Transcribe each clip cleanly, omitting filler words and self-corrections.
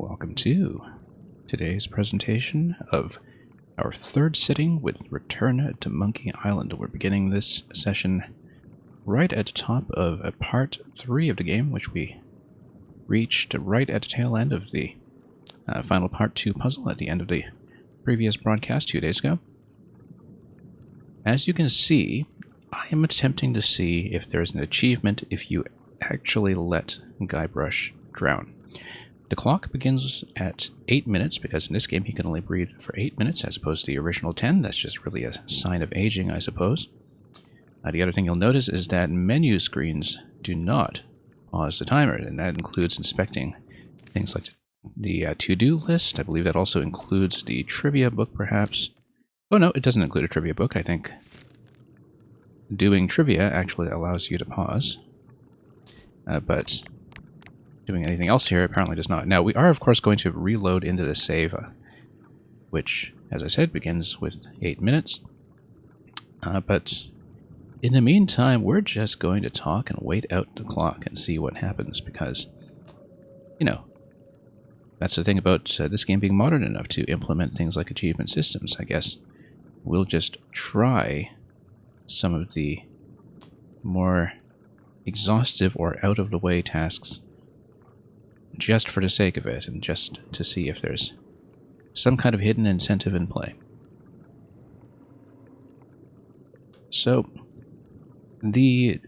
Welcome to today's presentation of our third sitting with Return to Monkey Island. We're beginning this session right at the top of part 3 of the game, which we reached right at the tail end of the final part 2 puzzle at the end of the previous broadcast 2 days ago. As you can see, I am attempting to see if there's an achievement if you actually let Guybrush drown. The clock begins at 8 minutes, because in this game he can only breathe for 8 minutes as opposed to the original 10. That's just really a sign of aging, I suppose. The other thing you'll notice is that menu screens do not pause the timer, and that includes inspecting things like the to-do list. I believe that also includes the trivia book, perhaps. Oh no, it doesn't include a trivia book. I think doing trivia actually allows you to pause. But doing anything else here apparently does not. Now, we are, of course, going to reload into the save, which, as I said, begins with 8 minutes. But in the meantime, we're just going to talk and wait out the clock and see what happens, because, you know, that's the thing about this game being modern enough to implement things like achievement systems, I guess. We'll just try some of the more exhaustive or out-of-the-way tasks just for the sake of it, and just to see if there's some kind of hidden incentive in play. So, the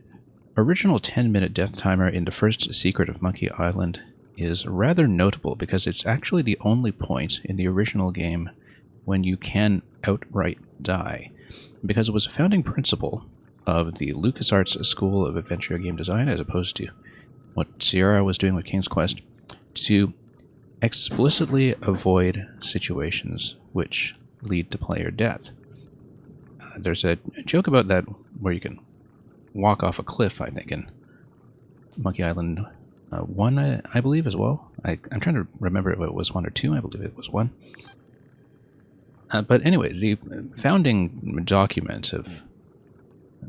original 10-minute death timer in the first secret of Monkey Island is rather notable, because it's actually the only point in the original game when you can outright die, because it was a founding principle of the LucasArts School of Adventure Game Design, as opposed to what Sierra was doing with King's Quest, to explicitly avoid situations which lead to player death. There's a joke about that where you can walk off a cliff, I think, in Monkey Island 1, I believe, as well. I'm trying to remember if it was 1 or 2. I believe it was 1. But anyway, the founding document of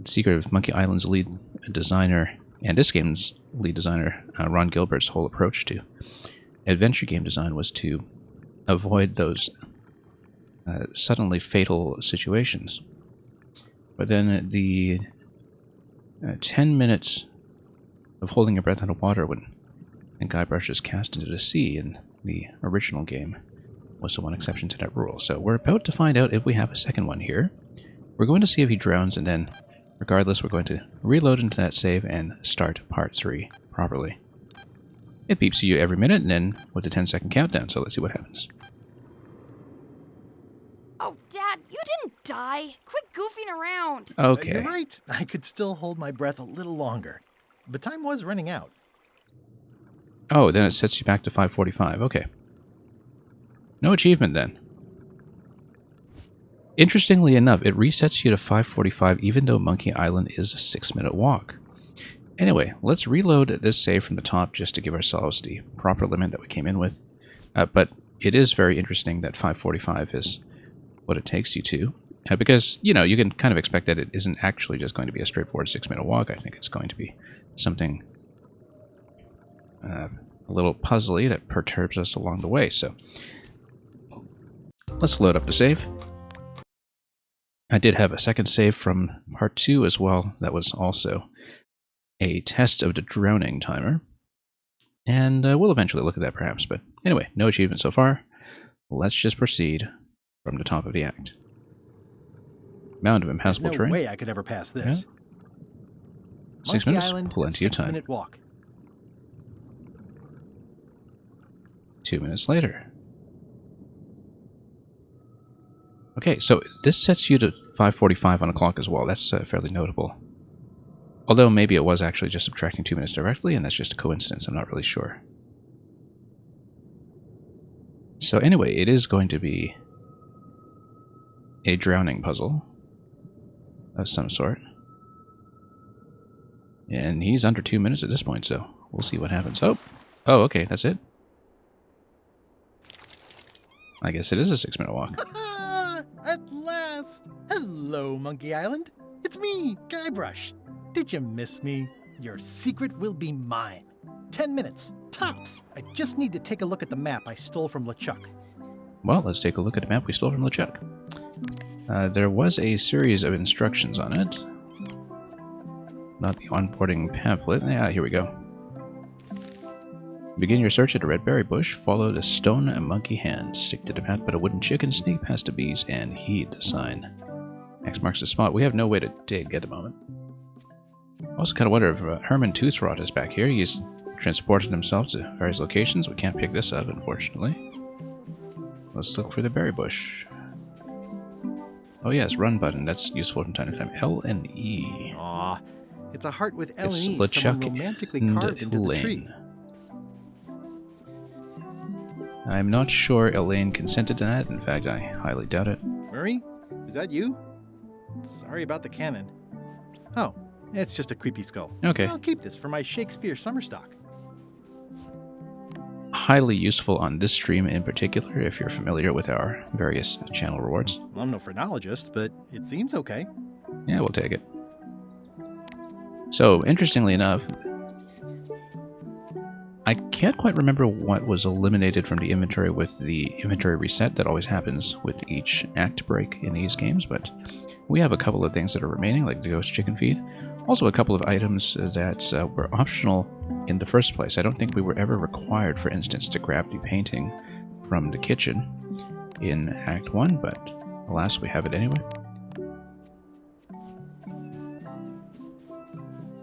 Secret of Monkey Island's lead designer, and this game's lead designer, Ron Gilbert's whole approach to adventure game design was to avoid those suddenly fatal situations. But then the 10 minutes of holding your breath underwater when Guybrush is cast into the sea in the original game was the one exception to that rule. So we're about to find out if we have a second one here. We're going to see if he drowns, and then, regardless, we're going to reload into that save and start part 3 properly. It beeps you every minute, and then with a 10-second countdown, so let's see what happens. Oh, Dad, you didn't die. Quit goofing around. Okay. You're right. I could still hold my breath a little longer. But time was running out. Oh, then it sets you back to 5:45. Okay. No achievement, then. Interestingly enough, it resets you to 5:45 even though Monkey Island is a 6-minute walk. Anyway, let's reload this save from the top just to give ourselves the proper limit that we came in with. But it is very interesting that 5:45 is what it takes you to. Because, you know, you can kind of expect that it isn't actually just going to be a straightforward 6-minute walk. I think it's going to be something a little puzzly that perturbs us along the way. So let's load up the save. I did have a second save from part 2 as well. That was also a test of the drowning timer. And we'll eventually look at that perhaps. But anyway, no achievement so far. Let's just proceed from the top of the act. Mound of impassable There's no terrain. way I could ever pass this. Yeah. 6 Monkey minutes? Island, Plenty of time. 6-minute walk. 2 minutes later. Okay, so this sets you to 5:45 on the clock as well. That's fairly notable. Although maybe it was actually just subtracting 2 minutes directly, and that's just a coincidence. I'm not really sure. So anyway, it is going to be a drowning puzzle of some sort. And he's under 2 minutes at this point, so we'll see what happens. Oh, okay, that's it. I guess it is a 6-minute walk. At last! Hello, Monkey Island. It's me, Guybrush. Did you miss me? Your secret will be mine. 10 minutes. Tops. I just need to take a look at the map I stole from LeChuck. Well, let's take a look at the map we stole from LeChuck. There was a series of instructions on it. Not the onboarding pamphlet. Yeah, here we go. Begin your search at a red berry bush. Follow the stone and monkey hand. Stick to the path but a wooden chicken. Sneak past the bees and heed the sign. X marks the spot. We have no way to dig at the moment. Also kind of wonder if Herman Toothrot is back here. He's transported himself to various locations. We can't pick this up, unfortunately. Let's look for the berry bush. Oh yes, run button. That's useful from time to time. L and E. Aw, it's a heart with L and It's E, LeChuck someone romantically and carved into the tree. Elaine. I'm not sure Elaine consented to that. In fact, I highly doubt it. Murray, is that you? Sorry about the cannon. Oh, it's just a creepy skull. Okay. I'll keep this for my Shakespeare summer stock. Highly useful on this stream in particular, if you're familiar with our various channel rewards. Well, I'm no phrenologist, but it seems okay. Yeah, we'll take it. So, interestingly enough, I can't quite remember what was eliminated from the inventory with the inventory reset that always happens with each act break in these games, but we have a couple of things that are remaining, like the ghost chicken feed. Also a couple of items that were optional in the first place. I don't think we were ever required, for instance, to grab the painting from the kitchen in Act 1, but alas, we have it anyway.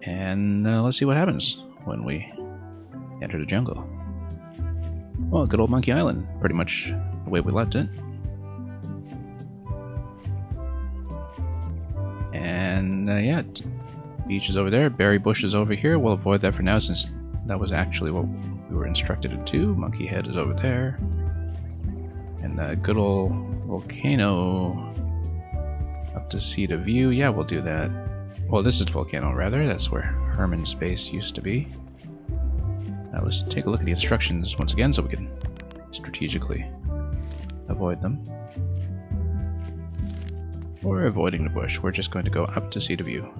And let's see what happens when we enter the jungle. Well, good old Monkey Island, pretty much the way we left it. And yeah, beach is over there, berry bush is over here. We'll avoid that for now since that was actually what we were instructed to do. Monkey head is over there. And good old volcano up to see the view. Yeah, we'll do that. Well, this is the volcano, rather. That's where Herman's base used to be. Now let's take a look at the instructions once again so we can strategically avoid them. We're avoiding the bush. We're just going to go up to see the view.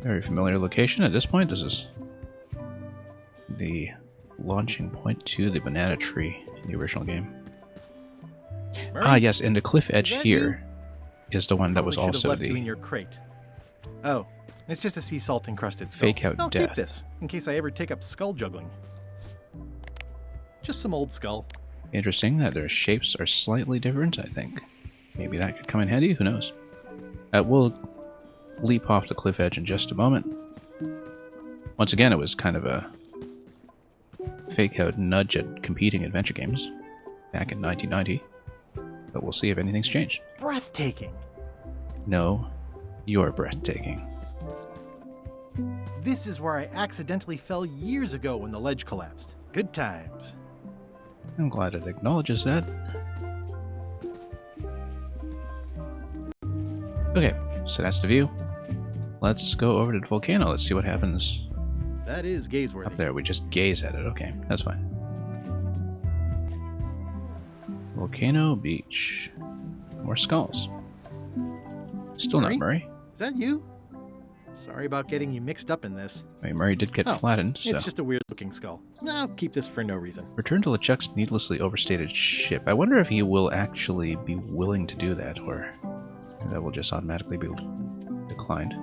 Very familiar location at this point. This is the launching point to the banana tree in the original game. Murray, Ah, yes, and the cliff edge that here is the one that was probably should have also left you in the your crate. Oh, it's just a sea salt encrusted skull. fake out I'll death. keep this in case I ever take up skull juggling. Just some old skull. Interesting that their shapes are slightly different, I think. Maybe that could come in handy, who knows. We'll leap off the cliff edge in just a moment. Once again, it was kind of a fake-out nudge at competing adventure games back in 1990. But we'll see if anything's changed. Breathtaking. No, you're breathtaking. This is where I accidentally fell years ago when the ledge collapsed. Good times. I'm glad it acknowledges that. Okay, so that's the view. Let's go over to the volcano. Let's see what happens That is gaze-worthy. up there. We just gaze at it. Okay, that's fine. Volcano Beach. More skulls. Still not Murray? Murray. Is that you? Sorry about getting you mixed up in this. I mean, Murray did get Oh, flattened, so... It's just a weird-looking skull. I'll keep this for no reason. Return to LeChuck's needlessly overstated ship. I wonder if he will actually be willing to do that, or that will just automatically be declined.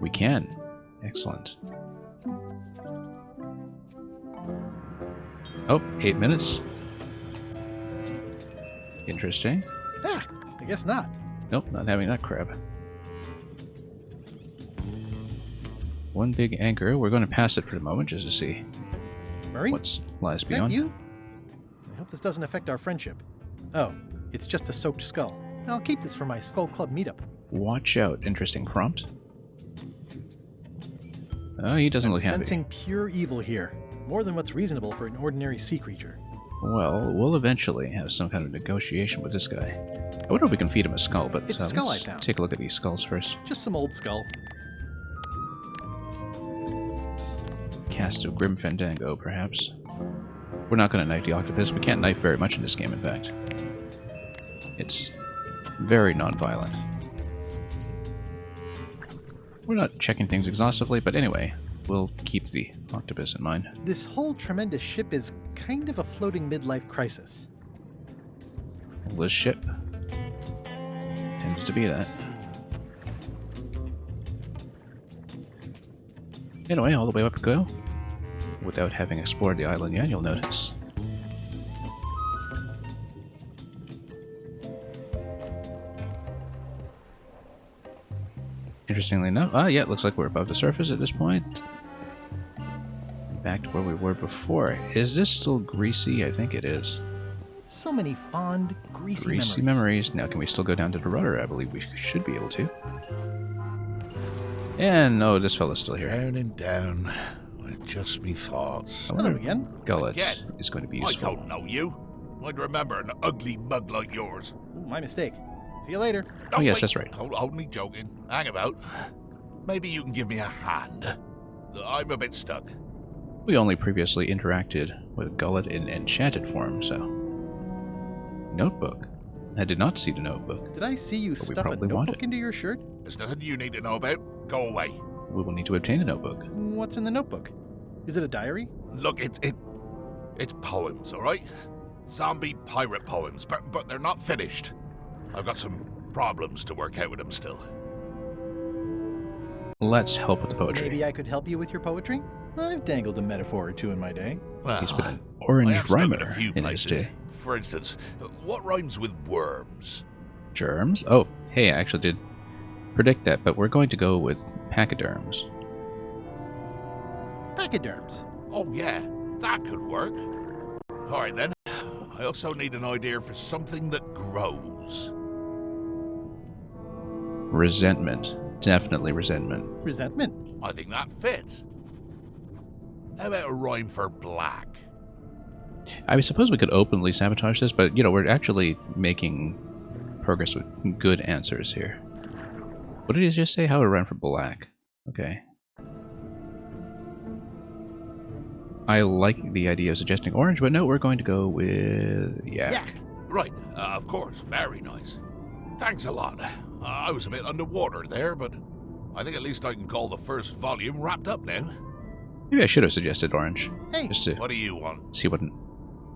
We can. Excellent. Oh, 8 minutes. Interesting. Ah, I guess not. Nope, not having that crab. One big anchor. We're going to pass it for the moment just to see Murray? what lies Is that beyond. you? I hope this doesn't affect our friendship. Oh, it's just a soaked skull. I'll keep this for my Skull Club meetup. Watch out. Interesting prompt. Oh, he doesn't look happy. Sensing pure evil here. More than what's reasonable for an ordinary sea creature. Well, we'll eventually have some kind of negotiation with this guy. I wonder if we can feed him a skull, but It's a skull let's I found. take a look at these skulls first. Just some old skull. Cast of Grim Fandango, perhaps. We're not going to knife the octopus. We can't knife very much in this game, in fact. It's very non-violent. We're not checking things exhaustively, but anyway, we'll keep the octopus in mind. This whole tremendous ship is kind of a floating midlife crisis. This ship tends to be that. Anyway, all the way up to go. Without having explored the island yet, you'll notice. Interestingly enough, yeah, it looks like we're above the surface at this point. Back to where we were before. Is this still greasy? I think it is. So many fond, greasy Greasy memories. Now, can we still go down to the rudder? I believe we should be able to. And, oh, this fella's still here. Down and down with just me thoughts. I Hello wonder again. if Gullet Again? is going to be I useful. don't know you. I'd remember an ugly mug like yours. Ooh, my mistake. See you later. Oh, yes, wait. that's right. Hold me joking. Hang about. Maybe you can give me a hand. I'm a bit stuck. We only previously interacted with Gullet in enchanted form, so... Notebook. I did not see the notebook. Did I see you But we stuff a probably want notebook it. into your shirt? There's nothing you need to know about. Go away. We will need to obtain a notebook. What's in the notebook? Is it a diary? Look, it's poems, all right? Zombie pirate poems, but they're not finished. I've got some problems to work out with them still. Let's help with the poetry. Maybe I could help you with your poetry? I've dangled a metaphor or two in my day. Well, He's been an I orange have stuck in a rhymer few in his places. day. For instance, what rhymes with worms? Germs? Oh, hey, I actually did predict that, but we're going to go with pachyderms. Pachyderms. Oh yeah, that could work. All right then. I also need an idea for something that grows. Resentment. Definitely resentment. Resentment. I think that fits. How about a rhyme for black? I suppose we could openly sabotage this, but, you know, we're actually making progress with good answers here. What did he just say? How to run for black. Okay. I like the idea of suggesting orange, but no, we're going to go with yak. Yak. Right, of course. Very nice. Thanks a lot. I was a bit underwater there, but I think at least I can call the first volume wrapped up now. Maybe I should have suggested orange, Hey, just to What do you want? see what an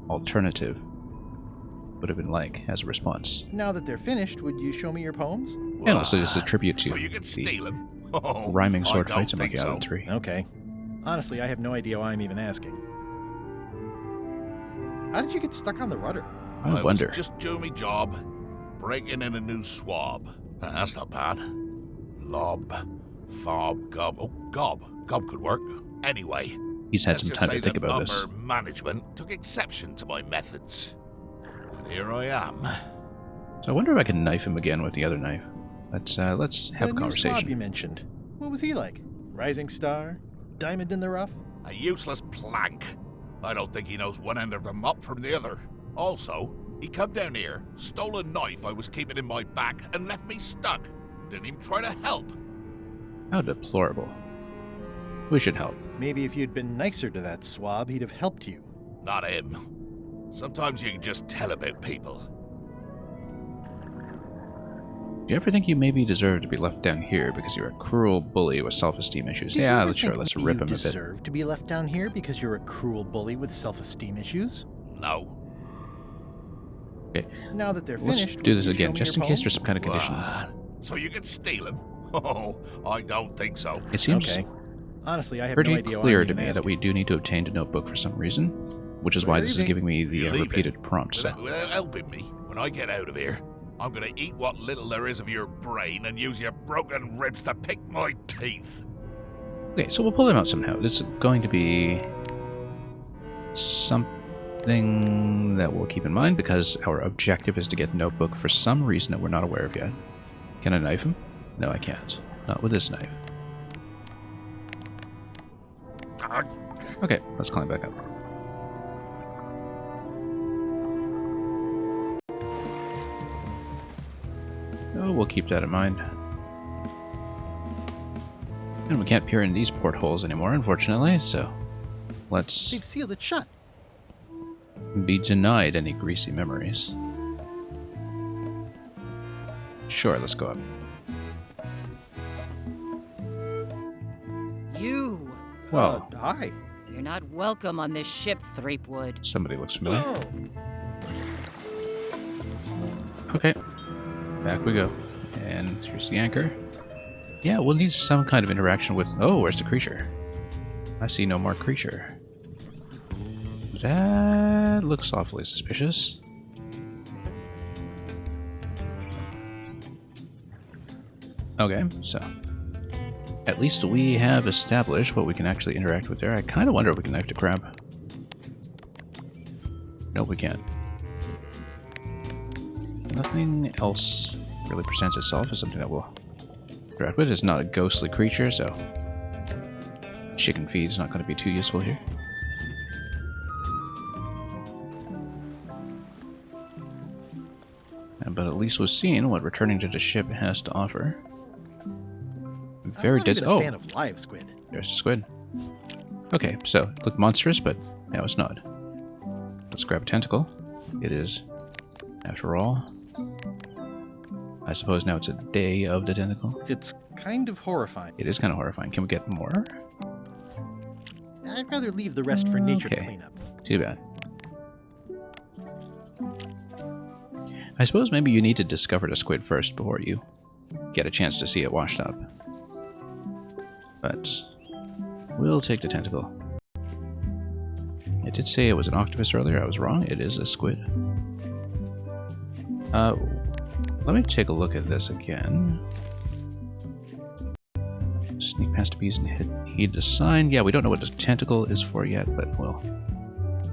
alternative would have been like as a response. now that they're finished, would you show me your poems? And also just a tribute to So you can the steal them? Oh, rhyming sword I fights in don't Monkey think Island so. 3. Okay. Honestly, I have no idea why I'm even asking. How did you get stuck on the rudder? I wonder. was just doing my job, breaking in a new swab. That's not bad. Lob, fob, gob. Oh, gob. Gob could work. Anyway, He's had let's some just time say to think that about this. upper management took exception to my methods. And here I am. So I wonder if I can knife him again with the other knife. Let's have The a new swab you conversation. mentioned. What was he like? Rising star? Diamond in the rough? A useless plank. I don't think he knows one end of the mop from the other. Also, he come down here, stole a knife I was keeping in my back, and left me stuck. Didn't even try to help. How deplorable. We should help. Maybe if you'd been nicer to that swab, he'd have helped you. Not him. Sometimes you can just tell about people. Do you ever think you maybe deserve to be left down here because you're a cruel bully with self-esteem issues? Did you Yeah, ever sure, think let's maybe rip you him a bit. deserve to be left down here because you're a cruel bully with self-esteem issues? No. Okay, Now that they're let's finished, do would this you show again, me just your in case poems? there's some kind of condition. What? So you can steal him? Oh, I don't think so. It seems Okay. Honestly, I have pretty no idea why clear I'm to even me that asking. we do need to obtain a notebook for some reason, which is Where why are this you is giving me the You leave it. repeated prompt. So. Without helping me, when I get out of here, I'm gonna eat what little there is of your brain and use your broken ribs to pick my teeth. Okay, so we'll pull them out somehow. This is going to be something that we'll keep in mind because our objective is to get a notebook for some reason that we're not aware of yet. Can I knife him? No, I can't. Not with this knife. Okay, let's climb back up. Oh, we'll keep that in mind. And we can't peer in these portholes anymore, unfortunately, so let's They've sealed it shut. be denied any greasy memories. Sure, let's go up. You! Well, Hi. You're not welcome on this ship, Threepwood. somebody looks familiar. Oh, Okay, back we go. And here's the anchor. Yeah, we'll need some kind of interaction with... Oh, where's the creature? I see no more creature. That looks awfully suspicious. Okay, so... At least we have established what we can actually interact with there. I kind of wonder if we can knife the crab. Nope, we can't. Nothing else really presents itself as something that we'll interact with. It's not a ghostly creature, so chicken feed is not going to be too useful here. But at least we've seen what returning to the ship has to offer. Very I'm not even a oh, fan of live squid. there's the squid. Okay, so it looked monstrous, but now it's not. Let's grab a tentacle. It is, after all, I suppose now it's a day of the tentacle. It's kind of horrifying. It is kind of horrifying. Can we get more? I'd rather leave the rest for nature to Okay. clean up. Too bad. I suppose maybe you need to discover the squid first before you get a chance to see it washed up. But we'll take the tentacle. I did say it was an octopus earlier. I was wrong. It is a squid. Let me take a look at this again. Sneak past the bees and heed the sign. Yeah, we don't know what the tentacle is for yet, but we'll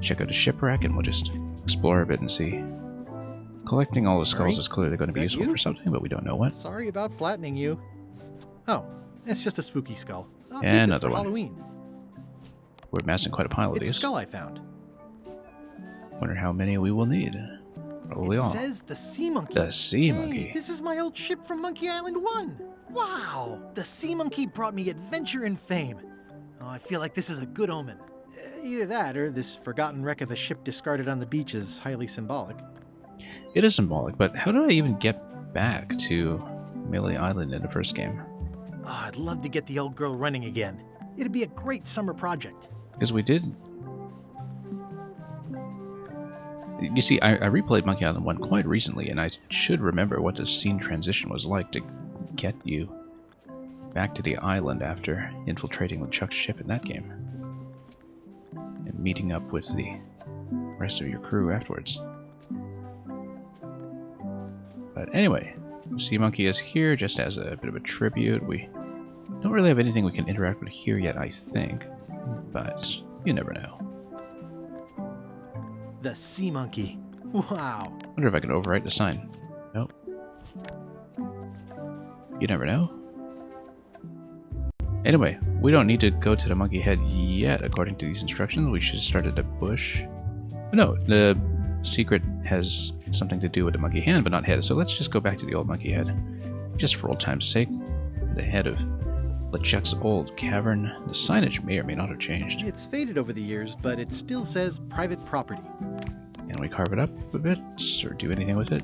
check out a shipwreck and we'll just explore a bit and see. Collecting all the skulls Murray? is clearly going to be Is that useful you? for something, but we don't know what. Sorry about flattening you. Oh, it's just a spooky skull. I'll keep And this another for one. Halloween. We're amassing quite a pile of It's a these. skull I found. Wonder how many we will need. Probably It all. says the sea monkey. The sea Hey, monkey. this is my old ship from Monkey Island 1. Wow, the sea monkey brought me adventure and fame. Oh, I feel like this is a good omen. Either that, or this forgotten wreck of a ship discarded on the beach is highly symbolic. It is symbolic, but how do I even get back to Melee Island in the first game? Oh, I'd love to get the old girl running again. It'd be a great summer project. Because we did... You see, I replayed Monkey Island 1 quite recently, and I should remember what the scene transition was like to get you back to the island after infiltrating with Chuck's ship in that game. And meeting up with the rest of your crew afterwards. But anyway, the Sea Monkey is here just as a bit of a tribute. We don't really have anything we can interact with here yet, I think. But you never know. The sea monkey. Wow. Wonder if I can overwrite the sign. Nope. You never know. Anyway, we don't need to go to the monkey head yet, according to these instructions. We should start at the bush. No, the secret has something to do with the monkey hand, but not head. So let's just go back to the old monkey head. Just for old time's sake. The head of LeChuck's old cavern. The signage may or may not have changed. It's faded over the years, but it still says private property. Can we carve it up a bit, or do anything with it?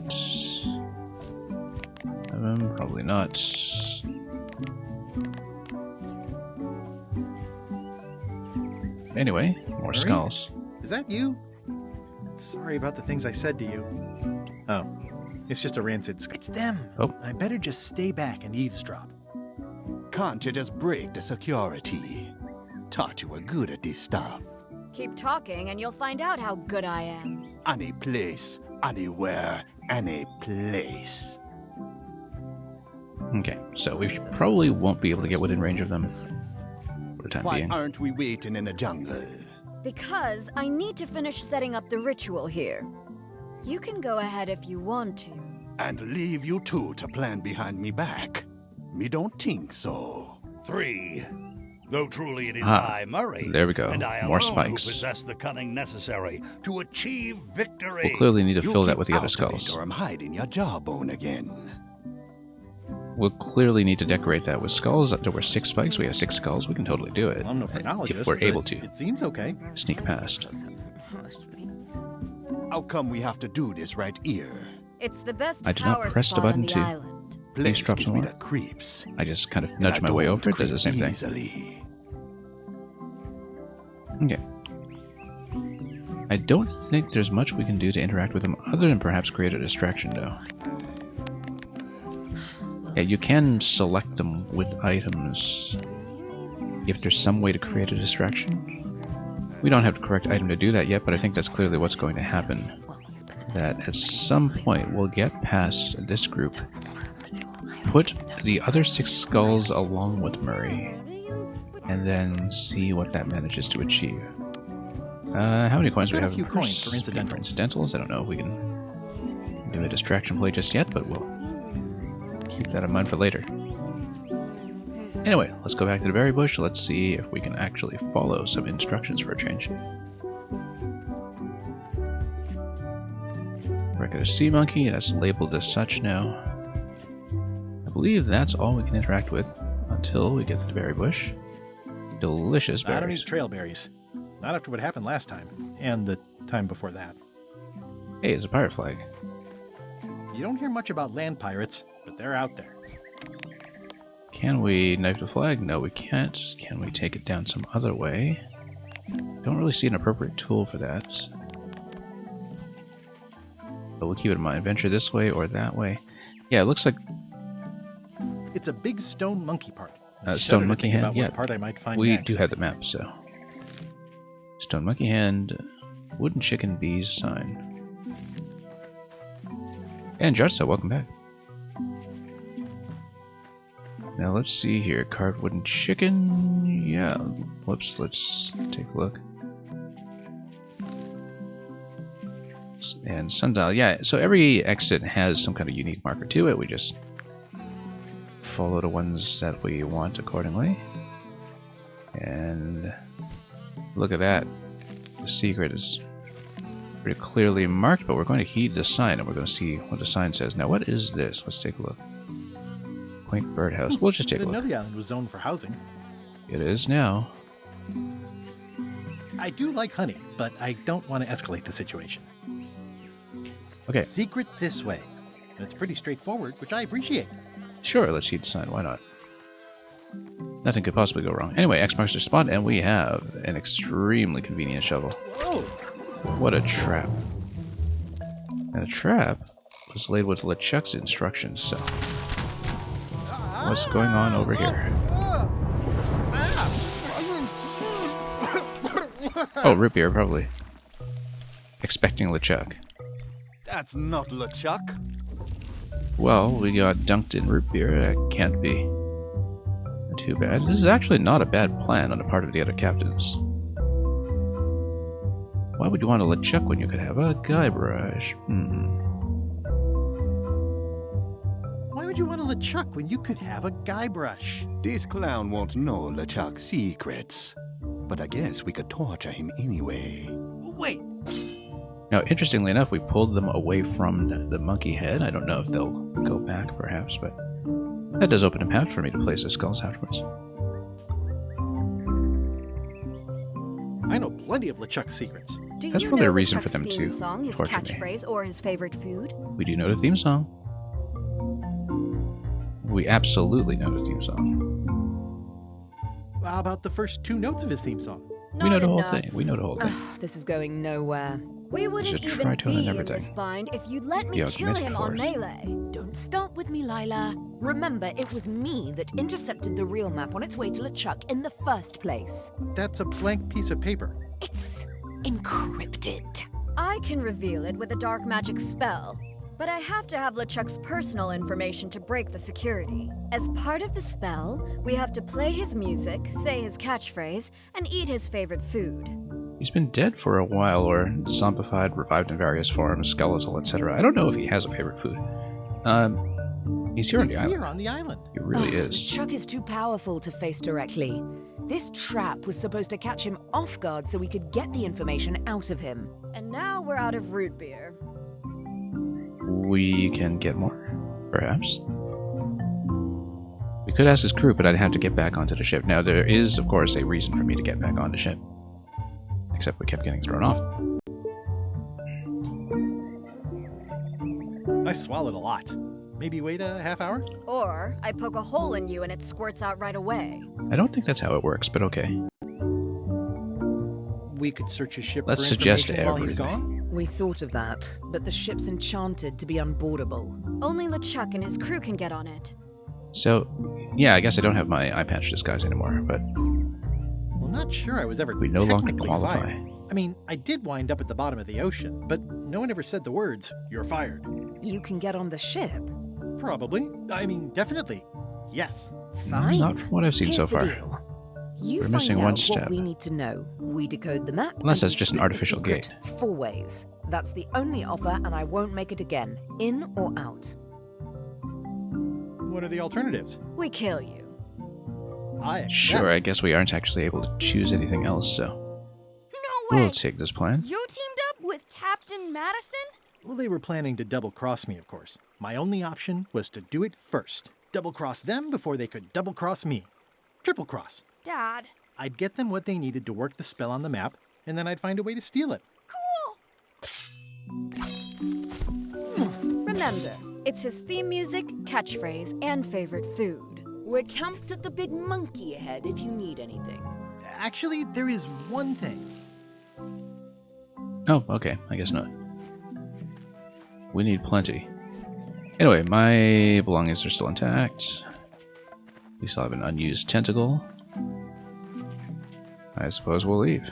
Probably not. Anyway, more Murray? skulls. Is that you? Sorry about the things I said to you. Oh, it's just a rancid skull. It's them. Oh. I better just stay back and eavesdrop. Can't you just break the security? Thought you were good at this stuff. Keep talking and you'll find out how good I am. Any place, anywhere, any place. Okay, so we probably won't be able to get within range of them for the time Why being. aren't we waiting in the jungle? Because I need to finish setting up the ritual here. You can go ahead if you want to. And leave you two to plan behind me back? Me don't think so. 3. Though truly it is Ah, I, Murray, there we go. and I More alone spikes. who possess the cunning necessary to achieve victory. We'll clearly need to You fill that keep with the other out of it skulls. or I'm hiding your jawbone again. We'll clearly need to decorate that with skulls. There were 6 spikes, we have 6 skulls. We can totally do it. I'm no phrenologist, if we're but able to It seems okay. sneak past. How come we have to do this right here? It's the best I did not power press the spot button on the to- island. Place drops gives me more. the creeps. I just kind of and nudged I my way don't over it, does the same creep thing. easily. Okay. I don't think there's much we can do to interact with him other than perhaps create a distraction, though. Yeah, you can select them with items if there's some way to create a distraction. We don't have the correct item to do that yet, but I think that's clearly what's going to happen. That at some point we'll get past this group, put the other 6 skulls along with Murray, and then see what that manages to achieve. How many coins do we Got a have? few coins for incidentals. Incidentals? I don't know if we can do a distraction play just yet, but we'll keep that in mind for later. Anyway, let's go back to the berry bush. Let's see if we can actually follow some instructions for a change. Record a sea monkey. That's labeled as such now. I believe that's all we can interact with until we get to the berry bush. Delicious berries. I don't need trail berries. Not after what happened last time, and the time before that. Hey, it's a pirate flag. You don't hear much about land pirates, but they're out there. Can we knife the flag? No, we can't. Can we take it down some other way? Don't really see an appropriate tool for that. But we'll keep it in mind. Venture this way or that way. Yeah, it looks like It's a big stone monkey part. stone monkey hand. About Yeah, what part I might find we next. do have the map, so stone monkey hand, wooden chicken bees sign. And Jarsa, welcome back. Now let's see here. Carved wooden chicken. Yeah. Whoops. Let's take a look. And sundial. Yeah. So every exit has some kind of unique marker to it. We just follow the ones that we want accordingly. And look at that. The secret is pretty clearly marked, but we're going to heed the sign and we're going to see what the sign says. Now, what is this? Let's take a look. Quaint birdhouse. We'll just I take a didn't know look. the island was zoned for housing. It is now. I do like honey, but I don't want to escalate the situation. Okay, Secret this way. And it's pretty straightforward, which I appreciate. sure, let's heed the sign. Why not? Nothing could possibly go wrong. Anyway, X marks the spot, and we have an extremely convenient shovel. Whoa! What a trap. And the trap was laid with LeChuck's instructions, so what's going on over here? Oh, root beer, probably. Expecting LeChuck. That's not LeChuck. Well, we got dunked in root beer. That can't be too bad. This is actually not a bad plan on the part of the other captains. Why would you want a LeChuck when you could have a Guybrush? Why would you want a LeChuck when you could have a Guybrush? This clown won't know LeChuck's secrets. But I guess we could torture him anyway. Wait, Now, interestingly enough, we pulled them away from the monkey head. I don't know if they'll go back, perhaps, but that does open a path for me to place the skulls afterwards. I know plenty of LeChuck's secrets. Do That's you probably know a reason for LeChuck's them theme to song, his torture me. catchphrase, or his favorite food? We do know the theme song. We absolutely know the theme song. How about the first 2 notes of his theme song? We know Not the whole enough. thing. We know the whole thing. Ugh, this is going nowhere. We wouldn't There's a even tritone and be in everything. this bind if you'd let me The kill augmented him on force. melee. Don't start with me, Lila. Remember, it was me that intercepted the real map on its way to LeChuck in the first place. That's a blank piece of paper. It's encrypted. I can reveal it with a dark magic spell, but I have to have LeChuck's personal information to break the security. As part of the spell, we have to play his music, say his catchphrase, and eat his favorite food. He's been dead for a while, or zombified, revived in various forms, skeletal, etc. I don't know if he has a favorite food. He's here on He's the here island. on the island. He really Oh, is. LeChuck is too powerful to face directly. This trap was supposed to catch him off guard so we could get the information out of him. And now we're out of root beer. We can get more, perhaps. We could ask his crew, but I'd have to get back onto the ship. Now, there is, of course, a reason for me to get back on the ship. Except we kept getting thrown off. I swallowed a lot. Maybe wait a half hour? Or I poke a hole in you and it squirts out right away. I don't think that's how it works, but okay. We could search his ship Let's for suggest information while he's everything. gone? We thought of that, but the ship's enchanted to be unboardable. Only LeChuck and his crew can get on it. So, yeah, I guess I don't have my eye patch disguise anymore, but Well, not sure I was ever we no longer technically qualify. fired. I mean, I did wind up at the bottom of the ocean, but no one ever said the words, "You're fired." You can get on the ship. Probably. I mean, definitely. Yes. Fine. Not from what I've seen Here's so the far. deal. You We're find missing out one what step. we need to know. We decode the map. Unless and that's we just an split the artificial secret gate. 4 ways. That's the only offer, and I won't make it again. In or out. What are the alternatives? We kill you. I accept. Sure, I guess we aren't actually able to choose anything else, so No way! we'll take this plan. You teamed up with Captain Madison? Well, they were planning to double-cross me, of course. My only option was to do it first. Double-cross them before they could double-cross me. Triple-cross. Dad. I'd get them what they needed to work the spell on the map, and then I'd find a way to steal it. Cool! Remember, it's his theme music, catchphrase, and favorite food. We're camped at the Big Monkey ahead if you need anything. Actually, there is one thing. Oh, okay, I guess not. We need plenty. Anyway, my belongings are still intact. We still have an unused tentacle. I suppose we'll leave.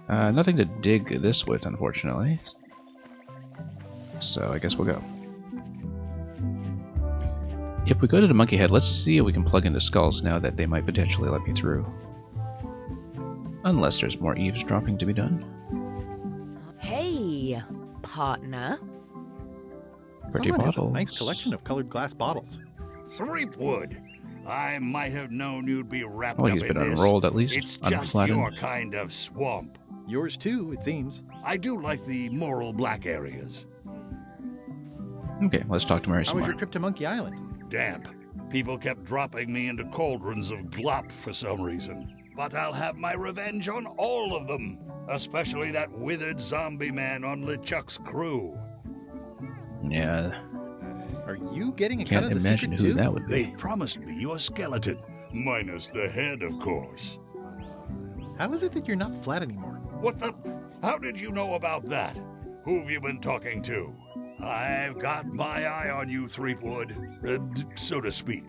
Nothing to dig this with, unfortunately. So I guess we'll go. If we go to the Monkey Head, let's see if we can plug into skulls now that they might potentially let me through. Unless there's more eavesdropping to be done. Hey, partner. Pretty Someone has a bottles. nice collection of colored glass bottles. Threepwood, I might have known you'd be wrapped Well, up he's in been this. unrolled at least, It's just unflattened. your kind of swamp. Yours too, it seems. I do like the moral black areas. Okay, let's talk to Mary How some was more. your trip to Monkey Island? Damp. People kept dropping me into cauldrons of glop for some reason. But I'll have my revenge on all of them, especially that withered zombie man on LeChuck's crew. Yeah, Are you getting a can't cut of the imagine secret who too? that would be. They've promised me your skeleton, minus the head, of course. How is it that you're not flat anymore? What the? How did you know about that? Who've you been talking to? I've got my eye on you, Threepwood, so to speak.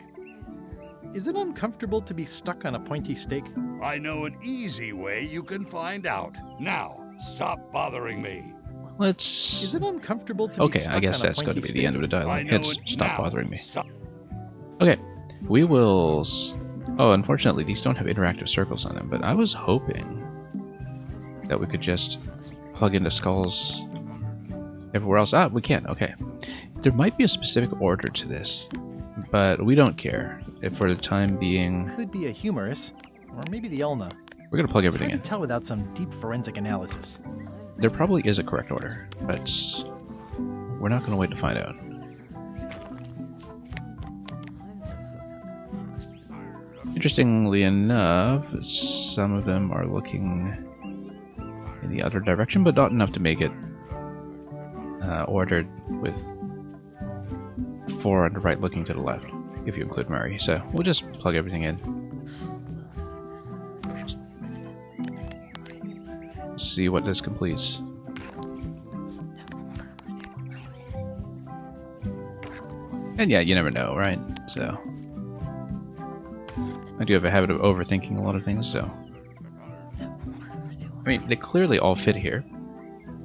Is it uncomfortable to be stuck on a pointy stake? I know an easy way you can find out. Now, stop bothering me. Let's... Is it uncomfortable to be Okay, stuck I guess on a that's going to pointy be the end of the I dialogue. know Hits, it stop now. bothering me. Stop. Okay, we will... Oh, unfortunately, these don't have interactive circles on them, but I was hoping that we could just plug into skulls everywhere else. Ah, we can't. Okay. There might be a specific order to this, but we don't care. If for the time being, Could be a humerus, or maybe the ulna. we're going to plug It's everything hard in. to tell without some deep forensic analysis. There probably is a correct order, but we're not going to wait to find out. Interestingly enough, some of them are looking in the other direction, but not enough to make it ordered with 4 on the right looking to the left, if you include Murray. So we'll just plug everything in. See what this completes. And yeah, you never know, right? So I do have a habit of overthinking a lot of things, so I mean, they clearly all fit here.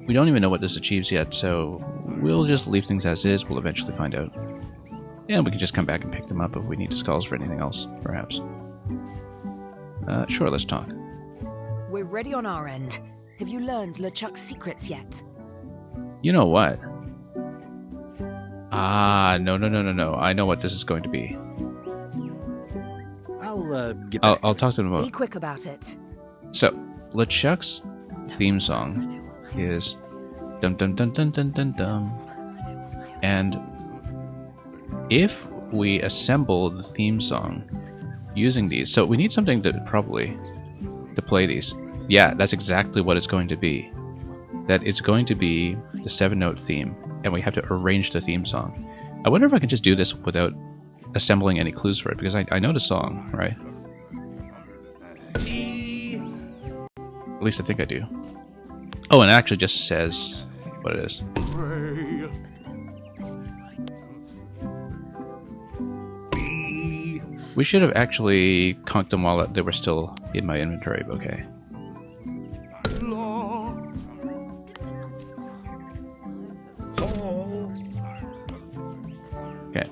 We don't even know what this achieves yet, so we'll just leave things as is. We'll eventually find out. And we can just come back and pick them up if we need skulls for anything else, perhaps. Sure, let's talk. We're ready on our end. Have you learned LeChuck's secrets yet? You know what? Ah, no. I know what this is going to be. I'll get back. I'll talk to them Be about. quick about it. So, LeChuck's theme song is dum dum dum dum dum dum dum. And if we assemble the theme song using these, so we need something to play these. Yeah, that's exactly what it's going to be. That it's going to be the 7-note theme, and we have to arrange the theme song. I wonder if I can just do this without assembling any clues for it, because I know the song, right? At least I think I do. Oh, and it actually just says what it is. We should have actually conked them while they were still in my inventory, but okay. Okay.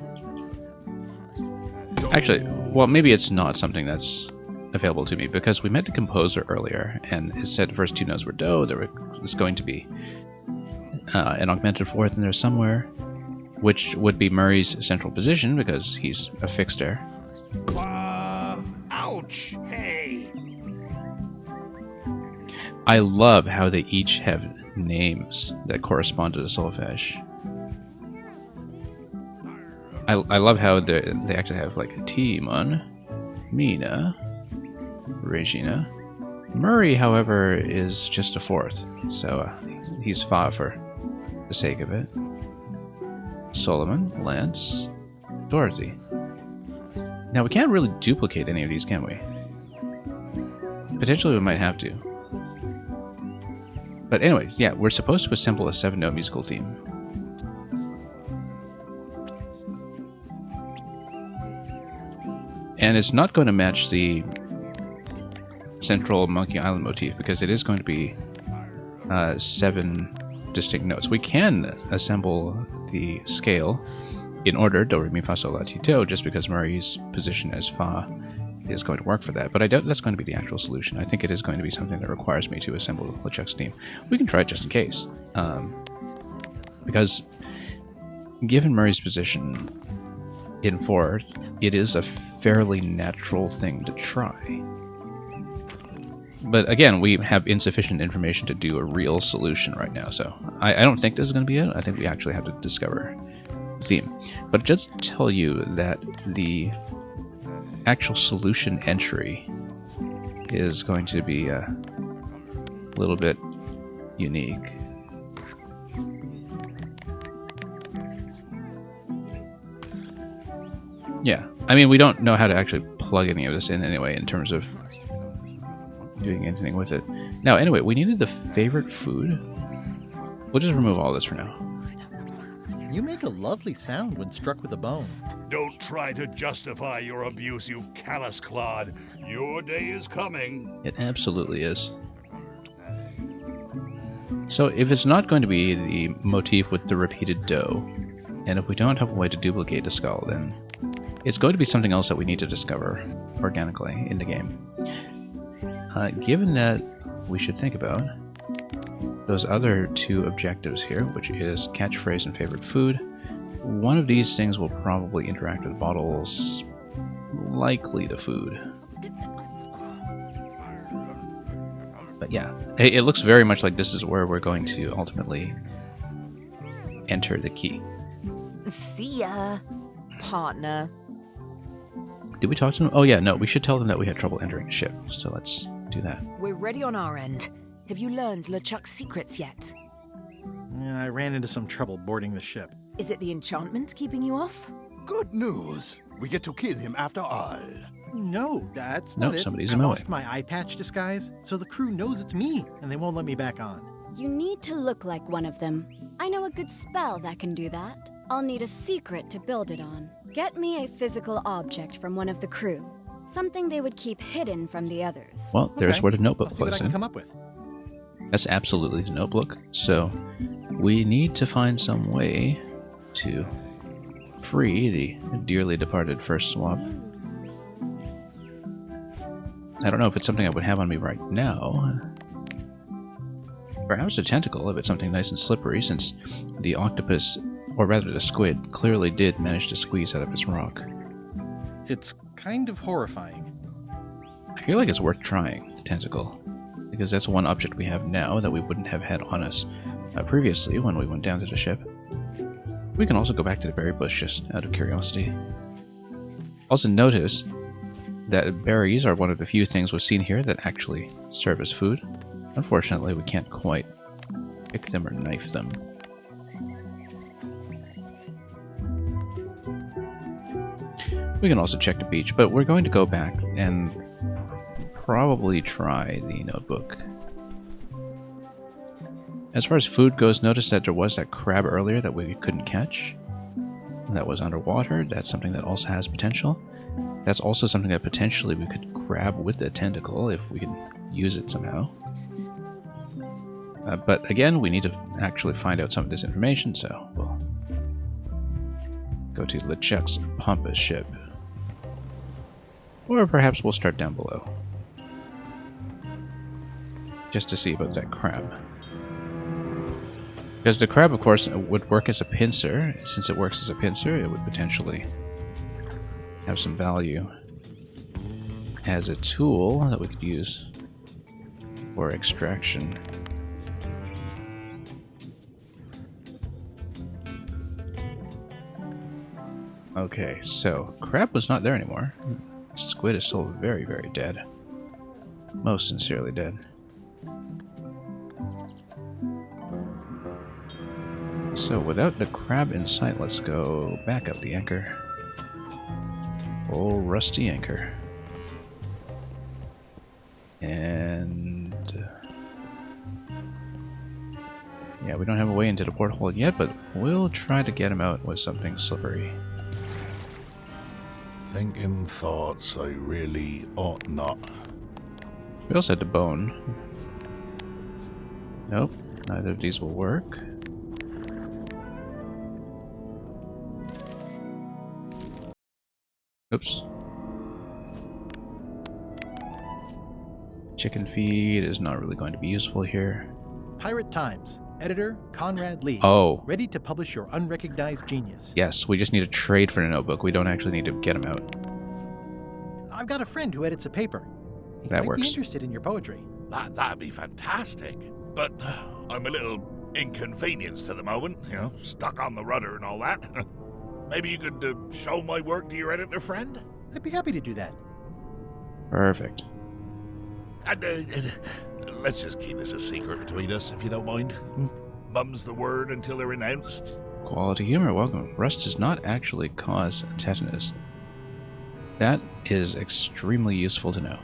Actually, well, maybe it's not something that's available to me, because we met the composer earlier, and it said the first two notes were do. There was going to be an augmented fourth in there somewhere, which would be Murray's central position, because he's a fixter. Ouch! Hey! I love how they each have names that correspond to the solfege. I love how they actually have like Timon, Mina, Regina. Murray, however, is just a fourth, so he's fa for the sake of it. Solomon, Lance, Dorothy. Now, we can't really duplicate any of these, can we? Potentially we might have to. But anyway, yeah, we're supposed to assemble a 7-note musical theme. And it's not going to match the central Monkey Island motif, because it is going to be 7 distinct notes. We can assemble the scale in order, do, re, mi, fa, sol, la, ti, do, just because Murray's position as fa is going to work for that. But I doubt that's going to be the actual solution. I think it is going to be something that requires me to assemble LeChuck's theme. We can try it just in case. Because given Murray's position in fourth, it is a fairly natural thing to try. But again, we have insufficient information to do a real solution right now, so I don't think this is going to be it. I think we actually have to discover the theme. But just tell you that the actual solution entry is going to be a little bit unique. Yeah, I mean, we don't know how to actually plug any of this in anyway, in terms of doing anything with it. Now, anyway, we needed the favorite food. We'll just remove all this for now. You make a lovely sound when struck with a bone. Don't try to justify your abuse, you callous clod. Your day is coming. It absolutely is. So, if it's not going to be the motif with the repeated do, and if we don't have a way to duplicate the skull, then it's going to be something else that we need to discover organically in the game. Given that we should think about those other two objectives here, which is catchphrase and favorite food, one of these things will probably interact with bottles, likely the food. But yeah, it looks very much like this is where we're going to ultimately enter the key. See ya, partner. Did we talk to them? Oh yeah, no, we should tell them that we had trouble entering the ship, so let's do that. We're ready on our end. Have you learned LeChuck's secrets yet? Yeah, I ran into some trouble boarding the ship. Is it the enchantment keeping you off? Good news. We get to kill him after all. No, that's No, not it. somebody's I in my way. lost my eye patch disguise, so the crew knows it's me, and they won't let me back on. You need to look like one of them. I know a good spell that can do that. I'll need a secret to build it on. Get me a physical object from one of the crew. Something they would keep hidden from the others. Well, there's Okay, where the notebook I'll see what I plugs can in. come up with. That's absolutely the notebook. So we need to find some way to free the dearly departed first swap. I don't know if it's something I would have on me right now. Perhaps a tentacle if it's something nice and slippery, since the octopus, or rather the squid, clearly did manage to squeeze out of its rock. It's kind of horrifying. I feel like it's worth trying, the tentacle, because that's one object we have now that we wouldn't have had on us previously when we went down to the ship. We can also go back to the berry bush just out of curiosity. Also notice that berries are one of the few things we've seen here that actually serve as food. Unfortunately, we can't quite pick them or knife them. We can also check the beach, but we're going to go back and probably try the notebook As far as food goes, notice that there was that crab earlier that we couldn't catch. That was underwater. That's something that also has potential. That's also something that potentially we could grab with a tentacle if we can use it somehow. But again, we need to actually find out some of this information, so we'll go to LeChuck's pompous ship. Or perhaps we'll start down below. Just to see about that crab. Because the crab, of course, would work as a pincer. Since it works as a pincer, it would potentially have some value as a tool that we could use for extraction. Okay, so crab was not there anymore. Squid is still very, very dead. Most sincerely dead. So without the crab in sight, let's go back up the anchor. Old rusty anchor. And yeah, we don't have a way into the porthole yet, but we'll try to get him out with something slippery. Thinking thoughts I really ought not. We also had the bone. Nope, neither of these will work. Oops. Chicken feed is not really going to be useful here. Pirate Times. Editor Conrad Lee. Oh. Ready to publish your unrecognized genius. Yes, we just need a trade for the notebook. We don't actually need to get him out. I've got a friend who edits a paper. He That might works. be interested in your poetry. That'd be fantastic. But I'm a little inconvenienced at the moment, you know, stuck on the rudder and all that. Maybe you could show my work to your editor friend? I'd be happy to do that. Perfect. And let's just keep this a secret between us, if you don't mind. Mum's the word until they're announced. Quality humor, welcome. Rust does not actually cause tetanus. That is extremely useful to know.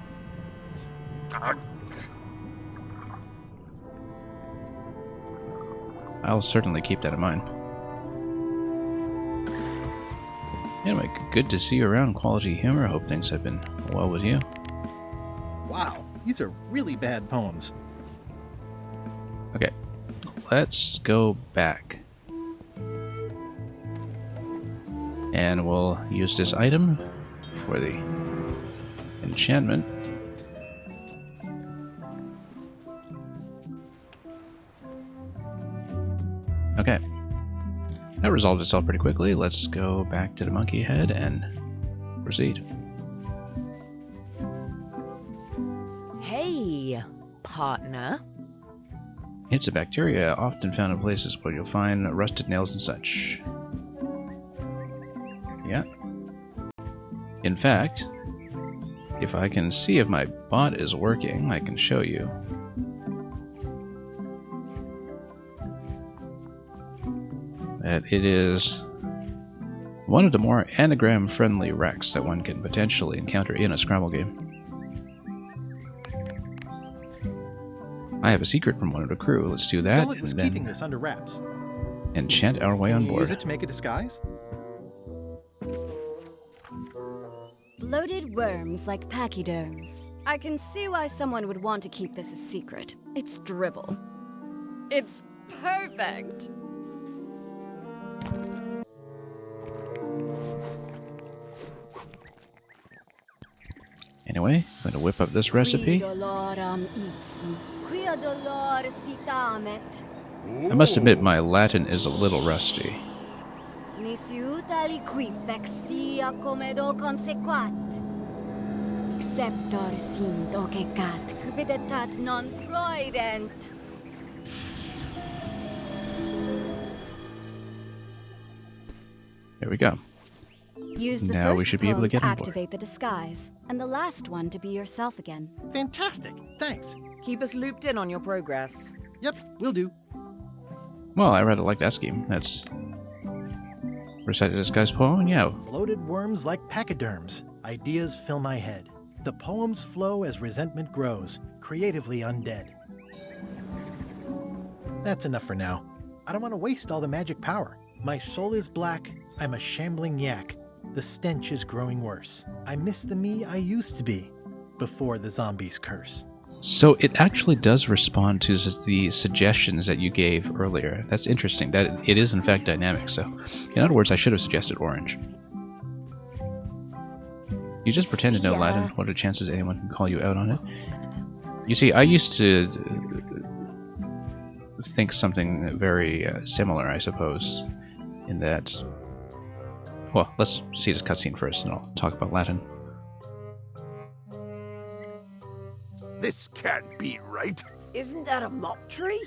I'll certainly keep that in mind. Anyway, good to see you around, Quality Humor. Hope things have been well with you. Wow, these are really bad poems. Okay, let's go back. And we'll use this item for the enchantment. Okay. That resolved itself pretty quickly. Let's go back to the monkey head and proceed. Hey, partner. It's a bacteria often found in places where you'll find rusted nails and such. Yeah. In fact, if I can see if my bot is working, I can show you. That it is one of the more anagram-friendly wrecks that one can potentially encounter in a Scrabble game. I have a secret from one of the crew. Let's do that, Gullet was and then keeping this under wraps. enchant our way on Can you use it board. to make a disguise? Bloated worms like pachyderms. I can see why someone would want to keep this a secret. It's drivel. It's perfect! Anyway, I'm going to whip up this recipe. Qui doloram ipsum, quia dolor sitamet. I must admit my Latin is a little rusty. Nisi utali quid vexia comedo consequat. Exceptor sim docecat, cupiditat non proident. There we go. Use the Now we first should be able to poem get on board. activate the disguise, and the last one to be yourself again. Fantastic, thanks. Keep us looped in on your progress. Yep, will do. Well, I rather like that scheme. That's recite a disguise poem? Yeah. Bloated worms like pachyderms. Ideas fill my head. The poems flow as resentment grows, creatively undead. That's enough for now. I don't want to waste all the magic power. My soul is black. I'm a shambling yak. The stench is growing worse. I miss the me I used to be before the zombies curse. So it actually does respond to the suggestions that you gave earlier. That's interesting. That it is in fact dynamic. So, in other words, I should have suggested orange. You just pretend to know Latin. What are the chances anyone can call you out on it? You see, I used to think something very similar, I suppose, in that... Well, let's see this cutscene first, and I'll talk about Latin. This can't be right. Isn't that a mop tree?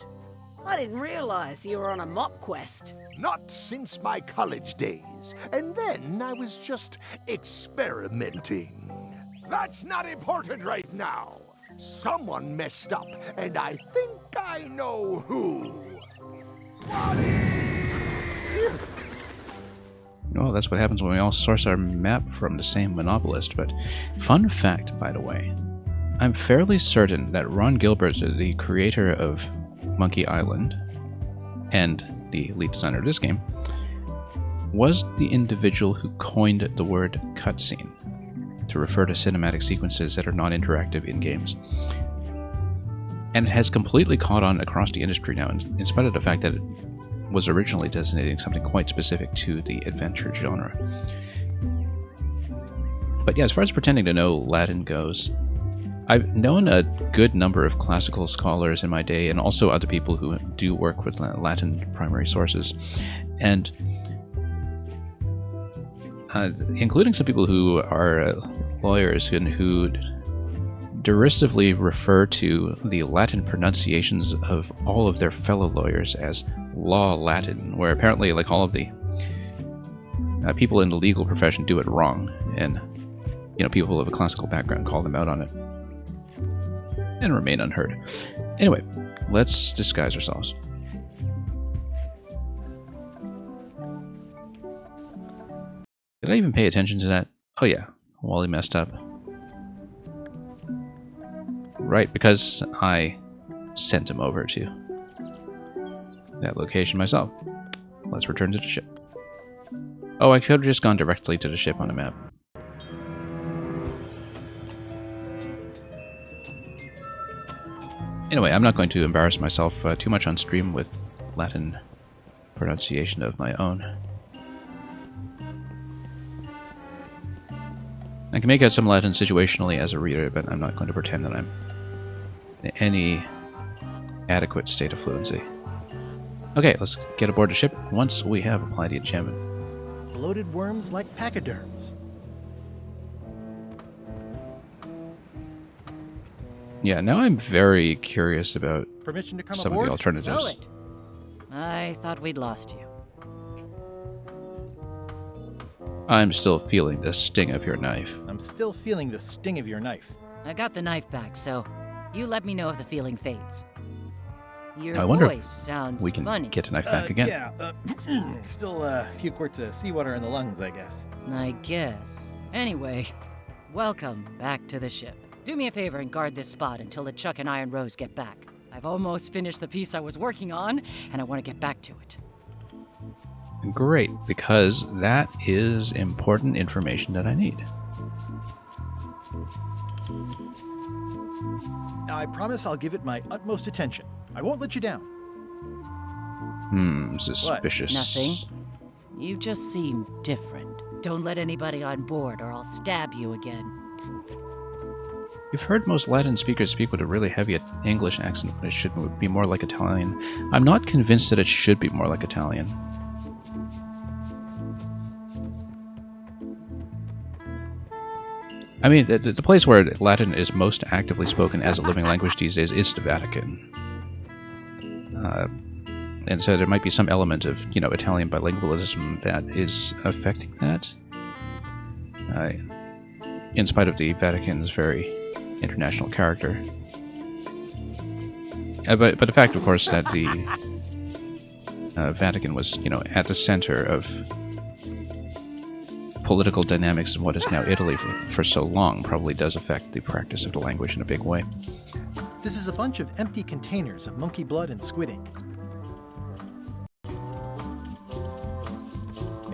I didn't realize you were on a mop quest. Not since my college days. And then I was just experimenting. That's not important right now. Someone messed up, and I think I know who. Well, that's what happens when we all source our map from the same monopolist. But fun fact, by the way, I'm fairly certain that Ron Gilbert, the creator of Monkey Island and the lead designer of this game, was the individual who coined the word cutscene to refer to cinematic sequences that are non-interactive in games. And it has completely caught on across the industry now, in spite of the fact that it was originally designating something quite specific to the adventure genre. But yeah, as far as pretending to know Latin goes, I've known a good number of classical scholars in my day, and also other people who do work with Latin primary sources, and including some people who are lawyers and who derisively refer to the Latin pronunciations of all of their fellow lawyers as law Latin, where apparently like all of the people in the legal profession do it wrong, and people of a classical background call them out on it and remain unheard. Anyway, let's disguise ourselves. Did I even pay attention to that? Oh yeah, Wally messed up. Right, because I sent him over to that location myself. Let's return to the ship. Oh, I could have just gone directly to the ship on a map. Anyway, I'm not going to embarrass myself too much on stream with Latin pronunciation of my own. I can make out some Latin situationally as a reader, but I'm not going to pretend that I'm in any adequate state of fluency. Okay, let's get aboard the ship once we have applied the enchantment. Bloated worms like pachyderms. Yeah, now I'm very curious about Permission to come some aboard? of the alternatives. Roll it. I thought we'd lost you. I'm still feeling the sting of your knife. I'm still feeling the sting of your knife. I got the knife back, so you let me know if the feeling fades. Your I wonder voice sounds we can funny. get the knife back again. Yeah, still a few quarts of seawater in the lungs, I guess. I guess. Anyway, welcome back to the ship. Do me a favor and guard this spot until LeChuck and Iron Rose get back. I've almost finished the piece I was working on, and I want to get back to it. Great, because that is important information that I need. I promise I'll give it my utmost attention. I won't let you down. Suspicious. Nothing. You just seem different. Don't let anybody on board or I'll stab you again. You've heard most Latin speakers speak with a really heavy English accent when it should be more like Italian. I'm not convinced that it should be more like Italian. I mean, the place where Latin is most actively spoken as a living language these days is the Vatican. And so there might be some element of, Italian bilingualism that is affecting that. In spite of the Vatican's very international character. But the fact, of course, that the Vatican was, at the center of political dynamics in what is now Italy for so long probably does affect the practice of the language in a big way. This is a bunch of empty containers of monkey blood and squid ink.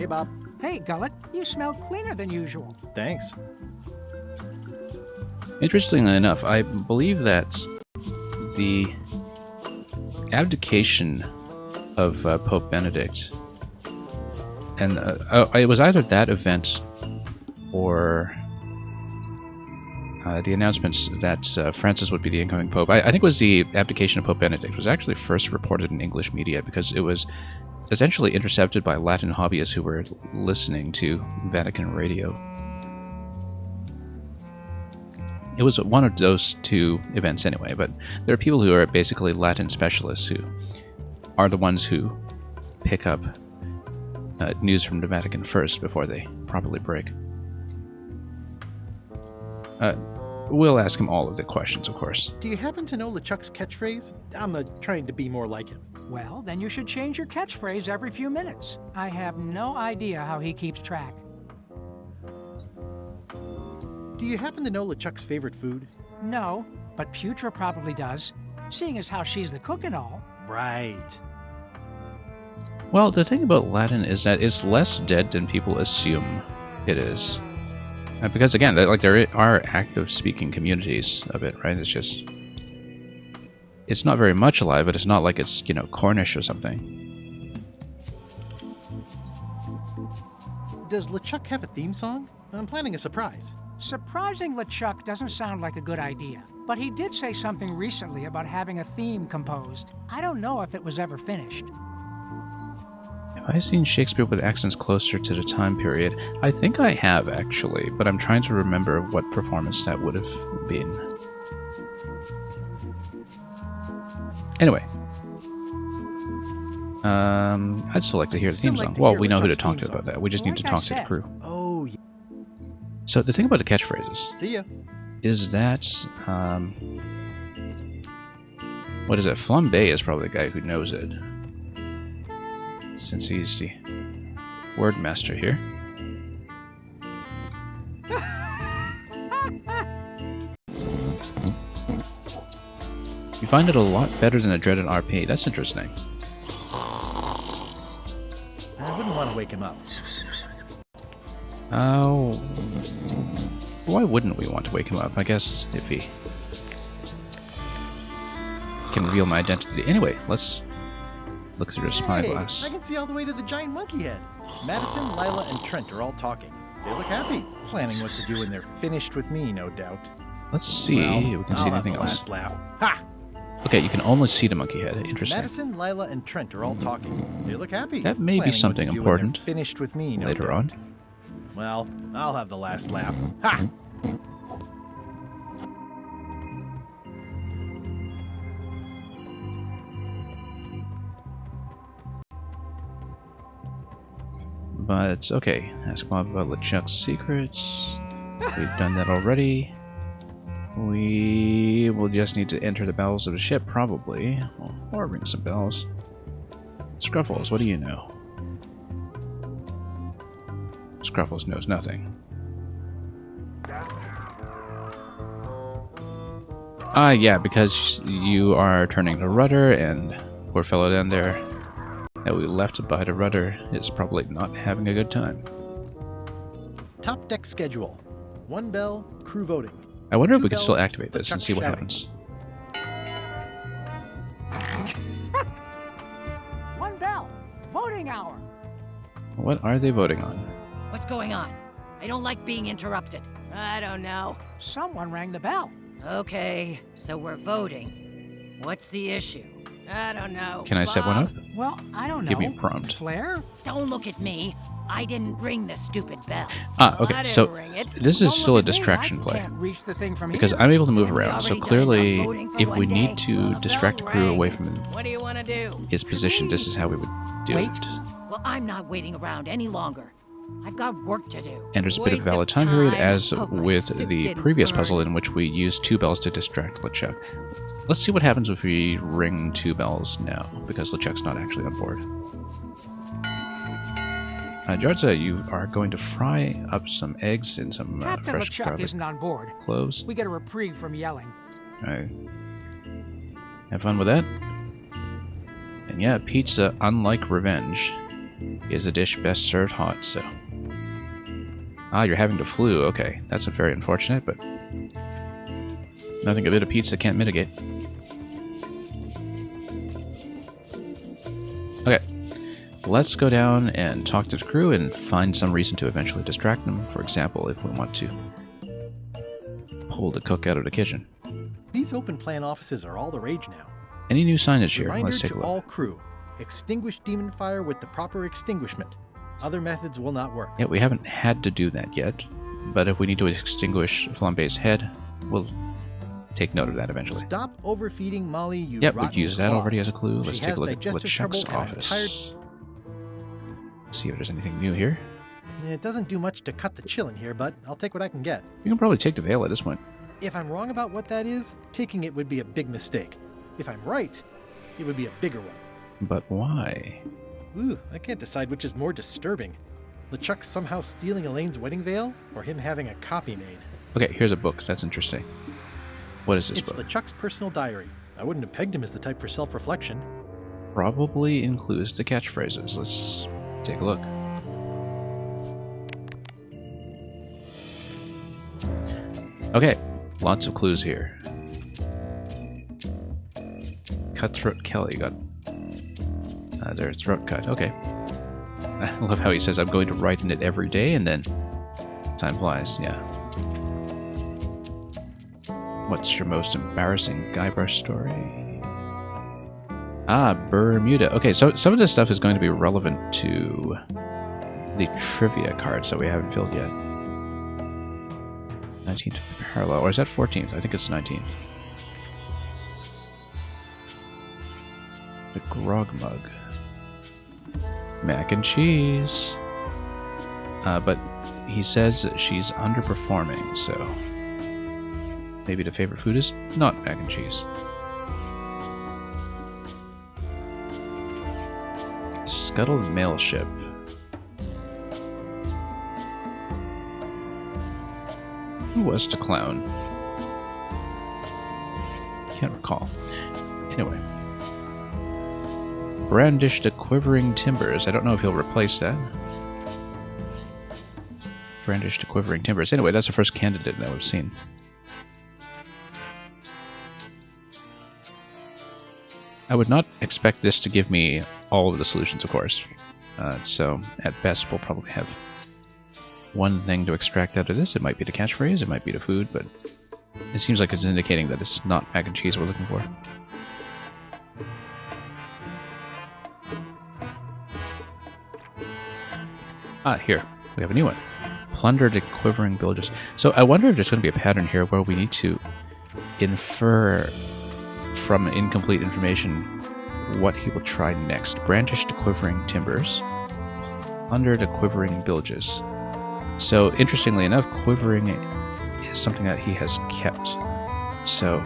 Hey, Bob. Hey, Gullet, you smell cleaner than usual. Thanks. Interestingly enough, I believe that the abdication of Pope Benedict, and it was either that event or the announcements that Francis would be the incoming Pope. I think it was the abdication of Pope Benedict was actually first reported in English media because it was essentially intercepted by Latin hobbyists who were listening to Vatican radio. It was one of those two events anyway, but there are people who are basically Latin specialists who are the ones who pick up news from the Vatican first before they properly break. We'll ask him all of the questions, of course. Do you happen to know LeChuck's catchphrase? I'm trying to be more like him. Well, then you should change your catchphrase every few minutes. I have no idea how he keeps track. Do you happen to know LeChuck's favorite food? No, but Putra probably does, seeing as how she's the cook and all. Right. Well, the thing about Latin is that it's less dead than people assume it is. Because again, like there are active speaking communities of it, right? It's not very much alive, but it's not like it's, you know, Cornish or something. Does LeChuck have a theme song? I'm planning a surprise. Surprising LeChuck doesn't sound like a good idea, but he did say something recently about having a theme composed. I don't know if it was ever finished. Have I seen Shakespeare with accents closer to the time period? I think I have, actually, but I'm trying to remember what performance that would have been. Anyway. I'd still like to hear the theme song. Well, we know who to talk to about that. We just need to talk to the crew. Oh, yeah. So the thing about the catchphrases... See ya. Is that... what is it? Flambe is probably the guy who knows it, since he's the word master here. You find it a lot better than a dreaded RP. That's interesting. I wouldn't want to wake him up. Oh, why wouldn't we want to wake him up? I guess if he can reveal my identity. Anyway, let's look through the spyglass. I can see all the way to the giant monkey head. Madison, Lila, and Trent are all talking. They look happy, planning what to do when they're finished with me, no doubt. Let's see if we can see anything else. Last lap. Ha! Okay, you can only see the monkey head. Interesting. Madison, Lila, and Trent are all talking. They look happy. That may be something important. Finished with me, no later doubt. on. Well, I'll have the last lap. Ha! But, okay. Ask Bob about LeChuck's secrets. We've done that already. We will just need to enter the bowels of the ship, probably. Or ring some bells. Scruffles, what do you know? Scruffles knows nothing. Yeah, because you are turning the rudder, and poor fellow down there that we left by the rudder is probably not having a good time. Top deck schedule. 1 bell, crew voting. I wonder if 2 we can still bells, activate this and LeChuck see what shouting. happens. 1 bell. Voting hour. What are they voting on? What's going on? I don't like being interrupted. I don't know. Someone rang the bell. Okay, so we're voting. What's the issue? I don't know. Can I set one up? Well, I don't know. Give me a prompt. Flare? Don't look at me. I didn't ring the stupid bell. Okay, I so didn't ring it. this is Don't still a look at me. distraction I play. can't reach the thing from Because here. I'm able to move Have we around, so already done clearly, enough voting for if one we day? need to distract the crew away from What do you want to do? his position, this is how we would do Wait. it. Well, I'm not waiting around any longer. I've got work to do. And there's a bit of Waste valid time period, as Hope my with suit the didn't previous burn. puzzle in which we used 2 bells to distract LeChuck. Let's see what happens if we ring 2 bells now, because LeChuck's not actually on board. Jarza, you are going to fry up some eggs and some Captain fresh LeChuck garlic isn't on board. cloves. We get a reprieve from yelling. Alright. Have fun with that. And yeah, pizza, unlike revenge, Is the dish best served hot, so... Ah, you're having the flu. Okay, that's very unfortunate, but... nothing a bit of pizza can't mitigate. Okay, let's go down and talk to the crew and find some reason to eventually distract them. For example, if we want to pull the cook out of the kitchen. These open plan offices are all the rage now. Any new signage here? Reminder Let's take a to look. all crew. Extinguish demon fire with the proper extinguishment. Other methods will not work. Yeah, we haven't had to do that yet, but if we need to extinguish Flambe's head, we'll take note of that eventually. Stop overfeeding Molly, you Yep, we rotten used that already as a clue. She Let's take has a look at digestive LeChuck's trouble, and I'm office. tired- See if there's anything new here. It doesn't do much to cut the chill in here, but I'll take what I can get. You can probably take the veil at this point. If I'm wrong about what that is, taking it would be a big mistake. If I'm right, it would be a bigger one. But why? Ooh, I can't decide which is more disturbing. LeChuck somehow stealing Elaine's wedding veil, or him having a copy made. Okay, here's a book. That's interesting. What is this It's book? LeChuck's personal diary. I wouldn't have pegged him as the type for self-reflection. Probably includes the catchphrases. Let's take a look. Okay, lots of clues here. Cutthroat Kelly got their throat cut. Okay. I love how he says, I'm going to write in it every day, and then time flies. Yeah. What's your most embarrassing Guybrush story? Ah, Bermuda. Okay, so some of this stuff is going to be relevant to the trivia cards that we haven't filled yet. 19th parallel, or is that 14th? I think it's 19th. The grog mug. Mac and cheese. But he says that she's underperforming, so maybe the favorite food is not mac and cheese. Scuttled mail ship. Who was the clown? Can't recall. Anyway. Brandish the quivering timbers. I don't know if he'll replace that. Brandish the quivering timbers. Anyway, that's the first candidate that we've seen. I would not expect this to give me all of the solutions, of course. So, at best, we'll probably have one thing to extract out of this. It might be the catchphrase, it might be the food, but it seems like it's indicating that it's not mac and cheese we're looking for. Ah, here. We have a new one. Plunder the quivering villages. So I wonder if there's going to be a pattern here where we need to infer from incomplete information what he will try next. Brandish the quivering timbers. Plunder the quivering villages. So, interestingly enough, quivering is something that he has kept. So,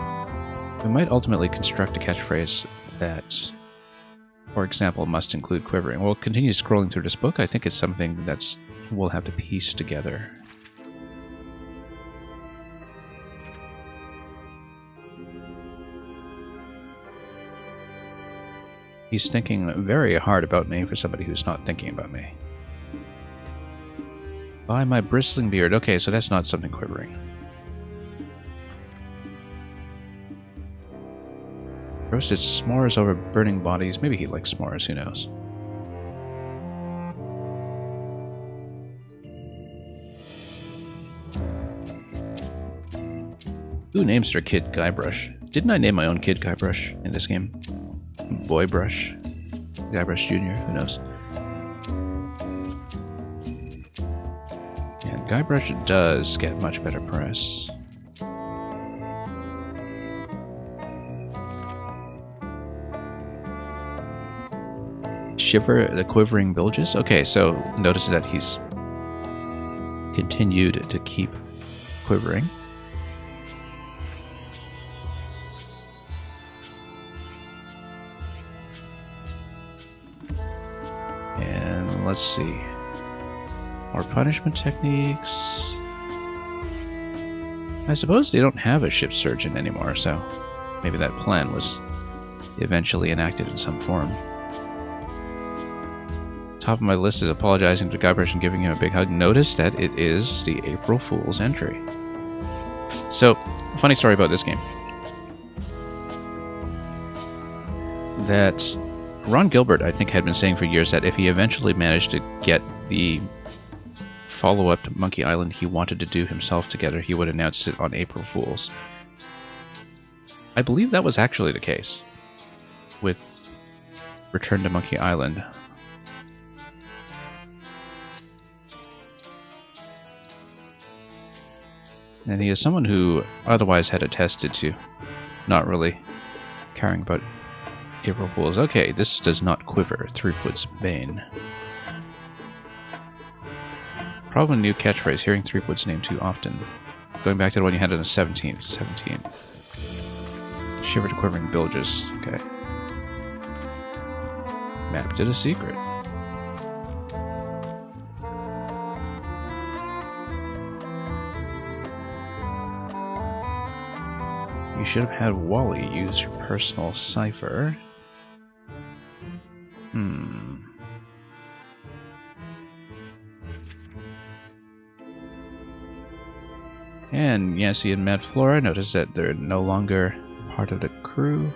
we might ultimately construct a catchphrase that, for example, must include quivering. We'll continue scrolling through this book. I think it's something that's we'll have to piece together. He's thinking very hard about me for somebody who's not thinking about me. By my bristling beard. Okay, so that's not something quivering. Roasted s'mores over burning bodies. Maybe he likes s'mores, who knows. Who names their kid Guybrush? Didn't I name my own kid Guybrush in this game? Boybrush? Guybrush Jr.? Who knows? And Guybrush does get much better press. Shiver the quivering villages? Okay, so notice that he's continued to keep quivering. And let's see. More punishment techniques. I suppose they don't have a ship surgeon anymore, so maybe that plan was eventually enacted in some form. Top of my list is apologizing to Guybrush and giving him a big hug. Notice that it is the April Fool's entry. So, funny story about this game. That Ron Gilbert, I think, had been saying for years that if he eventually managed to get the follow-up to Monkey Island he wanted to do himself together, he would announce it on April Fool's. I believe that was actually the case with Return to Monkey Island. And he is someone who otherwise had attested to not really caring about April Fools. Okay, this does not quiver. Threepwood's Bane. Probably a new catchphrase, hearing Threepwood's name too often. Going back to the one you had on the 17th. 17th. Shiver to quivering bilges. Okay. Map to the secret. You should have had Wally use your personal cipher. And Yancy and Matt Flora notice that they're no longer part of the crew.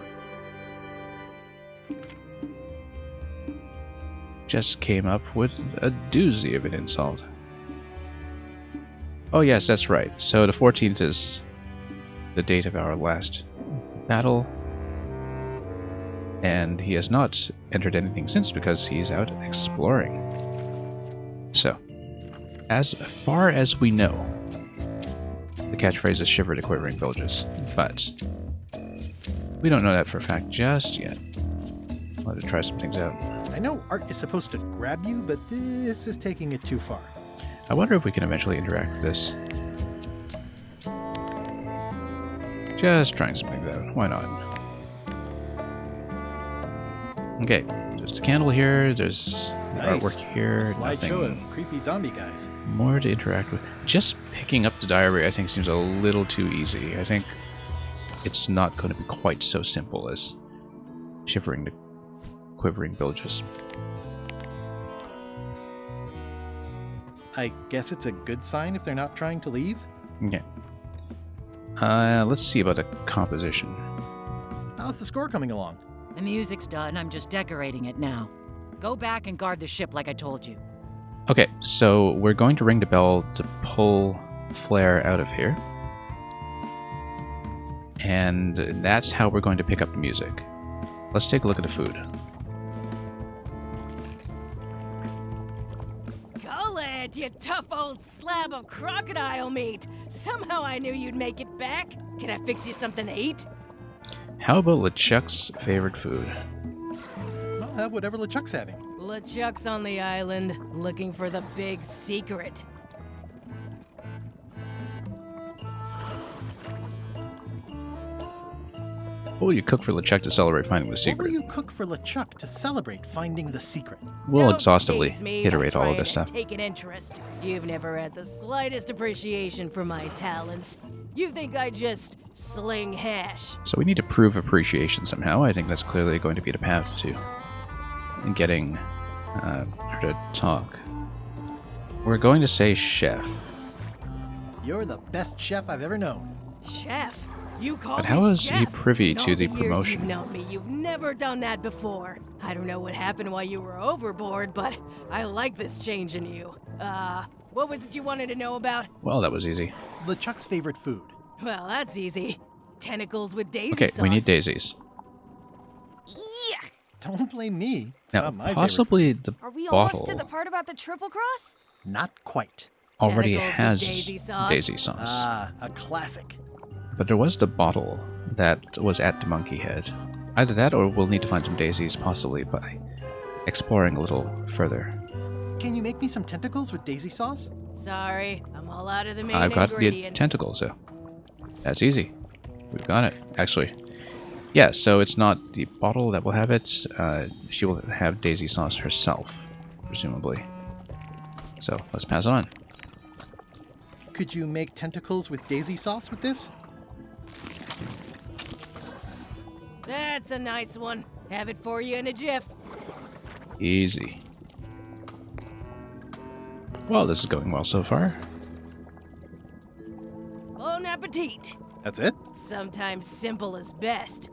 Just came up with a doozy of an insult. Oh yes, that's right. So the 14th is the date of our last battle. And he has not entered anything since because he's out exploring. So, as far as we know, the catchphrase is shiver to quivering bilges, but we don't know that for a fact just yet. I'll have to try some things out. I know art is supposed to grab you, but this is taking it too far. I wonder if we can eventually interact with this. Just trying some things out. Why not? Okay, there's a candle here, there's Nice. artwork here, Slideshow nothing of creepy zombie guys. more to interact with. Just picking up the diary, I think, seems a little too easy. I think it's not going to be quite so simple as shivering the quivering bilges. I guess it's a good sign if they're not trying to leave. Okay. Let's see about the composition. How's the score coming along? The music's done, I'm just decorating it now. Go back and guard the ship like I told you. Okay, so we're going to ring the bell to pull Flair out of here. And that's how we're going to pick up the music. Let's take a look at the food. Golad, you tough old slab of crocodile meat. Somehow I knew you'd make it back. Can I fix you something to eat? How about LeChuck's favorite food? I'll have whatever LeChuck's having. LeChuck's on the island, looking for the big secret. What will you cook for LeChuck to celebrate finding the What secret? will you cook for LeChuck to celebrate finding the secret? We'll Don't exhaustively tease me by iterate all of trying this to stuff. Take an interest. You've never had the slightest appreciation for my talents. You think I just sling hash? So we need to prove appreciation somehow. I think that's clearly going to be the path to getting her to talk. We're going to say chef. You're the best chef I've ever known. Chef? You call But me how is chef? he privy In to all the years promotion? You've known me. You've never done that before. I don't know what happened while you were overboard, but I like this change in you. What was it you wanted to know about? Well, that was easy. LeChuck's favorite food. Well, that's easy. Tentacles with daisy Okay, sauce. we need daisies. Yuck! Don't blame me. It's Now, not my favorite possibly the Are we bottle almost to the part about the triple cross? food. Not quite. already Tentacles with has daisy sauce? daisy sauce. Ah, a classic. But there was the bottle that was at the monkey head. Either that or we'll need to find some daisies, possibly by exploring a little further. Can you make me some tentacles with daisy sauce? Sorry, I'm all out of the main I've got the ingredient. tentacles, so that's easy. We've got it, actually. Yeah, so it's not the bottle that will have it. She will have daisy sauce herself, presumably. So let's pass on. Could you make tentacles with daisy sauce with this? That's a nice one. Have it for you in a jiff. Easy. Well, this is going well so far. Bon appetit. That's it? Sometimes simple is best.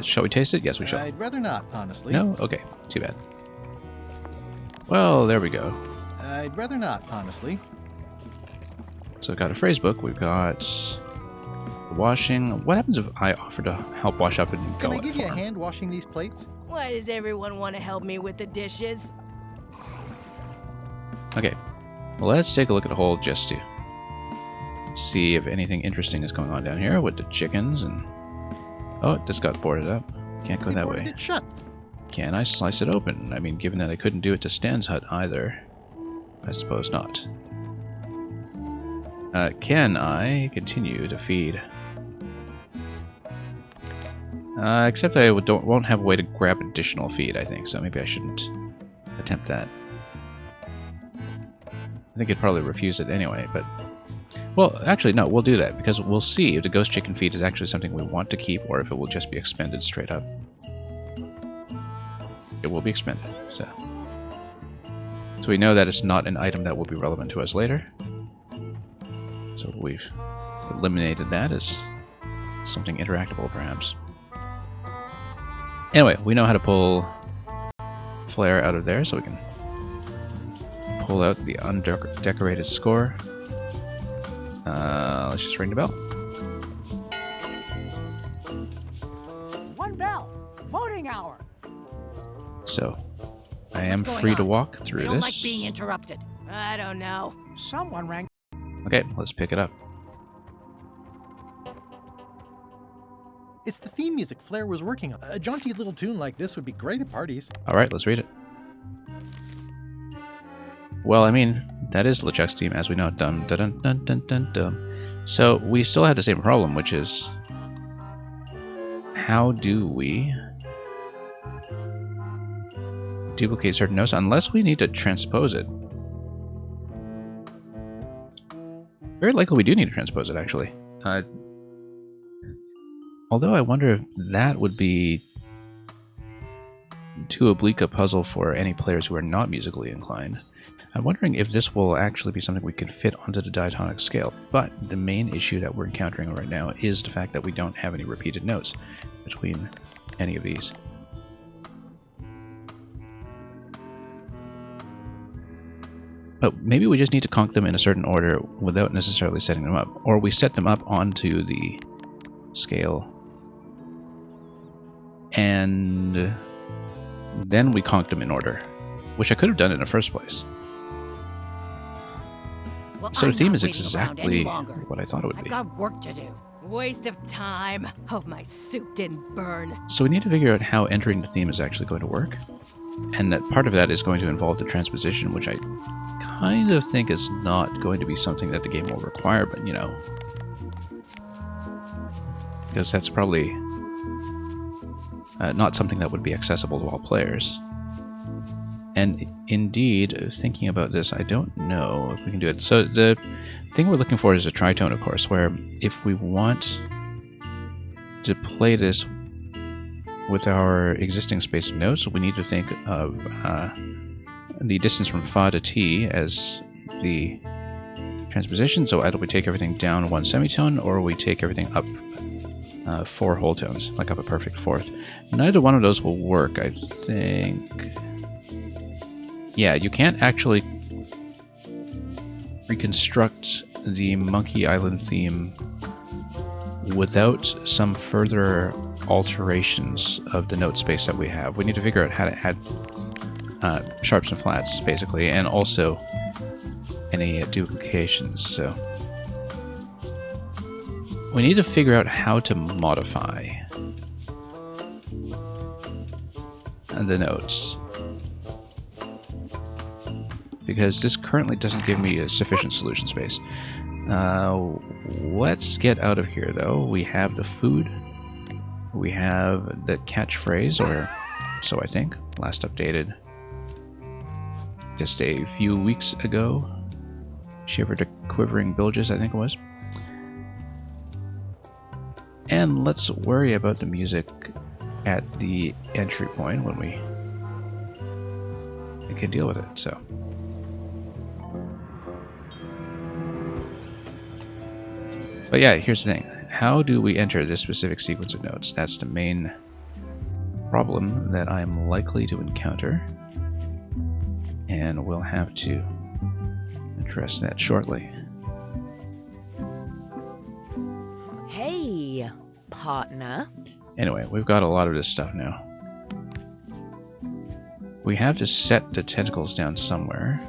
Shall we taste it? Yes, we shall. I'd rather not, honestly. No? Okay, too bad. Well, there we go. I'd rather not, honestly. So we've got a phrase book, we've got washing. What happens if I offer to help wash up and Can go I give for you a him? hand washing these plates? Why does everyone want to help me with the dishes? Okay, well, let's take a look at the hole just to see if anything interesting is going on down here with the chickens and... Oh, it just got boarded up. Can't go They that boarded way. it shut. Can I slice it open? I mean, given that I couldn't do it to Stan's hut either, I suppose not. Can I continue to feed? Except I won't have a way to grab additional feed, I think, so maybe I shouldn't attempt that. I think it'd probably refuse it anyway, but... Well, actually, no, we'll do that, because we'll see if the ghost chicken feed is actually something we want to keep, or if it will just be expended straight up. It will be expended, so we know that it's not an item that will be relevant to us later. So we've eliminated that as something interactable, perhaps. Anyway, we know how to pull Flare out of there, so we can pull out the undecorated score. Let's just ring the bell. One bell. Voting hour. So, I am What's going free to on? walk I through don't this. like being interrupted. I don't know. Someone rang. Okay, let's pick it up. It's the theme music Flair was working on. A jaunty little tune like this would be great at parties. Alright, let's read it. Well, I mean, that is LeChuck's team, as we know. Dum dun dun dun dun dun. So we still have the same problem, which is how do we duplicate certain notes unless we need to transpose it? Very likely we do need to transpose it, actually. Although I wonder if that would be too oblique a puzzle for any players who are not musically inclined. I'm wondering if this will actually be something we can fit onto the diatonic scale, but the main issue that we're encountering right now is the fact that we don't have any repeated notes between any of these. But maybe we just need to conk them in a certain order without necessarily setting them up, or we set them up onto the scale and then we conked them in order, which I could have done in the first place. Well, So I'm the theme not is waiting around any exactly longer. what I thought it would I've be. got work to do. Waste of time. Hope my soup didn't burn. So we need to figure out how entering the theme is actually going to work. And that part of that is going to involve the transposition, which I kind of think is not going to be something that the game will require, but you know. Because that's probably not something that would be accessible to all players. And indeed, thinking about this, I don't know if we can do it. So the thing we're looking for is a tritone, of course, where if we want to play this with our existing space of notes, we need to think of the distance from fa to t as the transposition. So either we take everything down one semitone, or we take everything up 4 whole tones, like up a perfect fourth. Neither one of those will work, I think. Yeah, you can't actually reconstruct the Monkey Island theme without some further alterations of the note space that we have. We need to figure out how to add sharps and flats, basically, and also any duplications. So we need to figure out how to modify the notes, because this currently doesn't give me a sufficient solution space. Let's get out of here, though. We have the food. We have the catchphrase, or so I think. Last updated just a few weeks ago. Shiver to quivering bilges, I think it was. And let's worry about the music at the entry point when we can deal with it, so. But yeah, here's the thing. How do we enter this specific sequence of notes? That's the main problem that I'm likely to encounter. And we'll have to address that shortly. Hey, partner. Anyway, we've got a lot of this stuff now. We have to set the tentacles down somewhere.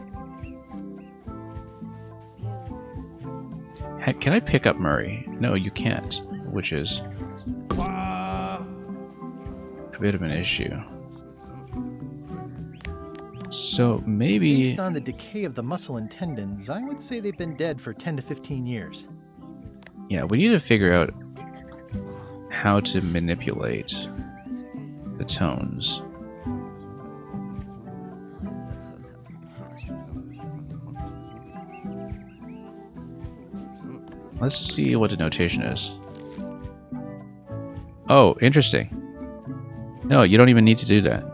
Can I pick up Murray? No, you can't, which is a bit of an issue. So maybe... Based on the decay of the muscle and tendons, I would say they've been dead for 10 to 15 years. Yeah, we need to figure out how to manipulate the tones. Let's see what the notation is. Oh, interesting. No, you don't even need to do that.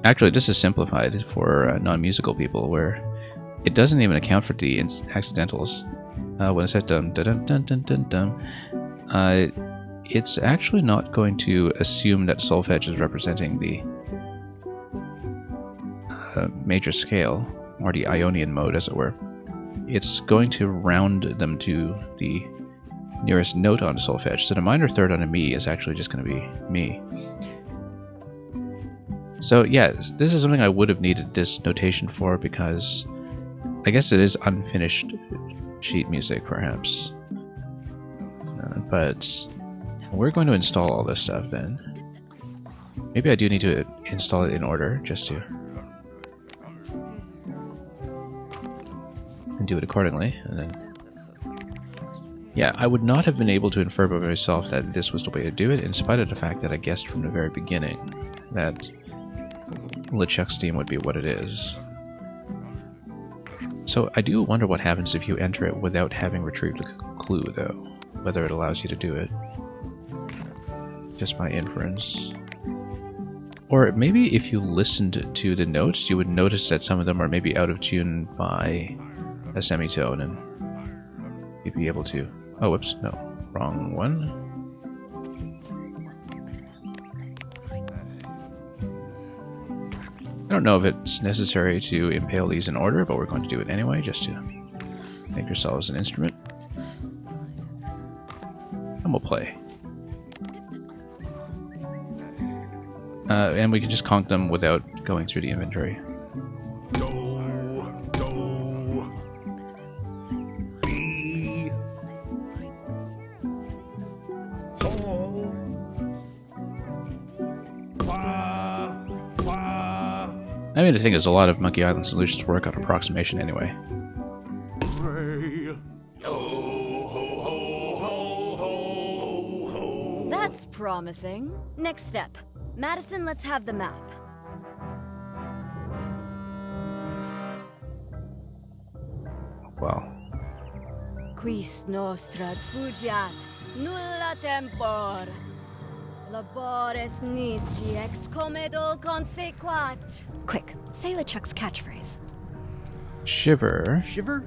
Actually, this is simplified for non-musical people, where it doesn't even account for the accidentals. When it says dum dum dum dum dum dum, it's actually not going to assume that solfege is representing the major scale, or the Ionian mode, as it were. It's going to round them to the nearest note on the solfege. So the minor third on a mi is actually just going to be mi. So yeah, this is something I would have needed this notation for, because I guess it is unfinished sheet music, perhaps. But we're going to install all this stuff then. Maybe I do need to install it in order, just to... and do it accordingly, and then... Yeah, I would not have been able to infer by myself that this was the way to do it, in spite of the fact that I guessed from the very beginning that LeChuck's theme would be what it is. So I do wonder what happens if you enter it without having retrieved a clue, though. Whether it allows you to do it. Just by inference. Or maybe if you listened to the notes, you would notice that some of them are maybe out of tune by a semitone, and you'd be able to... Oh, whoops, no. Wrong one. I don't know if it's necessary to impale these in order, but we're going to do it anyway, just to make ourselves an instrument. And we'll play. And we can just conk them without going through the inventory. I mean, the thing is, a lot of Monkey Island solutions work on approximation anyway. That's promising. Next step. Madison, let's have the map. Wow. Quis nostra fugiat, nulla tempor. Labores nisi ex comedo consequat. Quick, say LeChuck's catchphrase. Shiver. Shiver?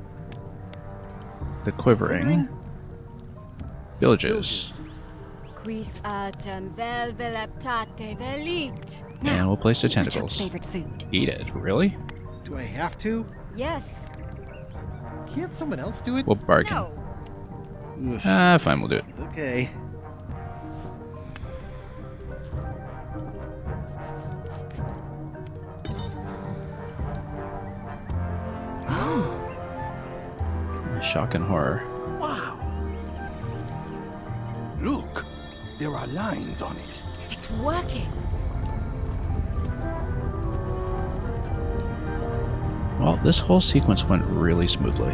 The quivering. Villages. Quis autem vel veleptate velit. And we'll place the tentacles. LeChuck's favorite food. Eat it. Really? Do I have to? Yes. Can't someone else do it? We'll bargain. No. Fine, we'll do it. Okay. Shock and horror. Wow. Look, there are lines on it. It's working. Well, this whole sequence went really smoothly.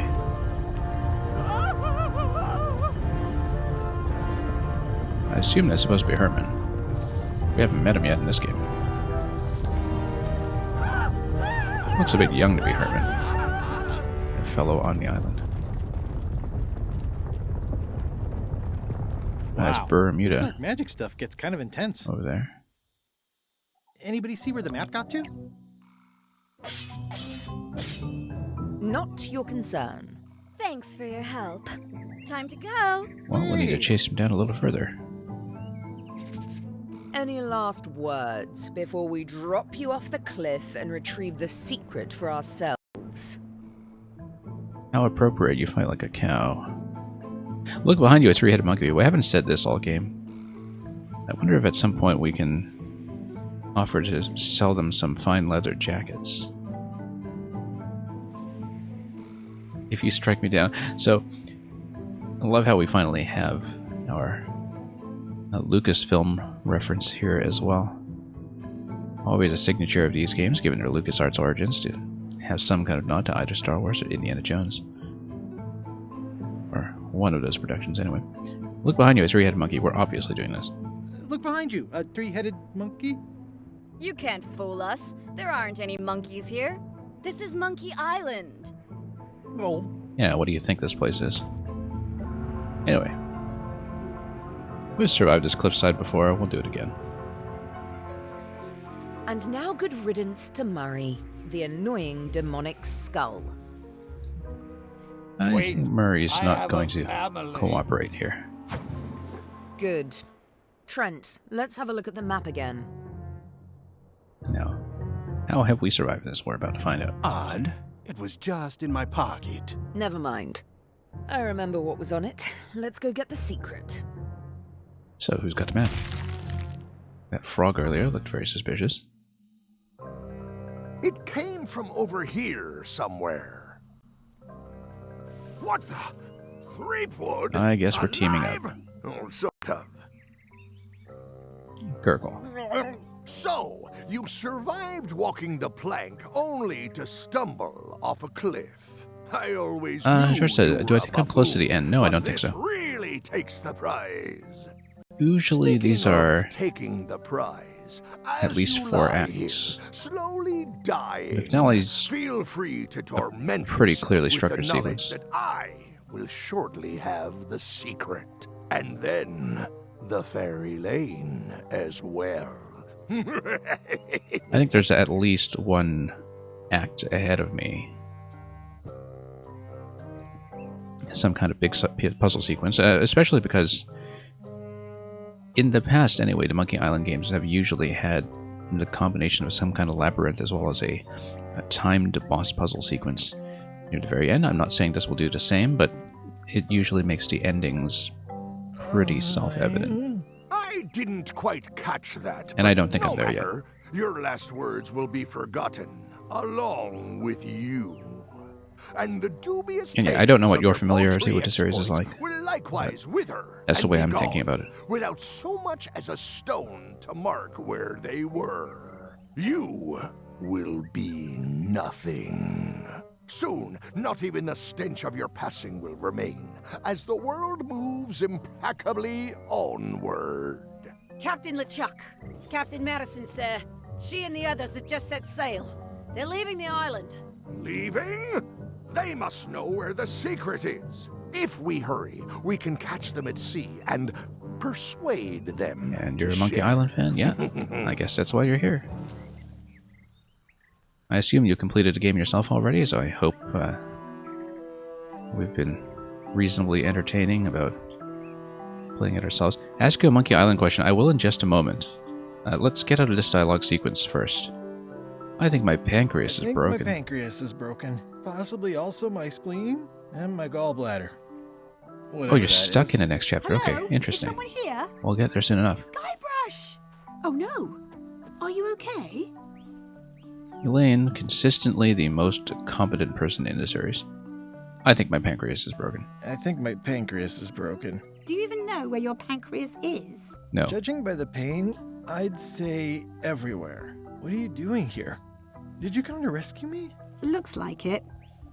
I assume that's supposed to be Herman. We haven't met him yet in this game. Looks a bit young to be Herman. A fellow on the island. That's Bermuda. This dark magic stuff gets kind of intense. Over there. Anybody see where the map got to? Not your concern. Thanks for your help. Time to go. Well, we'll need to chase him down a little further. Any last words before we drop you off the cliff and retrieve the secret for ourselves? How appropriate, you fight like a cow. Look behind you, a three-headed monkey. We haven't said this all game. I wonder if at some point we can offer to sell them some fine leather jackets. If you strike me down. So, I love how we finally have our Lucasfilm reference here as well. Always a signature of these games, given their LucasArts origins, to have some kind of nod to either Star Wars or Indiana Jones. Or one of those productions, anyway. Look behind you, a three-headed monkey. We're obviously doing this. Look behind you, a three-headed monkey? You can't fool us. There aren't any monkeys here. This is Monkey Island. Oh. Yeah, what do you think this place is? Anyway. We've survived this cliffside before, we'll do it again. And now good riddance to Murray, the annoying demonic skull. I Wait, think Murray's I not have going a to family. cooperate here. Good. Trent, let's have a look at the map again. Now, how have we survived this? We're about to find out. Odd. It was just in my pocket. Never mind. I remember what was on it. Let's go get the secret. So, who's got the map? That frog earlier looked very suspicious. It came from over here somewhere. What the? Threepwood? I guess we're teaming up. Alive? Oh, sort of. Gurgle. So, you survived walking the plank only to stumble off a cliff. I always knew Sure said, you do I were have to a come close to the buffoon, end? No, I but don't think this so. really takes the prize. Usually these Speaking of are taking the prize. at As least you 4 lie acts. here, slowly dying. The finale's Feel free to torment pretty yourself clearly with structured the knowledge sequence. that I will shortly have the secret, and then the fairy lane as well. I think there's at least 1 act ahead of me. Some kind of big puzzle sequence, especially because in the past, anyway, the Monkey Island games have usually had the combination of some kind of labyrinth as well as a timed boss puzzle sequence near the very end. I'm not saying this will do the same, but it usually makes the endings pretty self-evident. I didn't quite catch that. And I but don't think no I'm there yet. matter, your last words will be forgotten, along with you. And the dubious And yeah, I don't know tales what of your familiarity with the poultry series is like. exploits will likewise wither. That's the and way be I'm gone, thinking about it. Without so much as a stone to mark where they were. You will be nothing. Soon, not even the stench of your passing will remain, as the world moves implacably onward. Captain LeChuck, it's Captain Madison, sir. She and the others have just set sail. They're leaving the island. Leaving? They must know where the secret is. If we hurry, we can catch them at sea and persuade them. And you're to a Monkey share. Island fan? Yeah. I guess that's why you're here. I assume you completed the game yourself already, so I hope we've been reasonably entertaining about playing it ourselves. Ask you a Monkey Island question. I will in just a moment. Let's get out of this dialogue sequence first. I think my pancreas is broken. My pancreas is broken. Possibly also my spleen and my gallbladder. Oh, you're stuck in the next chapter. Hello? Okay, interesting. Is someone here? We'll get there soon enough. Guybrush! Oh no. Are you okay? Elaine, consistently the most competent person in the series. I think my pancreas is broken. I think my pancreas is broken. Do you even know where your pancreas is? No. Judging by the pain, I'd say everywhere. What are you doing here? Did you come to rescue me? Looks like it,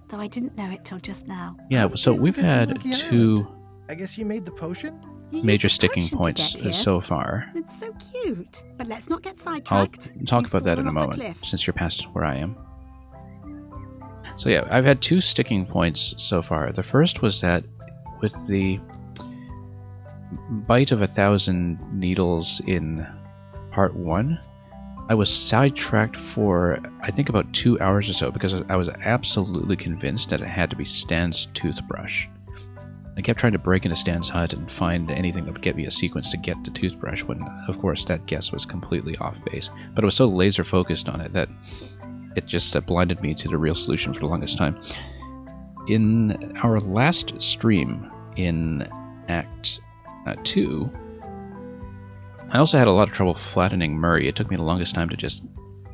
though I didn't know it till just now. Yeah, so we've had 2 I guess you made the potion? You major used the sticking potion to points get here. so far. It's so cute. But let's not get I'll sidetracked. talk You've about that in a fallen off the moment, cliff. since you're past where I am. So yeah, I've had 2 sticking points so far. The first was that with the bite of 1,000 needles in part 1, I was sidetracked for, I think, about 2 hours or so because I was absolutely convinced that it had to be Stan's toothbrush. I kept trying to break into Stan's hut and find anything that would get me a sequence to get the toothbrush when, of course, that guess was completely off base. But I was so laser focused on it that it just blinded me to the real solution for the longest time. In our last stream in Act 2, I also had a lot of trouble flattening Murray. It took me the longest time to just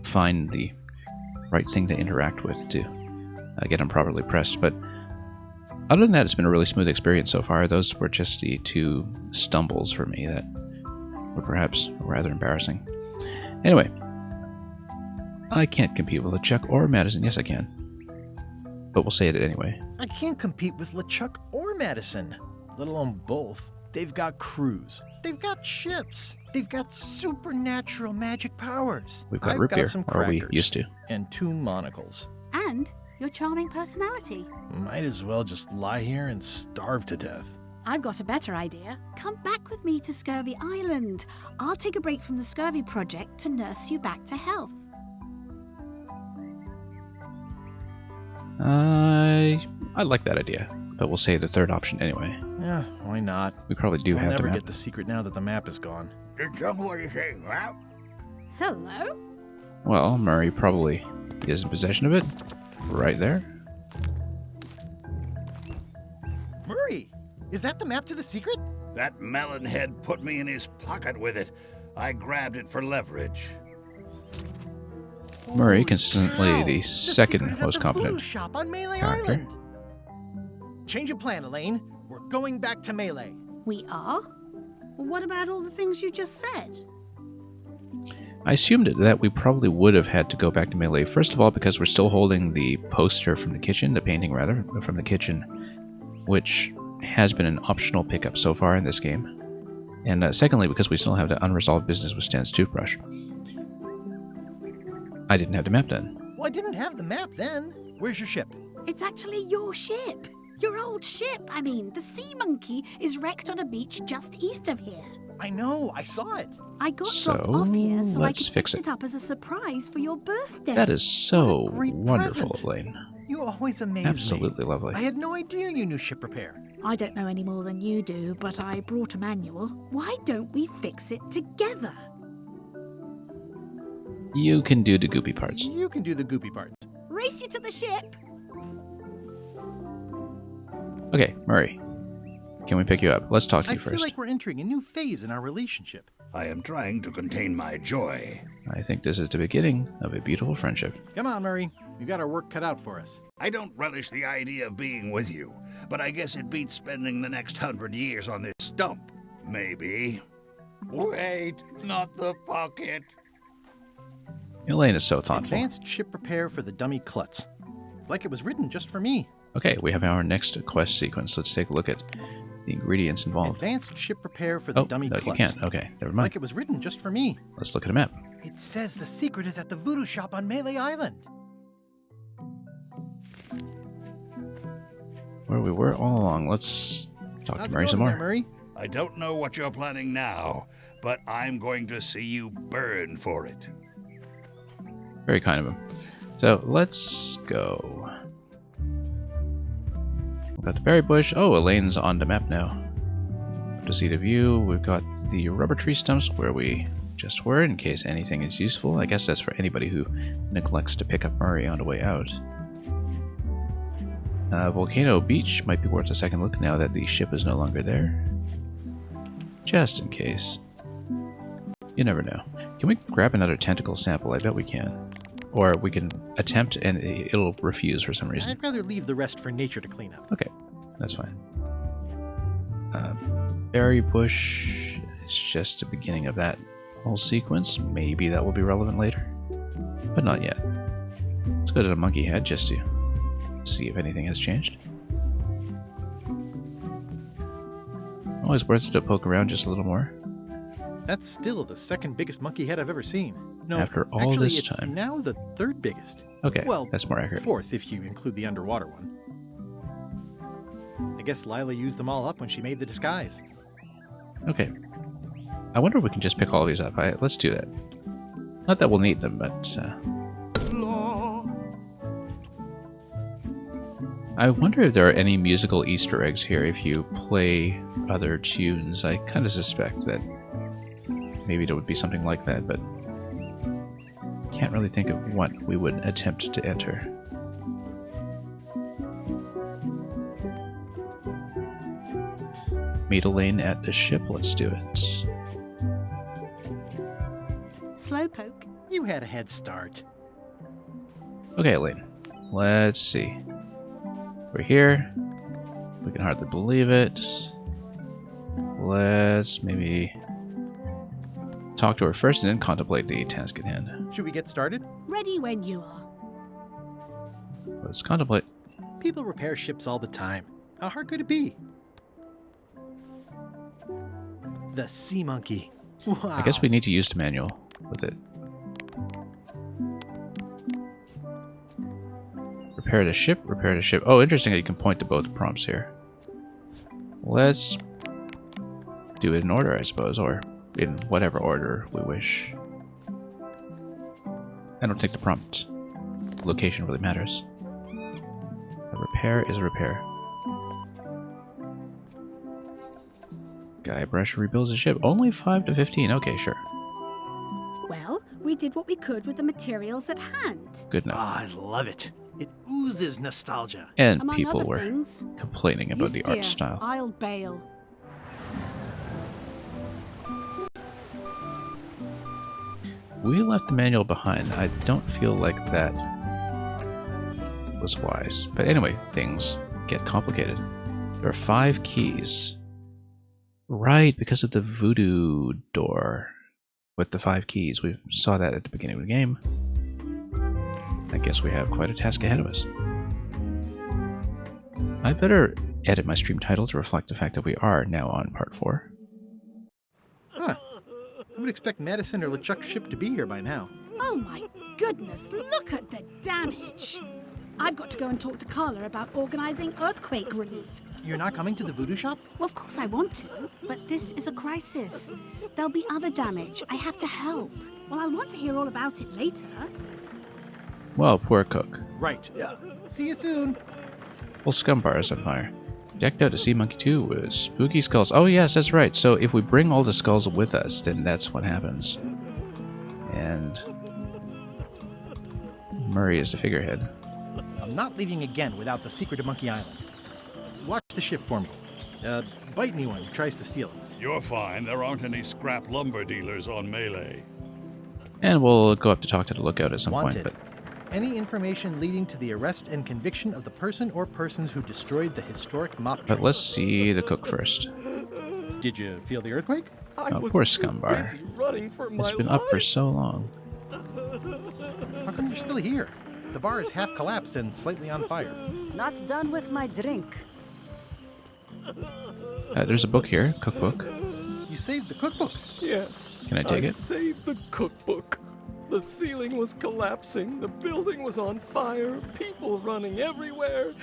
find the right thing to interact with to get him properly pressed. But other than that, it's been a really smooth experience so far. Those were just the two stumbles for me that were perhaps rather embarrassing. Anyway, I can't compete with LeChuck or Madison. Yes, I can. But we'll say it anyway. I can't compete with LeChuck or Madison, let alone both. They've got crews. They've got ships. They've got supernatural magic powers. We've got I've root got beer, some or we crackers used to. And 2 monocles. And your charming personality. Might as well just lie here and starve to death. I've got a better idea. Come back with me to Scurvy Island. I'll take a break from the Scurvy Project to nurse you back to health. I like that idea, but we'll say the third option anyway. Yeah, why not? We probably do I'll have never to get the secret now that the map is gone. Tell me what you think, huh? Hello? Well, Murray probably is in possession of it. Right there. Murray, is that the map to the secret? That melonhead put me in his pocket with it. I grabbed it for leverage. Murray, consistently Wow, the second secret is at most the confident voodoo shop on Melee character. Island. Change of plan, Elaine. We're going back to Melee. We are? Well, what about all the things you just said? I assumed that we probably would have had to go back to Melee. First of all, because we're still holding the poster from the kitchen, the painting rather, from the kitchen, which has been an optional pickup so far in this game. And secondly, because we still have the unresolved business with Stan's toothbrush. I didn't have the map then. Well, I didn't have the map then. Where's your ship? It's actually your ship. Your old ship. I mean, the Sea Monkey is wrecked on a beach just east of here. I know, I saw it. I got So, dropped off here so I let's could fix fix it up as a surprise for your birthday. That is so great wonderful, present. Elaine. You always amaze me. Absolutely lovely. I had no idea you knew ship repair. I don't know any more than you do, but I brought a manual. Why don't we fix it together? You can do the goopy parts. You can do the goopy parts. Race you to the ship! Okay, Murray. Can we pick you up? Let's talk to I you feel first. like we're entering a new phase in our relationship. I am trying to contain my joy. I think this is the beginning of a beautiful friendship. Come on, Murray. You got our work cut out for us. I don't relish the idea of being with you, but I guess it beats spending the next 100 years on this stump. Maybe. Wait, not the pocket. Elaine is so thoughtful. Advanced ship repair for the dummy klutz. It's like it was written just for me. Okay, we have our next quest sequence. Let's take a look at the ingredients involved. Advanced ship repair for the Oh, dummy no, klutz. you can't. Okay, never It's mind. like it was written just for me. Let's look at a map. It says the secret is at the voodoo shop on Melee Island. Where we were all along. Let's talk How's to it Murray going some there, more. Murray? I don't know what you're planning now, but I'm going to see you burn for it. Very kind of him. So let's go. We've got the berry bush. Oh, Elaine's on the map now. To see the view, we've got the rubber tree stumps where we just were, in case anything is useful. I guess that's for anybody who neglects to pick up Murray on the way out. Volcano Beach might be worth a second look now that the ship is no longer there. Just in case. You never know. Can we grab another tentacle sample? I bet we can. Or we can attempt and it'll refuse for some reason. I'd rather leave the rest for nature to clean up. Okay, that's fine. Berry bush is just the beginning of that whole sequence. Maybe that will be relevant later, but not yet. Let's go to the monkey head just to see if anything has changed. Always worth it to poke around just a little more. That's still the second biggest monkey head I've ever seen. No, After all actually, this it's time. now the third biggest. Okay, well, that's more accurate. Fourth if you include the underwater one. I guess Lila used them all up when she made the disguise. Okay. I wonder if we can just pick all these up. Let's do that. Not that we'll need them, but I wonder if there are any musical Easter eggs here if you play other tunes. I kind of suspect that maybe there would be something like that, but can't really think of what we would attempt to enter. Meet Elaine at the ship. Let's do it. Slowpoke. You had a head start. Okay, Elaine. Let's see. We're here. We can hardly believe it. Let's maybe talk to her first and then contemplate the task at hand. Should we get started? Ready when you are. Let's contemplate. People repair ships all the time. How hard could it be? The Sea Monkey. Wow. I guess we need to use the manual with it. Repair the ship, repair the ship. Oh, interesting that you can point to both prompts here. Let's do it in order, I suppose, or in whatever order we wish. I don't think the prompt location really matters. A repair is a repair. Guybrush rebuilds a ship. Only 5 to 15. Okay, sure. Well, we did what we could with the materials at hand. Good enough. Oh, I love it. It oozes nostalgia. And Among people other were things, complaining about the art steer, style. I'll bail. We left the manual behind. I don't feel like that was wise. But anyway, things get complicated. There are 5 keys. Right, because of the voodoo door with the 5 keys. We saw that at the beginning of the game. I guess we have quite a task ahead of us. I better edit my stream title to reflect the fact that we are now on part 4. Huh. I would expect Madison or LeChuck's ship to be here by now. Oh my goodness, look at the damage. I've got to go and talk to Carla about organizing earthquake relief. You're not coming to the voodoo shop? Well, of course I want to, but this is a crisis. There'll be other damage. I have to help. Well, I'll want to hear all about it later. Well, poor cook. Right. See you soon. Well, Scumbar is on fire. Decked out a Sea Monkey 2 with spooky skulls. Oh yes, that's right. So if we bring all the skulls with us, then that's what happens. And Murray is the figurehead. I'm not leaving again without the secret of Monkey Island. Watch the ship for me. Bite anyone who tries to steal it. You're fine. There aren't any scrap lumber dealers on Melee. And we'll go up to talk to the lookout at some Wanted. point. But Any information leading to the arrest and conviction of the person or persons who destroyed the historic mop train. But let's see the cook first. Did you feel the earthquake? Oh, poor Scumbar. It's been up for so long. How come you're still here? The bar is half collapsed and slightly on fire. Not done with my drink. There's a book here, cookbook. You saved the cookbook. Yes. Can I take it? Saved the cookbook. The ceiling was collapsing, the building was on fire, people running everywhere,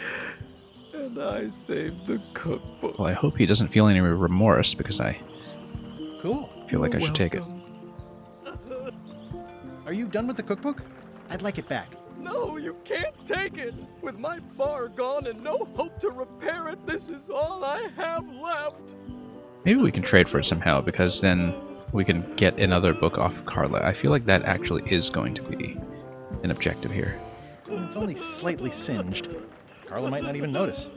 and I saved the cookbook. Well, I hope he doesn't feel any remorse because I Cool. feel like I should take it. Are you done with the cookbook? I'd like it back. No, you can't take it. With my bar gone and no hope to repair it, this is all I have left. Maybe we can trade for it somehow, because then we can get another book off Carla. I feel like that actually is going to be an objective here. It's only slightly singed. Carla might not even notice.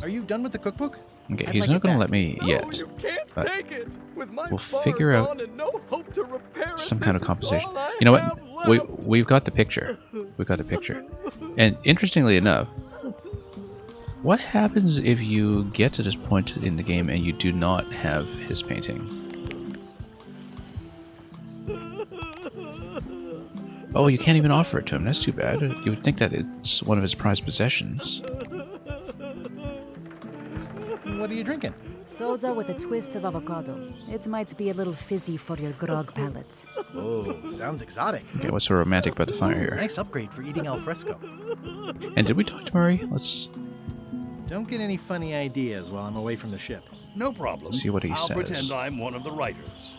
Are you done with the cookbook? Okay, he's not going to let me yet. You can't but take it. With my we'll bar figure out gone and no hope to repair it, some kind of this is compensation. all I You know what? have left. We've got the picture. We've got the picture. And interestingly enough, what happens if you get to this point in the game and you do not have his painting? Oh, you can't even offer it to him. That's too bad. You would think that it's one of his prized possessions. What are you drinking? Soda with a twist of avocado. It might be a little fizzy for your grog palate. Oh, sounds exotic. Okay, what's so romantic about the fire here? Nice upgrade for eating al fresco. And did we talk to Murray? Let's Don't get any funny ideas while I'm away from the ship. No problem. see what he I'll says. pretend I'm one of the writers.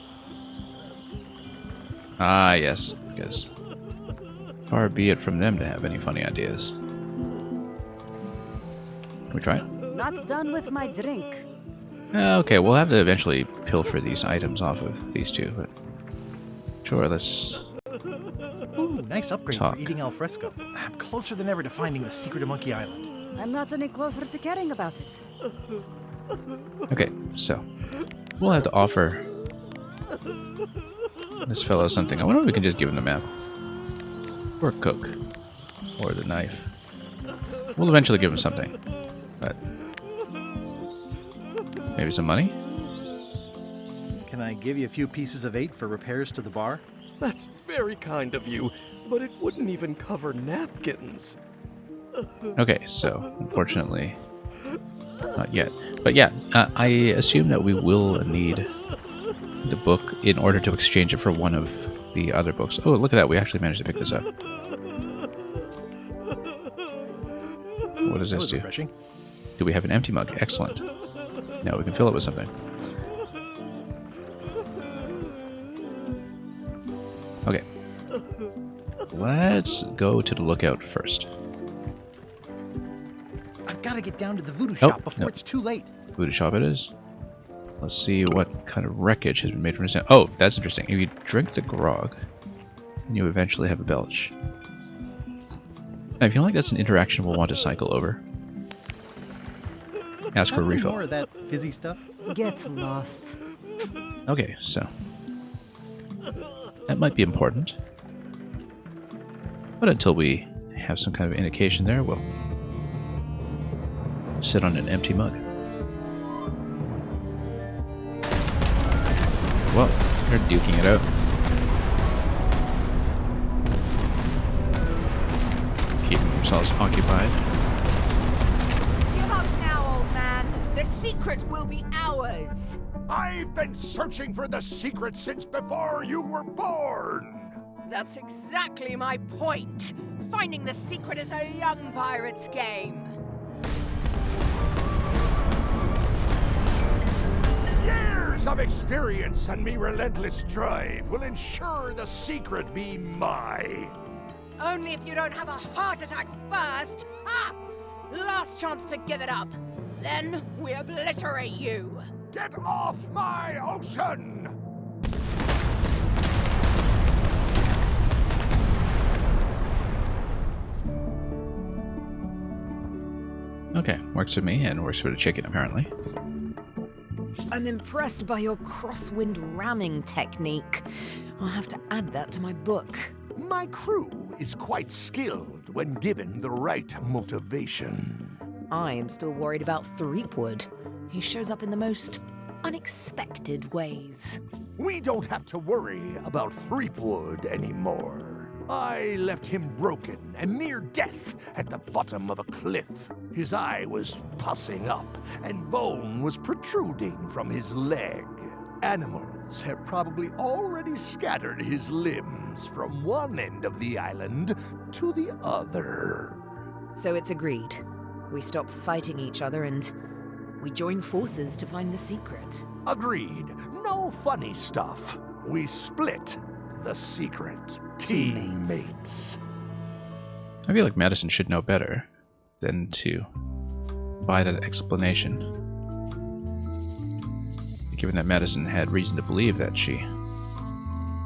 Ah, yes, because far be it from them to have any funny ideas. Can we try it? Not done with my drink. Okay, we'll have to eventually pilfer these items off of these two, but sure, let's... Ooh, nice upgrade Talk. for eating al fresco. I'm closer than ever to finding the secret of Monkey Island. I'm not any closer to caring about it. Okay, so we'll have to offer this fellow something. I wonder if we can just give him the map. Or cook. Or the knife. We'll eventually give him something. But maybe some money? Can I give you a few pieces of 8 for repairs to the bar? That's very kind of you, but it wouldn't even cover napkins. Okay, so unfortunately, not yet. But yeah, I assume that we will need the book in order to exchange it for one of the other books. Oh, look at that. We actually managed to pick this up. What does this do? Refreshing. Do we have an empty mug? Excellent. Now we can fill it with something. Okay. Let's go to the lookout first. I've got to get down to the voodoo shop before it's too late. Voodoo shop it is. Let's see what kind of wreckage has been made from this. Oh, that's interesting. If you drink the grog, then you eventually have a belch. I feel like that's an interaction we'll want to cycle over. Ask for a refill. More of that fizzy stuff. Get lost. Okay, so that might be important. But until we have some kind of indication there, we'll sit on an empty mug. Well, they're duking it out. Keeping themselves occupied. Give up now, old man. The secret will be ours. I've been searching for the secret since before you were born! That's exactly my point. Finding the secret is a young pirate's game. Years of experience and me relentless drive will ensure the secret be mine. Only if you don't have a heart attack first. Ha! Last chance to give it up. Then we obliterate you. Get off my ocean! Okay, works for me and works for the chicken, apparently. I'm impressed by your crosswind ramming technique. I'll have to add that to my book. My crew is quite skilled when given the right motivation. I am still worried about Threepwood. He shows up in the most unexpected ways. We don't have to worry about Threepwood anymore. I left him broken and near death at the bottom of a cliff. His eye was pussing up, and bone was protruding from his leg. Animals have probably already scattered his limbs from one end of the island to the other. So it's agreed. We stop fighting each other and we join forces to find the secret. Agreed. No funny stuff. We split the secret. Teammates. I feel like Madison should know better than to buy that explanation. Given that Madison had reason to believe that she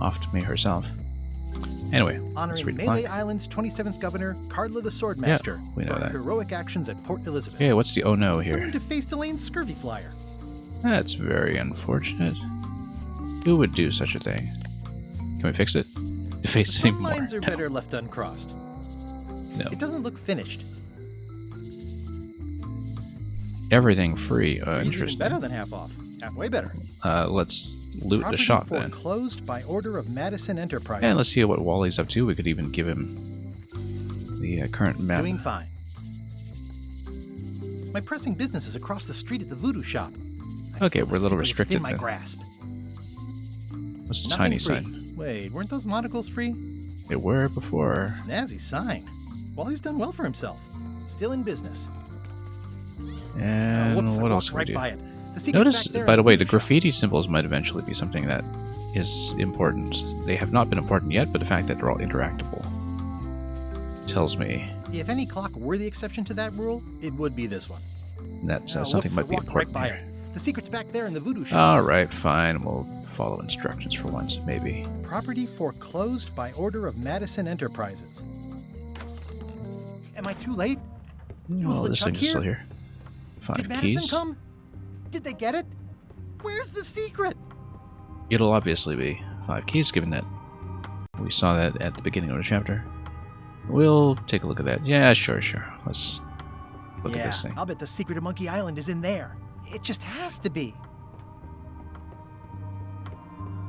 offed me herself. Anyway, let's Honoring read the Melee plaque. Island's 27th Governor, Cardla the Swordmaster, we know for that. her heroic actions at Port Elizabeth. Okay, what's the oh no here? Someone defaced Elaine's scurvy flyer. That's very unfortunate. Who would do such a thing? Can we fix it? Deface Some more. lines are No. better left uncrossed. No. It doesn't look finished. Everything free. It's even Interesting. better than half off. Halfway better. Let's loot Property the shop then. foreclosed by order of Madison Enterprises. And let's see what Wally's up to. We could even give him the current map. Doing fine. My pressing business is across the street at the voodoo shop. Okay, we're a little Secret is restricted within my then. grasp. What's the Nothing tiny free. sign? Wait, weren't those monocles free? They were before. Snazzy sign. Wally's done well for himself. Still in business. And Whoops, I what else walked can we right do? by it. The secret's Notice, back there by in the way, the voodoo shop. graffiti symbols might eventually be something that is important. They have not been important yet, but the fact that they're all interactable tells me If any clock were the exception to that rule, it would be this one. that Oh, something whoops, might I be walked important right by here. it. The secret's back there in the voodoo shop. Alright, fine. We'll follow instructions for once, maybe. Property foreclosed by order of Madison Enterprises. Am I too late? Was Oh, this LeChuck thing is still here. Did 5 Madison keys. come? Did they get it? Where's the secret? It'll obviously be 5 keys, given that we saw that at the beginning of the chapter. We'll take a look at that. Yeah, sure. Let's look at this thing. I'll bet the secret of Monkey Island is in there. It just has to be.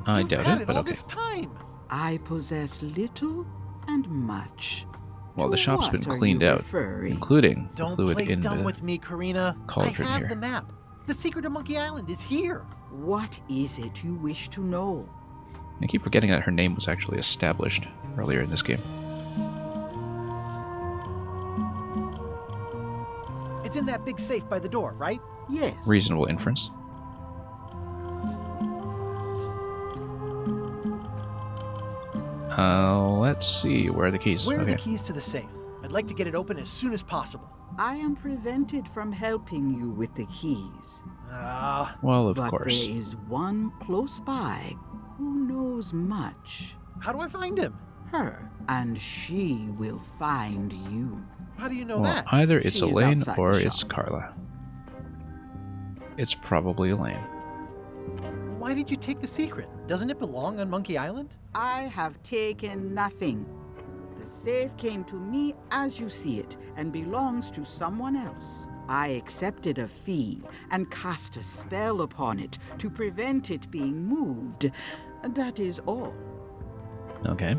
I You've doubt had it, it but all okay. this time. I possess little and much. Well, the To shop's been what are cleaned you out, referring? including the Don't fluid play in dumb the with me, Karina. cauldron I have here. the map. The secret of Monkey Island is here. What is it you wish to know? I keep forgetting that her name was actually established earlier in this game. It's in that big safe by the door, right? Yes. Reasonable inference. Let's see. Where are the keys? Where are Okay. the keys to the safe? I'd like to get it open as soon as possible. I am prevented from helping you with the keys. Well, of but course. there is one close by who knows much. How do I find him? Her, and she will find you. How do you know Well, that? either it's She is Elaine outside the or shop. it's Carla. It's probably Elaine. Why did you take the secret? Doesn't it belong on Monkey Island? I have taken nothing. The safe came to me as you see it and belongs to someone else. I accepted a fee and cast a spell upon it to prevent it being moved. That is all. Okay.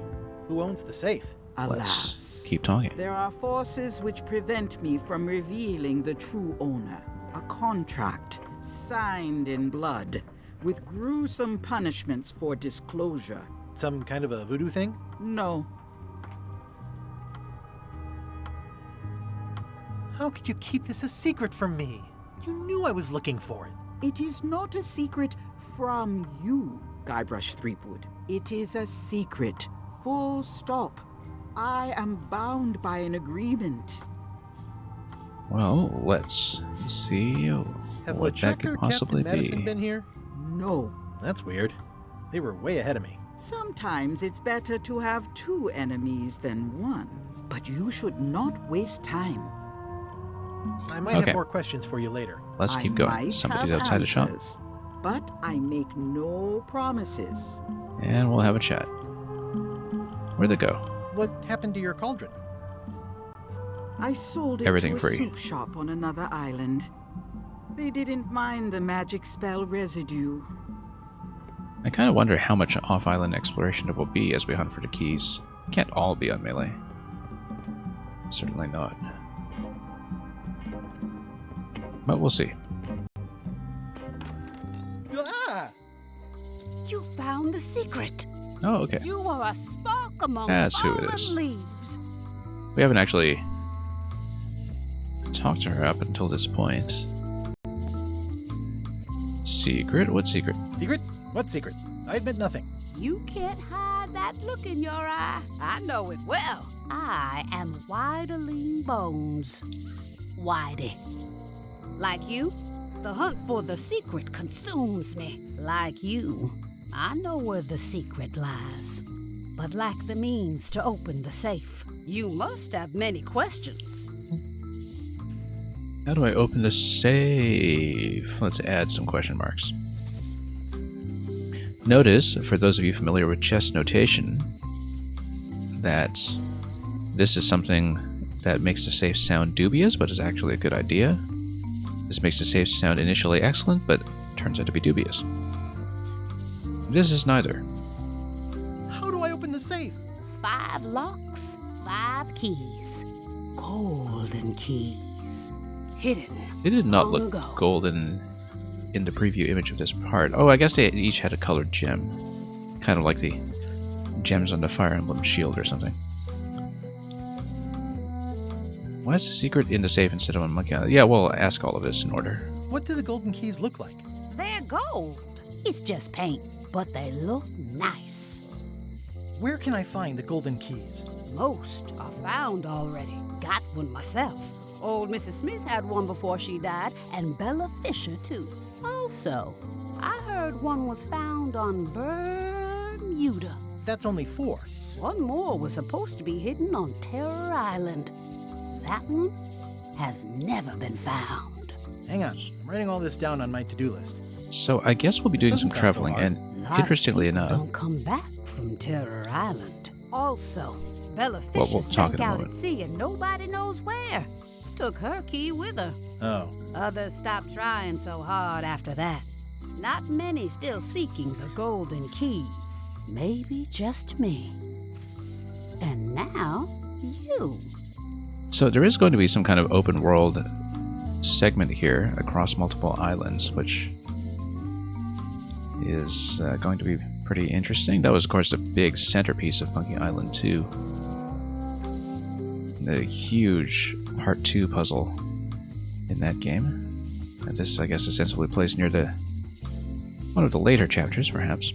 Who owns the safe? Alas, Let's keep talking. there are forces which prevent me from revealing the true owner. A contract signed in blood with gruesome punishments for disclosure. Some kind of a voodoo thing? No. How could you keep this a secret from me? You knew I was looking for it. It is not a secret from you, Guybrush Threepwood. It is a secret. Full stop. I am bound by an agreement. Well, let's see Have what that LeChuck could or possibly Captain Madison be. been here? No. That's weird. They were way ahead of me. Sometimes it's better to have 2 enemies than 1. But you should not waste time. I might Okay. have more questions for you later. Let's keep I going. might Somebody's have outside the shop. answers, but I make no promises. And we'll have a chat. Where'd they go? What happened to your cauldron? I sold it Everything to a free. soup shop on another island. They didn't mind the magic spell residue. I kind of wonder how much off-island exploration it will be as we hunt for the keys. Can't all be on Melee. Certainly not. But we'll see. Ah! You found the secret. Oh, okay. You are a spark among That's who it fallen is. leaves. We haven't actually talked to her up until this point. Secret? What secret? Secret? What secret? I admit nothing. You can't hide that look in your eye. I know it well. I am Whiteling Bones. Whitey. Like you, the hunt for the secret consumes me. Like you, I know where the secret lies, but lack the means to open the safe. You must have many questions. How do I open the safe? Let's add some question marks. Notice, for those of you familiar with chess notation, that this is something that makes the safe sound dubious, but is actually a good idea. This makes the safe sound initially excellent, but turns out to be dubious. This is neither. How do I open the safe? 5 locks, 5 keys. Golden keys. Hidden. They did not long look ago. golden in the preview image of this part. Oh, I guess they each had a colored gem. Kind of like the gems on the Fire Emblem shield or something. Why is the secret in the safe instead of on Monkey Island? Yeah, we'll ask all of this in order. What do the golden keys look like? They're gold. It's just paint, but they look nice. Where can I find the golden keys? Most are found already. Got one myself. Old Mrs. Smith had one before she died, and Bella Fisher, too. Also, I heard one was found on Bermuda. That's only 4. One more was supposed to be hidden on Terror Island. That one has never been found. Hang on, I'm writing all this down on my to-do list. So I guess we'll be doing some traveling, and interestingly enough... Don't come back from Terror Island. Also, Bella Fisher we'll talk sank in a out moment. at sea and nobody knows where. Took her key with her. Oh. Others stopped trying so hard after that. Not many still seeking the golden keys. Maybe just me. And now, you. So there is going to be some kind of open world segment here across multiple islands, which is going to be pretty interesting. That was, of course, the big centerpiece of Monkey Island 2. The huge Part 2 puzzle in that game. And this, I guess, ostensibly plays near the one of the later chapters, perhaps.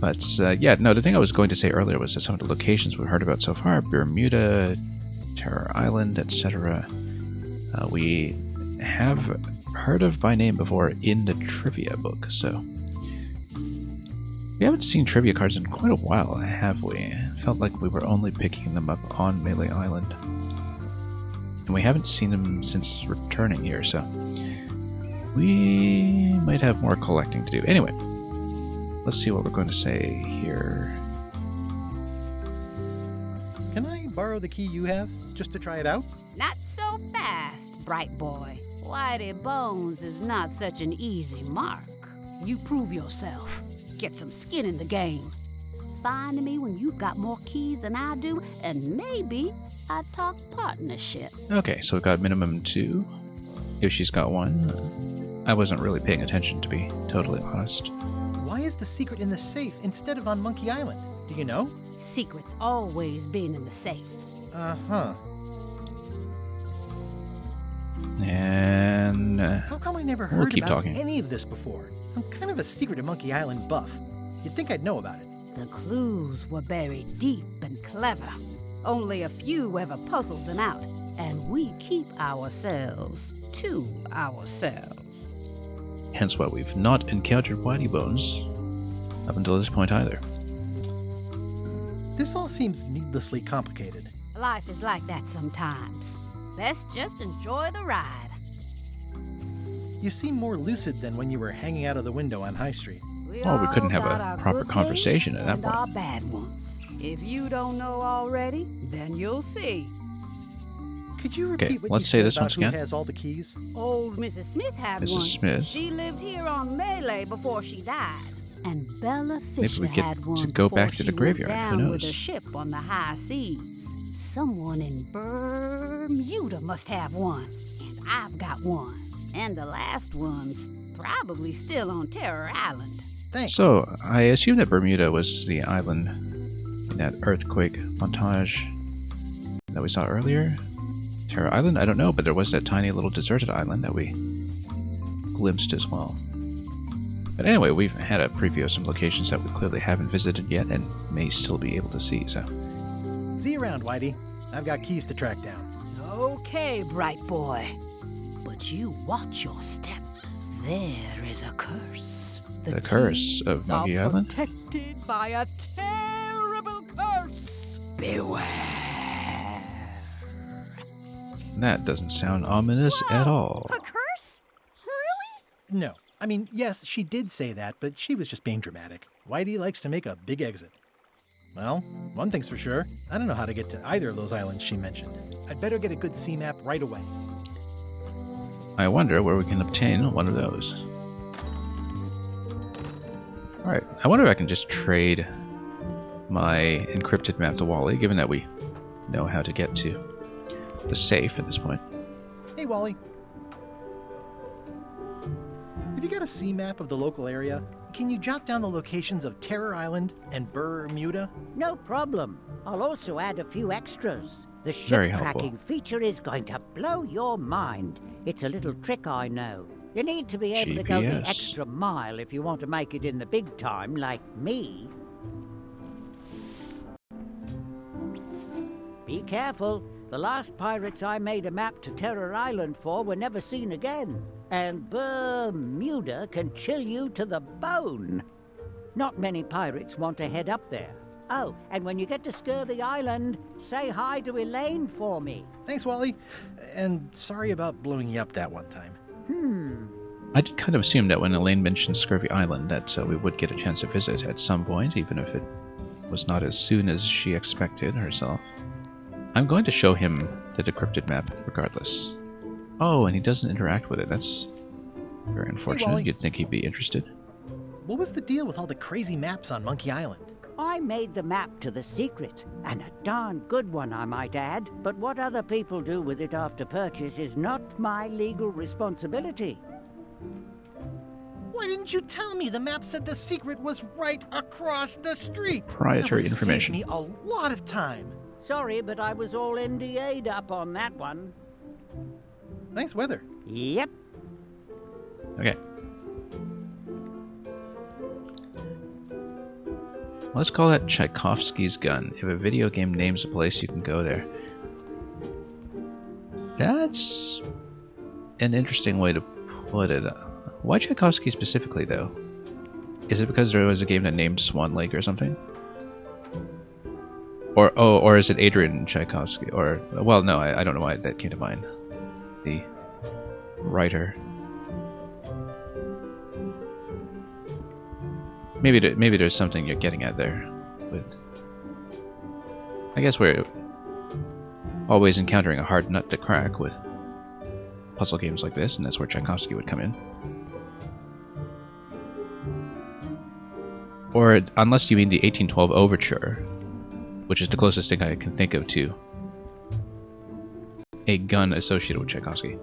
But, yeah, no, the thing I was going to say earlier was that some of the locations we've heard about so far, Bermuda, Terror Island, etc., we have heard of by name before in the trivia book, so... We haven't seen trivia cards in quite a while, have we? It felt like we were only picking them up on Melee Island. And we haven't seen them since returning here, so... We might have more collecting to do. Anyway, let's see what we're going to say here. Can I borrow the key you have, just to try it out? Not so fast, bright boy. Whitey Bones is not such an easy mark. You prove yourself. Get some skin in the game. Find me when you've got more keys than I do, and maybe I'd talk partnership. Okay, so we've got minimum 2. If she's got 1. I wasn't really paying attention, to be totally honest. Why is the secret in the safe instead of on Monkey Island? Do you know? Secret's always been in the safe. Uh-huh. And... How come I never we'll heard keep about talking. any of this before? I'm kind of a Secret of Monkey Island buff. You'd think I'd know about it. The clues were buried deep and clever. Only a few ever puzzled them out, and we keep ourselves to ourselves. Hence why we've not encountered Whitey Bones up until this point either. This all seems needlessly complicated. Life is like that sometimes. Best just enjoy the ride. You seem more lucid than when you were hanging out of the window on High Street. Well, we couldn't have got a our proper good conversation days at that and point. our bad ones. If you don't know already, then you'll see. Could you Okay, repeat what let's you say said this about once who again. has all the keys? Old Mrs. Smith had Mrs. one. Smith. She lived here on Melee before she died. And Bella Maybe Fisher we get had to one go before back to she the graveyard. went Who down with knows? a ship on the high seas. Someone in Bermuda must have one. And I've got one. And the last one's probably still on Terror Island. Thanks. So, I assume that Bermuda was the island in that earthquake montage that we saw earlier. Terror Island? I don't know, but there was that tiny little deserted island that we glimpsed as well. But anyway, we've had a preview of some locations that we clearly haven't visited yet and may still be able to see, so... See you around, Whitey. I've got keys to track down. Okay, bright boy. But you watch your step. There is a curse. The curse of keys are Monkey Island? protected by a terrible curse. Beware. That doesn't sound ominous at all. A curse? Really? No. I mean, yes, she did say that, but she was just being dramatic. Whitey likes to make a big exit. Well, one thing's for sure. I don't know how to get to either of those islands she mentioned. I'd better get a good sea map right away. I wonder where we can obtain one of those. Alright, I wonder if I can just trade my encrypted map to Wally, given that we know how to get to the safe at this point. Hey, Wally. Have you got a sea map of the local area? Can you jot down the locations of Terror Island and Bermuda? No problem. I'll also add a few extras. The ship Very helpful. tracking feature is going to blow your mind. It's a little trick, I know. You need to be able to go the GPS. extra mile if you want to make it in the big time, like me. Be careful. The last pirates I made a map to Terror Island for were never seen again. And Bermuda can chill you to the bone. Not many pirates want to head up there. Oh, and when you get to Scurvy Island, say hi to Elaine for me. Thanks, Wally. And sorry about blowing you up that one time. I did kind of assume that when Elaine mentioned Scurvy Island that we would get a chance to visit at some point, even if it was not as soon as she expected herself. I'm going to show him the decrypted map regardless. Oh, and he doesn't interact with it. That's very unfortunate. Wally. You'd think he'd be interested. What was the deal with all the crazy maps on Monkey Island? I made the map to the secret, and a darn good one, I might add. But what other people do with it after purchase is not my legal responsibility. Why didn't you tell me the map said the secret was right across the street? Proprietary That would've information. saved me a lot of time. Sorry, but I was all NDA'd up on that one. Nice weather. Yep. Okay. Let's call that Tchaikovsky's gun. If a video game names a place, you can go there. That's an interesting way to put it. Why Tchaikovsky specifically, though? Is it because there was a game that named Swan Lake or something? Or is it Adrian Tchaikovsky? Or, well, no, I don't know why that came to mind. The writer. Maybe there's something you're getting at there with... I guess we're always encountering a hard nut to crack with puzzle games like this, and that's where Tchaikovsky would come in. Or, unless you mean the 1812 Overture, which is the closest thing I can think of to a gun associated with Tchaikovsky.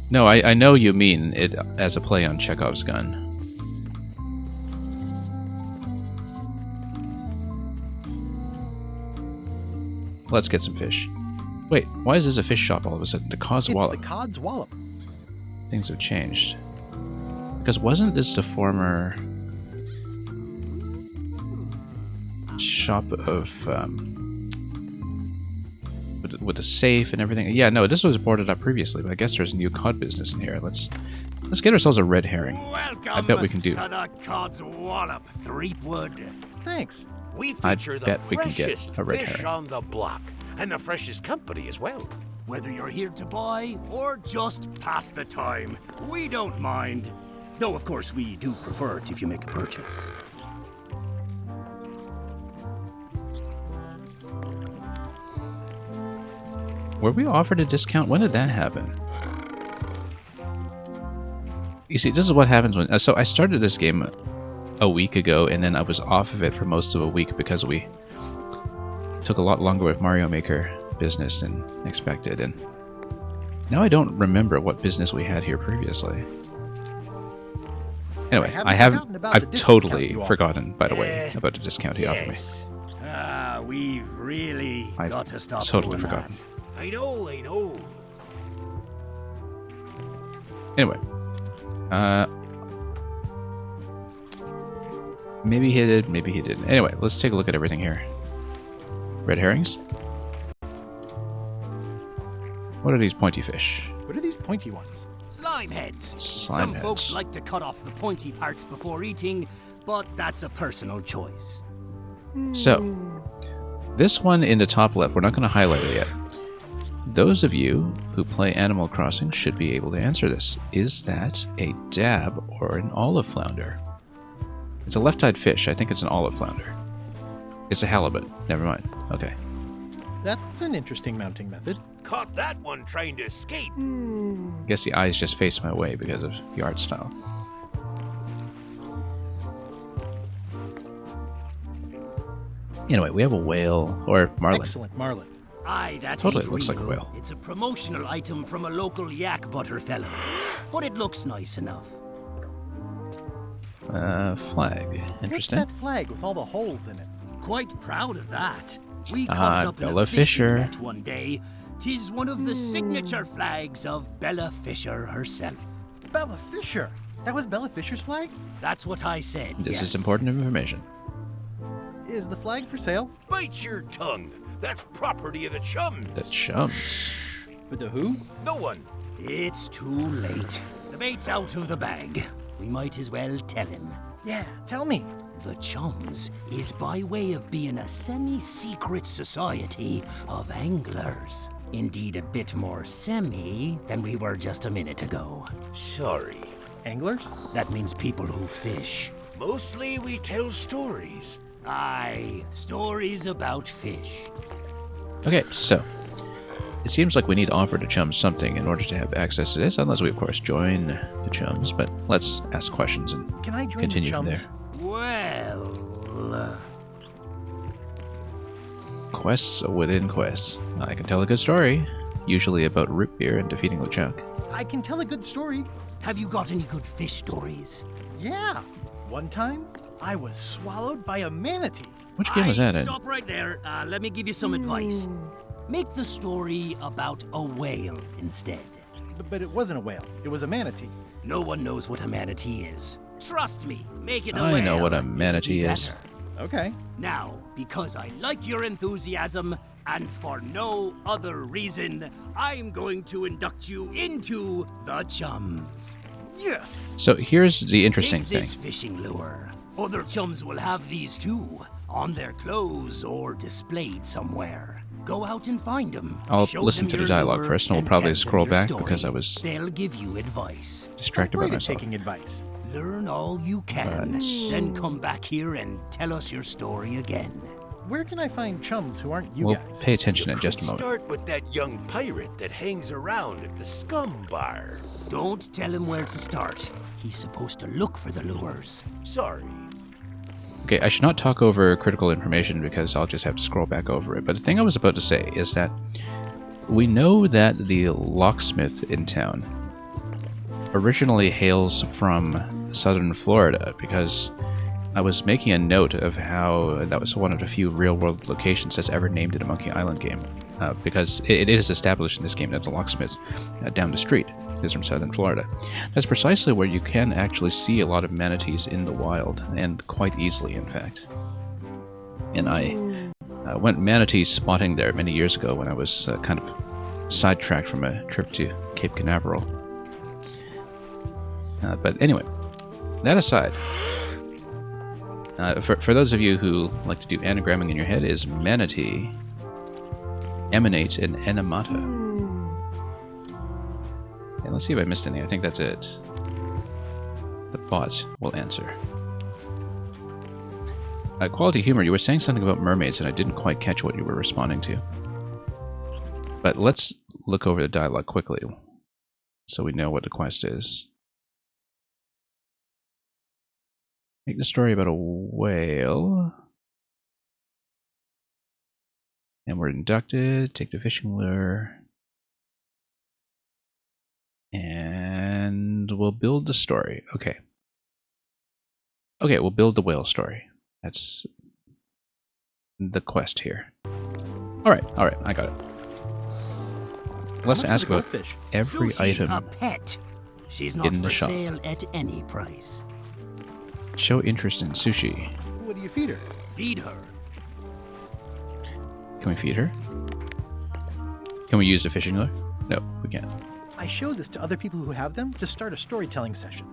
No, I know you mean it as a play on Chekhov's gun. Let's get some fish. Wait, why is this a fish shop all of a sudden? The Cod's Wallop. It's the Cod's Wallop. Things have changed. Because wasn't this the former shop of with the safe and everything? Yeah, no, this was boarded up previously, but I guess there's a new cod business in here. Let's get ourselves a red herring. Welcome I bet we can do. to the Cod's Wallop, Threepwood. Thanks. We I feature the bet we can get freshest a red fish herring. on the block, and the freshest company as well. Whether you're here to buy or just pass the time, we don't mind. Though, of course, we do prefer it if you make a purchase. Were we offered a discount? When did that happen? You see, this is what happens when... So I started this game a week ago, and then I was off of it for most of a week because we took a lot longer with Mario Maker business than expected, and now I don't remember what business we had here previously. Anyway, I've totally forgotten, by the way, about the discount he offered me. Ah, we've really got to stop totally doing forgotten. that. I know. Anyway, maybe he did, maybe he didn't. Anyway, let's take a look at everything here. Red herrings? What are these pointy fish? What are these pointy ones? Slime heads. Slime Some heads. folks like to cut off the pointy parts before eating, but that's a personal choice. So, this one in the top left, we're not going to highlight it yet. Those of you who play Animal Crossing should be able to answer this. Is that a dab or an olive flounder? It's a left-eyed fish. I think it's an olive flounder. It's a halibut. Never mind. Okay. That's an interesting mounting method. Caught that one trying to escape. I guess the eyes just face my way because of the art style. Anyway, we have a whale, or marlin. Excellent, marlin. Aye, that Totally ain't looks like a real. whale. It's a promotional item from a local yak butter fella, but it looks nice enough. Flag. What's Interesting. that flag with all the holes in it? quite proud of that. We caught up in Bella a fishing Fisher. net one day. 'Tis one of the signature flags of Bella Fisher herself. Bella Fisher? That was Bella Fisher's flag? That's what I said. This yes. is important information. Is the flag for sale? Bite your tongue. That's property of the Chums. The Chums. For the who? No one. It's too late. The bait's out of the bag. We might as well tell him. Yeah, tell me. The Chums is by way of being a semi-secret society of anglers. Indeed, a bit more semi than we were just a minute ago. Sorry. Anglers? That means people who fish. Mostly we tell stories. Aye, stories about fish. Okay, so it seems like we need to offer the Chums something in order to have access to this, unless we, of course, join the Chums. But let's ask questions and Can I join continue the from Chums? there. Well... Quests within quests. I can tell a good story, usually about root beer and defeating LeChuck. I can tell a good story. Have you got any good fish stories? Yeah. One time, I was swallowed by a manatee. Which game was that in? Stop right there. Let me give you some advice. Make the story about a whale instead. But it wasn't a whale. It was a manatee. No one knows what a manatee is. Trust me, make it a I whale. know what a It'll be manatee is. better. Okay. Now, because I like your enthusiasm, and for no other reason, I'm going to induct you into the Chums. Yes! So here's the interesting Take thing. this fishing lure. Other Chums will have these too, on their clothes or displayed somewhere. Go out and find them. I'll Show listen them to the your dialogue lure first, and we'll and probably tell them scroll your back story. because I was They'll give you advice. distracted by Great at myself. taking advice. Learn all you can, then come back here and tell us your story again. Where can I find Chums who aren't you We'll guys? pay attention in just a moment. Start with that young pirate that hangs around at the Scum Bar. Don't tell him where to start. He's supposed to look for the lures. Sorry. Okay, I should not talk over critical information because I'll just have to scroll back over it. But the thing I was about to say is that we know that the locksmith in town originally hails from southern Florida because I was making a note of how that was one of the few real-world locations that's ever named in a Monkey Island game. Because it is established in this game that the locksmith down the street is from southern Florida. That's precisely where you can actually see a lot of manatees in the wild, and quite easily, in fact. And I went manatee spotting there many years ago when I was kind of sidetracked from a trip to Cape Canaveral. But anyway, that aside, for those of you who like to do anagramming in your head, is manatee emanate in enemata. Okay, let's see if I missed anything. I think that's it. The bot will answer. Quality humor, you were saying something about mermaids and I didn't quite catch what you were responding to. But let's look over the dialogue quickly so we know what the quest is. Make the story about a whale. And we're inducted. Take the fishing lure. And we'll build the story. Okay. Okay, we'll build the whale story. That's the quest here. Alright, I got it. Let's ask about every Sushi's item a pet. She's not in the for shop. sale at any price. Show interest in sushi. What do you feed her? Feed her. Can we feed her? Can we use the fishing lure? No, we can't. I show this to other people who have them to start a storytelling session.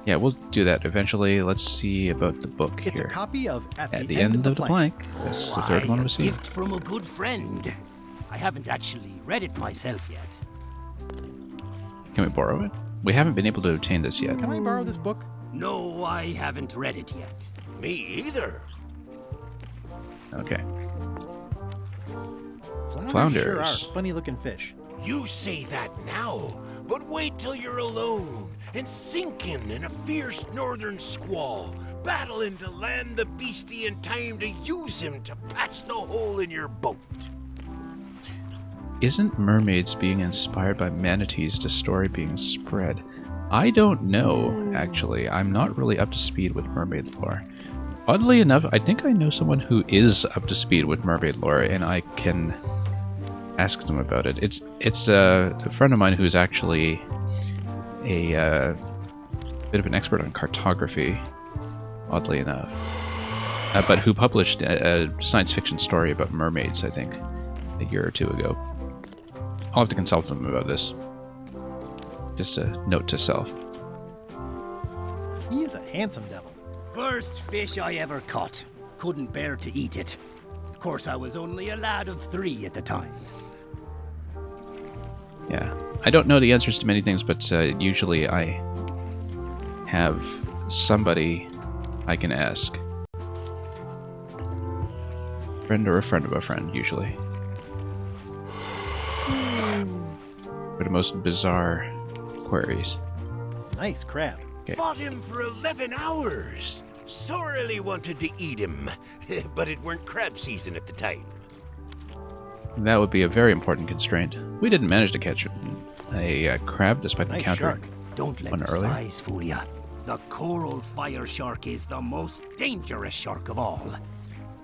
Yeah, we'll do that eventually. Let's see about the book It's here. a copy of At the End of the Plank. That's the third one Why, we've a seen. gift from a good friend. I haven't actually read it myself yet. Can we borrow it? We haven't been able to obtain this yet. Can I borrow this book? No, I haven't read it yet. Me either. Okay. Flounders sure Flounders. are funny-looking fish. You say that now, but wait till you're alone and sinking in a fierce northern squall, battling to land the beastie in time to use him to patch the hole in your boat. Isn't mermaids being inspired by manatees to story being spread? I don't know, actually. I'm not really up to speed with mermaid lore. Oddly enough, I think I know someone who is up to speed with mermaid lore, and I can ask them about it. It's a friend of mine who's actually a bit of an expert on cartography, oddly enough, but who published a science fiction story about mermaids, I think, a year or two ago. I'll have to consult them about this. Just a note to self. He's a handsome devil. First fish I ever caught. Couldn't bear to eat it. Of course, I was only a lad of 3 at the time. Yeah. I don't know the answers to many things, but usually I have somebody I can ask. Friend or a friend of a friend, usually. For the most bizarre queries. Nice crab. Okay. Fought him for 11 hours. Sorely wanted to eat him, but it weren't crab season at the time. That would be a very important constraint. We didn't manage to catch a crab despite Nice encountering shark. Don't let one the earlier. size fool ya. The coral fire shark is the most dangerous shark of all.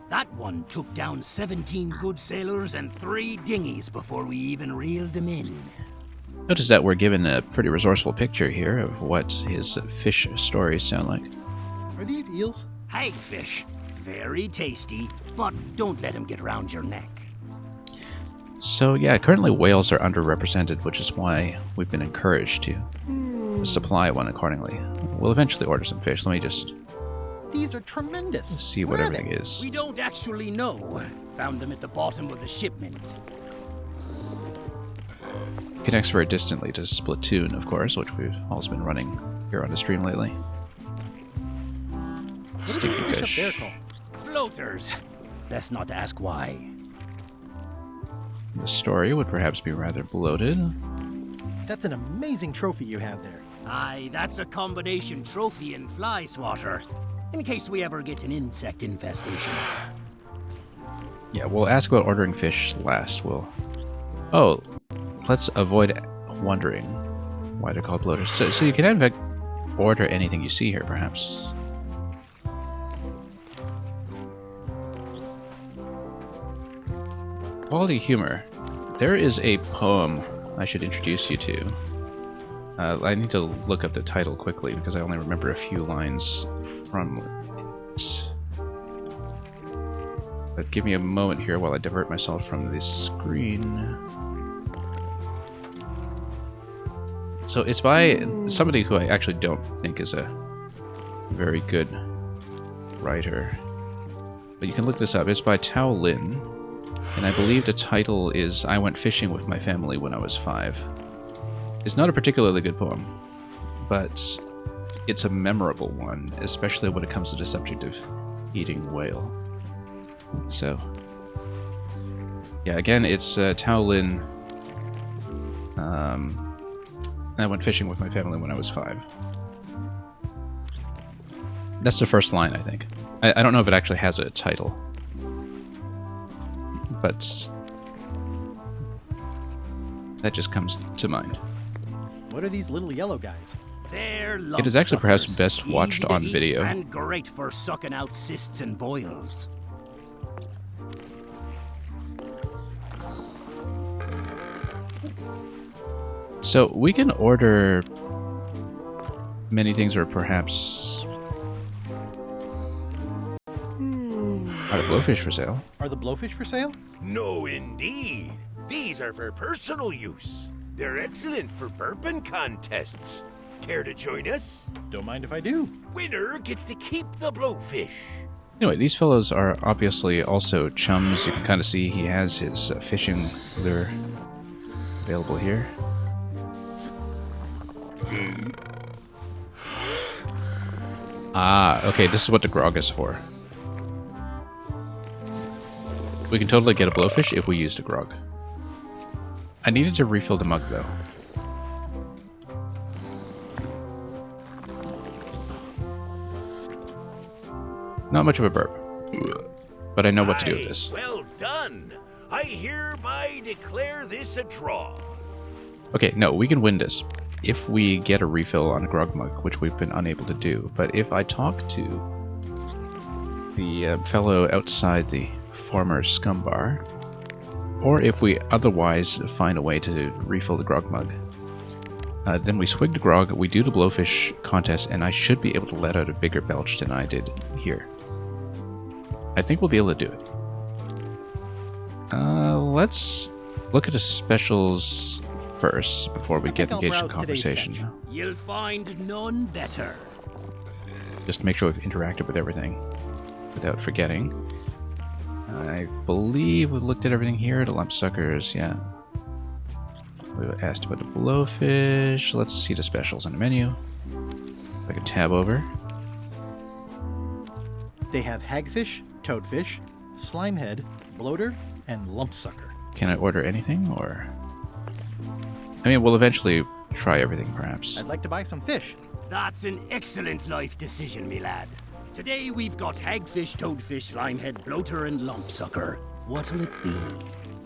That one took down 17 good sailors and 3 dinghies before we even reeled them in. Notice that we're given a pretty resourceful picture here of what his fish stories sound like. Are these eels? Hagfish. Very tasty, but don't let him get around your neck. So yeah, currently whales are underrepresented, which is why we've been encouraged to supply one accordingly. We'll eventually order some fish. Let me just These are tremendous. see what everything is. We don't actually know. Found them at the bottom of the shipment. Connects very distantly to Splatoon, of course, which we've also been running here on the stream lately. What are Sticky these fish fish. up there called? Floaters. Best not to ask why. The story would perhaps be rather bloated. That's an amazing trophy you have there. Aye, that's a combination trophy and fly swatter. In case we ever get an insect infestation. Yeah, we'll ask about ordering fish last. Oh, let's avoid wondering why they're called bloaters. So you can in fact order anything you see here, perhaps. Quality humor. There is a poem I should introduce you to. I need to look up the title quickly because I only remember a few lines from it. But give me a moment here while I divert myself from the screen. So it's by somebody who I actually don't think is a very good writer. But you can look this up. It's by Tao Lin. And I believe the title is I Went Fishing with My Family When I Was 5. It's not a particularly good poem, but it's a memorable one, especially when it comes to the subject of eating whale. So, yeah, again, it's Tao Lin. I went fishing with my family when I was 5. That's the first line, I think. I don't know if it actually has a title. But that just comes to mind. What are these little yellow guys? They're It is actually perhaps lumpsuckers. best watched Easy to on eat video. And great for sucking out cysts and boils. So we can order many things, or perhaps are the blowfish for sale? Are the blowfish for sale? No, indeed. These are for personal use. They're excellent for burping contests. Care to join us? Don't mind if I do. Winner gets to keep the blowfish. Anyway, these fellows are obviously also chums. You can kind of see he has his fishing lure available here. Ah, okay, this is what the grog is for. We can totally get a blowfish if we use the grog. I needed to refill the mug, though. Not much of a burp. But I know what to do with this. Well done. I hereby declare this a draw. Okay, no, we can win this if we get a refill on a grog mug, which we've been unable to do. But if I talk to the fellow outside the former scum bar, or if we otherwise find a way to refill the grog mug. Then we swig the grog, we do the blowfish contest, and I should be able to let out a bigger belch than I did here. I think we'll be able to do it. Let's look at the specials first before we get engaged in conversation. You'll find none better. Just make sure we've interacted with everything without forgetting. I believe we've looked at everything here. The lump suckers, yeah. We asked about the blowfish. Let's see the specials on the menu. If I can tab over. They have hagfish, toadfish, slimehead, bloater, and lumpsucker. Can I order anything, or? I mean, we'll eventually try everything, perhaps. I'd like to buy some fish. That's an excellent life decision, me lad. Today we've got hagfish, toadfish, slimehead, bloater, and lumpsucker. What'll it be?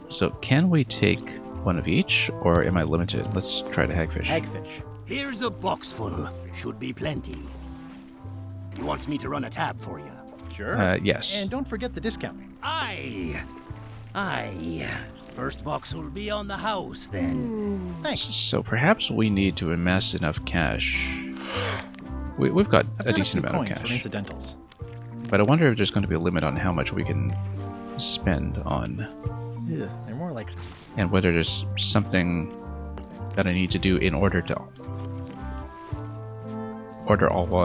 So, can we take one of each, or am I limited? Let's try the hagfish. Hagfish. Here's a box full. Should be plenty. You want me to run a tab for you? Sure. Yes. And don't forget the discount. Aye. First box will be on the house, then. Thanks. So perhaps we need to amass enough cash. We've got a decent amount of For cash. incidentals. But I wonder if there's going to be a limit on how much we can spend on... Yeah, they're more like... And whether there's something that I need to do in order to order all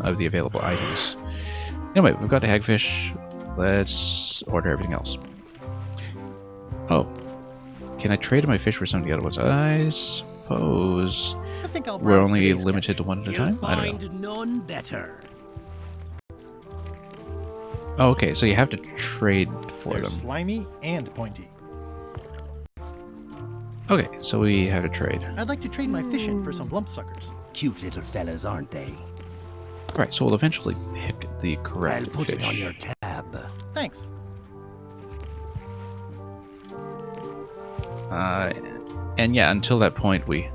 of the available items. Anyway, we've got the hagfish. Let's order everything else. Oh. Can I trade my fish for some of the other ones? I suppose I think I'll we're browse only today's limited to one at a time? I don't know. Find none better. Oh, okay, so you have to trade for They're them. slimy and pointy. Okay, so we have to trade. I'd like to trade my fish in for some lumpsuckers. Cute little fellas, aren't they? Alright, so we'll eventually pick the correct I'll put fish. it on your tab. Thanks. And yeah, until that point, we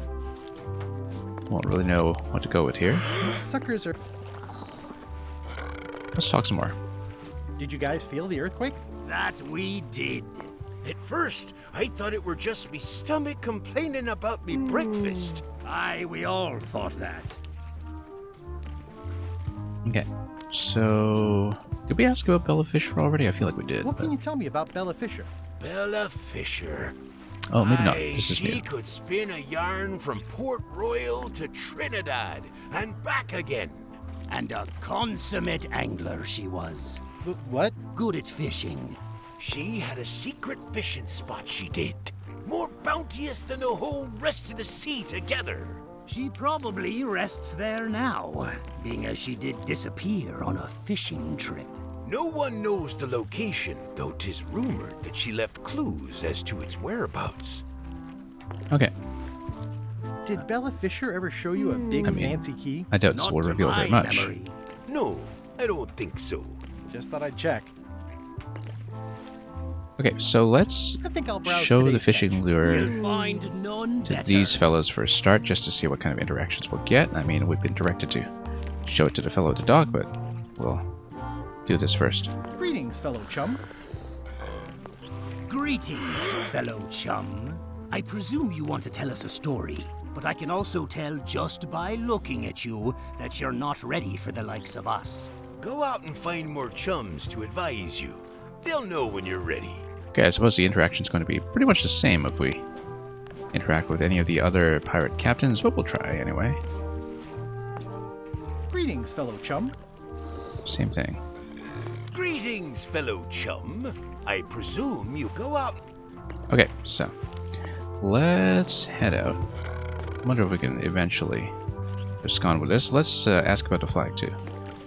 won't really know what to go with here. These suckers are... Let's talk some more. Did you guys feel the earthquake? That we did. At first, I thought it were just me stomach complaining about me breakfast. Aye, we all thought that. Okay, so... Did we ask about Bella Fisher already? I feel like we did. What but- can you tell me about Bella Fisher? Bella Fisher. Oh, maybe not. Aye, This is she new. could spin a yarn from Port Royal to Trinidad and back again. And a consummate angler she was. What? Good at fishing. She had a secret fishing spot, she did. More bounteous than the whole rest of the sea together. She probably rests there now, being as she did disappear on a fishing trip. No one knows the location, though 'tis rumored that she left clues as to its whereabouts. Okay. Did Bella Fisher ever show you a big I mean, fancy key? I doubt this will reveal very much. No, I don't think so. Just thought I'd check. Okay, so let's I think I'll browse show the today's fishing catch. lure You'll find none to better. these fellows for a start, just to see what kind of interactions we'll get. I mean, we've been directed to show it to the fellow at the dock, but we'll do this first. Greetings, fellow chum. Greetings, fellow chum. I presume you want to tell us a story, but I can also tell just by looking at you that you're not ready for the likes of us. Go out and find more chums to advise you. They'll know when you're ready. Okay, I suppose the interaction's going to be pretty much the same if we interact with any of the other pirate captains, but we'll try anyway. Greetings, fellow chum. Same thing. Greetings, fellow chum. I presume you go out. Okay, so let's head out. I wonder if we can eventually abscond with this. Let's ask about the flag too.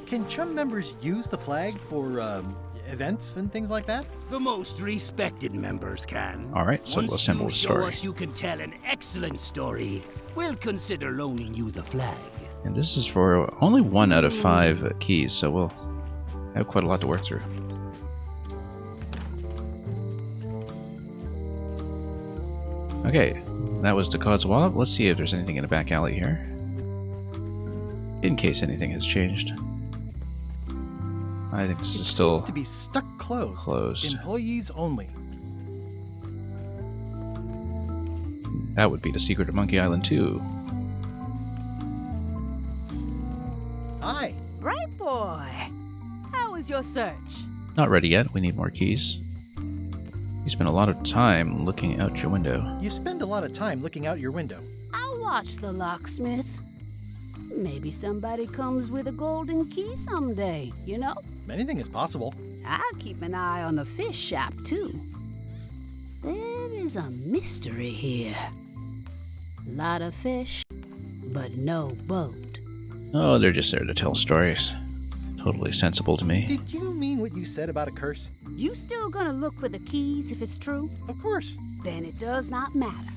Can chum members use the flag for events and things like that? The most respected members can. All right, so Once we'll assemble you the show story. us you can tell an excellent story, we'll consider loaning you the flag. And this is for only 1 out of 5 keys, so we'll have quite a lot to work through. Okay, that was Decod's Wallet. Let's see if there's anything in the back alley here. In case anything has changed. I think this is still Seems to be stuck closed. closed. Employees only. That would be the secret of Monkey Island 2. Hi. Bright boy. How was your search? Not ready yet. We need more keys. You spent a lot of time looking out your window. You spend a lot of time looking out your window. I'll watch the locksmith. Maybe somebody comes with a golden key someday, you know? Anything is possible. I'll keep an eye on the fish shop, too. There is a mystery here. Lot of fish, but no boat. Oh, they're just there to tell stories. Totally sensible to me. Did you mean what you said about a curse? You still gonna look for the keys if it's true? Of course. Then it does not matter.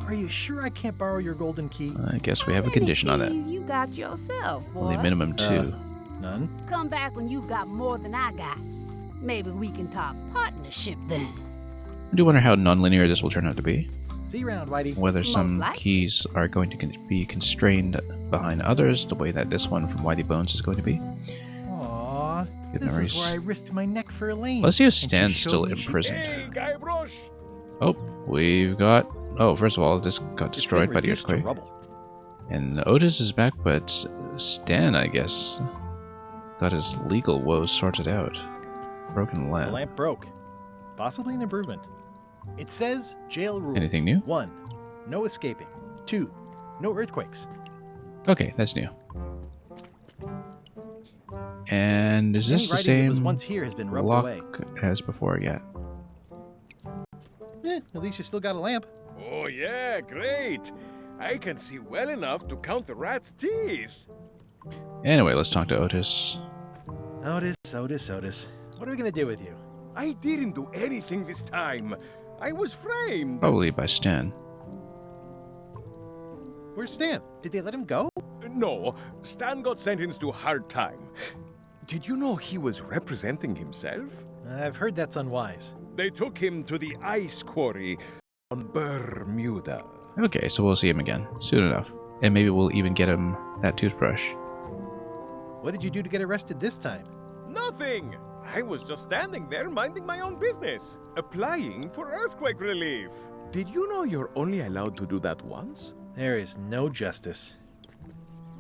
Are you sure I can't borrow your golden key? I guess we have a condition on that. Keys you got yourself, boy. Only minimum 2. None. Come back when you got more than I got. Maybe we can talk partnership then. I do wonder how non-linear this will turn out to be. See you around, Whitey. Whether some likely. keys are going to be constrained behind others, the way that this one from Whitey Bones is going to be. Aww. Good This memories. is where I risked my neck for Elaine. Let's see if and she Stan's showed still me she- imprisoned. Hey, Guybrush! Oh, we've got... Oh, first of all, this got It's destroyed been by the reduced to earthquake. rubble. And Otis is back, but Stan, I guess, got his legal woes sorted out. Broken The lamp. lamp broke. Possibly an improvement. It says jail rules. Anything new? 1. No escaping. 2. No earthquakes. Okay, that's new. And is Any this the writing that same was once here has been rubbed lock away. as before? Yeah. At least you still got a lamp. Oh, yeah, great. I can see well enough to count the rat's teeth. Anyway, let's talk to Otis. Otis. What are we gonna do with you? I didn't do anything this time. I was framed. Probably by Stan. Where's Stan? Did they let him go? No, Stan got sentenced to hard time. Did you know he was representing himself? I've heard that's unwise. They took him to the ice quarry on Bermuda. Okay, so we'll see him again soon enough. And maybe we'll even get him that toothbrush. What did you do to get arrested this time? Nothing! I was just standing there minding my own business, applying for earthquake relief. Did you know you're only allowed to do that once? There is no justice.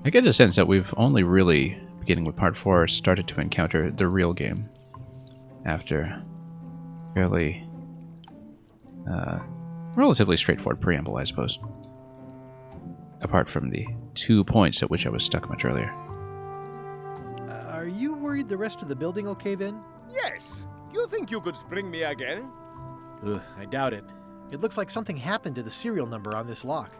I get a sense that we've only really, beginning with part 4, started to encounter the real game. After fairly relatively straightforward preamble, I suppose. Apart from the 2 points at which I was stuck much earlier. Are you worried the rest of the building will cave in? Yes. You think you could spring me again? Ugh, I doubt it. It looks like something happened to the serial number on this lock.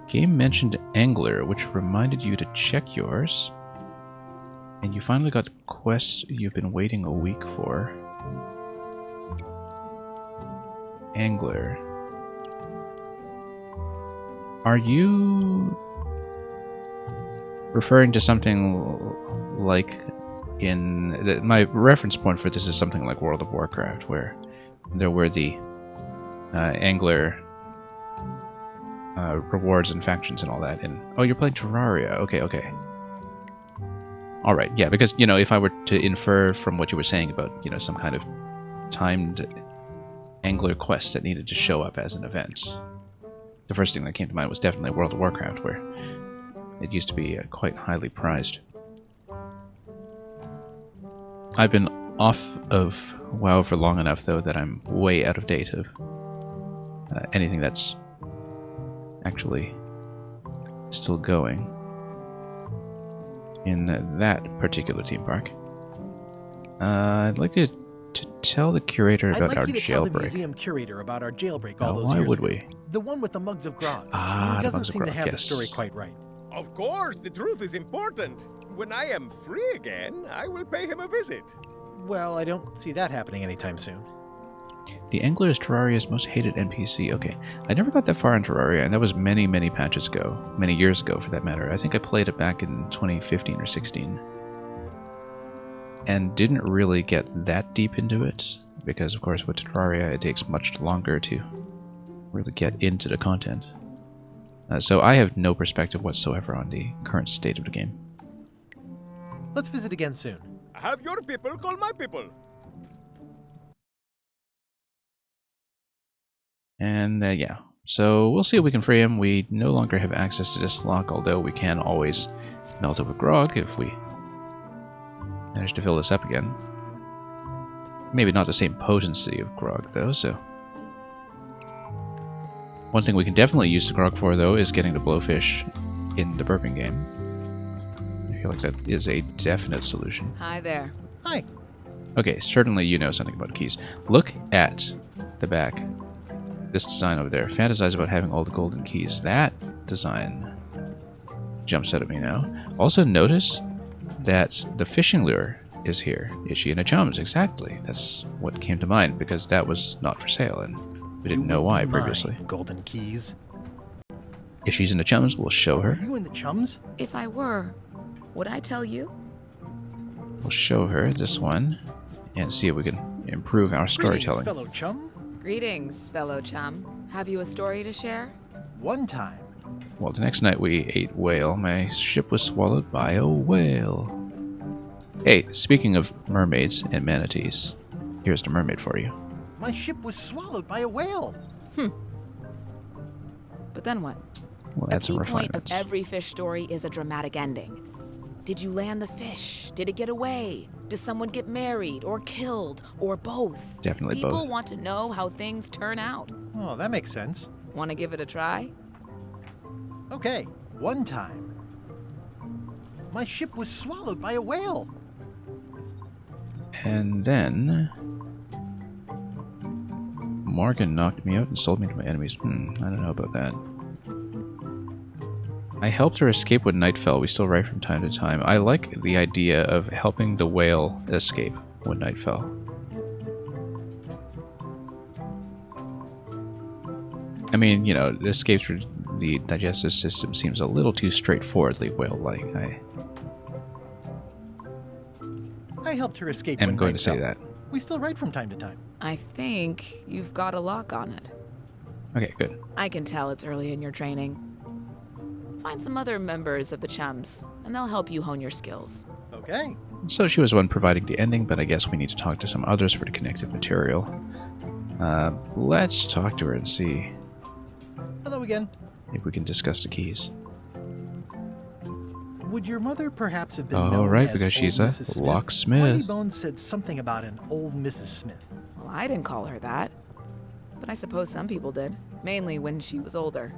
Game mentioned Angler, which reminded you to check yours. And you finally got the quest you've been waiting a week for. Angler. Are you referring to something like in... my reference point for this is something like World of Warcraft, where there were the Angler rewards and factions and all that. And oh, you're playing Terraria. Okay. All right, yeah, because, you know, if I were to infer from what you were saying about, you know, some kind of timed Angler quest that needed to show up as an event, the first thing that came to mind was definitely World of Warcraft, where it used to be quite highly prized. I've been off of WoW for long enough, though, that I'm way out of date of anything that's actually still going in that particular theme park. I'd like to tell the curator about our I'd like you to tell the jailbreak. museum curator about our jailbreak all Now, those why years would ago. we? The one with the mugs of grog. Ah, He the doesn't mugs of seem to grog, have the yes. story quite right. Of course, the truth is important. When I am free again, I will pay him a visit. Well, I don't see that happening anytime soon. The Angler is Terraria's most hated NPC. Okay, I never got that far in Terraria, and that was many, many patches ago. Many years ago, for that matter. I think I played it back in 2015 or 16. And didn't really get that deep into it, because, of course, with Terraria, it takes much longer to really get into the content. So I have no perspective whatsoever on the current state of the game. Let's visit again soon. Have your people call my people. And yeah, so we'll see if we can free him. We no longer have access to this lock, although we can always melt up a grog if we manage to fill this up again. Maybe not the same potency of grog, though, so... One thing we can definitely use the grog for, though, is getting the blowfish in the burping game. I feel like that is a definite solution. Hi there. Hi. Okay, certainly you know something about keys. Look at the back. This design over there. Fantasize about having all the golden keys. That design jumps out at me now. Also notice that the fishing lure is here. Itchy and a Chums, exactly. That's what came to mind, because that was not for sale, and we didn't know why previously. Golden keys. If she's in the Chums, we'll show her. Are you in the Chums? If I were, would I tell you? We'll show her this one, and see if we can improve our storytelling. Greetings, fellow chum. Greetings, fellow chum. Have you a story to share? One time. Well, the next night we ate whale. My ship was swallowed by a whale. Hey, speaking of mermaids and manatees, here's the mermaid for you. My ship was swallowed by a whale. But then what? Well, that's a some key point of refinements. every fish story is a dramatic ending. Did you land the fish? Did it get away? Does someone get married or killed or both? Definitely People both. want to know how things turn out. Oh, that makes sense. Want to give it a try? Okay, one time. My ship was swallowed by a whale. And then... Morgan knocked me out and sold me to my enemies. I don't know about that. I helped her escape when night fell. We still write from time to time. I like the idea of helping the whale escape when night fell. I mean, you know, escape through the digestive system seems a little too straightforwardly whale-like. I helped her escape I'm when going night to say fell. that. We still write from time to time. I think you've got a lock on it. Okay, good. I can tell it's early in your training. Find some other members of the Chums, and they'll help you hone your skills. Okay. So she was one providing the ending, but I guess we need to talk to some others for the connective material. Let's talk to her and see Hello again. if we can discuss the keys. Would your mother perhaps have been Oh, known right, as because Old she's a Mrs. Smith? locksmith. Whitey Bones said something about an old Mrs. Smith. Well, I didn't call her that. But I suppose some people did. Mainly when she was older.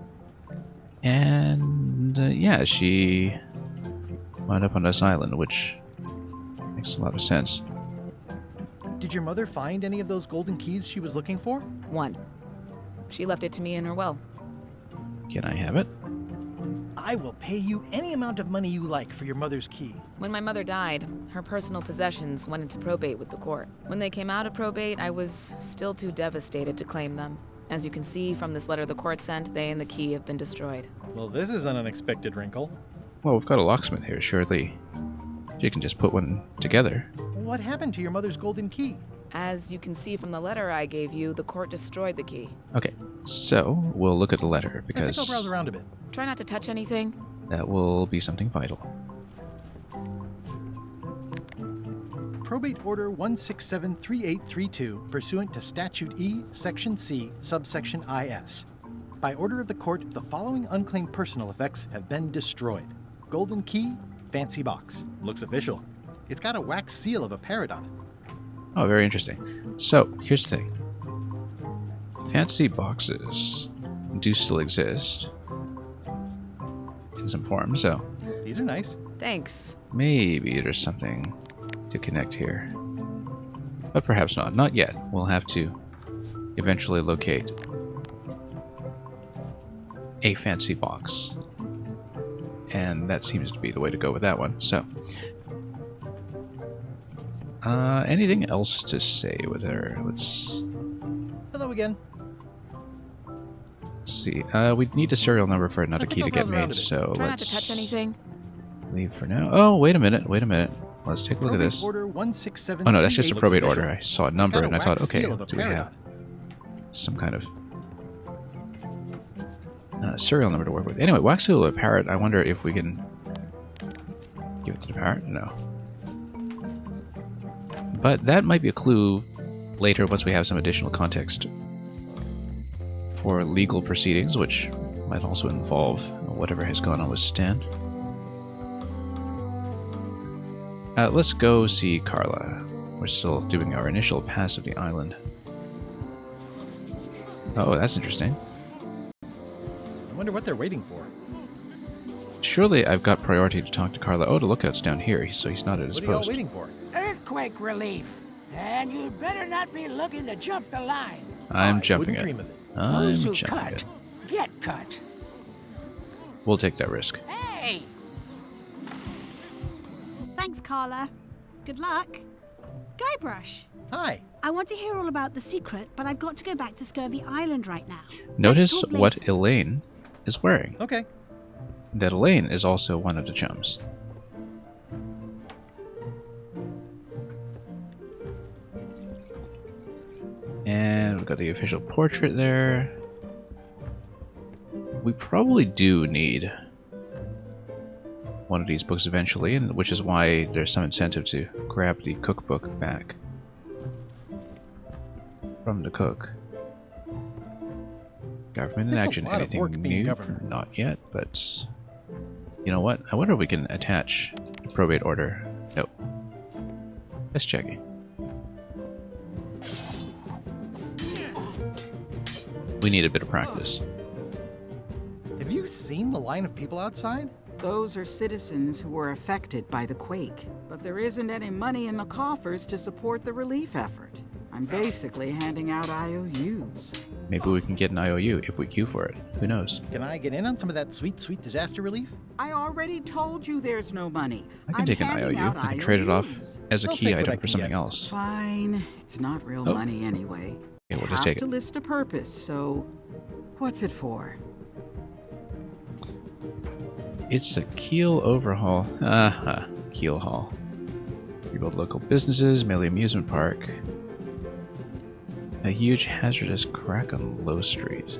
And yeah, she wound up on this island, which makes a lot of sense. Did your mother find any of those golden keys she was looking for? One. She left it to me in her will. Can I have it? I will pay you any amount of money you like for your mother's key. When my mother died, her personal possessions went into probate with the court. When they came out of probate, I was still too devastated to claim them. As you can see from this letter the court sent, they and the key have been destroyed. Well, this is an unexpected wrinkle. Well, we've got a locksmith here, surely she can just put one together. What happened to your mother's golden key? As you can see from the letter I gave you, the court destroyed the key. Okay, so we'll look at the letter, I think because I'll browse around a bit. Try not to touch anything. that will be something vital. Probate Order 1673832, pursuant to Statute E, Section C, Subsection IS. By order of the court, the following unclaimed personal effects have been destroyed. Golden key, fancy box. Looks official. It's got a wax seal of a parrot on it. Oh, very interesting. So, here's the thing. Fancy boxes do still exist in some form, so These are nice. Thanks. maybe there's something to connect here. But perhaps not. Not yet. We'll have to eventually locate a fancy box. And that seems to be the way to go with that one. So, anything else to say with her? Let's Hello again. see. We need a serial number for another key to get made, so Try not to let's touch anything. leave for now. Oh, wait a minute. Wait a minute. Let's take a look at Probate this. Order 16738. Oh no, that's just a looks probate official. order. I saw a It's number got and I thought, wax okay, seal of a do we parrot have on it. some kind of serial number to work with? Anyway, wax seal of a parrot. I wonder if we can give it to the parrot. No. But that might be a clue later once we have some additional context for legal proceedings, which might also involve whatever has gone on with Stan. Let's go see Carla. We're still doing our initial pass of the island. Oh, that's interesting. I wonder what they're waiting for. Surely I've got priority to talk to Carla. Oh, the lookout's down here, so he's not at his What are y'all post. waiting for? Earthquake relief. And you'd better not be looking to jump the line. I'm jumping wouldn't it. dream of it. I'm Those who jumping cut, it. get cut. We'll take that risk. Hey! Thanks, Carla. Good luck. Guybrush. Hi. I want to hear all about the secret, but I've got to go back to Scurvy Island right now. Notice Let's talk what later. Elaine is wearing. Okay. That Elaine is also one of the chums. And we've got the official portrait there. We probably do need one of these books eventually, and which is why there's some incentive to grab the cookbook back from the cook. Government in It's a action. lot of Anything work being new? governor. Not yet, but you know what? I wonder if we can attach the probate order. Nope. Just checking. We need a bit of practice. Have you seen the line of people outside? Those are citizens who were affected by the quake, but there isn't any money in the coffers to support the relief effort. I'm basically handing out IOUs. Maybe we can get an IOU if we queue for it. Who knows? Can I get in on some of that sweet, sweet disaster relief? I already told you there's no money. I can I'm take an handing IOU. out I can trade it off IOUs. as a I'll key take what I item for can something get. else. Fine. It's not real Oh. money anyway. Okay, we'll You just have take to it. list a purpose, so what's it for? It's a keel overhaul. Keel haul. Rebuild local businesses, Melee Amusement Park. A huge hazardous crack on Low Street.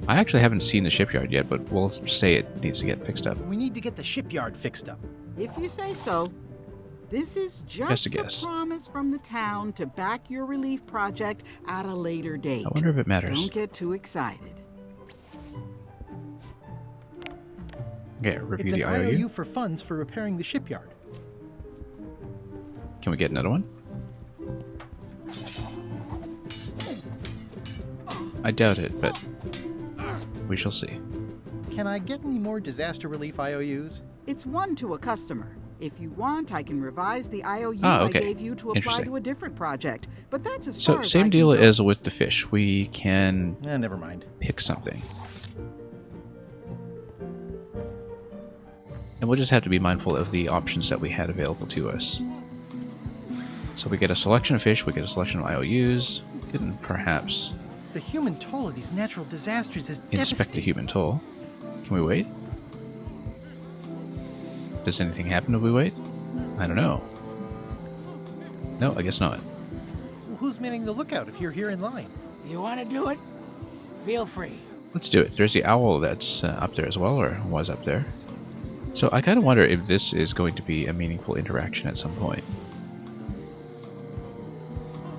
I actually haven't seen the shipyard yet, but we'll say it needs to get fixed up. We need to get the shipyard fixed up. If you say so. This is Just a just a guess. promise from the town to back your relief project at a later date. I wonder if it matters. Don't get too excited. Okay, review It's an the IOU IOU. for funds for repairing the shipyard. Can we get another one? I doubt it, but we shall see. Can I get any more disaster relief IOUs? It's one to a customer. If you want, I can revise the IOU Ah, okay. I gave you to apply Interesting. to a different project. But that's as So far as I same can deal go. as with the fish. We can Never mind. pick something. And we'll just have to be mindful of the options that we had available to us. So we get a selection of fish, we get a selection of IOUs, we can perhaps The human toll of these natural disasters is inspect the devastating. human toll. Can we wait? Does anything happen if we wait? I don't know. No, I guess not. Who's manning the lookout if you're here in line? You want to do it? Feel free. Let's do it. There's the owl that's up there as well, or was up there. So I kind of wonder if this is going to be a meaningful interaction at some point.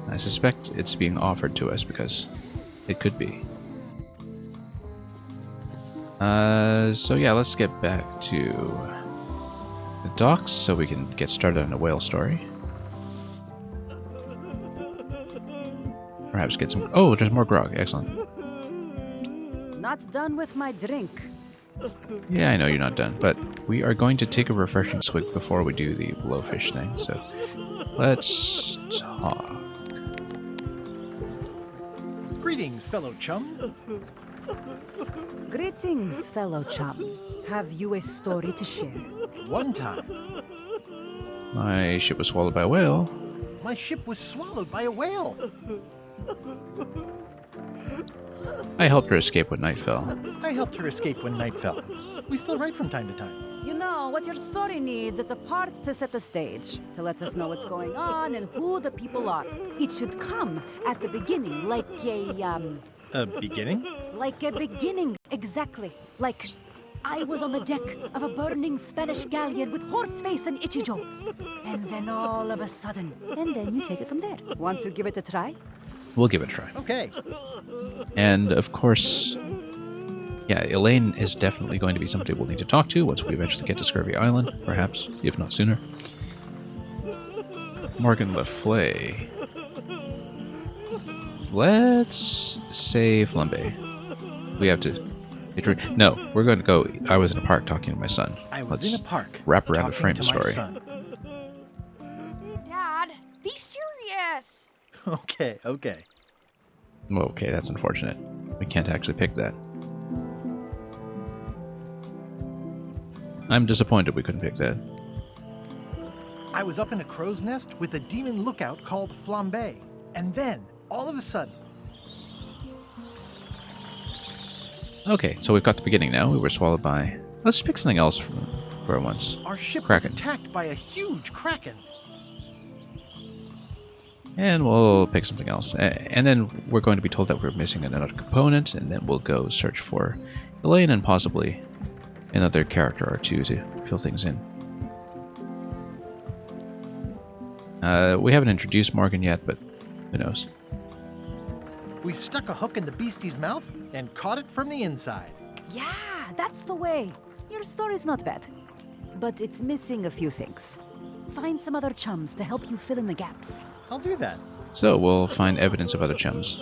I suspect it's being offered to us because it could be. So yeah, let's get back to the docks so we can get started on the whale story. Perhaps get some... Oh, there's more grog. Excellent. Not done with my drink. Yeah, I know you're not done, but we are going to take a refreshing swig before we do the blowfish thing, so let's talk. Greetings, fellow chum. Greetings, fellow chum. Have you a story to share? One time, My ship was swallowed by a whale. my ship was swallowed by a whale. I helped her escape when night fell. I helped her escape when night fell. We still write from time to time. You know, what your story needs is a part to set the stage, to let us know what's going on and who the people are. It should come at the beginning, like a A beginning? beginning, exactly. Like I was on the deck of a burning Spanish galleon with Horseface and Ichijo. And then all of a sudden, and then you take it from there. Want to give it a try? We'll give it a try. Okay. And of course, yeah, Elaine is definitely going to be somebody we'll need to talk to once we eventually get to Scurvy Island, perhaps, if not sooner. Morgan Le Fay. Let's say Flambe. We have to... No, we're going to go... I was in a park talking to my son. I was Let's in a park wrap around the talking frame to my story. son. Dad, be serious. Okay. Well, okay, that's unfortunate. We can't actually pick that. I'm disappointed we couldn't pick that. I was up in a crow's nest with a demon lookout called Flambe. And then, all of a sudden... Okay, so we've got the beginning now. We were swallowed by... Let's pick something else for once. Our ship Kraken. was attacked by a huge kraken. And we'll pick something else. And then we're going to be told that we're missing another component, and then we'll go search for Elaine and possibly another character or two to fill things in. We haven't introduced Morgan yet, but who knows. We stuck a hook in the beastie's mouth and caught it from the inside. Yeah, that's the way. Your story's not bad. But it's missing a few things. Find some other chums to help you fill in the gaps. I'll do that. So we'll find evidence of other chums.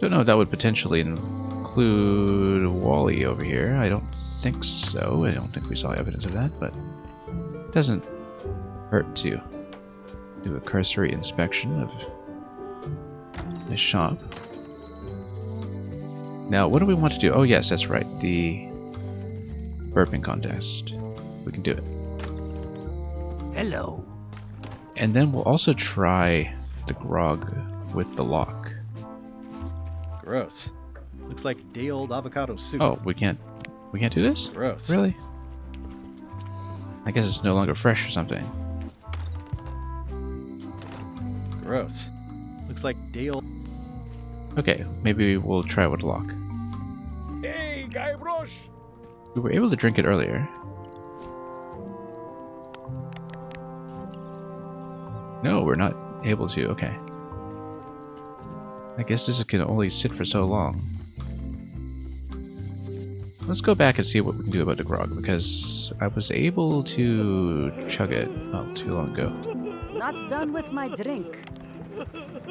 Don't know if that would potentially include Wally over here. I don't think so. I don't think we saw evidence of that, but it doesn't hurt to do a cursory inspection of the shop. Now, what do we want to do? Oh, yes, that's right. The burping contest. We can do it. Hello. And then we'll also try the grog with the lock. Gross. Looks like day-old avocado soup. Oh, we can't do this? Gross. Really? I guess it's no longer fresh or something. Gross. Looks like day-old... Okay, maybe we'll try with the lock. Hey, Guybrush! We were able to drink it earlier. No, we're not able to. Okay. I guess this can only sit for so long. Let's go back and see what we can do about the grog, because I was able to chug it not too long ago. Not done with my drink.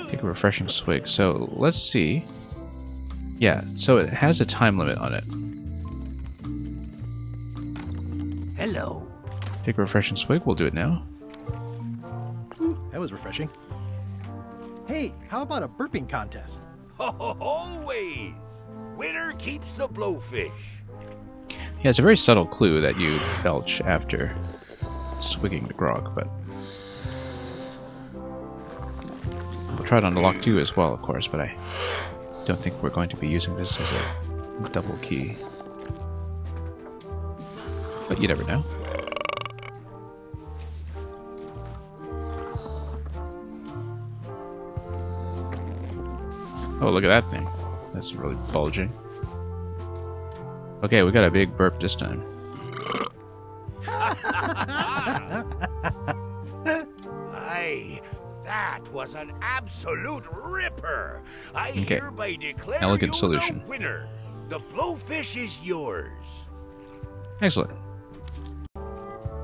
Take a refreshing swig. So, let's see. Yeah, so it has a time limit on it. Hello. Take a refreshing swig. We'll do it now. That was refreshing. Hey, how about a burping contest? Always! Winner keeps the blowfish. Yeah, it's a very subtle clue that you belch after swigging the grog, but... We'll try it on the lock too as well, of course, but I don't think we're going to be using this as a double key. But you never know. Oh, look at that thing. That's really bulging. Okay, we got a big burp this time. Aye, that was an absolute ripper. I Okay. hereby declare Elegant you solution. the winner. The blowfish is yours. Excellent.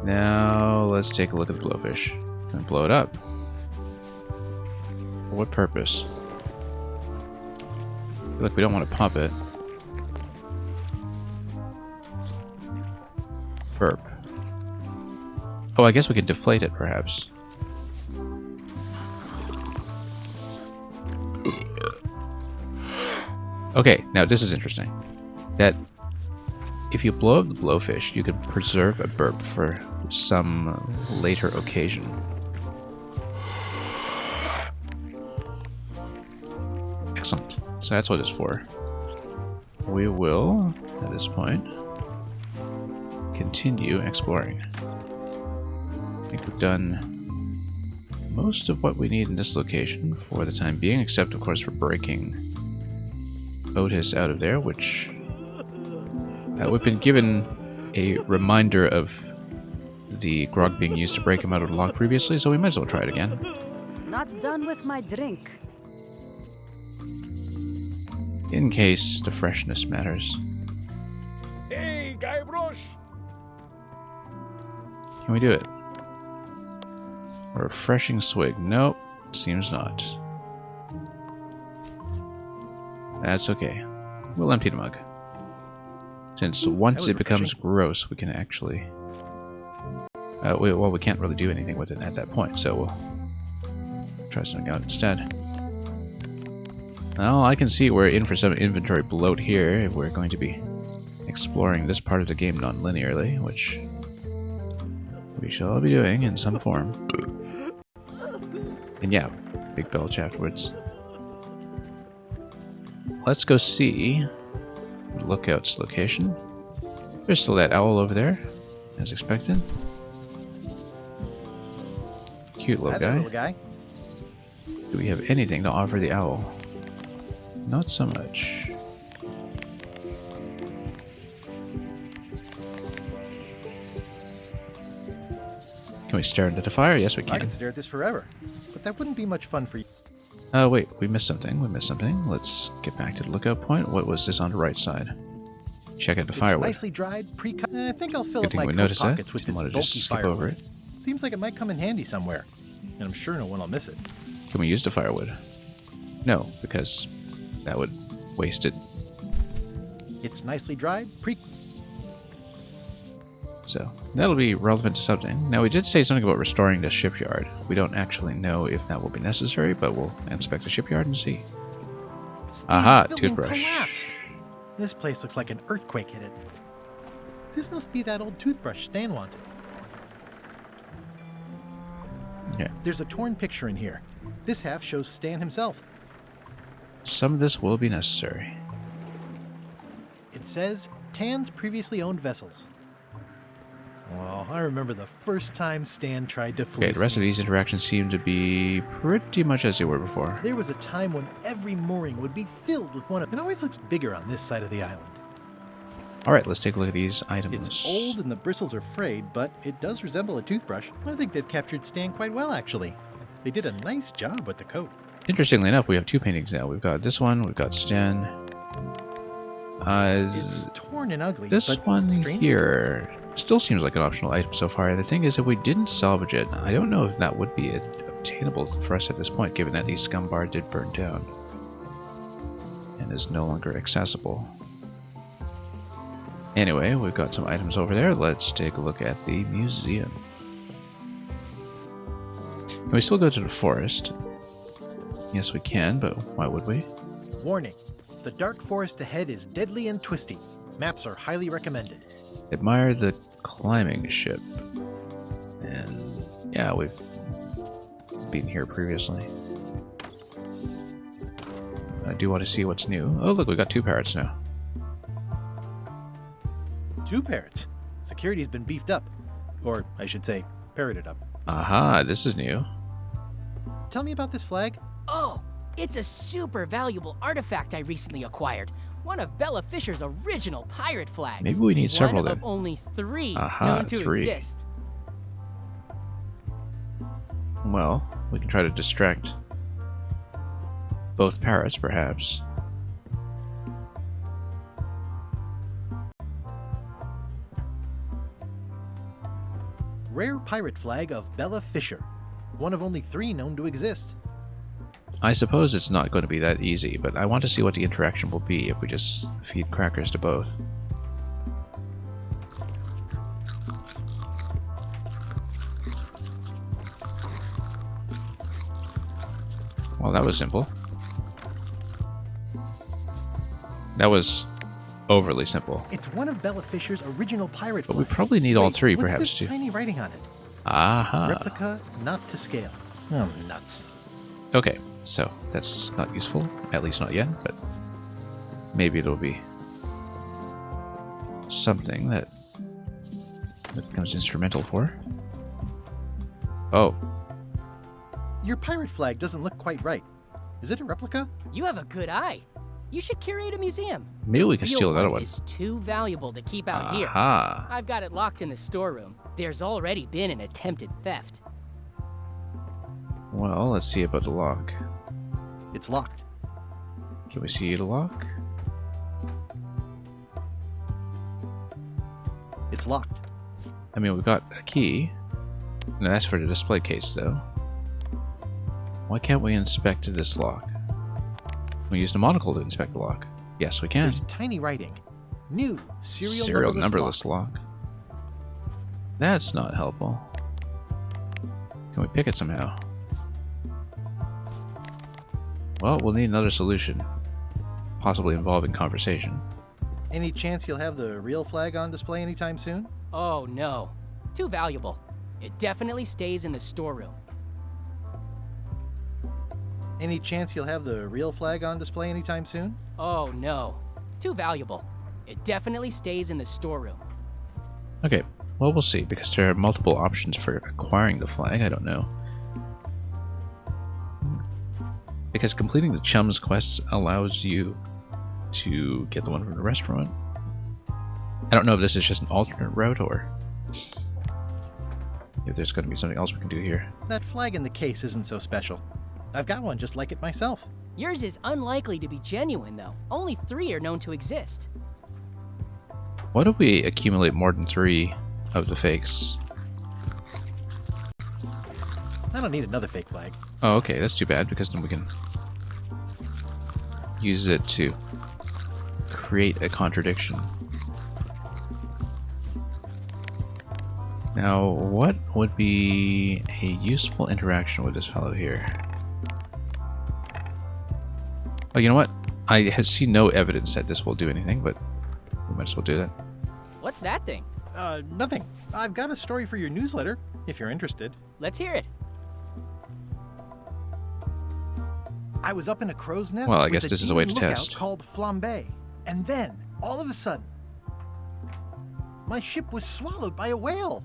Now, let's take a look at the blowfish. Gonna blow it up. For what purpose? Look, we don't want to pump it. Burp. Oh, I guess we can deflate it, perhaps. Okay, now this is interesting. That if you blow up the blowfish, you can preserve a burp for some later occasion. Excellent. So that's what it's for. We will, at this point, continue exploring. I think we've done most of what we need in this location for the time being, except, of course, for breaking Otis out of there, which we've been given a reminder of the grog being used to break him out of the lock previously, so we might as well try it again. Not done with my drink. In case the freshness matters. Hey, Guybrush! Can we do it? A refreshing swig. Nope, seems not. That's okay. We'll empty the mug. Since once it becomes gross, we can actually... we can't really do anything with it at that point, so we'll try something out instead. Well, I can see we're in for some inventory bloat here if we're going to be exploring this part of the game non-linearly, which we shall be doing in some form. And yeah, big belch afterwards. Let's go see the Lookout's location. There's still that owl over there, as expected. Cute little guy. Do we have anything to offer the owl? Not so much. Can we stare into the fire? Yes, we can. I could stare at this forever, but that wouldn't be much fun for you. Wait, we missed something. Let's get back to the lookout point. What was this on the right side? Check out the firewood. Nicely dried, pre-cut. I think I'll fill Good up thing my we coat noticed that. pockets with Didn't this want to bulky just skip firewood. over it. Seems like it might come in handy somewhere, and I'm sure no one will miss it. Can we use the firewood? No, because that would waste it. It's nicely dried, So, that'll be relevant to something. Now, we did say something about restoring the shipyard. We don't actually know if that will be necessary, but we'll inspect the shipyard and see. Aha, toothbrush. Collapsed. This place looks like an earthquake hit it. This must be that old toothbrush Stan wanted. Yeah. There's a torn picture in here. This half shows Stan himself. Some of this will be necessary. It says, Tan's previously owned vessels. Well, I remember the first time Stan tried to fleece Okay, the rest of these interactions seem to be pretty much as they were before. There was a time when every mooring would be filled with one of them. It always looks bigger on this side of the island. Alright, let's take a look at these items. It's old and the bristles are frayed, but it does resemble a toothbrush. I think they've captured Stan quite well, actually. They did a nice job with the coat. Interestingly enough, we have two paintings now. We've got this one, we've got Stan. It's torn and ugly, This but one strangely here still seems like an optional item so far. The thing is, if we didn't salvage it, I don't know if that would be obtainable for us at this point, given that the scum bar did burn down and is no longer accessible. Anyway, we've got some items over there. Let's take a look at the museum. Can we still go to the forest? Yes, we can, but why would we? Warning. The dark forest ahead is deadly and twisty. Maps are highly recommended. Admire the climbing ship. And yeah, we've been here previously. I do want to see what's new. Oh, look, we got two parrots now. 2 parrots. Security's been beefed up. Or, I should say, parroted up. Aha, this is new. Tell me about this flag. Oh, it's a super valuable artifact I recently acquired. One of Bella Fisher's original pirate flags. Maybe we need several One of then. only 3 Aha, known to 3. exist. Well, we can try to distract both parrots, perhaps. Rare pirate flag of Bella Fisher. One of only 3 known to exist. I suppose it's not going to be that easy, but I want to see what the interaction will be if we just feed crackers to both. Well, that was simple. That was overly simple. It's one of Bella Fisher's original pirate But flags. we probably need all Wait, 3, what's perhaps, this too. tiny writing on it? Aha. Replica, not to scale. Oh, nuts. Okay, so that's not useful, at least not yet, but maybe it'll be something that becomes instrumental for. Oh, Your pirate flag doesn't look quite right. Is it a replica? You have a good eye. You should curate a museum. Maybe we can The steal real another one. Is too valuable to keep out here. Aha. I've got it locked in the storeroom. There's already been an attempted theft. Well, let's see about the lock. It's locked. Can we see the lock? It's locked. I mean, we've got a key. And that's for the display case, though. Why can't we inspect this lock? We used a monocle to inspect the lock. Yes, we can. There's tiny writing. New Serial numberless lock. That's not helpful. Can we pick it somehow? Well, we'll need another solution. Possibly involving conversation. Any chance you'll have the real flag on display anytime soon? Oh no. Too valuable. It definitely stays in the storeroom. Any chance you'll have the real flag on display anytime soon? Oh no. Too valuable. It definitely stays in the storeroom. Okay, well, we'll see, because there are multiple options for acquiring the flag. I don't know. Because completing the Chums quests allows you to get the one from the restaurant. I don't know if this is just an alternate route or if there's going to be something else we can do here. That flag in the case isn't so special. I've got one just like it myself. Yours is unlikely to be genuine, though. Only 3 are known to exist. What if we accumulate more than 3 of the fakes? I don't need another fake flag. Oh, okay, that's too bad, because then we can use it to create a contradiction. Now, what would be a useful interaction with this fellow here? Oh, you know what? I have seen no evidence that this will do anything, but we might as well do that. What's that thing? Nothing. I've got a story for your newsletter, if you're interested. Let's hear it. I was up in a crow's nest. Well, I with guess this is a way to lookout test. Called Flambe, and then all of a sudden, my ship was swallowed by a whale.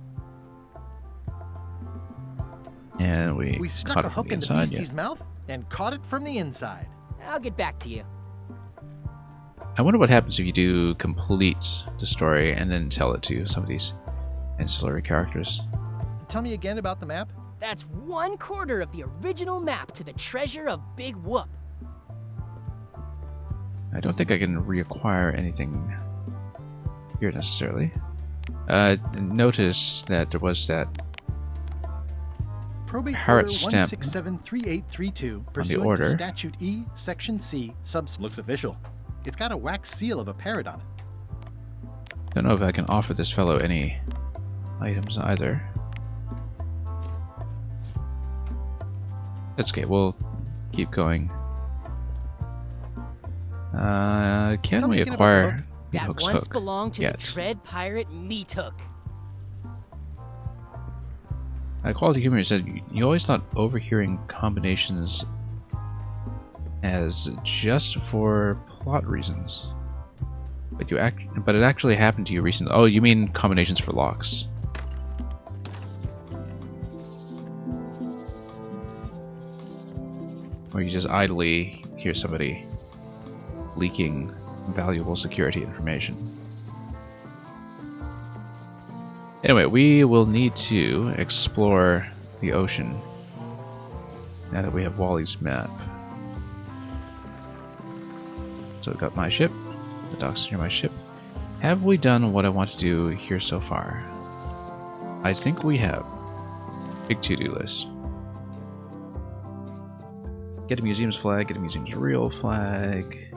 And We stuck a hook in the inside, beastie's mouth and caught it from the inside. I'll get back to you. I wonder what happens if you do complete the story and then tell it to some of these ancillary characters. Tell me again about the map. That's 1/4 of the original map to the treasure of Big Whoop. I don't think I can reacquire anything here necessarily. Notice that there was that Probate Parrot Order stamp 1673832, on the pursuant order. to Statute E, Section C, looks official. It's got a wax seal of a parrot on it. Don't know if I can offer this fellow any items either. That's okay, we'll keep going. Can Tell we me again about acquire the That Hook's once hook? belonged to Yet. the Dread Pirate Meat Hook. Quality Humor said you always thought overhearing combinations as just for plot reasons, but it actually happened to you recently. Oh, you mean combinations for locks? Or you just idly hear somebody leaking valuable security information. Anyway, we will need to explore the ocean now that we have Wally's map. So we've got my ship, the docks near my ship. Have we done what I want to do here so far? I think we have. Big to-do list. Get a museum's flag, get a museum's real flag.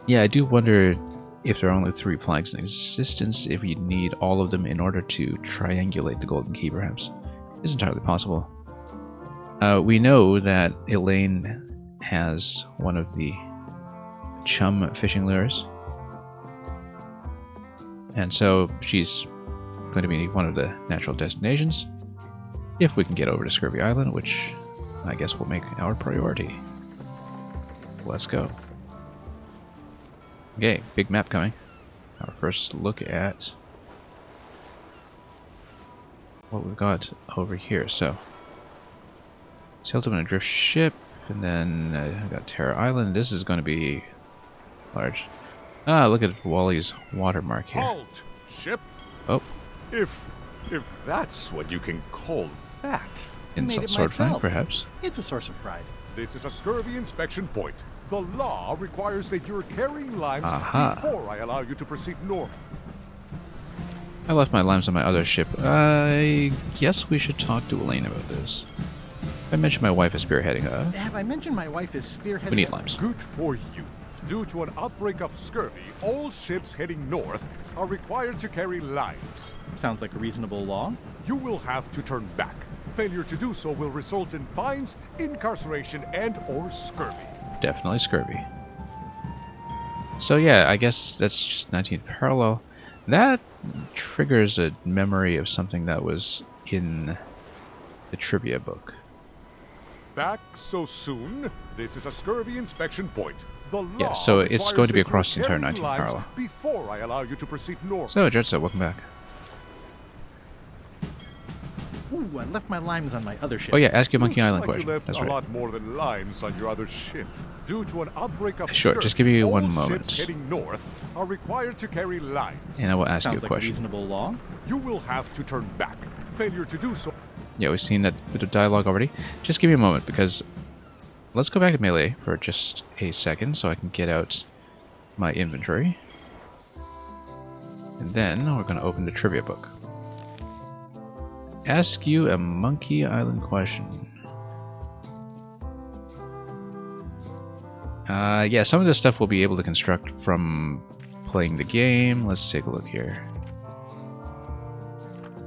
Yeah, I do wonder if there are only 3 flags in existence, if you need all of them in order to triangulate the Golden Key, perhaps. It's entirely possible. We know that Elaine has one of the chum fishing lures, and so she's going to be one of the natural destinations if we can get over to Scurvy Island, which I guess will make our priority. Let's go. Okay, big map coming. Our first look at what we've got over here. So, sailed up in a drift ship. and then I got Terror Island. This is going to be large. Ah, look at Wally's watermark here. Halt, ship. Oh. If that's what you can call that. Insult sword flank, perhaps. It's a source of pride. This is a scurvy inspection point. The law requires that you're carrying limes Aha. before I allow you to proceed north. I left my limes on my other ship. I guess we should talk to Elaine about this. I mentioned my wife is spearheading. Have I mentioned my wife is spearheading? We need limes. Good for you. Due to an outbreak of scurvy, all ships heading north are required to carry limes. Sounds like a reasonable law. You will have to turn back. Failure to do so will result in fines, incarceration, and/or scurvy. Definitely scurvy. So yeah, I guess that's just 19th parallel. That triggers a memory of something that was in the trivia book. Back so soon? This is a scurvy inspection point. The law Yeah, so it's going to be requires across the that entire you 19th carry limes parallel. before I allow you to proceed north. So, Jetso, welcome back. Ooh, I left my limes on my other ship. Oh yeah, ask your Monkey Looks Island like question. You left That's a right. lot more than limes on your other ship. Due to an outbreak of Sure, scurvy, just give me all one ships moment. heading north are required to carry limes. And I will ask you a Sounds like question. a reasonable law. You will have to turn back. Failure to do so. Yeah, we've seen that bit of dialogue already. Just give me a moment, because let's go back to Melee for just a second so I can get out my inventory. And then we're going to open the trivia book. Ask you a Monkey Island question. Yeah, some of this stuff we'll be able to construct from playing the game. Let's take a look here.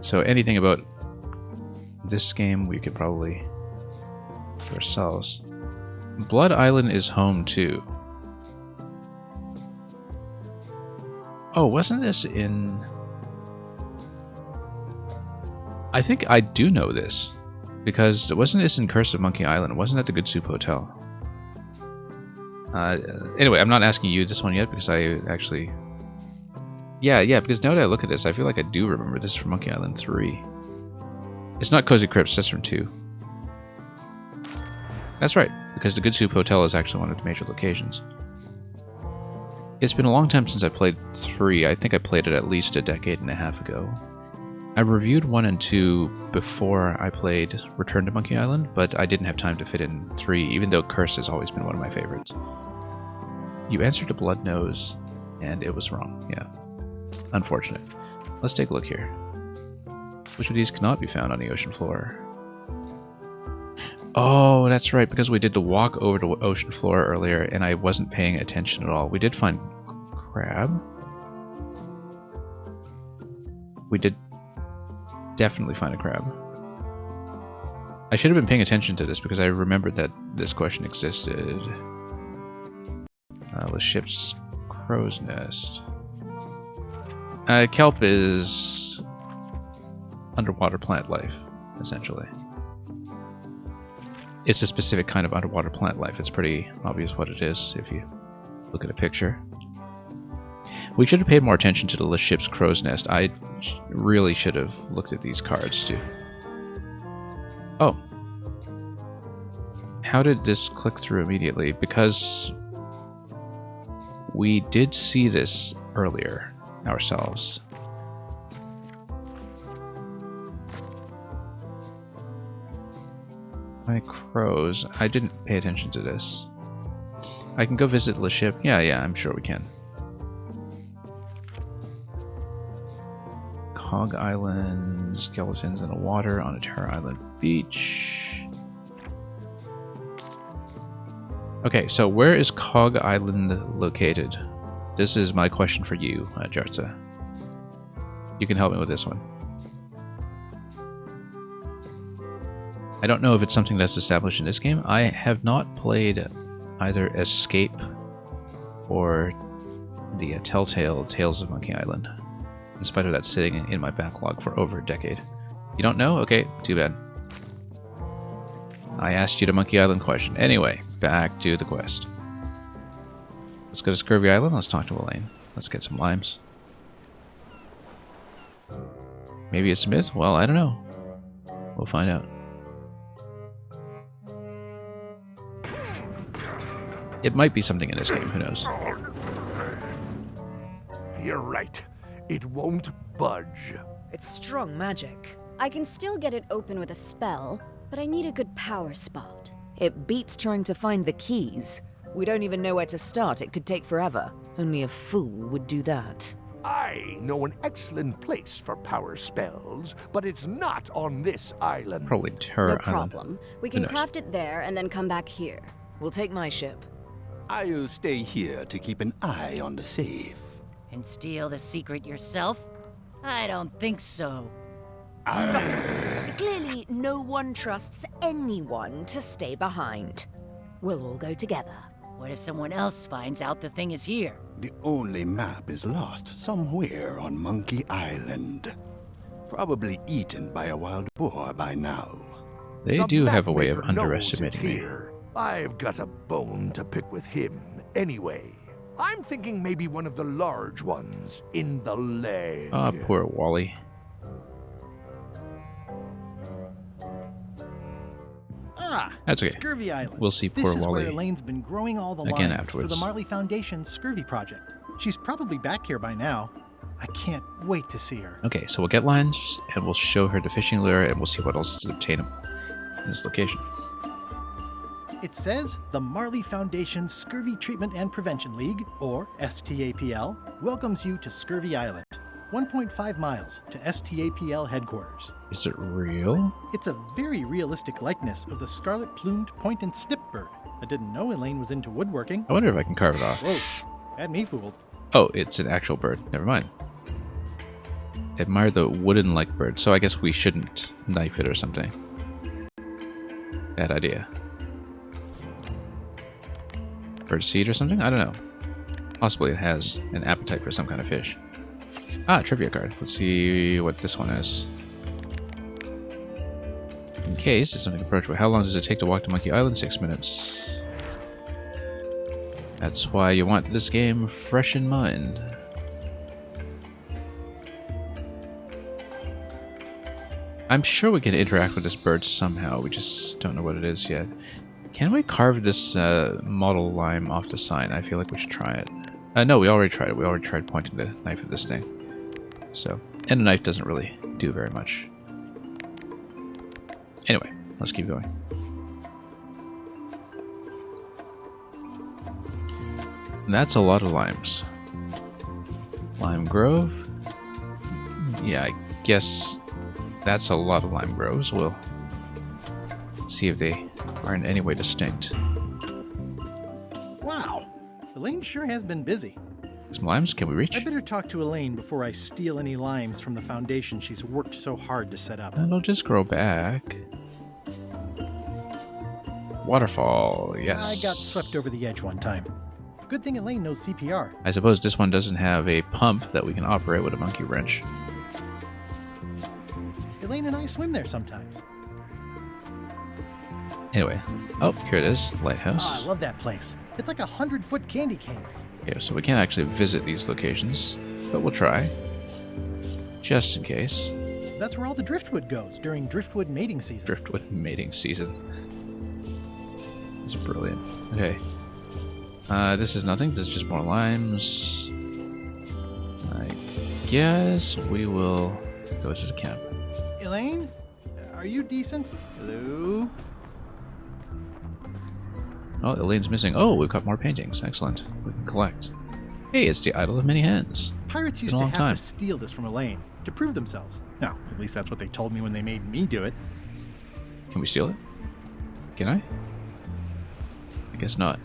So anything about this game we could probably do ourselves. Blood Island is home too. Oh, wasn't this in... I think I do know this, because wasn't this in Curse of Monkey Island? Wasn't that the Good Soup Hotel? Anyway, I'm not asking you this one yet, because I actually... Yeah, because now that I look at this, I feel like I do remember this from Monkey Island 3. It's not Cozy Crypts, that's from 2. That's right, because the Good Soup Hotel is actually one of the major locations. It's been a long time since I played 3. I think I played it at least a decade and a half ago. I reviewed 1 and 2 before I played Return to Monkey Island, but I didn't have time to fit in 3, even though Curse has always been one of my favorites. You answered a blood nose, and it was wrong, yeah. Unfortunate. Let's take a look here. Which of these cannot be found on the ocean floor? Oh, that's right, because we did the walk over to ocean floor earlier, and I wasn't paying attention at all. We did find crab. We did definitely find a crab. I should have been paying attention to this because I remembered that this question existed. The ship's crow's nest. Kelp is underwater plant life, essentially. It's a specific kind of underwater plant life. It's pretty obvious what it is if you look at a picture. We should have paid more attention to the ship's crow's nest. I really should have looked at these cards too. Oh. How did this click through immediately? Because we did see this earlier ourselves. My crows. I didn't pay attention to this. I can go visit the ship. Yeah, I'm sure we can. Cog Island, skeletons in the water on a Terror Island beach. Okay, so where is Cog Island located? This is my question for you, Jarza. You can help me with this one. I don't know if it's something that's established in this game. I have not played either Escape or the Telltale Tales of Monkey Island, in spite of that sitting in my backlog for over a decade. You don't know? Okay, too bad. I asked you the Monkey Island question. Anyway, back to the quest. Let's go to Scurvy Island. Let's talk to Elaine. Let's get some limes. Maybe it's Smith? Well, I don't know. We'll find out. It might be something in this game, who knows? You're right. It won't budge. It's strong magic. I can still get it open with a spell, but I need a good power spot. It beats trying to find the keys. We don't even know where to start. It could take forever. Only a fool would do that. I know an excellent place for power spells, but it's not on this island. Probably Terra No Island. problem. We can craft it there and then come back here. We'll take my ship. I'll stay here to keep an eye on the safe. And steal the secret yourself? I don't think so. Stop it. Clearly, no one trusts anyone to stay behind. We'll all go together. What if someone else finds out the thing is here? The only map is lost somewhere on Monkey Island. Probably eaten by a wild boar by now. They The do have a way of mapmaker knows underestimating it's me. here. I've got a bone to pick with him anyway. I'm thinking maybe one of the large ones in the leg. Ah, poor Wally. Ah, That's okay. Scurvy Island. We'll see This poor is Wally where Elaine's been growing all the again limes afterwards. for the Marley Foundation's Scurvy project. She's probably back here by now. I can't wait to see her. Okay, so we'll get lines, and we'll show her the fishing lure, and we'll see what else is obtainable in this location. It says the Marley Foundation Scurvy Treatment and Prevention League, or STAPL, welcomes you to Scurvy Island, 1.5 miles to STAPL headquarters. Is it real? It's a very realistic likeness of the scarlet-plumed point and snip bird. I didn't know Elaine was into woodworking. I wonder if I can carve it off. Whoa, had me fooled. Oh, it's an actual bird. Never mind. Admire the wooden-like bird, so I guess we shouldn't knife it or something. Bad idea. Bird seed or something? I don't know. Possibly it has an appetite for some kind of fish. Ah, trivia card. Let's see what this one is. In case it's something approachable. How long does it take to walk to Monkey Island? 6 minutes. That's why you want this game fresh in mind. I'm sure we can interact with this bird somehow. We just don't know what it is yet. Can we carve this model lime off the sign? I feel like we should try it. No, we already tried it. We already tried pointing the knife at this thing. So, and a knife doesn't really do very much. Anyway, let's keep going. And that's a lot of limes. Lime Grove. Yeah, I guess that's a lot of lime groves. We'll see if they are in any way distinct. Wow, Elaine sure has been busy. Some limes? Can we reach? I better talk to Elaine before I steal any limes from the foundation she's worked so hard to set up. It'll just grow back. Waterfall, yes. I got swept over the edge one time. Good thing Elaine knows CPR. I suppose this one doesn't have a pump that we can operate with a monkey wrench. Elaine and I swim there sometimes. Anyway, oh, here it is, Oh, I lighthouse. love that place. It's like a 100-foot candy cane. Okay, so we can't actually visit these locations, but we'll try, just in case. That's where all the driftwood goes during driftwood mating season. Driftwood mating season. This is brilliant. Okay. This is nothing. This is just more limes. I guess we will go to the camp. Elaine, are you decent? Hello? Oh, Elaine's missing. Oh, we've got more paintings. Excellent. We can collect. Hey, it's the Idol of Many Hands. Pirates Been used a to long have time. to steal this from Elaine to prove themselves. Now, at least that's what they told me when they made me do it. Can we steal it? Can I? I guess not.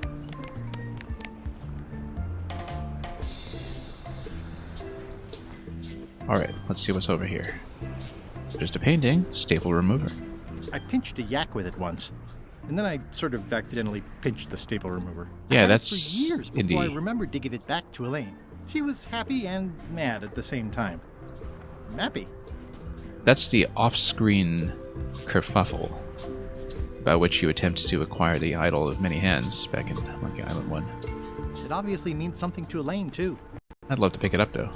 Alright, let's see what's over here. Just a painting, staple remover. I pinched a yak with it once, and then I sort of accidentally pinched the staple remover. I Yeah, had it that's for years before I indie. remembered to give it back to Elaine. She was happy and mad at the same time. Mappy. That's the off-screen kerfuffle by which you attempt to acquire the Idol of Many Hands back in Monkey Island 1. It obviously means something to Elaine, too. I'd love to pick it up, though.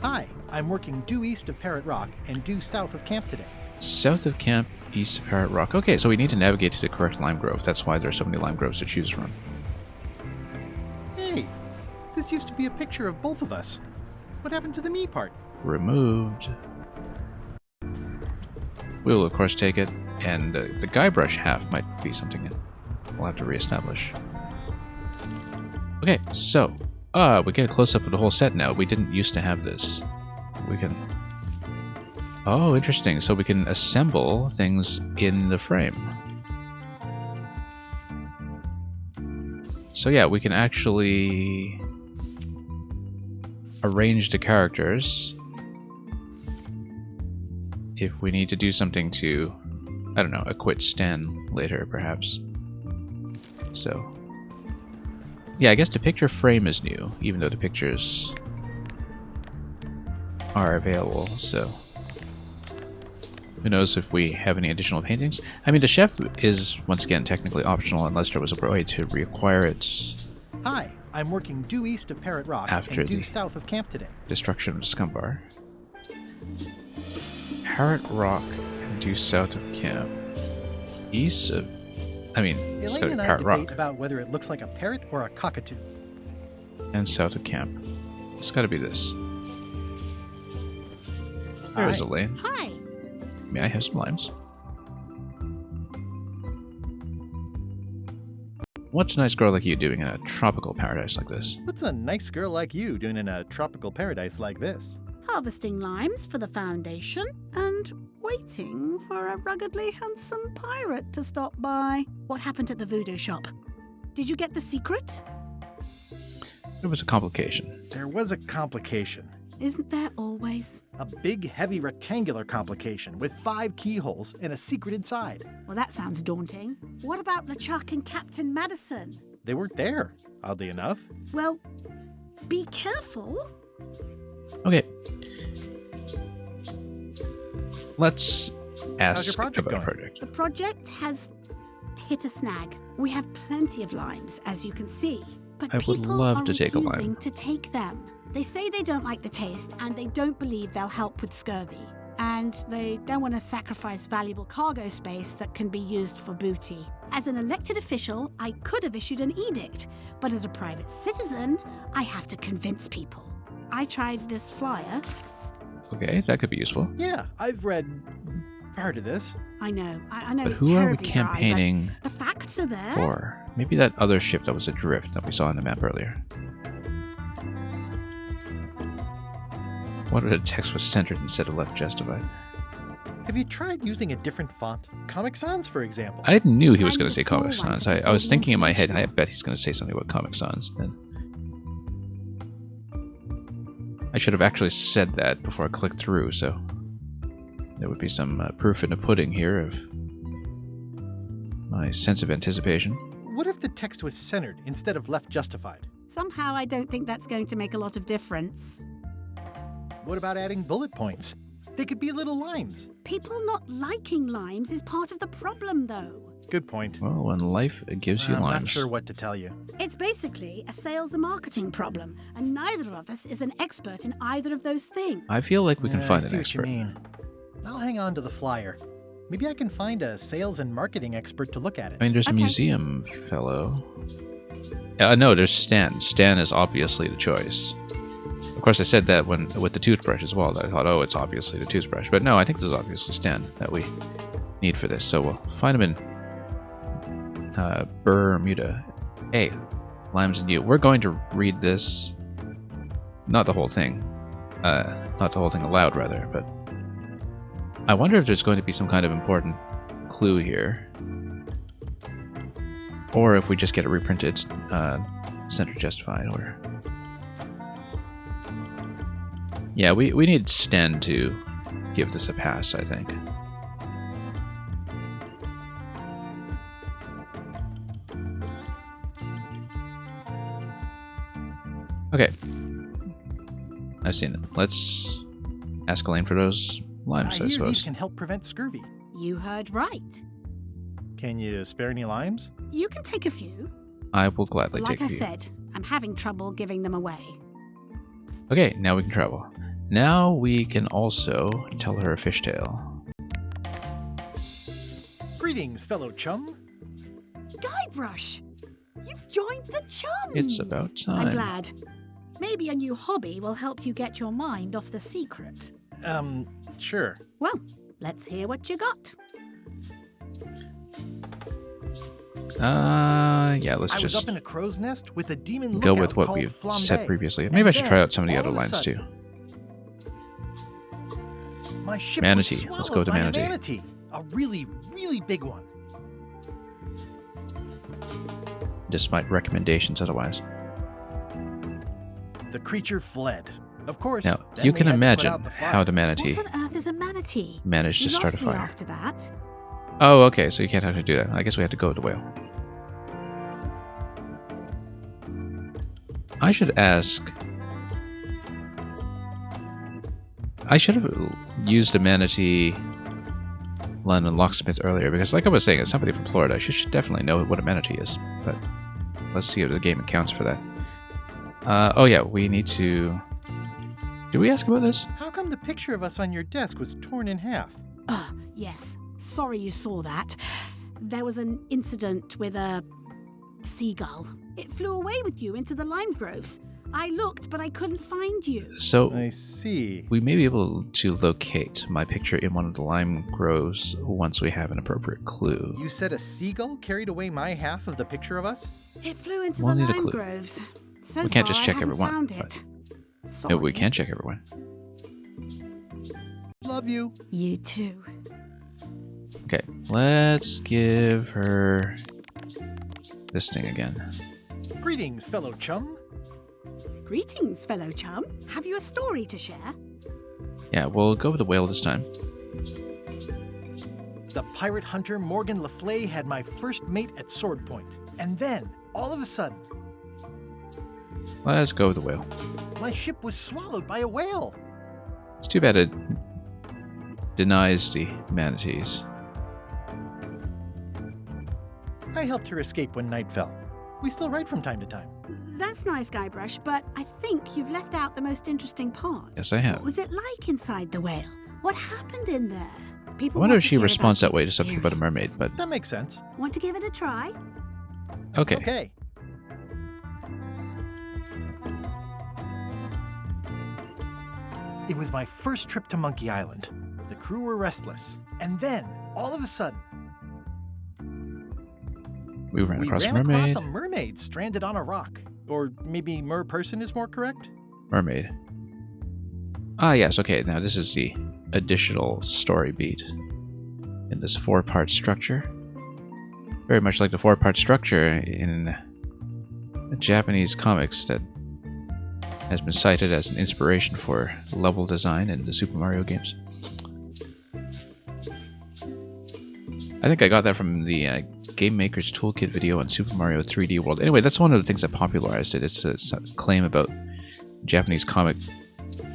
Hi, I'm working due east of Parrot Rock and due south of camp today. South of camp East of Parrot Rock. Okay, so we need to navigate to the correct lime grove. That's why there are so many lime groves to choose from. Hey, this used to be a picture of both of us. What happened to the me part? Removed. We'll, of course, take it. And the Guybrush half might be something we'll have to reestablish. Okay, so we get a close-up of the whole set now. We didn't used to have this. We can... Oh, interesting. So we can assemble things in the frame. So yeah, we can actually arrange the characters if we need to do something to, I don't know, acquit Stan later, perhaps. So... Yeah, I guess the picture frame is new, even though the pictures are available, so... Who knows if we have any additional paintings? I mean, the chef is, once again, technically optional unless there was a way to reacquire it Hi, I'm working due east of Parrot Rock after and due the south of camp today. destruction of the Scumbar. Parrot Rock and due south of camp. East of... I mean, it's got to Elaine be and I Parrot debate Rock. about whether it looks like a parrot or a cockatoo. And south of camp. It's got to be this. There is Elaine. Hi. May I have some limes? What's a nice girl like you doing in a tropical paradise like this? What's a nice girl like you doing in a tropical paradise like this? Harvesting limes for the Foundation and waiting for a ruggedly handsome pirate to stop by. What happened at the voodoo shop? Did you get the secret? There was a complication. There was a complication. Isn't there always? A big, heavy, rectangular complication with 5 keyholes and a secret inside. Well, that sounds daunting. What about LeChuck and Captain Madison? They weren't there, oddly enough. Well, be careful. Okay. Let's How's ask your project about going? a project. The project has hit a snag. We have plenty of limes, as you can see, but I would people love are to take a lime. refusing to take them. They say they don't like the taste, and they don't believe they'll help with scurvy. And they don't want to sacrifice valuable cargo space that can be used for booty. As an elected official, I could have issued an edict, but as a private citizen, I have to convince people. I tried this flyer. Okay, that could be useful. Yeah, I've read part of this. I know, I know But it's who are we terribly dry, but campaigning the facts are there. for? Maybe that other ship that was adrift that we saw on the map earlier. What if the text was centered instead of left justified? Have you tried using a different font? Comic Sans, for example. I knew he was Find going the to say small Comic ones Sans. if it's I was all thinking in my head, I informational. bet he's going to say something about Comic Sans. And I should have actually said that before I clicked through, so there would be some proof in the pudding here of my sense of anticipation. What if the text was centered instead of left justified? Somehow I don't think that's going to make a lot of difference. What about adding bullet points? They could be little limes. People not liking limes is part of the problem, though. Good point. Well, when life gives you I'm limes. not sure what to tell you. It's basically a sales and marketing problem, and neither of us is an expert in either of those things. I feel like we can I find see an what you expert. mean. I'll hang on to the flyer. Maybe I can find a sales and marketing expert to look at it. I mean, there's a museum fellow. No, there's Stan. Stan is obviously the choice. Of course, I said that with the toothbrush as well. That I thought, oh, it's obviously the toothbrush. But no, I think this is obviously Stan that we need for this. So we'll find him in Bermuda. Hey, Limes and you. We're going to read this. Not the whole thing. Not the whole thing aloud, rather. But I wonder if there's going to be some kind of important clue here. Or if we just get it reprinted, center justified, or... Yeah, we need Sten to give this a pass, I think. Okay. I've seen it. Let's ask Elaine for those limes, I hear suppose. these can help prevent scurvy. You heard right. Can you spare any limes? You can take a few. I will gladly Like take I a few. said, I'm having trouble giving them away. Okay, now we can travel. Now we can also tell her a fishtail. Greetings, fellow chum. Guybrush, you've joined the chums. It's about time. I'm glad. Maybe a new hobby will help you get your mind off the secret. Sure. Well, let's hear what you got. Yeah, let's I was just up in a crow's nest with a demon go lookout with what called we've Flambe. said previously. And Maybe I should try then, out some of the all other a lines too. sudden, my ship Manatee. was Let's swallowed go to by Manatee. a manatee. A really, really big one. Despite recommendations otherwise. The creature fled. Of course. Now, then you we can had to put imagine out the fire. how the manatee What on earth is a manatee? managed You to start a lost me fire. after that. Oh, okay, so you can't actually do that. I guess we have to go with the whale. I should ask... I should have used a manatee line on Locksmith earlier, because like I was saying, as somebody from Florida, I should definitely know what a manatee is. But let's see if the game accounts for that. Oh yeah, we need to... Did we ask about this? How come the picture of us on your desk was torn in half? Yes. Sorry you saw that. There was an incident with a seagull. It flew away with you into the lime groves. I looked, but I couldn't find you. So I see. We may be able to locate my picture in one of the lime groves once we have an appropriate clue. You said a seagull carried away my half of the picture of us? It flew into We'll the need a lime clue. groves. So We can't far, just I check haven't every one, found but- it. No, we can check everyone. Love you. You too. Okay, let's give her this thing again. Greetings, fellow chum. Greetings, fellow chum. Have you a story to share? Yeah, we'll go with the whale this time. The pirate hunter Morgan Le Fay had my first mate at sword point. And then, all of a sudden, Let's go with the whale. my ship was swallowed by a whale. It's too bad it denies the manatees. I helped her escape when night fell. We still write from time to time. That's nice, Guybrush, but I think you've left out the most interesting part. Yes, I have. What was it like inside the whale? What happened in there? I People wonder want if to she hear responds about that the way to something about a mermaid, but That makes sense. Want to give it a try? okay. Okay. It was my first trip to Monkey Island. The crew were restless. And then, all of a sudden, We ran we across a ran mermaid. across a mermaid stranded on a rock. Or maybe mer-person is more correct? Mermaid. Ah, yes, okay, now this is the additional story beat in this four-part structure. Very much like the four-part structure in Japanese comics that has been cited as an inspiration for level design in the Super Mario games. I think I got that from the Game Maker's Toolkit video on Super Mario 3D World. Anyway, that's one of the things that popularized it. It's a claim about Japanese comic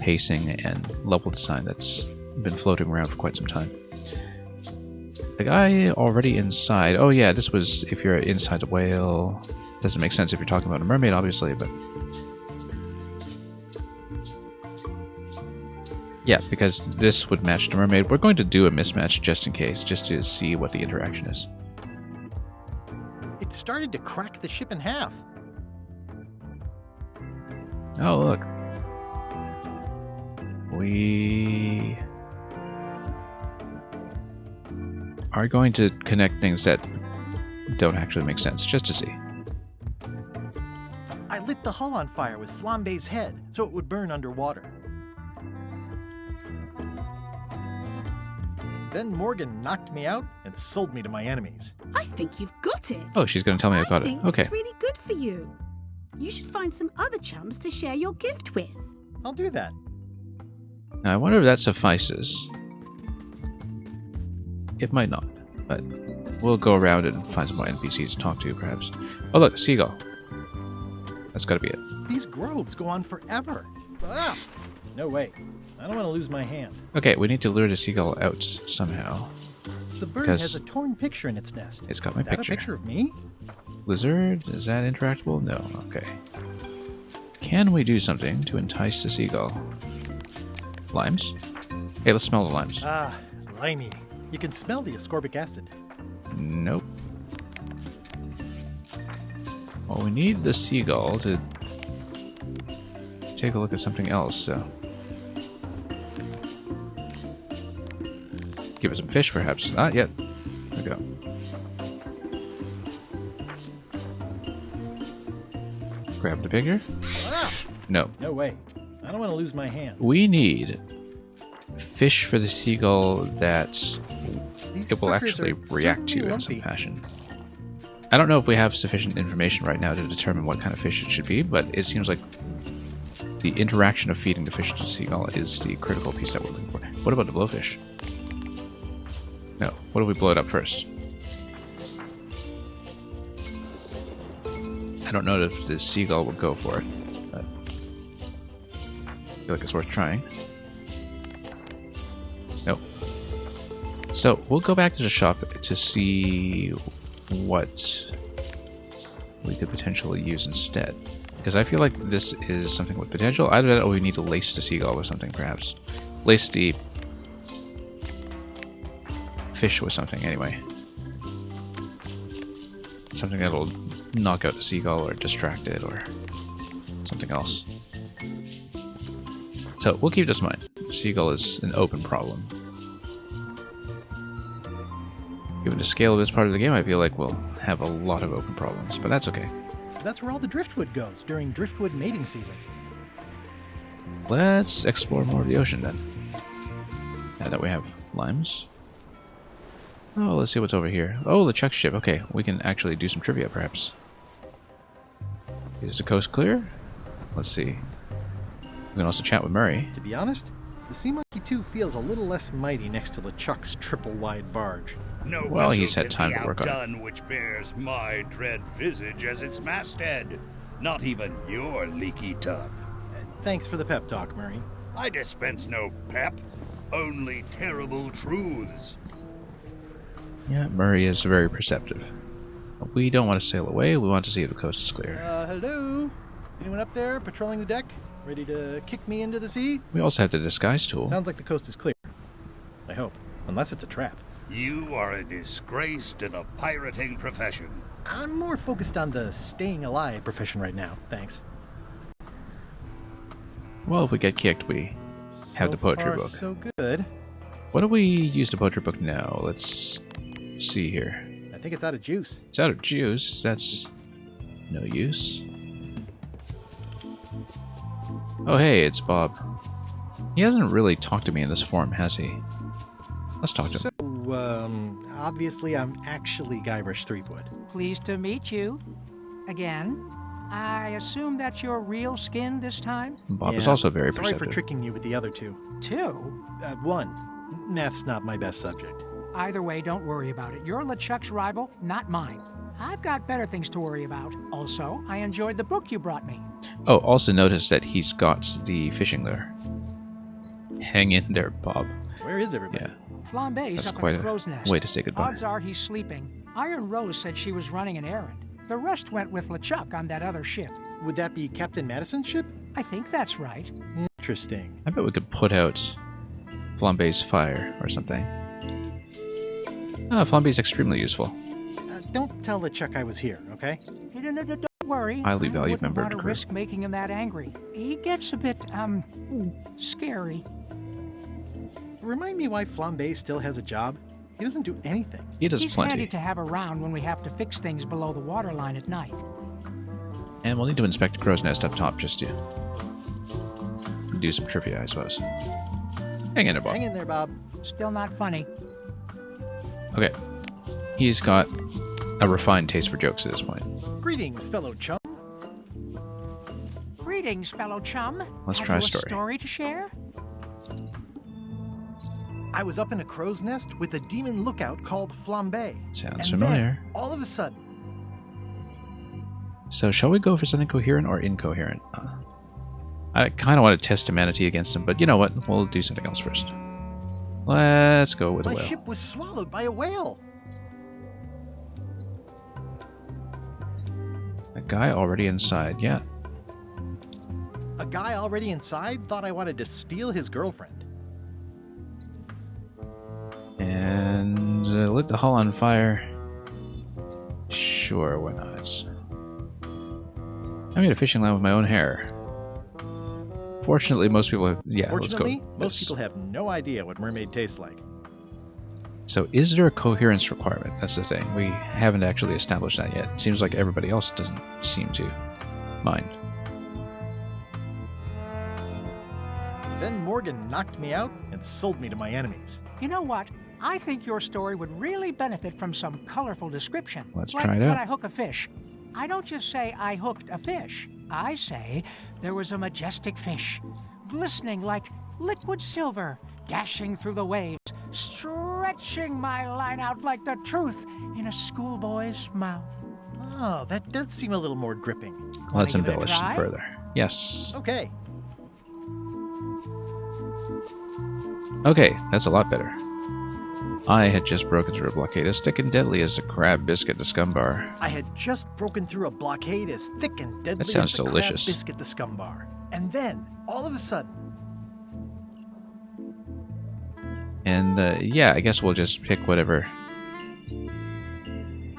pacing and level design that's been floating around for quite some time. The guy already inside... Oh yeah, this was if you're inside the whale. Doesn't make sense if you're talking about a mermaid, obviously, but... Yeah, because this would match the mermaid. We're going to do a mismatch just in case, just to see what the interaction is. It started to crack the ship in half. Oh, look. We are going to connect things that don't actually make sense, just to see. I lit the hull on fire with Flambe's head, so it would burn underwater. Then Morgan knocked me out and sold me to my enemies. I think you've got it. Oh, she's going to tell me I got I it. think Okay. it's really good for you. You should find some other chums to share your gift with. I'll do that. Now, I wonder if that suffices. It might not, but we'll go around and find some more NPCs to talk to, perhaps. Oh, look, a seagull. That's got to be it. These groves go on forever. Ah! No way. I don't want to lose my hand. Okay, we need to lure the seagull out somehow. The bird Because has a torn picture in its nest. it's got my Is that picture. a picture of me? Lizard? Is that interactable? No. Okay. Can we do something to entice the seagull? Limes? Hey, let's smell the limes. Ah, limey. You can smell the ascorbic acid. Nope. Well, we need the seagull to take a look at something else, so... Give it some fish, perhaps. Not yet. There we go. Grab the bigger. Ah! No. No way. I don't want to lose my hand. We need fish for the seagull that it will actually react to in some fashion. I don't know if we have sufficient information right now to determine what kind of fish it should be, but it seems like the interaction of feeding the fish to the seagull is the critical piece that we're looking for. What about the blowfish? No. What do we blow it up first? I don't know if the seagull would go for it, but I feel like it's worth trying. Nope. So we'll go back to the shop to see what we could potentially use instead. Because I feel like this is something with potential. Either that or we need to lace the seagull with something, perhaps. Lace the fish with something, anyway. Something that'll knock out the seagull or distract it or something else. So we'll keep this in mind. The seagull is an open problem. Given the scale of this part of the game, I feel like we'll have a lot of open problems, but that's okay. That's where all the driftwood goes during driftwood mating season. Let's explore more of the ocean then. Now that we have limes. Oh, let's see what's over here. Oh, the LeChuck ship. Okay, we can actually do some trivia, perhaps. Is the coast clear? Let's see. We can also chat with Murray. To be honest, the Sea Monkey 2 feels a little less mighty next to LeChuck's triple-wide barge. No Well, vessel he's had can time be to work on it. outdone which bears my dread visage as its masthead. Not even your leaky tub. Thanks for the pep talk, Murray. I dispense no pep, only terrible truths. Yeah, Murray is very perceptive. We don't want to sail away, we want to see if the coast is clear. Hello? Anyone up there patrolling the deck? Ready to kick me into the sea? We also have the disguise tool. Sounds like the coast is clear. I hope. Unless it's a trap. You are a disgrace to the pirating profession. I'm more focused on the staying alive profession right now, thanks. Well, if we get kicked, we have the poetry book. So good. What do we use the poetry book now? Let's see here. I think it's out of juice. It's out of juice. That's no use. Oh, hey, it's Bob. He hasn't really talked to me in this form, has he? Let's talk to him. So, obviously I'm actually Guybrush Threepwood. Pleased to meet you. Again. I assume that's your real skin this time? Bob is also very Sorry perceptive. for tricking you with the other two. Two? One. Math's not my best subject. Either way, don't worry about it. You're LeChuck's rival, not mine. I've got better things to worry about. Also, I enjoyed the book you brought me. Oh, also notice that he's got the fishing lure. Hang in there, Bob. Where is everybody? Yeah. Flambe's That's up quite at the a crow's nest. way to say goodbye. Odds are he's sleeping. Iron Rose said she was running an errand. The rest went with LeChuck on that other ship. Would that be Captain Madison's ship? I think that's right. Interesting. I bet we could put out Flambe's fire or something. Ah, Flambe's extremely useful. Don't tell LeChuck I was here, okay? Don't worry. Highly valued I member of wouldn't the want crew. to risk making him that angry. He gets a bit, scary. Remind me why Flambe still has a job? He doesn't do anything. He does He's plenty. handy to have around when we have to fix things below the waterline at night. And we'll need to inspect the crow's nest up top just to do some trivia, I suppose. Hang in there, Bob. Hang in there, Bob. Still not funny. Okay. He's got a refined taste for jokes at this point. Greetings, fellow chum. Greetings, fellow chum. Let's Have try you a story. Story to share? I was up in a crow's nest with a demon lookout called Flambe. Sounds And familiar. then, all of a sudden, So shall we go for something coherent or incoherent? I kind of want to test humanity against him, but you know what? We'll do something else first. Let's go with a my whale. ship was swallowed by a whale. A guy already inside, yeah. A guy already inside thought I wanted to steal his girlfriend. And lit the hull on fire. Sure, why not? I made a fishing line with my own hair. Fortunately, most people have... Yeah, Fortunately, let's go. most people have no idea what mermaid tastes like. So is there a coherence requirement? That's the thing. We haven't actually established that yet. It seems like everybody else doesn't seem to mind. Then Morgan knocked me out and sold me to my enemies. You know what? I think your story would really benefit from some colorful description. Let's like try it when out. I hook a fish. I don't just say I hooked a fish. I say there was a majestic fish, glistening like liquid silver, dashing through the waves, stretching my line out like the truth in a schoolboy's mouth. Oh, that does seem a little more gripping. Let's give it a embellish try? further. Yes. Okay. Okay, that's a lot better. I had just broken through a blockade as thick and deadly as a crab biscuit to Scumbar. I had just broken through a blockade as thick and deadly That sounds as the delicious. crab biscuit the Scumbar. And then, all of a sudden... And, yeah, I guess we'll just pick whatever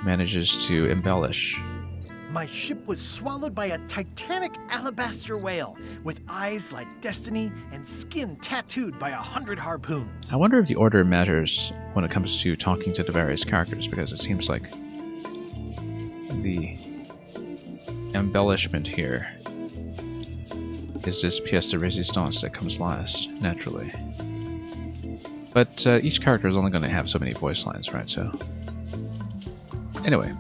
manages to embellish. My ship was swallowed by a titanic alabaster whale with eyes like destiny and skin tattooed by 100 harpoons. I wonder if the order matters when it comes to talking to the various characters, because it seems like the embellishment here is this pièce de résistance that comes last, naturally. But each character is only going to have so many voice lines, right? So, anyway.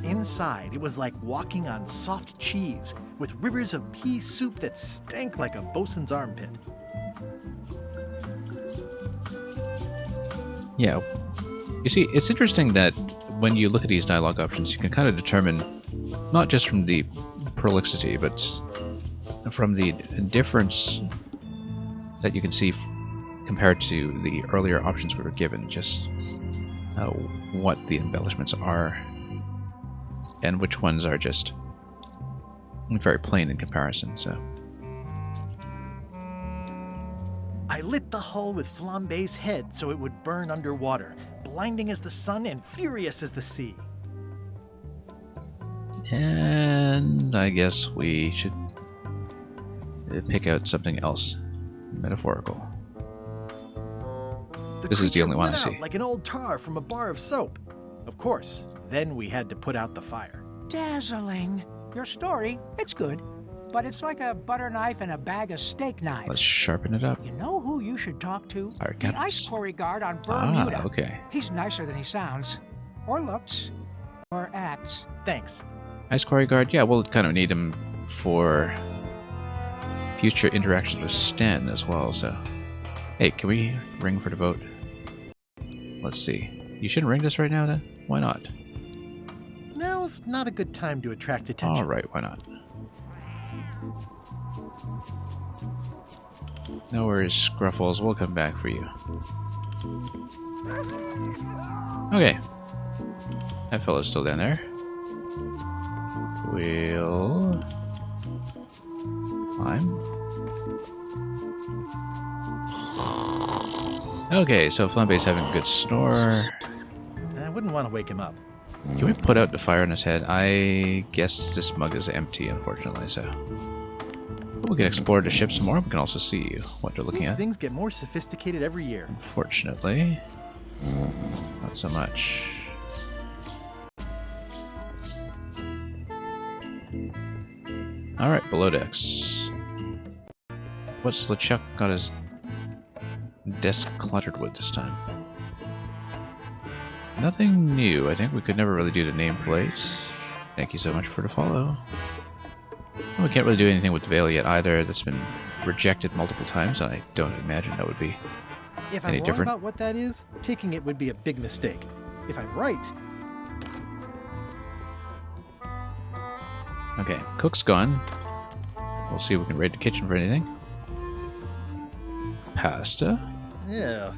Inside, it was like walking on soft cheese with rivers of pea soup that stank like a bosun's armpit. Yeah. You see, it's interesting that when you look at these dialogue options, you can kind of determine, not just from the prolixity, but from the difference that you can see compared to the earlier options we were given, just what the embellishments are, and which ones are just very plain in comparison, so... I lit the hull with Flambe's head so it would burn underwater, blinding as the sun and furious as the sea. And I guess we should pick out something else metaphorical. This is the only one I see. Like an old tar from a bar of soap. Of course, then we had to put out the fire. Dazzling. Your story, it's good, but it's like a butter knife and a bag of steak knives. Let's sharpen it up. You know who you should talk to? Our The ice quarry guard on Ah, Bermuda. okay. He's nicer than he sounds. Or looks. Or acts. Thanks. Ice Quarry Guard, yeah, we'll kind of need him for future interactions with Sten as well, so... Hey, can we ring for the boat? Let's see. You shouldn't ring this right now, then? Why not? Now's not a good time to attract attention. Alright, why not? No worries, Scruffles, we'll come back for you. Okay. That fella's still down there. We'll... climb. Okay, so Flambe's having a good snore. I wouldn't want to wake him up. Can we put out the fire on his head? I guess this mug is empty, unfortunately, so... We can explore the ship some more. We can also see what they're looking These at. things get more sophisticated every year. Unfortunately, not so much. Alright, below decks. What's LeChuck got his desk cluttered with this time? Nothing new. I think we could never really do the nameplates. Thank you so much for the follow. Well, we can't really do anything with Vale yet either. That's been rejected multiple times, and I don't imagine that would be If I'm any wrong different. about what that is, taking it would be a big mistake. If I'm right, Okay, cook's gone. We'll see if we can raid the kitchen for anything. Pasta. yeah.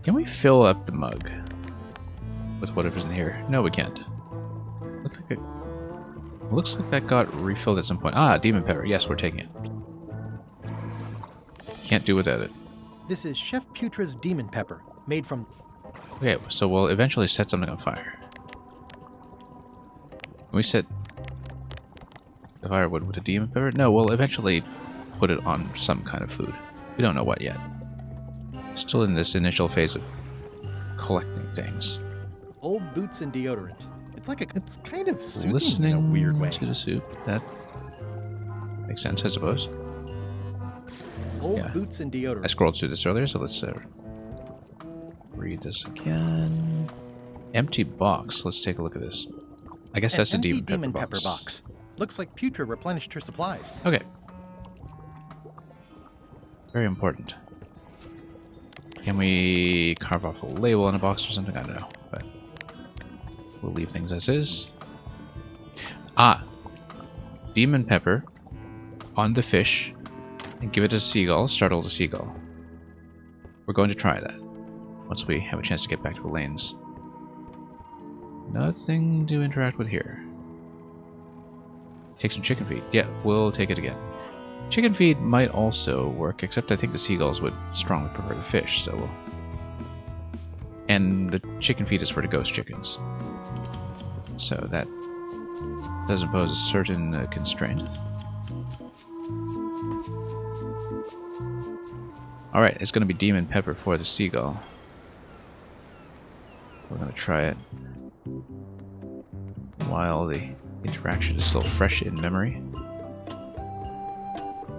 Can we fill up the mug with whatever's in here? No, we can't. Looks like that got refilled at some point. Ah, demon pepper. Yes, we're taking it. Can't do without it. This is Chef Putra's demon pepper, made from Okay, so we'll eventually set something on fire. Can we set the firewood with a demon pepper? No, we'll eventually put it on some kind of food. We don't know what yet. Still in this initial phase of collecting things. Old boots and deodorant. It's kind of soothing Listening in a weird way. to the soup. That makes sense, I suppose. Old boots and deodorant. I scrolled through this earlier, so let's read this again. Empty box. Let's take a look at this. I guess that's a empty demon pepper box. Looks like Putra replenished her supplies. Okay. Very important. Can we carve off a label on a box or something? I don't know, but we'll leave things as is. Ah! Demon pepper on the fish and give it a seagull, startle the seagull. We're going to try that once we have a chance to get back to Elaine's. Nothing to interact with here. Take some chicken feed. Yeah, we'll take it again. Chicken feed might also work, except I think the seagulls would strongly prefer the fish, so we'll... And the chicken feed is for the ghost chickens. So that doesn't pose a certain constraint. Alright, it's going to be demon pepper for the seagull. We're going to try it while the interaction is still fresh in memory.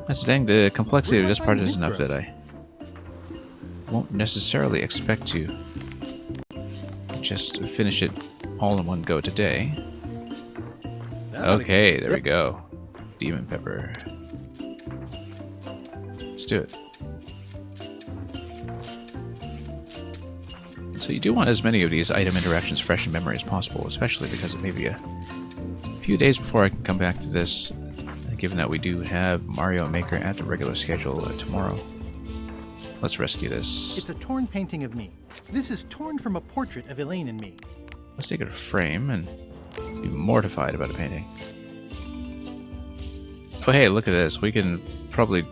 That's the thing, the complexity of this part is enough that I won't necessarily expect to just finish it all in one go today. Okay, there we go. Demon pepper. Let's do it. So you do want as many of these item interactions fresh in memory as possible, especially because it may be a few days before I can come back to this, given that we do have Mario Maker at the regular schedule tomorrow. Let's rescue this. It's a torn painting of me. This is torn from a portrait of Elaine and me. Let's take it a frame and be mortified about a painting. Oh hey, look at this. We can probably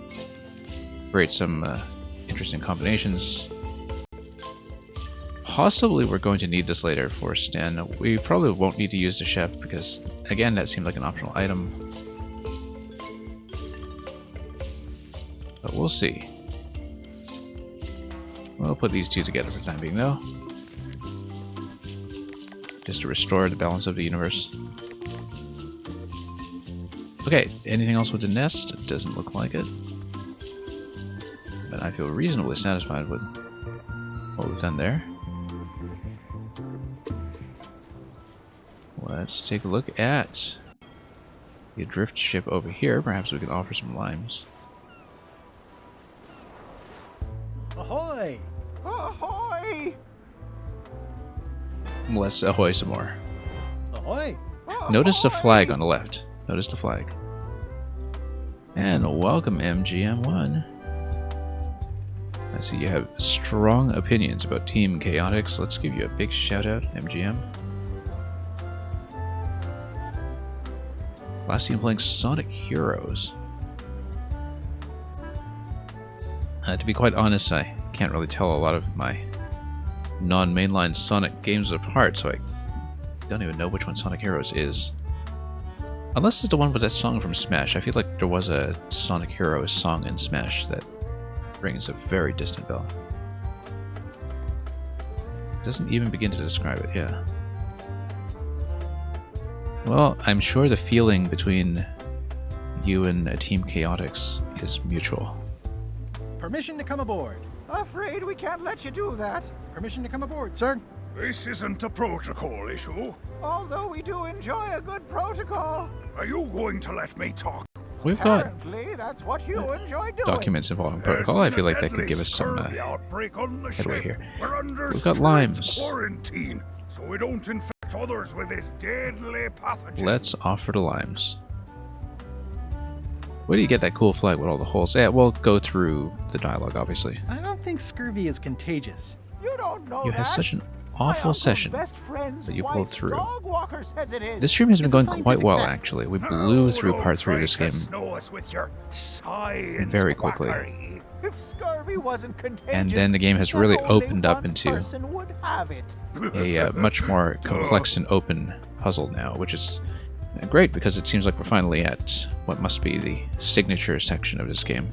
create some interesting combinations. Possibly we're going to need this later for Stan. We probably won't need to use the chef because, again, that seemed like an optional item. But we'll see. We'll put these two together for the time being, though. Just to restore the balance of the universe. Okay, anything else with the nest? It doesn't look like it. But I feel reasonably satisfied with what we've done there. Let's take a look at the adrift ship over here. Perhaps we can offer some limes. Ahoy! Ahoy! Let's ahoy some more. Ahoy! Notice the flag on the left. Notice the flag. And welcome, MGM1. I see you have strong opinions about Team Chaotix. Let's give you a big shout out, MGM. Last seen playing Sonic Heroes. To be quite honest, I can't really tell a lot of my non-mainline Sonic games apart, so I don't even know which one Sonic Heroes is. Unless it's the one with that song from Smash. I feel like there was a Sonic Heroes song in Smash that rings a very distant bell. Doesn't even begin to describe it, yeah. Well, I'm sure the feeling between you and Team Chaotix is mutual. Permission to come aboard. Afraid we can't let you do that. Permission to come aboard, sir. This isn't a protocol issue. Although we do enjoy a good protocol. Are you going to let me talk? We've got Apparently, that's what you enjoy doing. documents involving protocol. I feel like that could give us some headway here. We've got limes. Quarantine, so we don't infect others with this deadly pathogen. Let's offer the limes. Where do you get that cool flag with all the holes? Yeah, we'll go through the dialogue, obviously. I don't think scurvy is contagious. You don't know You had such an awful session best friend's that you pulled wife's through. dog walker says it is. This stream has been It's a going quite scientific well, fact. actually. We blew through part 3 of this game Snow us with your science very quickly. quackery. If scurvy wasn't contagious, And then the game has then really only opened up one into person would have it. a much more complex and open puzzle now, which is great because it seems like we're finally at what must be the signature section of this game.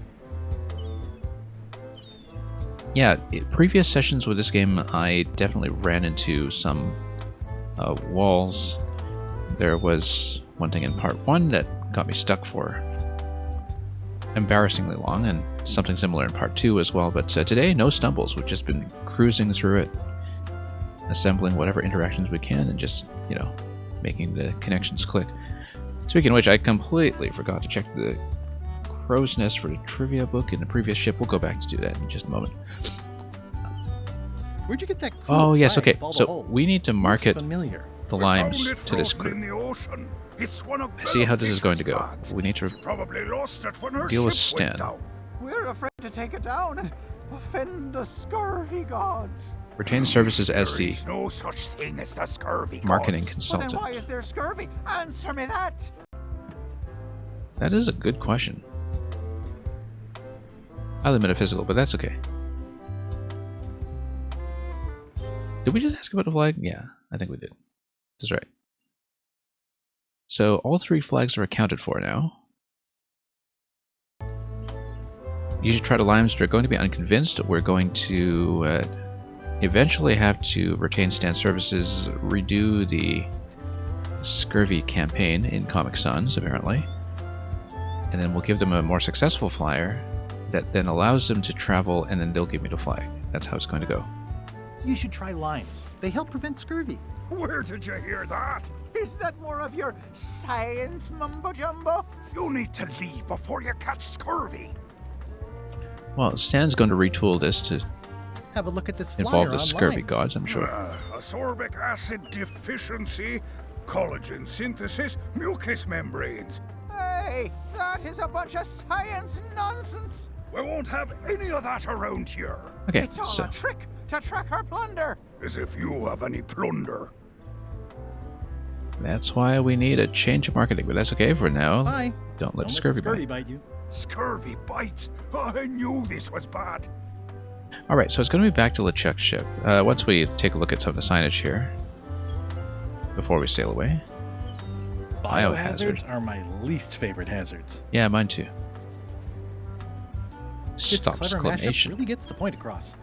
Yeah, previous sessions with this game, I definitely ran into some walls. There was one thing in part 1 that got me stuck for embarrassingly long, and something similar in part 2 as well, but today, no stumbles. We've just been cruising through it, assembling whatever interactions we can, and just, you know, making the connections click. Speaking of which, I completely forgot to check the Crow's Nest for the trivia book in the previous ship. We'll go back to do that in just a moment. Where'd you get that cool Oh, yes, flag okay. with all the So holes? we need to Looks market familiar. the limes to this Floating in crew. the ocean. It's one of I see how this is going to go. Bellafish's We need to Probably lost it when her deal with ship went Stan. down. We're afraid to take it down and offend the scurvy gods. Retain services as the There's no such thing as the scurvy marketing gods. consultant. Well, then why is there scurvy? Answer me that. That is a good question. Highly metaphysical, but that's okay. Did we just ask about the flag? Yeah, I think we did. That's right. So all 3 flags are accounted for now. You should try the limes. They're going to be unconvinced. We're going to eventually have to retain Stan's services, redo the scurvy campaign in Comic Sans, apparently. And then we'll give them a more successful flyer that then allows them to travel, and then they'll give me the flag. That's how it's going to go. You should try limes. They help prevent scurvy. Where did you hear that? Is that more of your science mumbo-jumbo? You need to leave before you catch scurvy. Well, Stan's going to retool this to Have a look at this flyer involve the on scurvy limes. gods, I'm sure. Ascorbic acid deficiency, collagen synthesis, mucous membranes. Hey, that is a bunch of science nonsense. We won't have any of that around here. Okay, It's all so a trick to track our plunder. As if you have any plunder. that's why we need a change of marketing, but that's okay for now. Bye. Don't let Don't scurvy scurvy bite. bite you. Scurvy bites. I knew this was bad. Alright, so it's going to be back to LeChuck's ship. Once we take a look at some of the signage here, before we sail away. Biohazards are my least favorite hazards. Yeah, mine too. This Stops clever mashup clination. really gets the point across.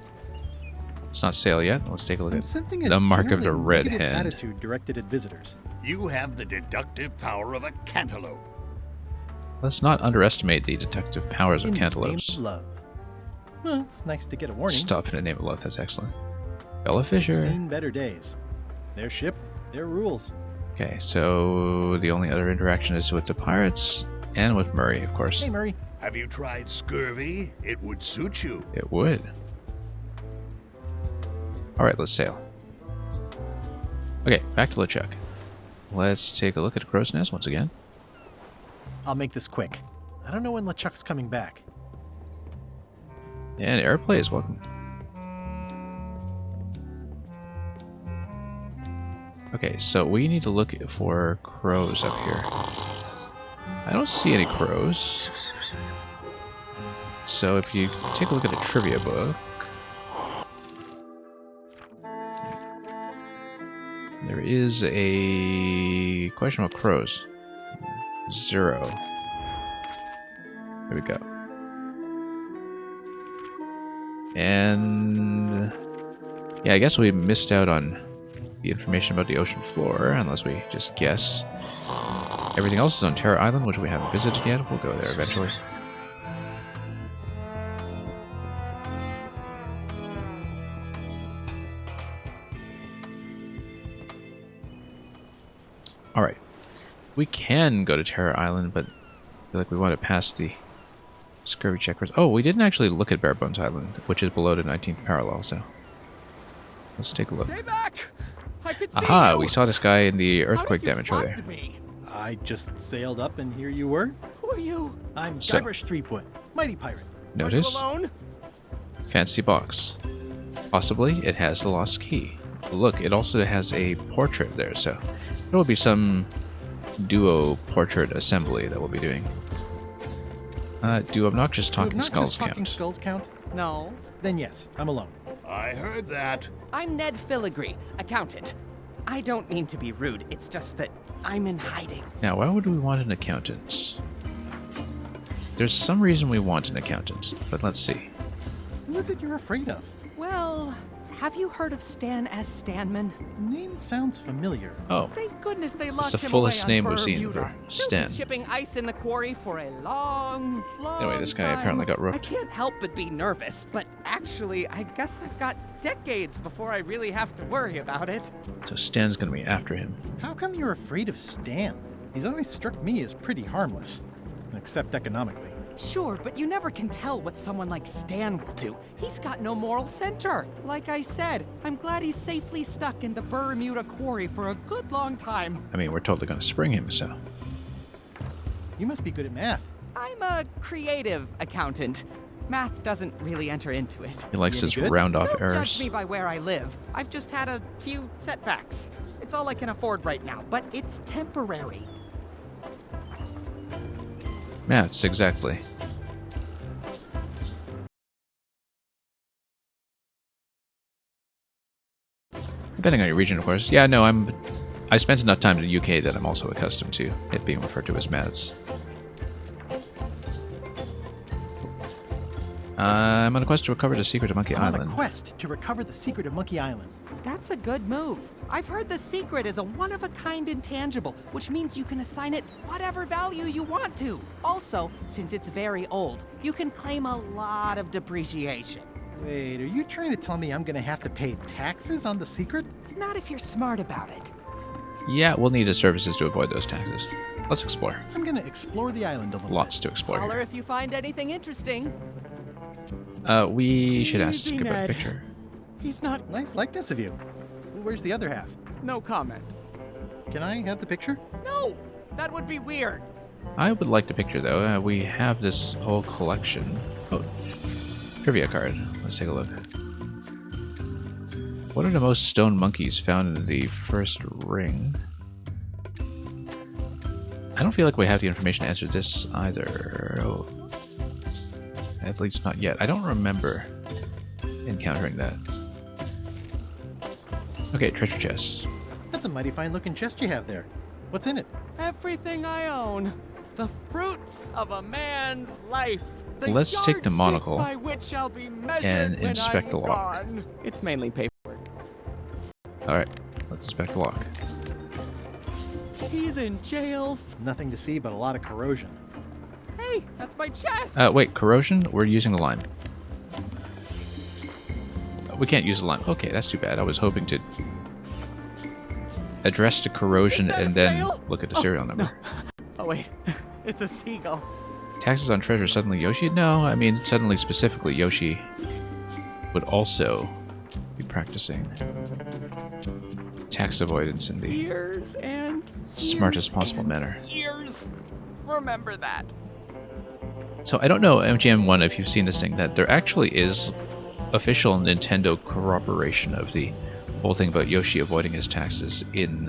It's not sail yet. Let's take a look I'm at sensing a the mark of the generally red negative hand. attitude directed at visitors. You have the deductive power of a cantaloupe. Let's not underestimate the detective powers of In the name cantaloupes. of love. Well, it's nice to get a warning. Stop in the name of love. That's excellent. Bella Fisher. It's seen better days. Their ship, their rules. Okay, so the only other interaction is with the pirates and with Murray, of course. Hey, Murray. Have you tried scurvy? It would suit you. It would. Alright, let's sail. Okay, back to LeChuck. Let's take a look at the Crow's Nest once again. I'll make this quick. I don't know when LeChuck's coming back. And Airplay is welcome. Okay, so we need to look for crows up here. I don't see any crows. So if you take a look at the trivia book, there is a question about crows. 0. There we go. And yeah, I guess we missed out on the information about the ocean floor, unless we just guess. Everything else is on Terra Island, which we haven't visited yet. We'll go there eventually. Alright. We can go to Terra Island, but I feel like we want to pass the scurvy checkers. Oh, we didn't actually look at Barebones Island, which is below the 19th parallel, so let's take a look. Stay back! I can see Aha, you! we saw this guy in the How earthquake did you damage earlier. find me? I just sailed up and here you were. Who are you? I'm So- Guybrush Threepwood, mighty pirate. Notice? Are you alone? Fancy box. Possibly it has the lost key. Look, it also has a portrait there, so there will be some duo portrait assembly that we'll be doing. Do obnoxious talking Obnoxious skulls talking count? skulls count? No. Then yes, I'm alone. I heard that. I'm Ned Filigree, accountant. I don't mean to be rude, it's just that I'm in hiding. Now, why would we want an accountant? There's some reason we want an accountant, but let's see. Who is it you're afraid of? Well, have you heard of Stan S. Stanman? The name sounds familiar. Oh. Thank goodness they locked the him fullest away on name we've seen Bermuda. for He'll Stan. be shipping ice in the quarry for a long Anyway, this guy time. apparently got I rooked. can't help but be nervous, but actually, I guess I've got decades before I really have to worry about it. So Stan's gonna be after him. How come you're afraid of Stan? He's always struck me as pretty harmless, except economically. Sure, but you never can tell what someone like Stan will do. He's got no moral center. Like I said, I'm glad he's safely stuck in the Bermuda quarry for a good long time. I mean, we're totally gonna spring him, so. You must be good at math. I'm a creative accountant. Math doesn't really enter into it. He likes his round-off Don't errors. judge me by where I live. I've just had a few setbacks. It's all I can afford right now, but it's temporary. Maths, exactly. Depending on your region, of course. Yeah, no, I spent enough time in the UK that I'm also accustomed to it being referred to as maths. I'm on a quest to recover the secret of Monkey I'm on Island. a quest to recover the secret of Monkey Island. That's a good move. I've heard the secret is a one-of-a-kind intangible, which means you can assign it whatever value you want to. Also, since it's very old, you can claim a lot of depreciation. Wait, are you trying to tell me I'm gonna have to pay taxes on the secret? Not if you're smart about it. Yeah, we'll need his services to avoid those taxes. Let's explore. I'm gonna explore the island a little. Lots to explore Holler here. if you find anything interesting. We should ask Easy, about a Ned. picture. He's not... Nice likeness of you. Where's the other half? No comment. Can I have the picture? No! That would be weird. I would like the picture, though. We have this whole collection. Oh, trivia card. Let's take a look. What are the most stone monkeys found in the first ring? I don't feel like we have the information to answer this either. Oh. At least not yet. I don't remember encountering that. Okay, treasure chest. That's a mighty fine looking chest you have there. What's in it? Everything I own. The fruits of a man's life. The Let's take the yardstick monocle by which I'll be measured and when inspect I'm the lock. gone. It's mainly paperwork. Alright, let's inspect the lock. He's in jail. Nothing to see but a lot of corrosion. Hey, that's my chest. Wait, corrosion? We're using the lime. We can't use the lime. Okay, that's too bad. I was hoping to address the corrosion and then sale? look at the serial number. Oh wait, it's a seagull. Taxes on treasure, suddenly Yoshi? No, I mean suddenly specifically Yoshi would also be practicing tax avoidance in the Years and smartest possible manner. years. Remember that. So I don't know, MGM1, if you've seen this thing, that there actually is official Nintendo corroboration of the whole thing about Yoshi avoiding his taxes in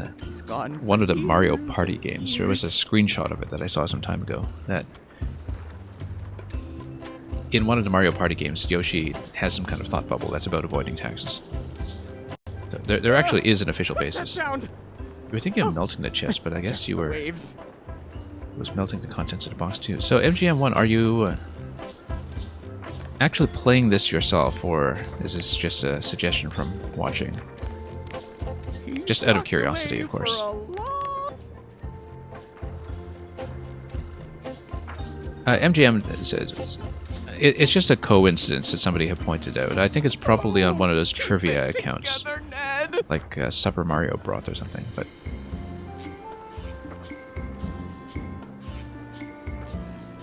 one of the Mario Party games. There was a screenshot of it that I saw some time ago, that in one of the Mario Party games, Yoshi has some kind of thought bubble that's about avoiding taxes. So there actually is an official basis. You were thinking of melting the chest, but I guess you were... Waves. was melting the contents of the box too. So MGM1, are you actually playing this yourself, or is this just a suggestion from watching? Just out of curiosity, of course. MGM says it's just a coincidence that somebody had pointed out. I think it's probably on one of those trivia accounts, like Super Mario Broth or something. But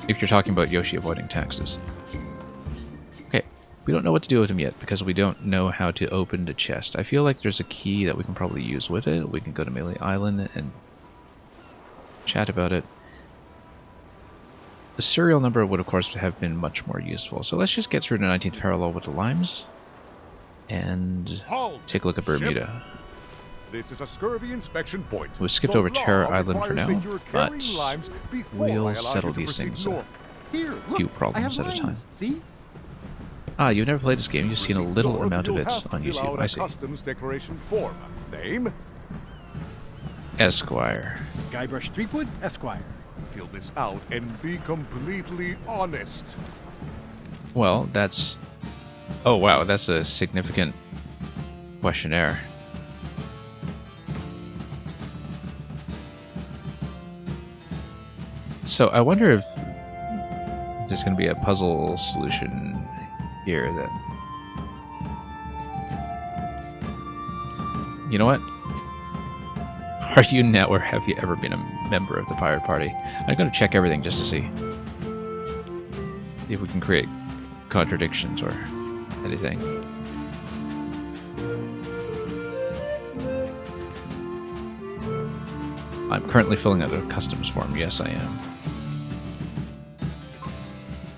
if you're talking about Yoshi avoiding taxes. Okay, we don't know what to do with him yet because we don't know how to open the chest. I feel like there's a key that we can probably use with it. We can go to Melee Island and chat about it. The serial number would of course have been much more useful. So let's just get through the 19th parallel with the limes and take a look at Bermuda. This is a scurvy inspection point. We've skipped The over Terror law Island for requires now, that you're but carrying limes before I we'll allow settle you to these proceed things north. Here, look, few I have problems at a time. lines. See? Ah, you've never played this game. You've seen a Proceed little north, amount of you'll it have to on fill YouTube. out I a see. customs declaration form. Name? Esquire. Guybrush Threepwood, Esquire. Fill this out and be completely honest. Well, that's... Oh, wow, that's a significant questionnaire. So I wonder if there's going to be a puzzle solution here that... You know what? Are you now or have you ever been a member of the Pirate Party? I'm going to check everything just to see if we can create contradictions or anything. I'm currently filling out a customs form. Yes, I am.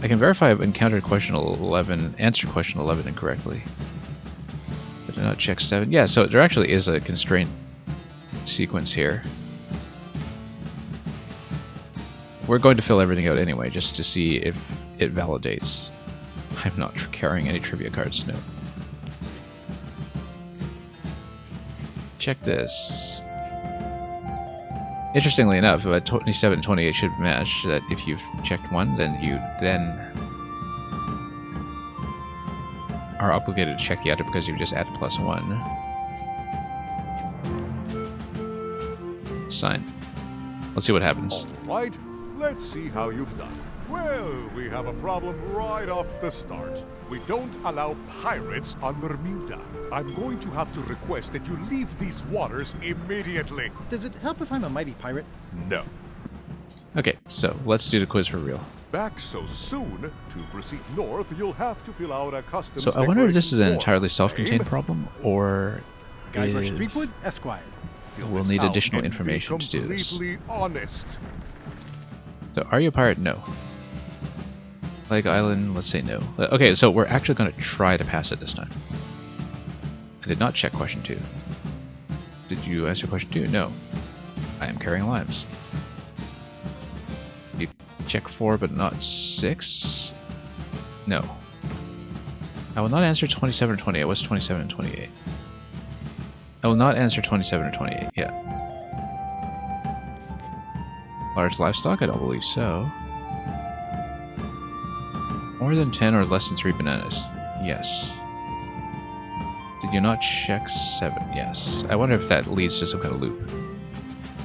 I can verify I've encountered question 11, answered question 11 incorrectly. But did not check 7. Yeah, so there actually is a constraint sequence here. We're going to fill everything out anyway, just to see if it validates. I'm not carrying any trivia cards, no. Check this. Interestingly enough, 27 and 28 should match. That if you've checked one, then you are obligated to check the other because you've just added +1. Sign. Let's see what happens. Right, let's see how you've done. Well, we have a problem right off the start. We don't allow pirates on Bermuda. I'm going to have to request that you leave these waters immediately. Does it help if I'm a mighty pirate? No. Okay, so let's do the quiz for real. Back so soon, to proceed north, you'll have to fill out a customs So I wonder if this is an declaration entirely form. self-contained Name? problem, or Guybrush if Threepwood, Esquire. Fill we'll this need out additional and be information to do this. completely honest. So, are you a pirate? No. Plague Island, let's say no. Okay, so we're actually going to try to pass it this time. I did not check question 2. Did you answer question 2? No. I am carrying limes. You check 4 but not 6? No. I will not answer 27 or 28. What's 27 and 28? I will not answer 27 or 28. Yeah. Large livestock? I don't believe so. More than 10 or less than 3 bananas? Yes. Did you not check 7? Yes. I wonder if that leads to some kind of loop.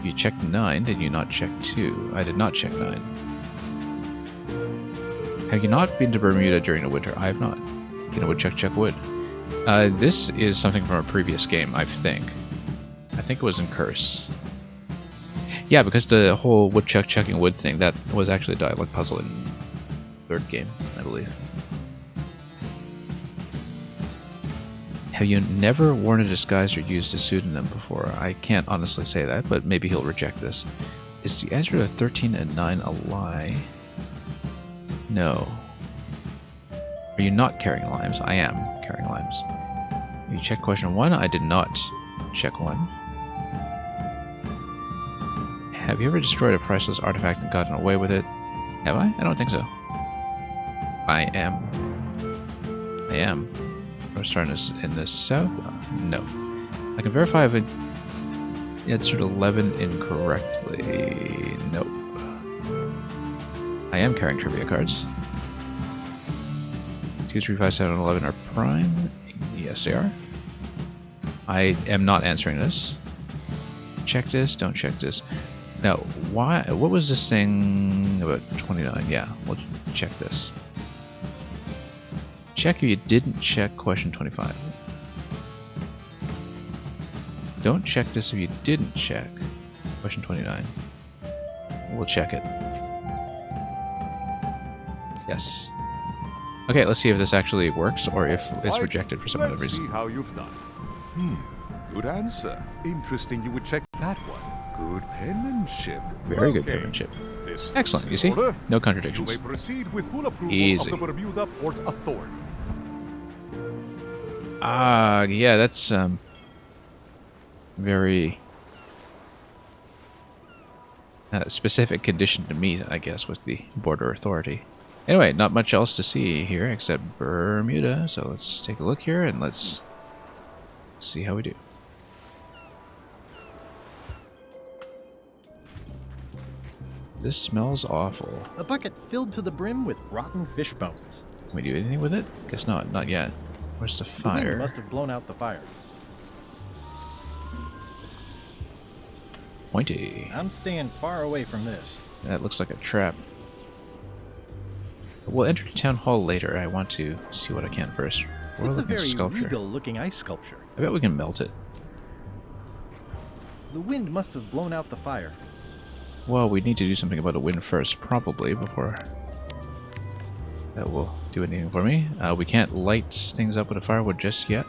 You checked 9, did you not check 2? I did not check 9. Have you not been to Bermuda during the winter? I have not. Get a woodchuck, check wood. This is something from a previous game, I think. I think it was in Curse. Yeah, because the whole woodchuck chucking wood thing, that was actually a dialogue puzzle in third game, I believe. Have you never worn a disguise or used a pseudonym before? I can't honestly say that, but maybe he'll reject this. Is the answer to 13 and 9 a lie? No. Are you not carrying limes? I am carrying limes. You checked question 1? I did not check 1. Have you ever destroyed a priceless artifact and gotten away with it? Have I? I don't think so. I am. We're starting this in the south? No. I can verify if it answered 11 incorrectly. Nope. I am carrying trivia cards. 2, 3, 5, 7, and 11 are prime. Yes, they are. I am not answering this. Check this, don't check this. Now, why? What was this thing about 29? Yeah, we'll check this. Check if you didn't check question 25. Don't check this if you didn't check question 29. We'll check it. Yes. Okay, let's see if this actually works or if it's rejected for some other reason. Let's see how you've done. Good answer. Interesting you would check that one. Good penmanship. Very good penmanship. Excellent, you see? No contradictions. You may proceed with full approval Easy. of the Bermuda Port Authority. Yeah, that's very specific condition to meet, I guess, with the Border Authority. Anyway, not much else to see here except Bermuda, so let's take a look here and let's see how we do. This smells awful. A bucket filled to the brim with rotten fish bones. Can we do anything with it? Guess not. Not yet. Where's the The wind fire? must have blown out the fire. Pointy. I'm staying far away from this. That looks like a trap. We'll enter town hall later. I want to see what I can first. We're It's a looking at very sculpture. regal-looking ice sculpture. I bet we can melt it. The wind must have blown out the fire. Well, we need to do something about the wind first, probably, before that will do anything for me. We can't light things up with a firewood just yet.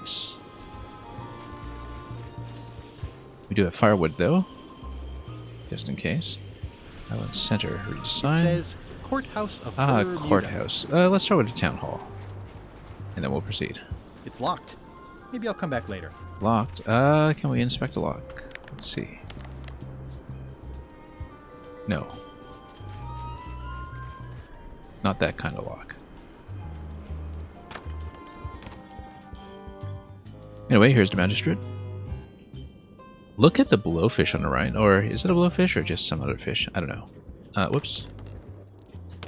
We do have firewood, though, just in case. Island Center redesign. It says Courthouse of Ah, Bermuda. courthouse. Let's start with the town hall, and then we'll proceed. It's locked. Maybe I'll come back later. Locked. Can we inspect the lock? Let's see. No. Not that kind of lock. Anyway, here's the magistrate. Look at the blowfish on the right. Or is it a blowfish or just some other fish? I don't know. Whoops.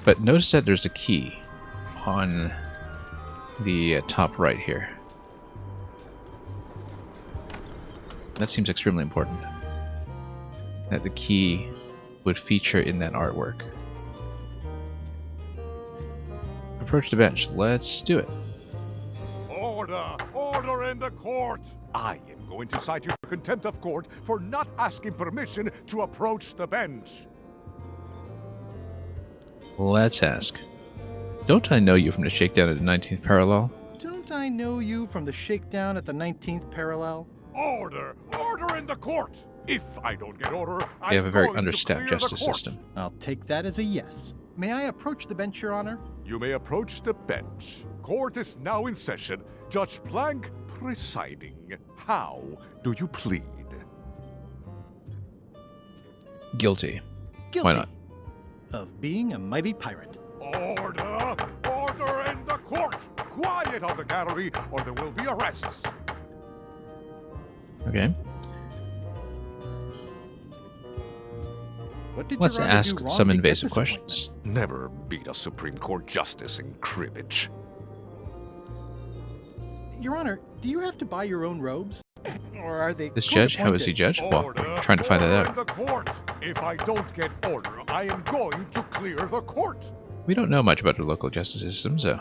But notice that there's a key on the top right here. That seems extremely important. That the key would feature in that artwork. Approach the bench. Let's do it. Order! Order in the court! I am going to cite you for contempt of court for not asking permission to approach the bench. Let's ask. Don't I know you from the shakedown at the 19th parallel? Don't I know you from the shakedown at the 19th parallel? Order! Order in the court! If I don't get order, They have a very I'm going to understaffed clear the justice court. system. I'll take that as a yes. May I approach the bench, Your Honor? You may approach the bench. Court is now in session. Judge Plank presiding. How do you plead? Guilty. Guilty. Why not? Of being a mighty pirate. Order! Order in the court! Quiet on the gallery, or there will be arrests. Okay. What did Let's Your Honor ask do wrong some to get invasive this questions. Never beat a Supreme Court justice in cribbage. appointment? Your Honor, do you have to buy your own robes? Or are they This judge, how is he judged? Well, trying to find that Order in out. the court! If I don't get order, I am going to clear the court. We don't know much about the local justice system, so...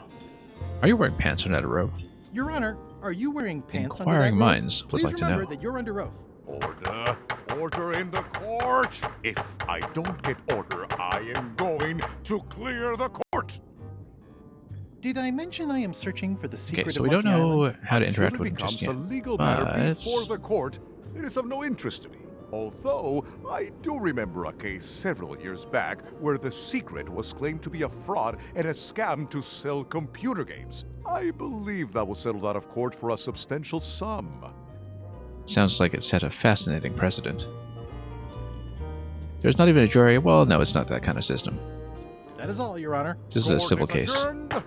Are you wearing pants under that robe? Your Honor, are you wearing pants under Inquiring that robe? minds would Please like to remember know. that you're under oath. Order! Order in the court! If I don't get order, I am going to clear the court. Did I mention I am searching for the secret Okay, so of we don't Monkey know Island? how to Until interact it with him becomes just yet. a legal matter But... before the court, it is of no interest to me. Although, I do remember a case several years back where the secret was claimed to be a fraud and a scam to sell computer games. I believe that was settled out of court for a substantial sum. Sounds like it set a fascinating precedent. There's not even a jury. Well, no, it's not that kind of system. That is all, Your Honor. This is a Court civil is case. adjourned.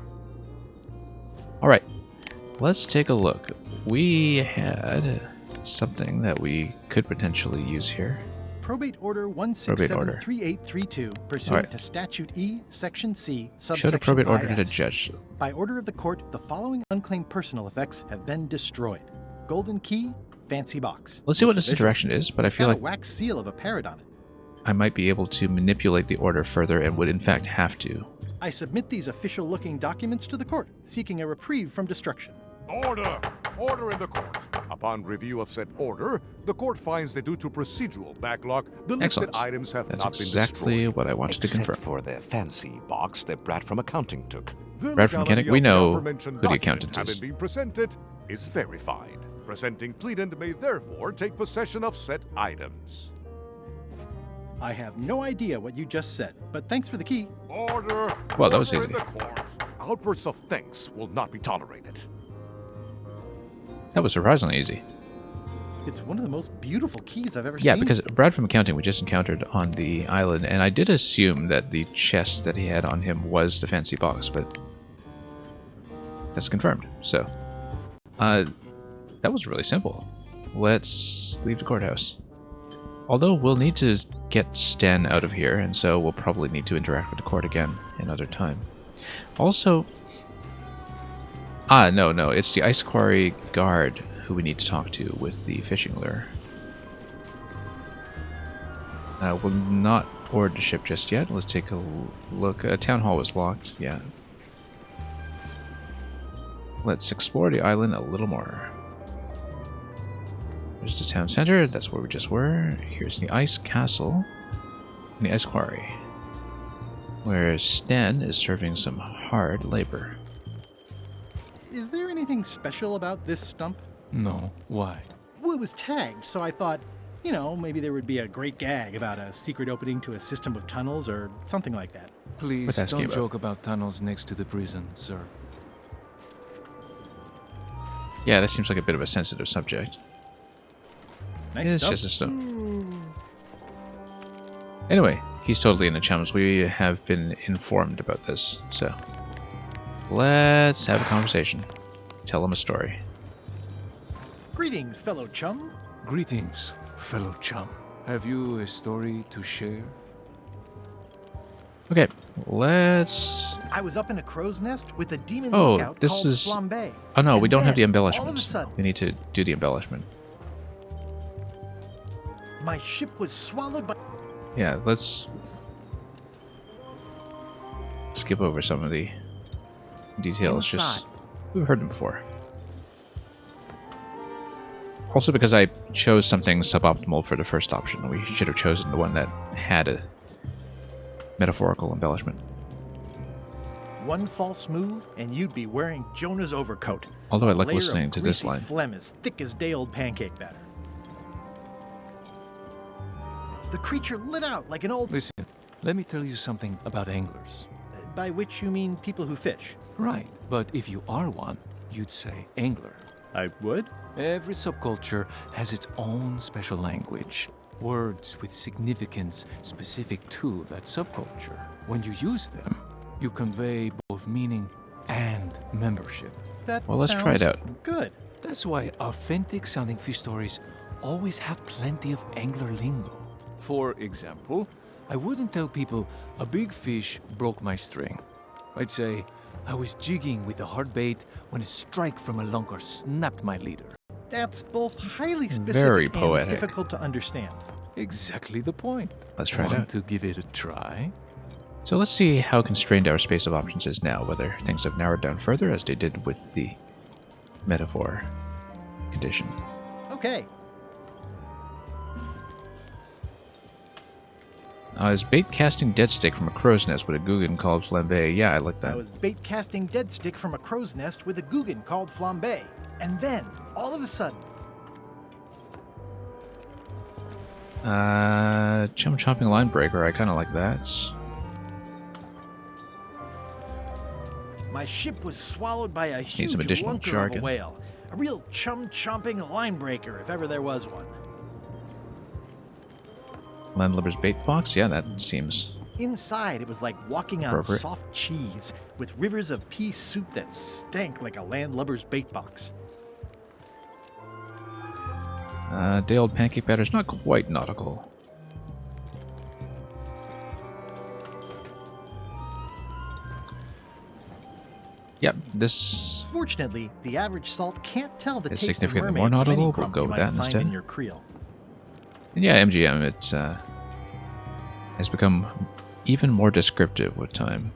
Alright, let's take a look. We had something that we could potentially use here. Probate Order Probate order. 1673832, pursuant Alright. to Statute E, Section C, Show subsection the probate order to the IS. judge. By order of the court, the following unclaimed personal effects have been destroyed. Golden key, fancy box. Let's see what It's this official. interaction is, but I It's feel got like a wax seal of a parrot on it. I might be able to manipulate the order further and would in fact have to. I submit these official-looking documents to the court, seeking a reprieve from destruction. Order! Order in the court. Upon review of said order, the court finds that due to procedural backlog, the listed Excellent. items have That's not been exactly destroyed. what I wanted to Except confirm. for the fancy box that Brad from accounting took. The Brad from legality Kinnick, we of the know aforementioned who the document accountant having is. been presented is verified. Presenting pleadant may therefore take possession of said items. I have no idea what you just said, but thanks for the key. Order! Well, that was Order easy. in the court. Outbursts of thanks will not be tolerated. That was surprisingly easy. It's one of the most beautiful keys I've ever Yeah, seen. because Brad from accounting we just encountered on the island, and I did assume that the chest that he had on him was the fancy box, but that's confirmed. So, that was really simple. Let's leave the courthouse. Although we'll need to get Stan out of here, and so we'll probably need to interact with the court again another time. Also, no, it's the ice quarry guard who we need to talk to with the fishing lure. We'll not board the ship just yet. Let's take a look. Town hall was locked, yeah. Let's explore the island a little more. There's the town center, that's where we just were. Here's the ice castle and the ice quarry, where Stan is serving some hard labor. Is there anything special about this stump? No. Why? Well, it was tagged, so I thought, you know, maybe there would be a great gag about a secret opening to a system of tunnels or something like that. Please don't joke about tunnels next to the prison, sir. Yeah, that seems like a bit of a sensitive subject. Nice It's stuff. just a stump. Anyway, he's totally in the chums. We have been informed about this, so let's have a conversation. Tell him a story. Greetings, fellow chum. Greetings, fellow chum. Have you a story to share? Okay, let's... I was up in a crow's nest with a demon Oh, lookout this called is... Flambe. Oh no, we And don't have the then, all of a embellishments. sudden, We need to do the embellishment. my ship was swallowed by... Yeah, let's skip over some of the details. Just we've heard them before. Also, because I chose something suboptimal for the first option, we should have chosen the one that had a metaphorical embellishment. One false move, and you'd be wearing Jonah's overcoat. Although I A like layer listening of to this greasy line. phlegm as thick as day-old pancake batter. The creature lit out like an old... Listen, let me tell you something about anglers. By which you mean people who fish? Right, but if you are one, you'd say angler. I would? Every subculture has its own special language. Words with significance specific to that subculture. When you use them, you convey both meaning and membership. That Well, let's try it sounds out. Good. That's why authentic sounding fish stories always have plenty of angler lingo. For example, I wouldn't tell people a big fish broke my string. I'd say I was jigging with a hard bait when a strike from a lunker snapped my leader. That's both highly specific Very and poetic. difficult to understand. Exactly the point. Let's try it Want out. to give it a try? So let's see how constrained our space of options is now, whether things have narrowed down further as they did with the metaphor condition. Okay. I was bait casting dead stick from a crow's nest with a Guggen called Flambe. Yeah, I like I that. was bait casting dead stick from a crow's nest with a Guggen called Flambe. And then, all of a sudden, Chum chopping line breaker. I kind of like that. my ship was swallowed by a Need huge some additional lunker of a jargon. whale. A real chum-chomping line breaker, if ever there was one. Landlubber's bait box. Yeah, that seems Inside, it was like walking on appropriate. soft cheese, with rivers of pea soup that stank like a landlubber's bait box. Day-old pancake batter's not quite nautical. Yep, this Fortunately, the average salt can't tell the is taste of significantly mermaid more from any nautical. We'll crumb go you with might that find instead. in your creel. And yeah, MGM, it has become even more descriptive with time.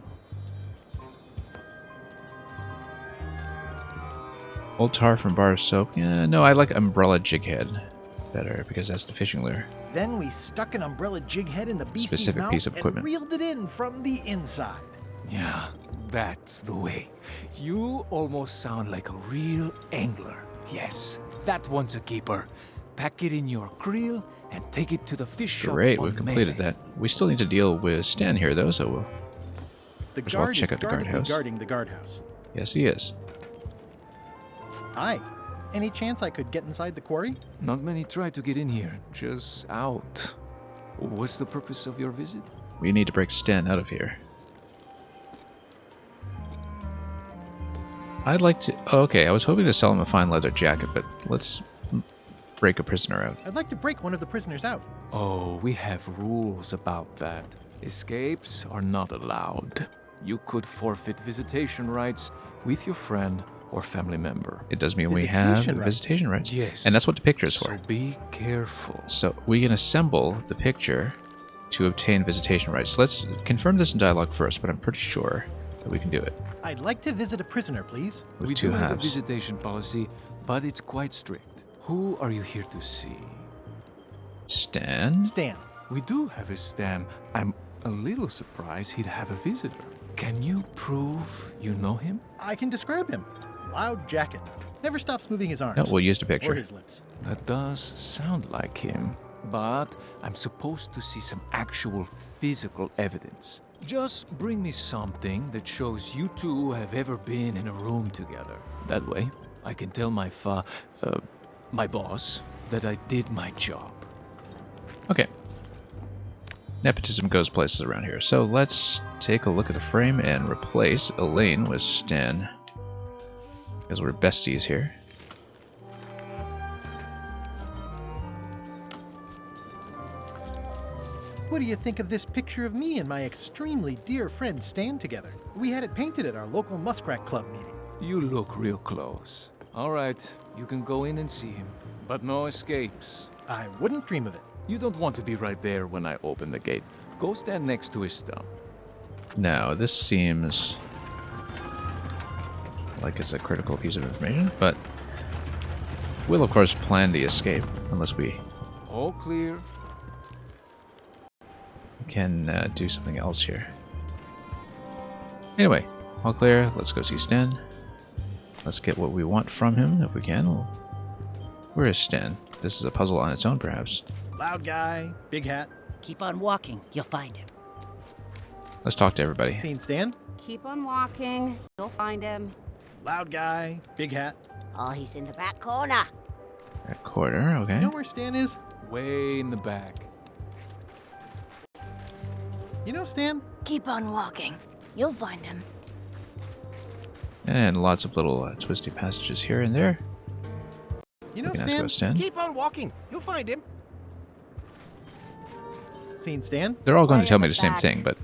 Old tar from bar of soap. Yeah, no, I like umbrella jighead better because that's the fishing lure. Then we stuck an umbrella jig head in the beastie's Specific mouth piece of and equipment. reeled it in from the inside. Yeah, that's the way. You almost sound like a real angler. Yes, that one's a keeper. Pack it in your creel and take it to the fish shop. Great, on we've completed May. that. We still need to deal with Stan here, though, so we'll The First of all, guard check is out the guardedly guardhouse. guarding the guardhouse. yes, he is. Hi. Any chance I could get inside the quarry? Not many try to get in here, just out. What's the purpose of your visit? We need to break Stan out of here. I'd like to... Oh, okay, I was hoping to sell him a fine leather jacket, but let's break a prisoner out. I'd like to break one of the prisoners out. Oh, we have rules about that. Escapes are not allowed. You could forfeit visitation rights with your friend or family member. It does mean we have visitation rights. Yes. And that's what the picture is for. So be careful. So we can assemble the picture to obtain visitation rights. Let's confirm this in dialogue first, but I'm pretty sure that we can do it. I'd like to visit a prisoner, please. With We two do have a halves. visitation policy, but it's quite strict. Who are you here to see? Stan? Stan. We do have a Stan. I'm a little surprised he'd have a visitor. Can you prove you know him? I can describe him. Loud jacket. Never stops moving his arms. No, we'll use the picture. Or his lips. That does sound like him, but I'm supposed to see some actual physical evidence. Just bring me something that shows you two have ever been in a room together. That way, I can tell my boss that I did my job. Okay. Nepotism goes places around here. So let's take a look at the frame and replace Elaine with Stan. Because we're besties here. What do you think of this picture of me and my extremely dear friend Stan together? We had it painted at our local Muskrat Club meeting. You look real close. All right, you can go in and see him, but no escapes. I wouldn't dream of it. You don't want to be right there when I open the gate. Go stand next to his stump. Now, this seems like it's a critical piece of information, but we'll of course plan the escape, unless we All clear. can do something else here. Anyway, all clear. Let's go see Stan. Let's get what we want from him, if we can. Where is Stan? This is a puzzle on its own, perhaps. Loud guy, big hat. Keep on walking, you'll find him. Let's talk to everybody. Seen Stan? Keep on walking. You'll find him. Loud guy, big hat. Oh, he's in the back corner. That quarter, okay. You know where Stan is? Way in the back. You know Stan? Keep on walking. You'll find him. And lots of little twisty passages here and there. You know We can ask about Stan. Keep on walking. You'll find him. Seen Stan? They're all going to Way tell in me the the same back. thing, but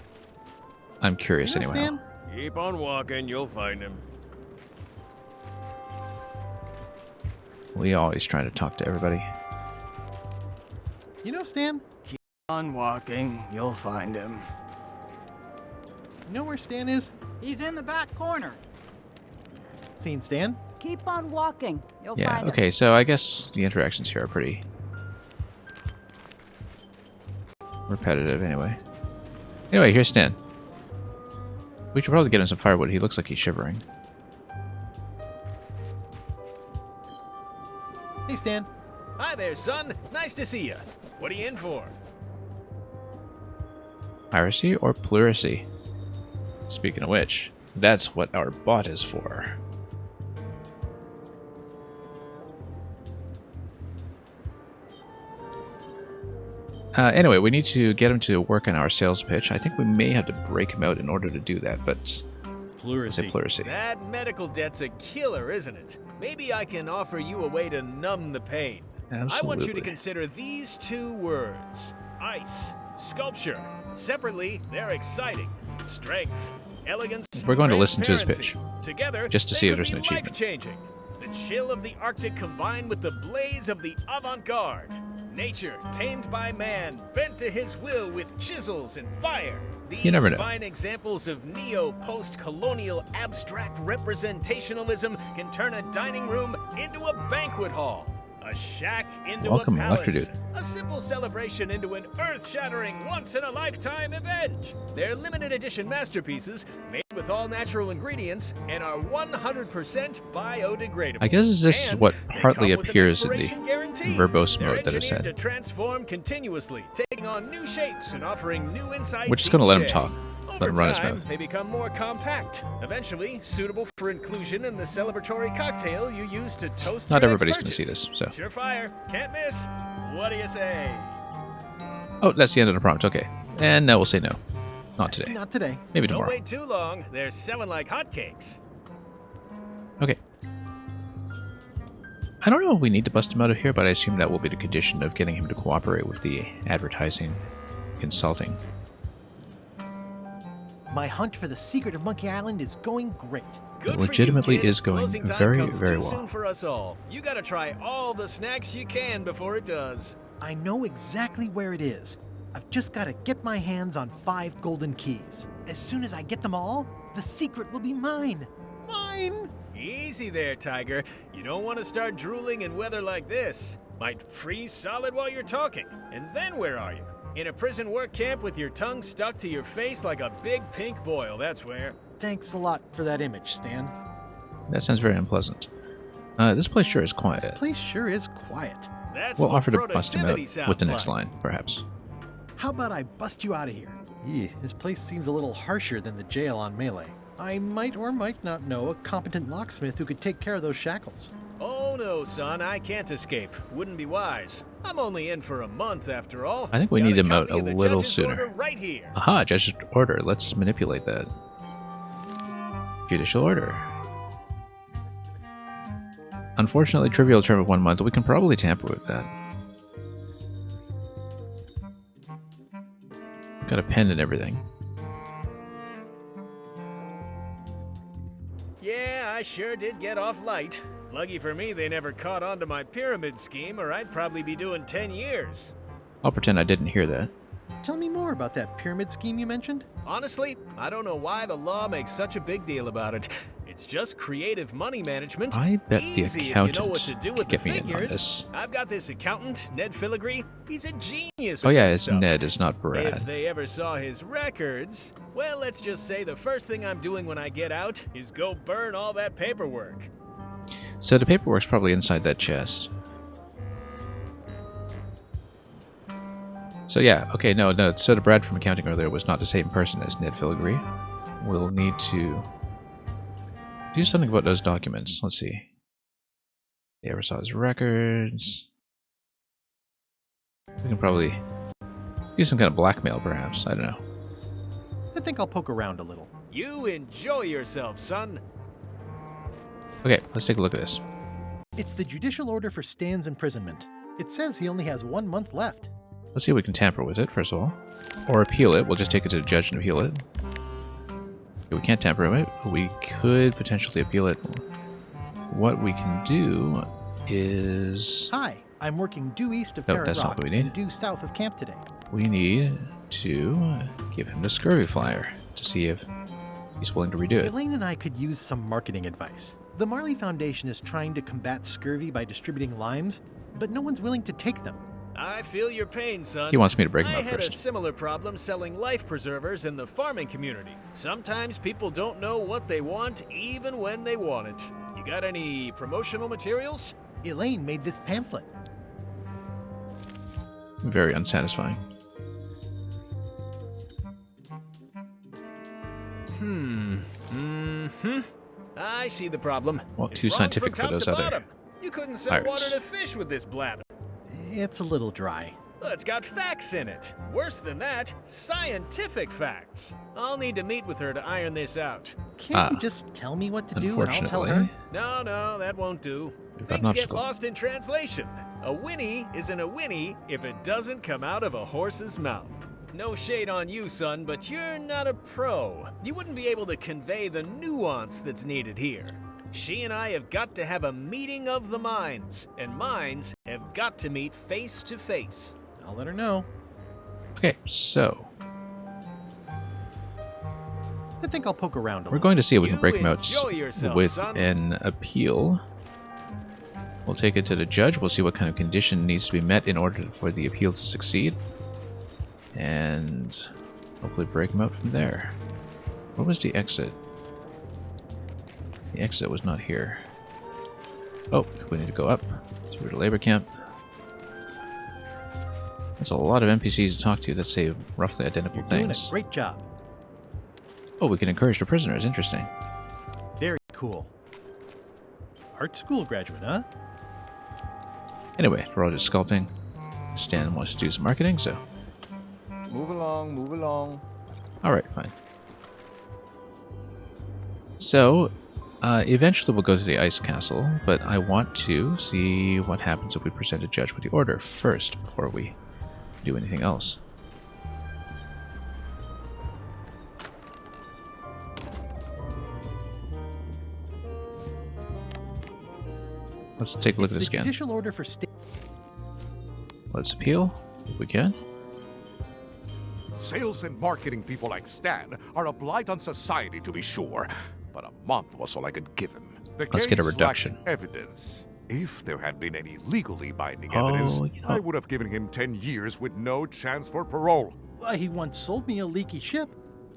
I'm curious You know anyway. Stan? Keep on walking. You'll find him. We always try to talk to everybody. You know Stan? Keep on walking. You'll find him. You know where Stan is? He's in the back corner. Seen Stan? Keep on walking. You'll Yeah, find him. okay, so I guess the interactions here are pretty repetitive anyway. Anyway, here's Stan. We should probably get him some firewood. He looks like he's shivering. Hey Stan. Hi there, son. It's nice to see you. What are you in for? Piracy or pleurisy? Speaking of which, that's what our bot is for. Anyway, we need to get him to work on our sales pitch. I think we may have to break him out in order to do that, but... Pleurisy. Say pleurisy. That medical debt's a killer, isn't it? Maybe I can offer you a way to numb the pain. I want you to Absolutely. consider these two words. Ice. Sculpture. Separately, they're exciting. Strength. Elegance. We're going to listen to his transparency. pitch. Together, Just to they see if could there's an be achievement. life-changing. The chill of the Arctic combined with the blaze of the avant-garde. Nature, tamed by man, bent to his will with chisels and fire. These You never know. fine examples of neo-post-colonial abstract representationalism can turn a dining room into a banquet hall, a shack into Welcome, a Electro palace, Dude. a simple celebration into an earth-shattering, once-in-a-lifetime event. They're limited edition masterpieces made with all natural ingredients and are 100% biodegradable. I guess this is And what they partly come with an appears in the expiration guarantee. verbose They're mode that it engineered said. to transform continuously, taking on new shapes and offering new insights. We're just going to each let him day. talk. Over him run his time, mouth. they become more compact, eventually suitable for inclusion in the celebratory cocktail you use to toast Not your everybody's next gonna see purchase. this, so. Surefire, can't miss. What do you say? Oh, that's the end of the prompt. Okay. And now we'll say no. Not today. Not today. Maybe Don't tomorrow. wait too long. They're selling like hotcakes. Okay. I don't know if we need to bust him out of here, but I assume that will be the condition of getting him to cooperate with the advertising consulting. My hunt for the secret of Monkey Island is going great. Good It legitimately for you, kid. is going Closing time very, comes very too well. soon for us all. You gotta try all the snacks you can before it does. I know exactly where it is. I've just got to get my hands on 5 golden keys. As soon as I get them all, the secret will be mine. Mine! Easy there, Tiger. You don't want to start drooling in weather like this. Might freeze solid while you're talking. And then where are you? In a prison work camp with your tongue stuck to your face like a big pink boil, that's where. Thanks a lot for that image, Stan. That sounds very unpleasant. This place sure is quiet. This place sure is quiet. That's We'll what offer to bust him out productivity with the sounds next like. line, perhaps. How about I bust you out of here? This place seems a little harsher than the jail on Melee. I might or might not know a competent locksmith who could take care of those shackles. Oh no, son, I can't escape. Wouldn't be wise. I'm only in for a month after all. I think we Got need him out copy a of the little judge's sooner. order right here. Aha, judge's order. Let's manipulate that. Judicial order. Unfortunately, trivial term of 1 month. We can probably tamper with that. Got a pen and everything. Yeah, I sure did get off light. Lucky for me, they never caught on to my pyramid scheme, or I'd probably be doing 10 years. I'll pretend I didn't hear that. Tell me more about that pyramid scheme you mentioned. Honestly, I don't know why the law makes such a big deal about it. It's just creative money management. I bet the Easy if you know accountant what to do could with get the me in on figures. this. I've got this accountant, Ned Filigree. He's a genius. Oh with yeah, that it's stuff. Ned, it's not Brad. If they ever saw his records, well, let's just say the first thing I'm doing when I get out is go burn all that paperwork. So the paperwork's probably inside that chest. So yeah, okay, no. So the Brad from accounting earlier was not the same person as Ned Filigree. We'll need to do something about those documents. Let's see. They ever saw his records. We can probably do some kind of blackmail, perhaps. I don't know. I think I'll poke around a little. You enjoy yourself, son. Okay, let's take a look at this. It's the judicial order for Stan's imprisonment. It says he only has 1 month left. Let's see if we can tamper with it, first of all. Or appeal it. We'll just take it to the judge and appeal it. Okay, we can't tamper with it. We could potentially appeal it. What we can do is... Hi, I'm working due east of No, Parrot that's not Rock what we need. and due south of camp today. We need to give him the scurvy flyer to see if he's willing to redo it. Elaine and I could use some marketing advice. The Marley Foundation is trying to combat scurvy by distributing limes, but no one's willing to take them. I feel your pain, son. He wants me to break him I up had a first. similar problem selling life preservers in the farming community. Sometimes people don't know what they want, even when they want it. You got any promotional materials? Elaine made this pamphlet. Very unsatisfying. I see the problem. Well, It's too wrong scientific from for top those to other bottom. You couldn't sell pirates. water to fish with this blather. It's a little dry. Well, it's got facts in it. Worse than that, scientific facts. I'll need to meet with her to iron this out. Can't you just tell me what to do and I'll tell her? No, that won't do. We've got an Things get obstacle. lost in translation. A whinny isn't a whinny if it doesn't come out of a horse's mouth. No shade on you, son, but you're not a pro. You wouldn't be able to convey the nuance that's needed here. She and I have got to have a meeting of the minds, and minds have got to meet face to face. I'll let her know. Okay, so I think I'll poke around a we're little. going to see if we can break him out enjoy yourself, with son. an appeal. We'll take it to the judge. We'll see what kind of condition needs to be met in order for the appeal to succeed. And hopefully break him out from there. What was the exit? The exit was not here. Oh, we need to go up through the labor camp. There's a lot of NPCs to talk to that say roughly identical You're doing things. a great job. Oh, we can encourage the prisoners. Interesting. Very cool. Art school graduate, huh? Anyway, we're all just sculpting. Stan wants to do some marketing, so... Move along, move along. Alright, fine. So, eventually we'll go to the ice castle, but I want to see what happens if we present a judge with the order first before we do anything else. Let's take a look at this again. Judicial order for state. Let's appeal, if we can. Sales and marketing people like Stan are a blight on society, to be sure, but a month was all I could give him. The Let's get a case reduction. lacks evidence. If there had been any legally binding Oh, evidence, you know. I would have given him 10 years with no chance for parole. He once sold me a leaky ship.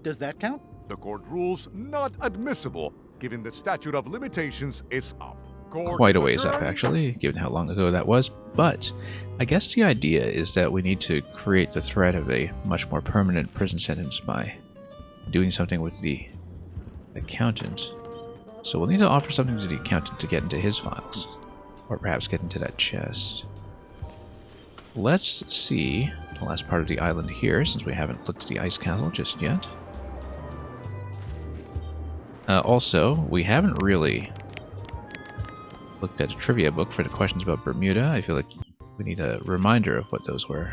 Does that count? The court rules not admissible, given the statute of limitations is up. Court Quite a is ways up, adjourned. actually, given how long ago that was. But I guess the idea is that we need to create the threat of a much more permanent prison sentence by doing something with the accountant. So we'll need to offer something to the accountant to get into his files. Or perhaps get into that chest. Let's see the last part of the island here, since we haven't looked at the ice castle just yet. Also, we haven't really looked at a trivia book for the questions about Bermuda. I feel like we need a reminder of what those were.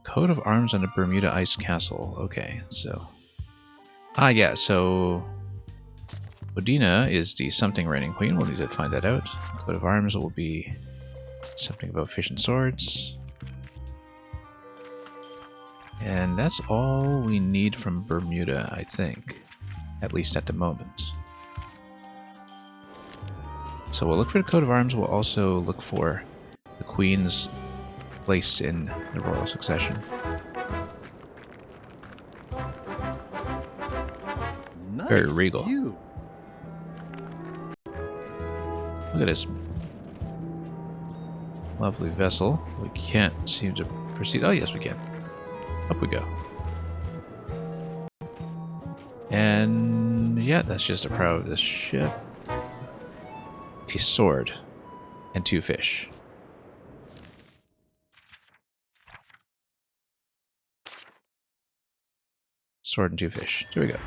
Coat of arms on the Bermuda Ice Castle. Okay, so... Ah, yeah, so... Odina is the something reigning queen. We'll need to find that out. Coat of arms will be something about fish and swords. And that's all we need from Bermuda, I think. At least at the moment. So we'll look for the coat of arms. We'll also look for the queen's place in the royal succession. Nice Very regal. view. Look at this lovely vessel. We can't seem to proceed. Oh, yes, we can. Up we go. And yeah, that's just a prow of this ship. A sword and 2 fish. Sword and 2 fish. There we go.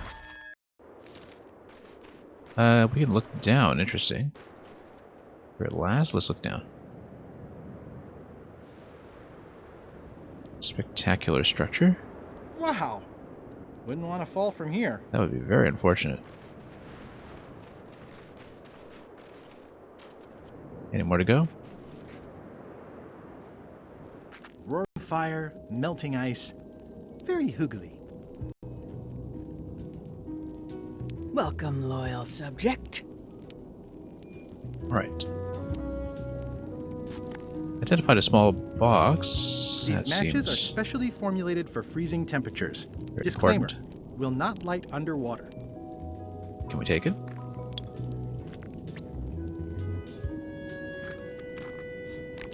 We can look down. Interesting. We're at last. Let's look down. Spectacular structure. Wow. Wouldn't want to fall from here. That would be very unfortunate. Any more to go? Roaring fire, melting ice. Very hoogly. Welcome, loyal subject. Right. Identified a small box. These That matches seems are specially formulated for freezing temperatures. very Disclaimer, important. will not light underwater. Can we take it?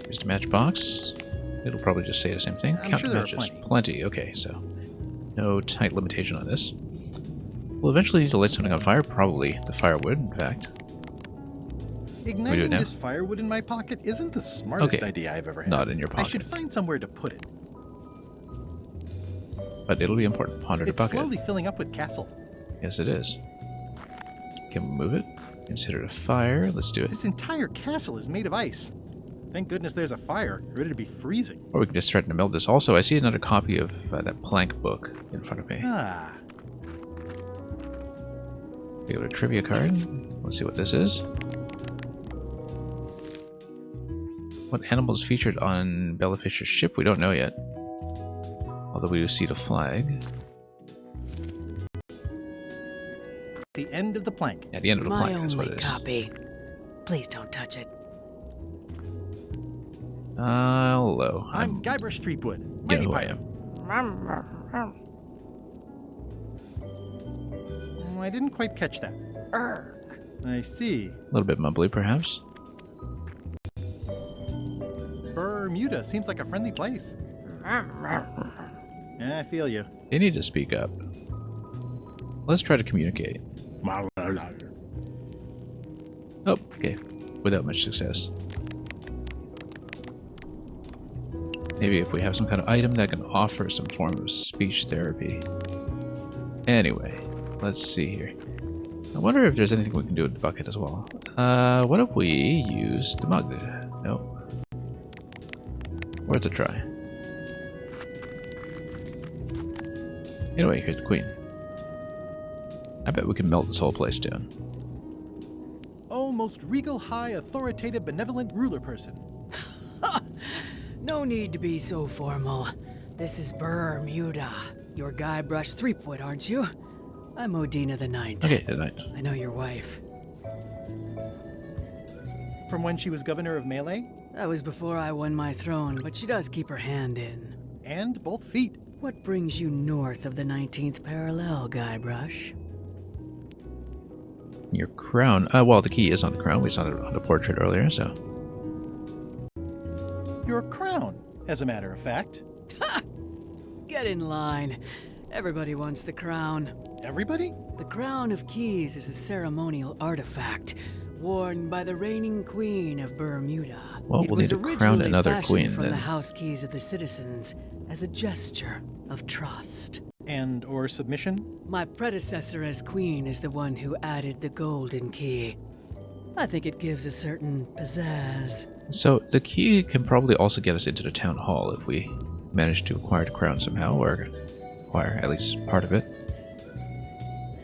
Here's the matchbox. It'll probably just say the same thing. I'm Count sure the there are matches. plenty. Plenty. Okay, so no tight limitation on this. We'll eventually need to light something on fire. Probably the firewood, in fact. Igniting now? this firewood in my pocket isn't the smartest Okay. idea I've ever had. Not in your I pocket. should find somewhere to put it. But it'll be important. Ponder the It's bucket. slowly filling up with castle. Yes, it is. Can we move it? Consider it a fire. Let's do it. This entire castle is made of ice. Thank goodness there's a fire, ready to be freezing. Or we can just threaten to melt this. Also, I see another copy of that Plank book in front of me. Ah, We got a trivia card. Let's see what this is. What animal is featured on Bella Fisher's ship? We don't know yet. Although we do see the flag. the end of the plank. At the end of the My plank, that's what only it is. copy. Please don't touch it. Hello. I'm Guybrush Threepwood. You Mighty know who I Pirate. am. I didn't quite catch that. I see. A little bit mumbly, perhaps. Bermuda seems like a friendly place. Yeah, I feel you. They need to speak up. Let's try to communicate. Oh, okay. Without much success. Maybe if we have some kind of item that can offer some form of speech therapy. Anyway, let's see here. I wonder if there's anything we can do with the bucket as well. What if we use the mug? No. Worth a try. Anyway, here's the queen. I bet we can melt this whole place down. Oh, most regal, high, authoritative, benevolent ruler person. No need to be so formal. This is Bermuda. You're Guybrush Threepwood, aren't you? I'm Odina the Ninth. Okay, the Ninth. I know your wife. From when she was governor of Melee? That was before I won my throne, but she does keep her hand in. And both feet. What brings you north of the 19th parallel, Guybrush? Your crown. Well, the key is on the crown. We saw it on the portrait earlier, so. Your crown, as a matter of fact. Get in line. Everybody wants the crown. Everybody? The Crown of Keys is a ceremonial artifact worn by the reigning queen of Bermuda. Well, we'll need to crown another queen from then. the house keys of the citizens as a gesture of trust. And or submission? My predecessor as queen is the one who added the golden key. I think it gives a certain pizzazz. So the key can probably also get us into the town hall if we manage to acquire the crown somehow, or acquire at least part of it.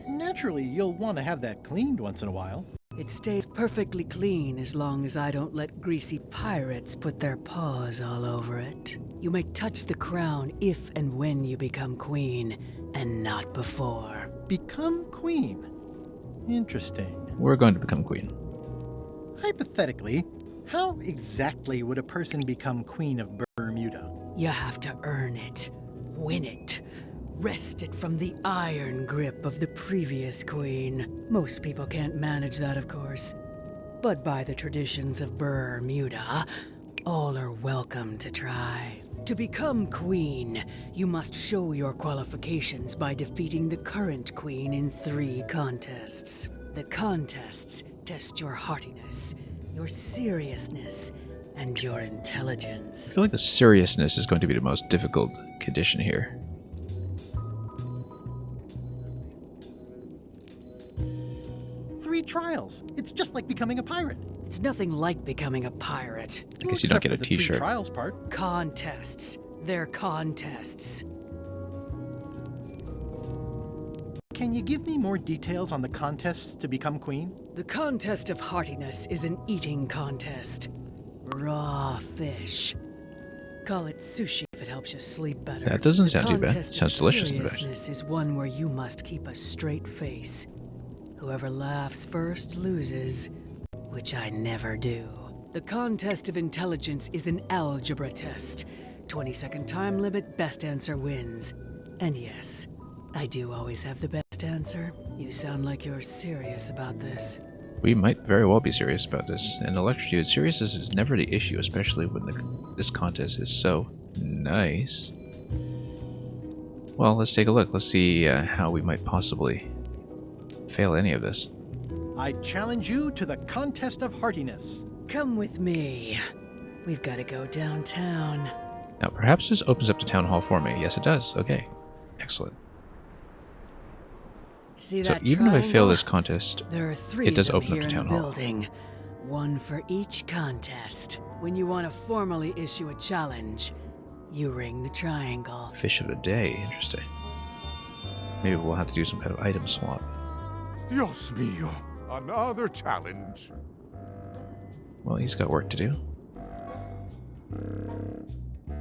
Naturally, you'll want to have that cleaned once in a while. It stays perfectly clean as long as I don't let greasy pirates put their paws all over it. You may touch the crown if and when you become queen, and not before. Become queen? Interesting. We're going to become queen. Hypothetically, how exactly would a person become queen of Bermuda? You have to earn it, win it, wrest it from the iron grip of the previous queen. Most people can't manage that, of course. But by the traditions of Bermuda, all are welcome to try. To become queen, you must show your qualifications by defeating the current queen in 3 contests. The contests test your heartiness, your seriousness, and your intelligence. I feel like the seriousness is going to be the most difficult condition here. Three trials. It's just like becoming a pirate. It's nothing like becoming a pirate. I guess you don't get a the t-shirt. 3 trials part. Contests. They're contests. Can you give me more details on the contests to become queen? The contest of heartiness is an eating contest. Raw fish. Call it sushi if it helps you sleep better. That doesn't sound too bad. Contest Sounds of delicious, in fact. seriousness is one where you must keep a straight face. Whoever laughs first loses, which I never do. The contest of intelligence is an algebra test. 20-second time limit, best answer wins. And yes, I do always have the best answer. You sound like you're serious about this. We might very well be serious about this. And Electrocuted, seriousness is never the issue, especially when this contest is so nice. Well, let's take a look. Let's see how we might possibly fail any of this. I challenge you to the contest of heartiness. Come with me. We've got to go downtown. Now, perhaps this opens up the town hall for me. Yes, it does. Okay. Excellent. See So that even if I fail triangle? this contest, There are 3 it does of them open up here the in town the hall. building. One for each contest. When you want to formally issue a challenge, you ring the triangle. Fish of the day. Interesting. Maybe we'll have to do some kind of item swap. Dios mío, another challenge. Well, he's got work to do.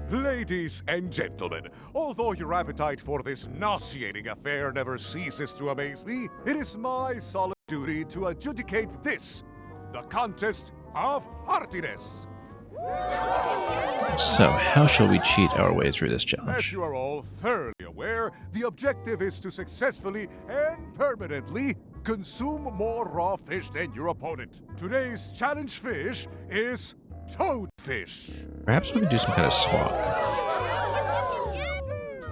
Ladies and gentlemen, although your appetite for this nauseating affair never ceases to amaze me, it is my solemn duty to adjudicate this, the contest of heartiness. So, how shall we cheat our way through this As challenge? you are all thoroughly aware, the objective is to successfully and permanently consume more raw fish than your opponent. Today's challenge fish is toadfish. Perhaps we can do some kind of swap.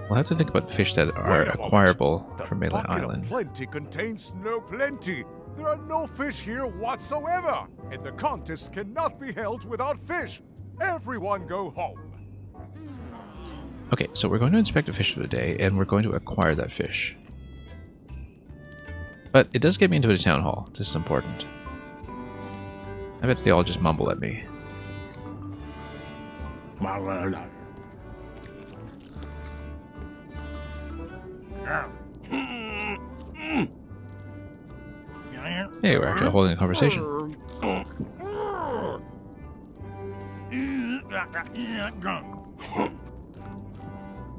We'll have to think about the fish that are Wait a moment. acquirable The from Melee bucket Island. of plenty contains no plenty. There are no fish here whatsoever, and the contest cannot be held without fish. Everyone go home. Okay, so we're going to inspect a fish for the day, and we're going to acquire that fish. But it does get me into the town hall. This is important. I bet they all just mumble at me. Hey, we're actually holding a conversation.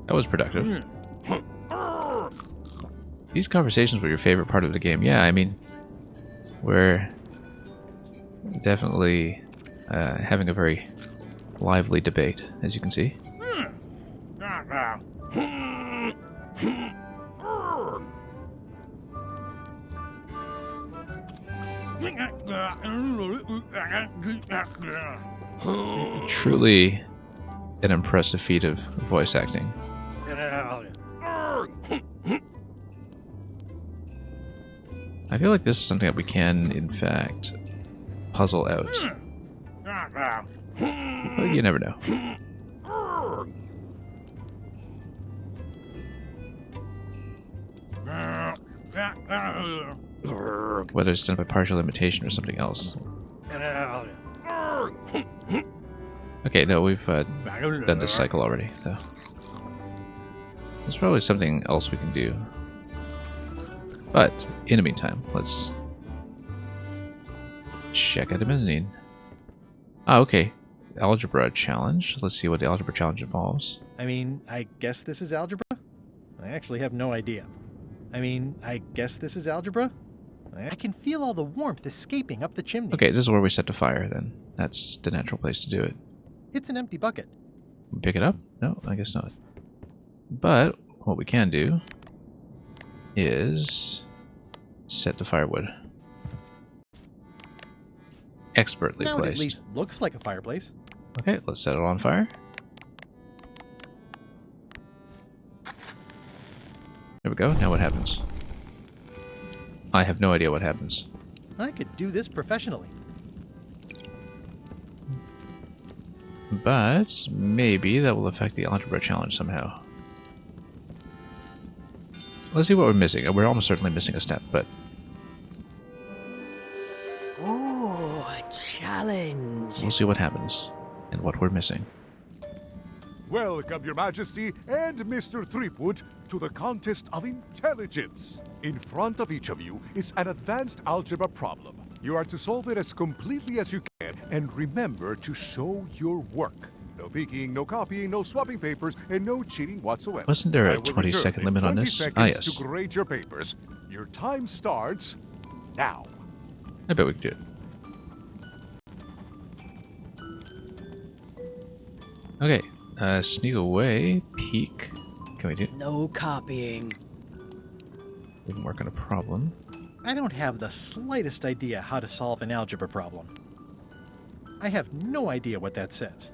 That was productive. These conversations were your favorite part of the game. Yeah, I mean, we're definitely having a very lively debate, as you can see. Truly an impressive feat of voice acting. I feel like this is something that we can, in fact, puzzle out. But you never know. Whether it's done by partial imitation or something else. Okay, no, we've done this cycle already, so... There's probably something else we can do. But, in the meantime, let's check out the mezzanine. Ah, okay. Algebra challenge. Let's see what the algebra challenge involves. I mean, I guess this is algebra? I actually have no idea. I mean, I guess this is algebra? I can feel all the warmth escaping up the chimney. Okay, this is where we set the fire, then. That's the natural place to do it. It's an empty bucket. Pick it up? No, I guess not. But, what we can do is set the firewood. Expertly Now it placed. at least looks like a fireplace. Okay, let's set it on fire. There we go. Now what happens? I have no idea what happens. I could do this professionally. But maybe that will affect the algebra challenge somehow. Let's see what we're missing. We're almost certainly missing a step, but... Ooh, a challenge. we'll see what happens and what we're missing. Welcome, Your Majesty and Mr. Threepwood, to the contest of intelligence. In front of each of you is an advanced algebra problem. You are to solve it as completely as you can, and remember to show your work. No peeking, no copying, no swapping papers, and no cheating whatsoever. Wasn't there a I will 20-second return in limit on 20 this? seconds Ah, yes. to grade your papers. Your time starts now. I bet we can do it. Okay, sneak away, peek. Can we do? No copying. We can work on a problem. I don't have the slightest idea how to solve an algebra problem. I have no idea what that says.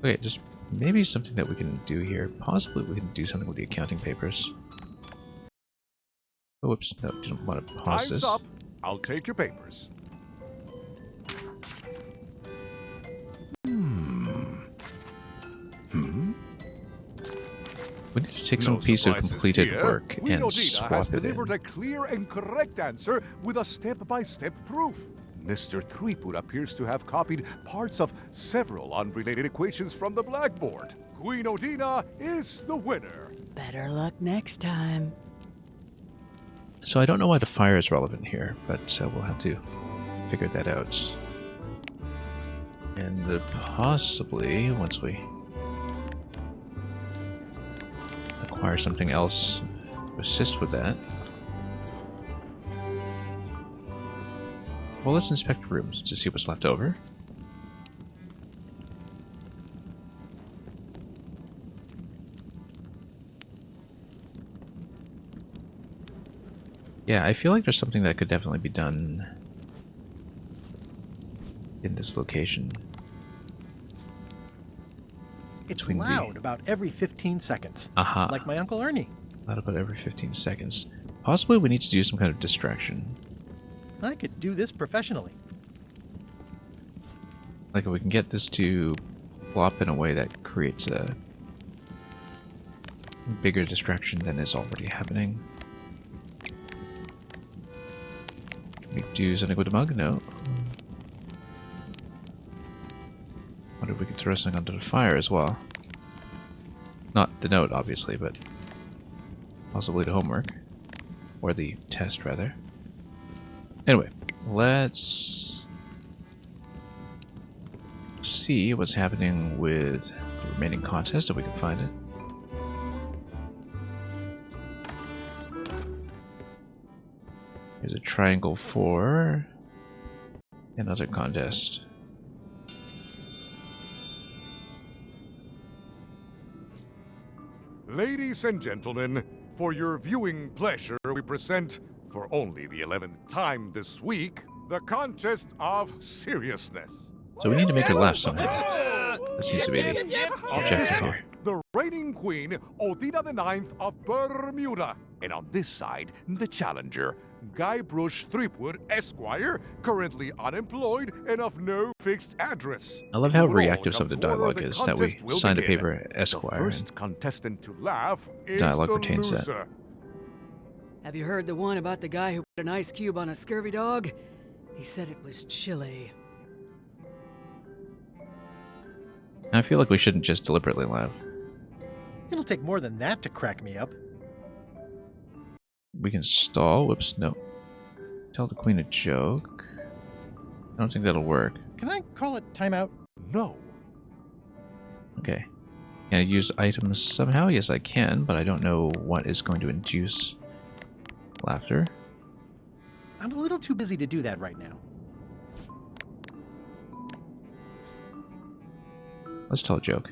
Okay, just maybe something that we can do here. Possibly we can do something with the accounting papers. Oh, whoops, no, didn't want to pause Time's this. up. I'll take your papers. We need to take No some piece of surprises completed here. work Queen and Odina swap has it in. delivered a clear and correct answer with a step-by-step proof. Mr. Threepwood appears to have copied parts of several unrelated equations from the blackboard. Queen Odina is the winner. Better luck next time. So I don't know why the fire is relevant here, but we'll have to figure that out. And possibly, once we acquire something else to assist with that. Well, let's inspect rooms to see what's left over. Yeah, I feel like there's something that could definitely be done in this location. It's between loud about every 15 seconds. Aha. Like my Uncle Ernie. Loud about every 15 seconds. Possibly we need to do some kind of distraction. I could do this professionally. Like if we can get this to plop in a way that creates a bigger distraction than is already happening. Can we do something with the mug? No. Wonder if we could throw something onto the fire as well. Not the note, obviously, but possibly the homework. Or the test, rather. Anyway, let's see what's happening with the remaining contest, if we can find it. Here's a triangle for another contest. Ladies and gentlemen, for your viewing pleasure, we present, for only the 11th time this week, the Contest of Seriousness. So we need to make her laugh somehow. That seems to be the objective here. The reigning queen, Odina IX of Bermuda. And on this side, the challenger, Guybrush Threepwood, Esquire, currently unemployed and of no fixed address. I love how You will all reactive some of the come to order, dialogue is, that we contest will signed a begin. paper Esquire. The first contestant to laugh is Dialogue the pertains to that. loser. Have you heard the one about the guy who put an ice cube on a scurvy dog? He said it was chilly. I feel like we shouldn't just deliberately laugh. It'll take more than that to crack me up. We can stall. Whoops, no. Tell the queen a joke. I don't think that'll work. Can I call it timeout? No. Okay. Can I use items somehow? Yes, I can, but I don't know what is going to induce laughter. I'm a little too busy to do that right now. Let's tell a joke.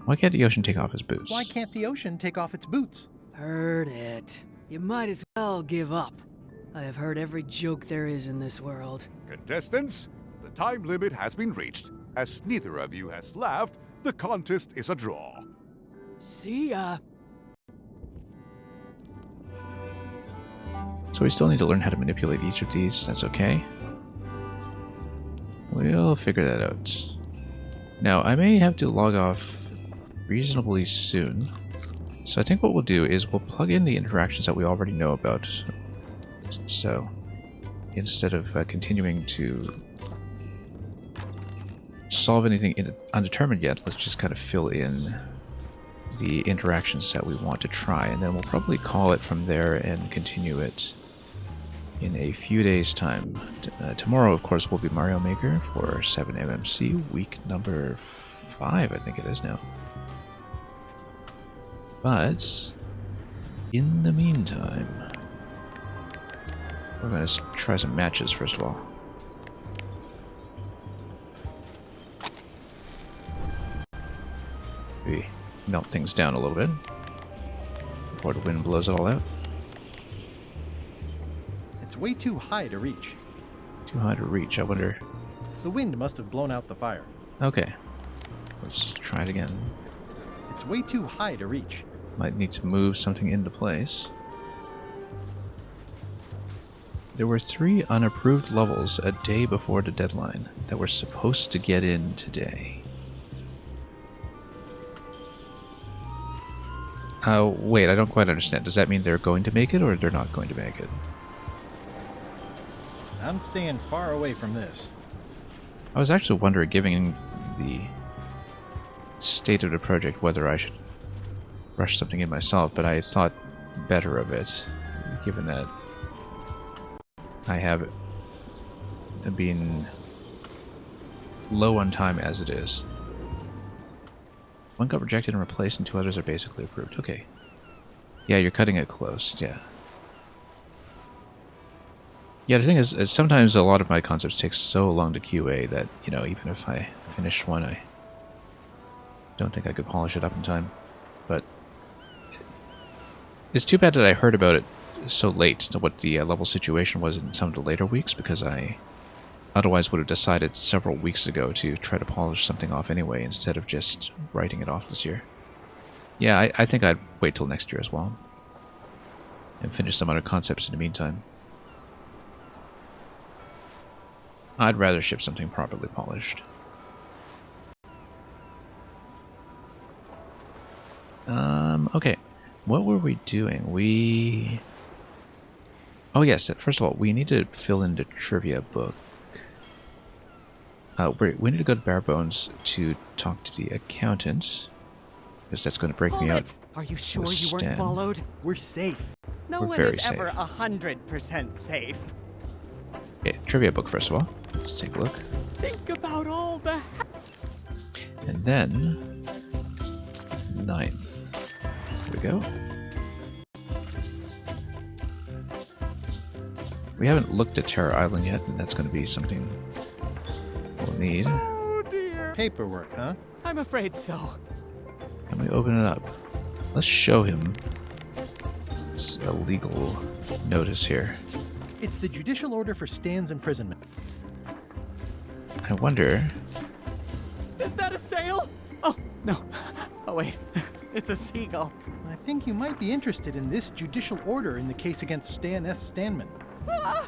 Why can't the ocean take off his boots? Why can't the ocean take off its boots? Heard it. You might as well give up. I have heard every joke there is in this world. Contestants, the time limit has been reached. As neither of you has laughed, the contest is a draw. See ya. So we still need to learn how to manipulate each of these. That's okay. We'll figure that out. Now, I may have to log off reasonably soon. So I think what we'll do is we'll plug in the interactions that we already know about. So instead of continuing to solve anything undetermined yet, let's just kind of fill in the interactions that we want to try, and then we'll probably call it from there and continue it in a few days' time. Tomorrow, of course, will be Mario Maker for 7MMC, week number 5, I think it is now. But in the meantime, we're going to try some matches first of all. Maybe melt things down a little bit before the wind blows it all out. It's way too high to reach. Too high to reach, I wonder. The wind must have blown out the fire. Okay, let's try it again. It's way too high to reach. Might need to move something into place. There were 3 unapproved levels a day before the deadline that we're supposed to get in today. Wait, I don't quite understand. Does that mean they're going to make it or they're not going to make it? I'm staying far away from this. I was actually wondering, given the state of the project, whether I should rush something in myself, but I thought better of it, given that I have been low on time as it is. 1 got rejected and replaced, and 2 others are basically approved. Okay. Yeah, you're cutting it close, yeah. Yeah, the thing is sometimes a lot of my concepts take so long to QA that, you know, even if I finished one, I don't think I could polish it up in time. But it's too bad that I heard about it so late to what the level situation was in some of the later weeks, because I otherwise would have decided several weeks ago to try to polish something off anyway, instead of just writing it off this year. Yeah, I think I'd wait till next year as well. And finish some other concepts in the meantime. I'd rather ship something properly polished. Okay. What were we doing? Oh yes, first of all, we need to fill in the trivia book. We need to go to Bare Bones to talk to the accountant, because that's going to break me out. Are you sure with you weren't Stan. followed? We're safe. No We're one very is ever safe. 100% safe. Okay, trivia book first of all. Let's take a look. Think about all the... And then 9th. Here we go. We haven't looked at Terror Island yet, and that's going to be something we'll need. Oh dear. Paperwork, huh? I'm afraid so. Can we open it up? Let's show him this illegal notice here. It's the judicial order for Stan's imprisonment. I wonder... Is that a sail? Oh, no. Oh, wait. It's a seagull. I think you might be interested in this judicial order in the case against Stan S. Stanman. Ah,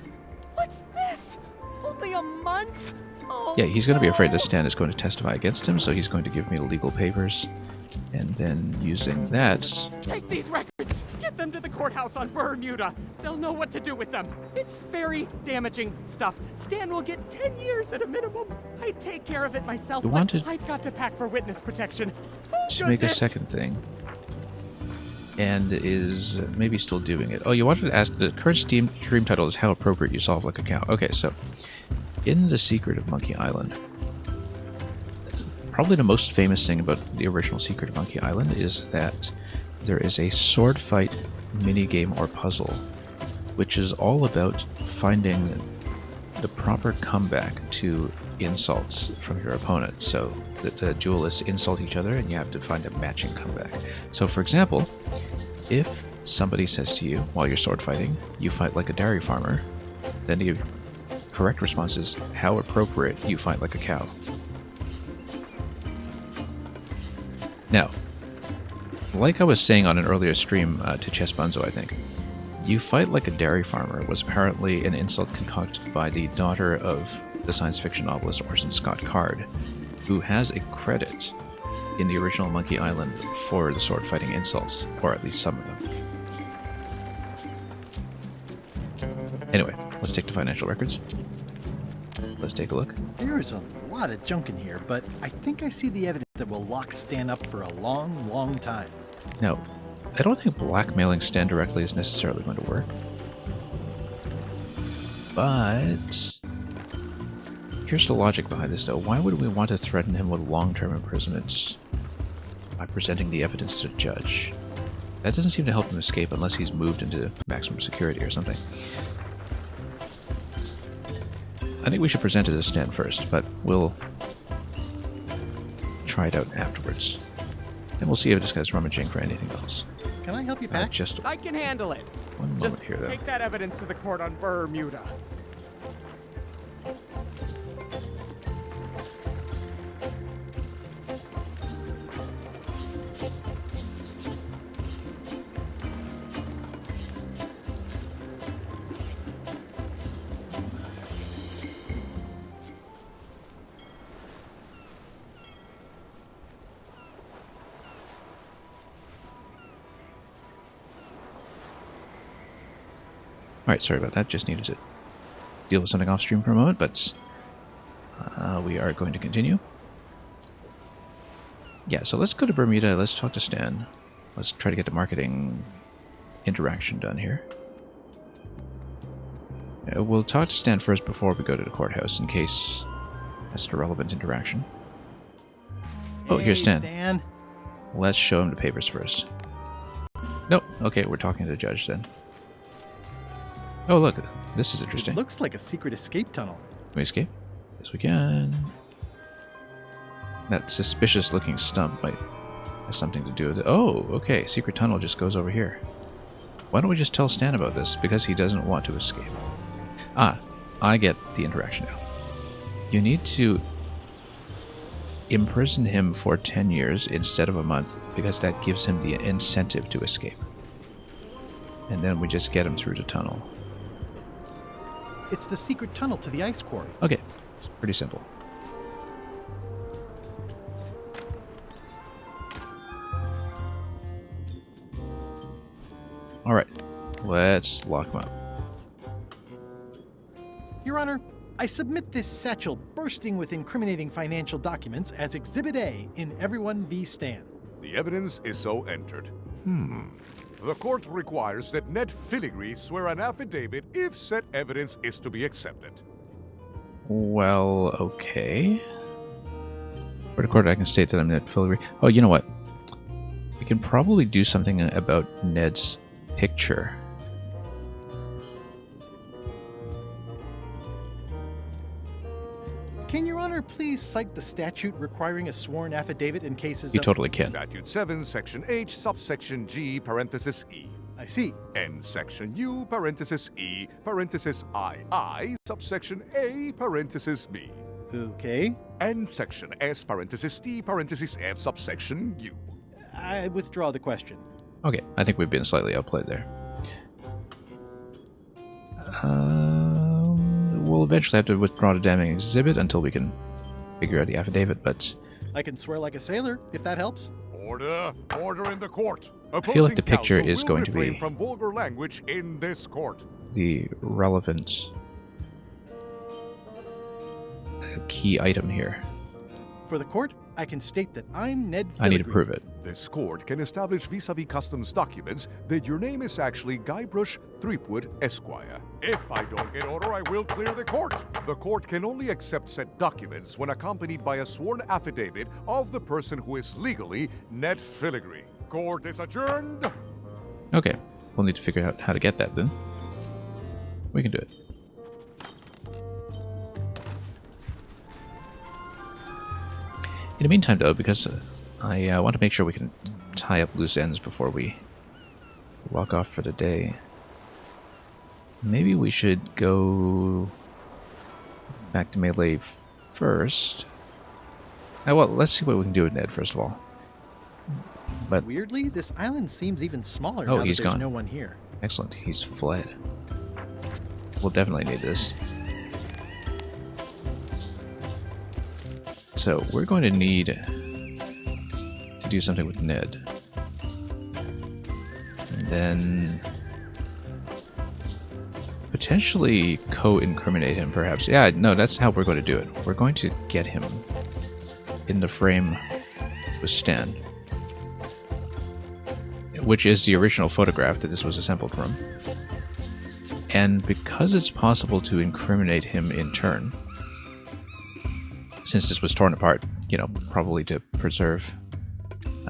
what's this? Only a month? Oh, Yeah, he's going to be afraid that Stan is going to testify against him, so he's going to give me legal papers. And then using that... Take these records! Get them to the courthouse on Bermuda! They'll know what to do with them! It's very damaging stuff. Stan will get 10 years at a minimum. I'd take care of it myself, You but wanted- I've got to pack for witness protection. Oh, to make a goodness. second thing. And is maybe still doing it. Oh, you wanted to ask, the current stream title is How Appropriate You Solve Like a Cow. Okay, so, in The Secret of Monkey Island, probably the most famous thing about the original Secret of Monkey Island is that there is a sword fight minigame or puzzle, which is all about finding the proper comeback to insults from your opponent. So the duelists insult each other and you have to find a matching comeback. So for example, if somebody says to you while you're sword fighting, you fight like a dairy farmer, then the correct response is, how appropriate you fight like a cow. Now, like I was saying on an earlier stream to Chess Bunzo, I think, you fight like a dairy farmer was apparently an insult concocted by the daughter of the science fiction novelist Orson Scott Card, who has a credit in the original Monkey Island for the sword fighting insults, or at least some of them. Anyway, let's take the financial records. Let's take a look. There is a lot of junk in here, but I think I see the evidence that will lock Stan up for a long, long time. Now, I don't think blackmailing Stan directly is necessarily going to work. But here's the logic behind this, though. Why would we want to threaten him with long-term imprisonment by presenting the evidence to the judge? That doesn't seem to help him escape unless he's moved into maximum security or something. I think we should present it to Stan first, but we'll try it out afterwards. And we'll see if this guy's rummaging for anything else. Can I help you pack? Just I can handle it. one moment Just here, though. take that evidence to the court on Bermuda. Alright, sorry about that. Just needed to deal with something off stream for a moment, but we are going to continue. Yeah, so let's go to Bermuda. Let's talk to Stan. Let's try to get the marketing interaction done here. We'll talk to Stan first before we go to the courthouse in case that's a relevant interaction. Oh, here's Hey, Stan. Stan. Let's show him the papers first. Nope. Okay, we're talking to the judge then. Oh, look. This is interesting. It looks like a secret escape tunnel. Can we escape? Yes, we can. That suspicious-looking stump might have something to do with it. Oh, okay. Secret tunnel just goes over here. Why don't we just tell Stan about this? Because he doesn't want to escape. Ah, I get the interaction now. You need to imprison him for 10 years instead of a month, because that gives him the incentive to escape. And then we just get him through the tunnel. It's the secret tunnel to the ice quarry. Okay, it's pretty simple. Alright, let's lock him up. Your Honor, I submit this satchel bursting with incriminating financial documents as Exhibit A in Everyone v. Stan. The evidence is so entered. The court requires that Ned Filigree swear an affidavit if said evidence is to be accepted. Well, okay. For the court, I can state that I'm Ned Filigree. Oh, you know what? We can probably do something about Ned's picture. Can Your Honor please cite the statute requiring a sworn affidavit in cases You of... totally can. Statute 7, Section H, subsection G, parenthesis E. I see. And Section U, parenthesis E, parenthesis II, subsection A, parenthesis B. Okay. And Section S, parenthesis T, parenthesis F, subsection U. I withdraw the question. Okay, I think we've been slightly outplayed there. We'll eventually have to withdraw the damning exhibit until we can figure out the affidavit, but I can swear like a sailor, if that helps. Order! Order in the court! I feel like the picture is going to be from vulgar language in this court. The relevant key item here. For the court, I can state that I'm Ned Filigree. I need to prove it. This court can establish vis-a-vis customs documents that your name is actually Guybrush Threepwood, Esquire. If I don't get order, I will clear the court. The court can only accept said documents when accompanied by a sworn affidavit of the person who is legally Ned Filigree. Court is adjourned. Okay, we'll need to figure out how to get that then. We can do it. In the meantime, though, because I want to make sure we can tie up loose ends before we walk off for the day, maybe we should go back to Melee first. Well, let's see what we can do with Ned, first of all. But weirdly, this island seems even smaller now oh, that he's there's gone. no one here. Excellent, he's fled. We'll definitely need this. So, we're going to need to do something with Ned. And then potentially co-incriminate him, perhaps. Yeah, no, that's how we're going to do it. We're going to get him in the frame with Stan, which is the original photograph that this was assembled from. And because it's possible to incriminate him in turn, since this was torn apart, you know, probably to preserve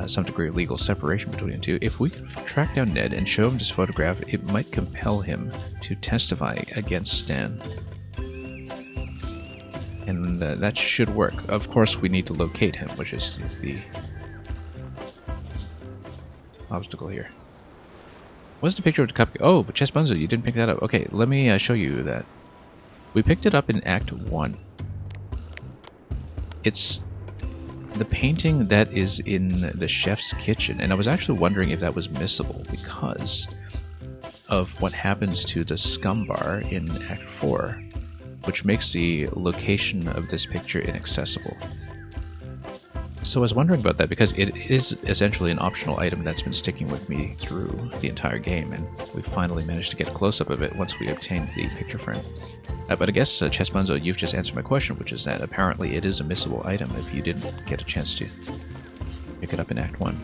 some degree of legal separation between the two, if we could track down Ned and show him this photograph, it might compel him to testify against Stan. And that should work. Of course, we need to locate him, which is the obstacle here. What's the picture of the cupcake? Oh, but Chess Bunzo, you didn't pick that up. Okay, let me show you that. We picked it up in Act 1. It's the painting that is in the chef's kitchen, and I was actually wondering if that was missable because of what happens to the scum bar in Act 4, which makes the location of this picture inaccessible. So I was wondering about that because it is essentially an optional item that's been sticking with me through the entire game, and we finally managed to get a close-up of it once we obtained the picture frame. But I guess, Chess Bunzo, you've just answered my question, which is that apparently it is a missable item if you didn't get a chance to pick it up in Act 1.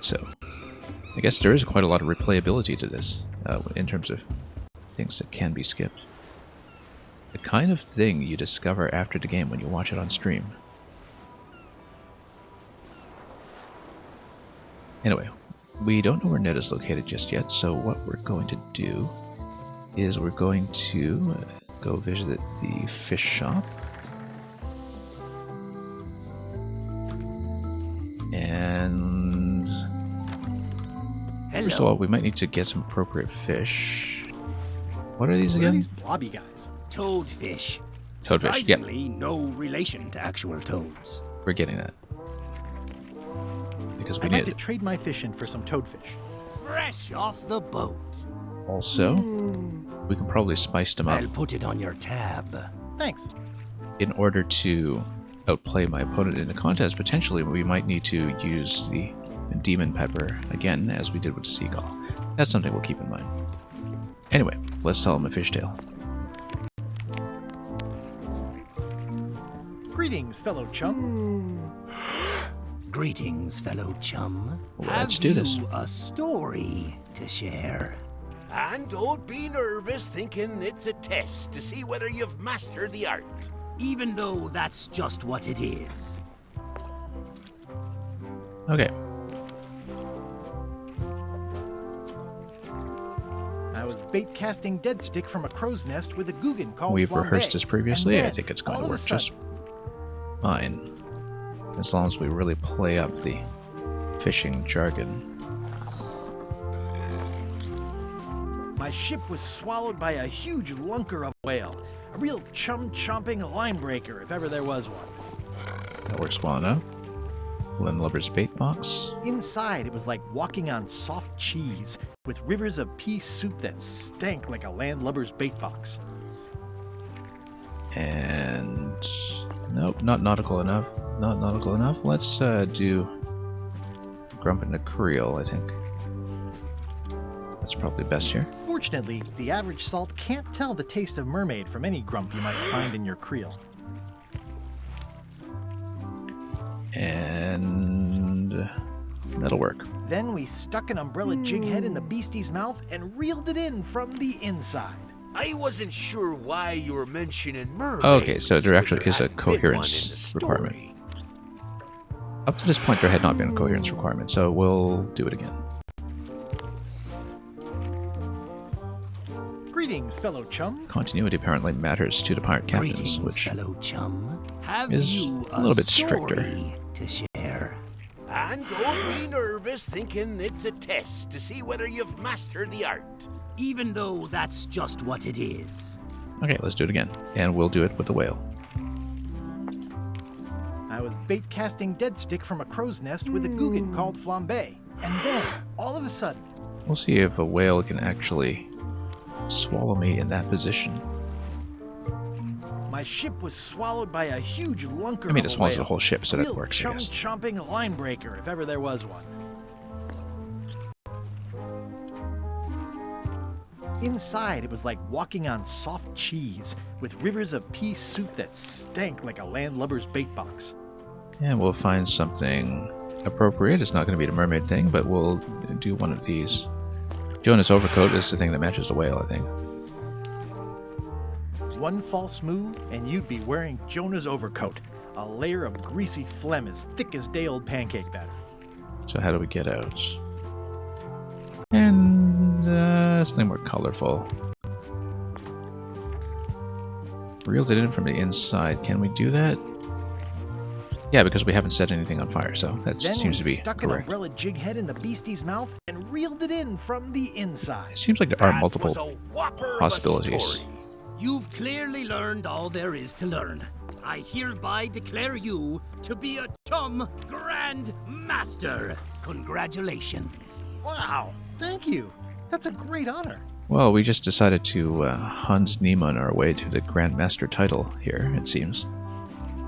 So, I guess there is quite a lot of replayability to this, in terms of things that can be skipped. The kind of thing you discover after the game when you watch it on stream. Anyway, we don't know where Ned is located just yet, so what we're going to do is we're going to go visit the fish shop. And First of all, we might need to get some appropriate fish. What are these What are again? these blobby guys? Toadfish. Toadfish, yeah. Surprisingly, no relation to actual toads. We're getting that. Because we I'd like need to it. trade my fish in for some toadfish. Fresh off the boat. Also, we can probably spice them up I'll put it on your tab. Thanks. in order to outplay my opponent in the contest. Potentially, we might need to use the demon pepper again, as we did with Seagull. That's something we'll keep in mind. Anyway, let's tell him a fishtail. Greetings, fellow chum. Greetings, fellow chum. Well, let's do this. Have you a story to share? And don't be nervous thinking it's a test to see whether you've mastered the art. Even though that's just what it is. Okay. I was bait casting dead stick from a crow's nest with a Guggen called We've Flambe. rehearsed this previously. And I then, think it's going all to of a work just sudden, fine. As long as we really play up the fishing jargon. my ship was swallowed by a huge lunker of a whale. A real chum-chomping line breaker, if ever there was one. That works well enough. Landlubber's bait box. Inside, it was like walking on soft cheese, with rivers of pea soup that stank like a landlubber's bait box. And nope, not nautical enough. Not nautical enough. Let's do Grump and the Creel, I think. That's probably best here. Fortunately, the average salt can't tell the taste of mermaid from any grump you might find in your creel. And that'll work. Then we stuck an umbrella jig head in the beastie's mouth and reeled it in from the inside. I wasn't sure why you were mentioning mermaids. Okay, so there actually is a hadn't been one in the coherence story. requirement. Up to this point, there had not been a coherence requirement, so we'll do it again. Greetings, fellow chum. Continuity apparently matters to the pirate captains, Greetings, which fellow chum. Have is you a little bit stricter. story to share? And don't be nervous thinking it's a test to see whether you've mastered the art. Even though that's just what it is. Okay, let's do it again, and we'll do it with a whale. I was bait casting dead stick from a crow's nest with a Guggen called Flambe. And then, all of a sudden, We'll see if a whale can actually swallow me in that position. my ship was swallowed by a huge lunker I mean, of it a swallows the whale. whole ship, so that Real works, I guess. chomping line breaker, if ever there was one. Inside, it was like walking on soft cheese, with rivers of pea soup that stank like a landlubber's bait box. And we'll find something appropriate. It's not going to be the mermaid thing, but we'll do one of these. Jonas Overcoat is the thing that matches the whale, I think. One false move, and you'd be wearing Jonah's overcoat, a layer of greasy phlegm as thick as day-old pancake batter. So how do we get out? And something more colorful. Reeled it in from the inside. Can we do that? Yeah, because we haven't set anything on fire, so that Then seems to we be stuck an correct. umbrella jig head in the beastie's mouth and reeled it in from the inside. It seems like there are multiple possibilities. You've clearly learned all there is to learn. I hereby declare you to be a Chum Grand Master. Congratulations. Wow, thank you. That's a great honor. Well, we just decided to Hans Niemann our way to the Grandmaster title here, it seems.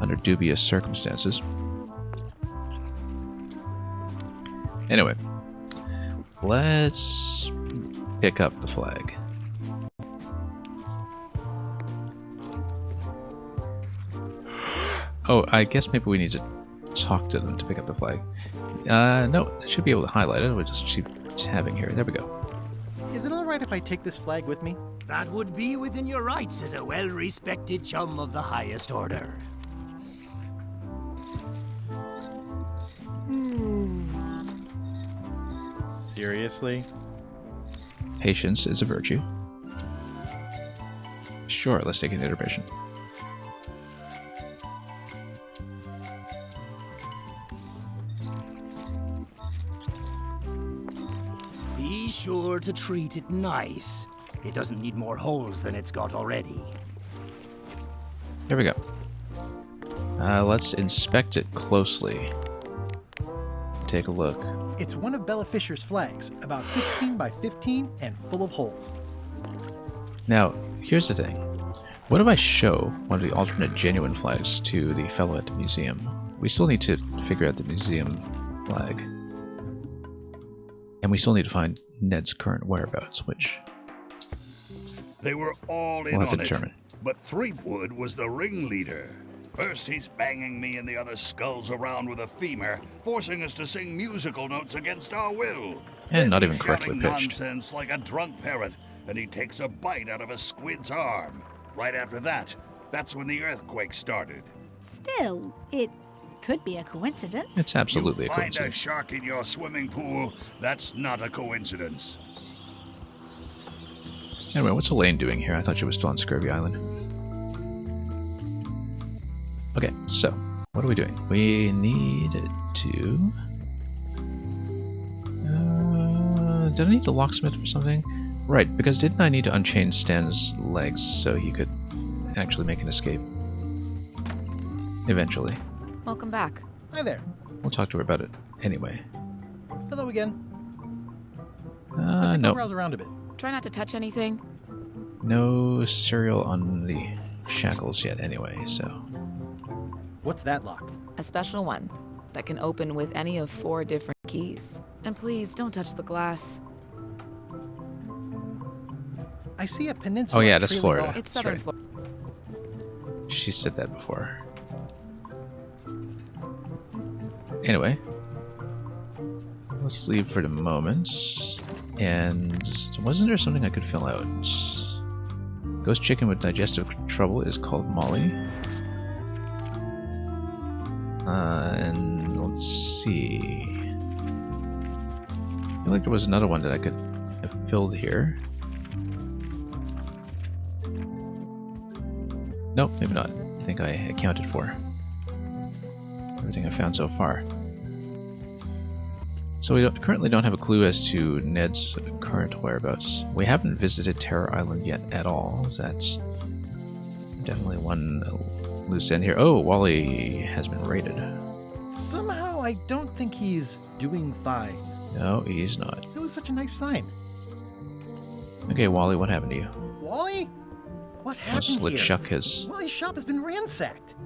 Under dubious circumstances. Anyway, let's pick up the flag. Oh, I guess maybe we need to talk to them to pick up the flag. No, I should be able to highlight it. We'll just keep tabbing here. There we go. Is it all right if I take this flag with me? That would be within your rights as a well-respected chum of the highest order. Seriously? Patience is a virtue. Sure, let's take an intermission. The sure to treat it nice. It doesn't need more holes than it's got already. Here we go. Let's inspect it closely. Take a look. It's one of Bella Fisher's flags, about 15 by 15 and full of holes. Now, here's the thing. What if I show one of the alternate genuine flags to the fellow at the museum? We still need to figure out the museum flag. And we still need to find Ned's current whereabouts, which They were all in we'll have to on it, determine. but Threepwood was the ringleader. First, he's banging me and the other skulls around with a femur, forcing us to sing musical notes against our will. And Then not he's even correctly shouting pitched. nonsense like a drunk parrot, and he takes a bite out of a squid's arm. Right after that, that's when the earthquake started. Still, it could be a coincidence. It's absolutely You a find coincidence. a shark in your swimming pool, that's not a coincidence. Anyway, what's Elaine doing here? I thought she was still on Scurvy Island. Okay, so what are we doing? We need to... did I need the locksmith for something? Right, because didn't I need to unchain Stan's legs so he could actually make an escape? Eventually. Welcome back. Hi there. We'll talk to her about it anyway. Hello again. I think no. I'll browse around a bit. Try not to touch anything. No cereal on the shackles yet anyway, so... What's that lock? A special one that can open with any of 4 different keys. And please don't touch the glass. I see a peninsula. Oh yeah, that's trailing Florida. off. It's That's southern right. Florida. She said that before. Anyway, let's leave for the moment. And wasn't there something I could fill out? Ghost chicken with digestive trouble is called Molly. And let's see. I feel like there was another one that I could have filled here. Nope, maybe not. I think I accounted for everything I found so far. So we currently don't have a clue as to Ned's current whereabouts. We haven't visited Terror Island yet at all, so that's definitely one loose end here. Oh, Wally has been raided. Somehow I don't think he's doing fine. No, he's not. It was such a nice sign. Okay, Wally, what happened to you? Wally? What happened Unless here? LeChuck has Wally's shop has been ransacked.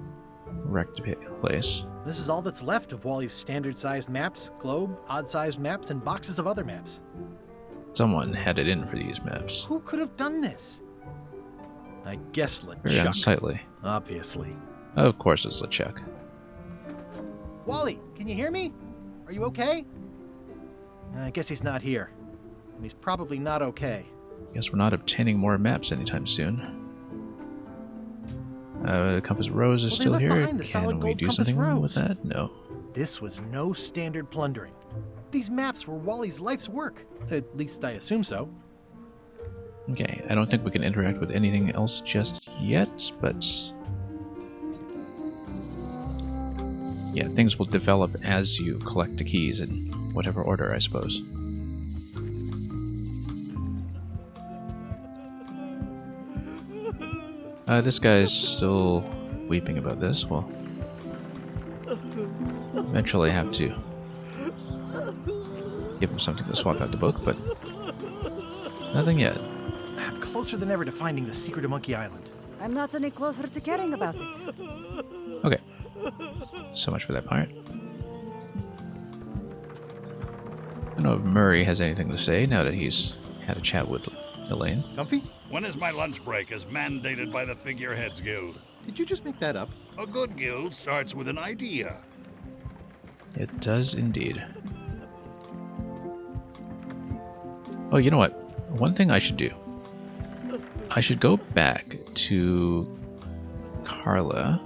wrecked the place. This is all that's left of Wally's standard-sized maps, globe, odd-sized maps, and boxes of other maps. Someone had it in for these maps. Who could have done this? I guess Very LeChuck. unsightly. Obviously. Of course it's LeChuck. Wally, can you hear me? Are you okay? I guess he's not here. And he's probably not okay. Guess we're not obtaining more maps anytime soon. Compass Rose is Well, they still left here. behind the solid Can we gold do Compass something Rose. with that? No. This was no standard plundering. These maps were Wally's life's work. At least I assume so. Okay, I don't think we can interact with anything else just yet, but... yeah, things will develop as you collect the keys in whatever order, I suppose. This guy's still weeping about this. Well, eventually have to give him something to swap out the book, but nothing yet. I'm closer than ever to finding the secret of Monkey Island. I'm not any closer to caring about it. Okay. So much for that part. I don't know if Murray has anything to say now that he's had a chat with Elaine. Comfy? When is my lunch break as mandated by the Figureheads Guild? Did you just make that up? A good guild starts with an idea. It does indeed. Oh, you know what? One thing I should do. I should go back to Carla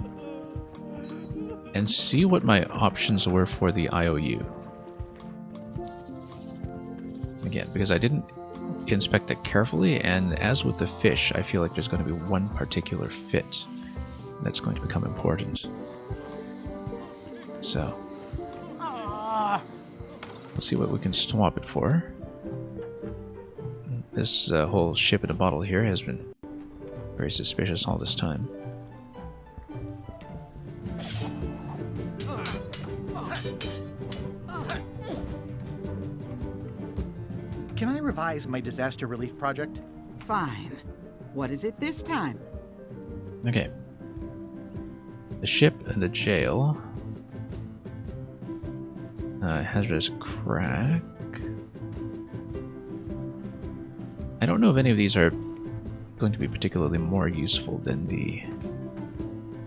and see what my options were for the IOU. Again, because I didn't inspect it carefully, and as with the fish, I feel like there's going to be one particular fit that's going to become important. So, let's see what we can swap it for. this whole ship in a bottle here has been very suspicious all this time. Can I revise my disaster relief project? Fine. What is it this time? Okay. The ship and the jail. Hazardous crack. I don't know if any of these are going to be particularly more useful than the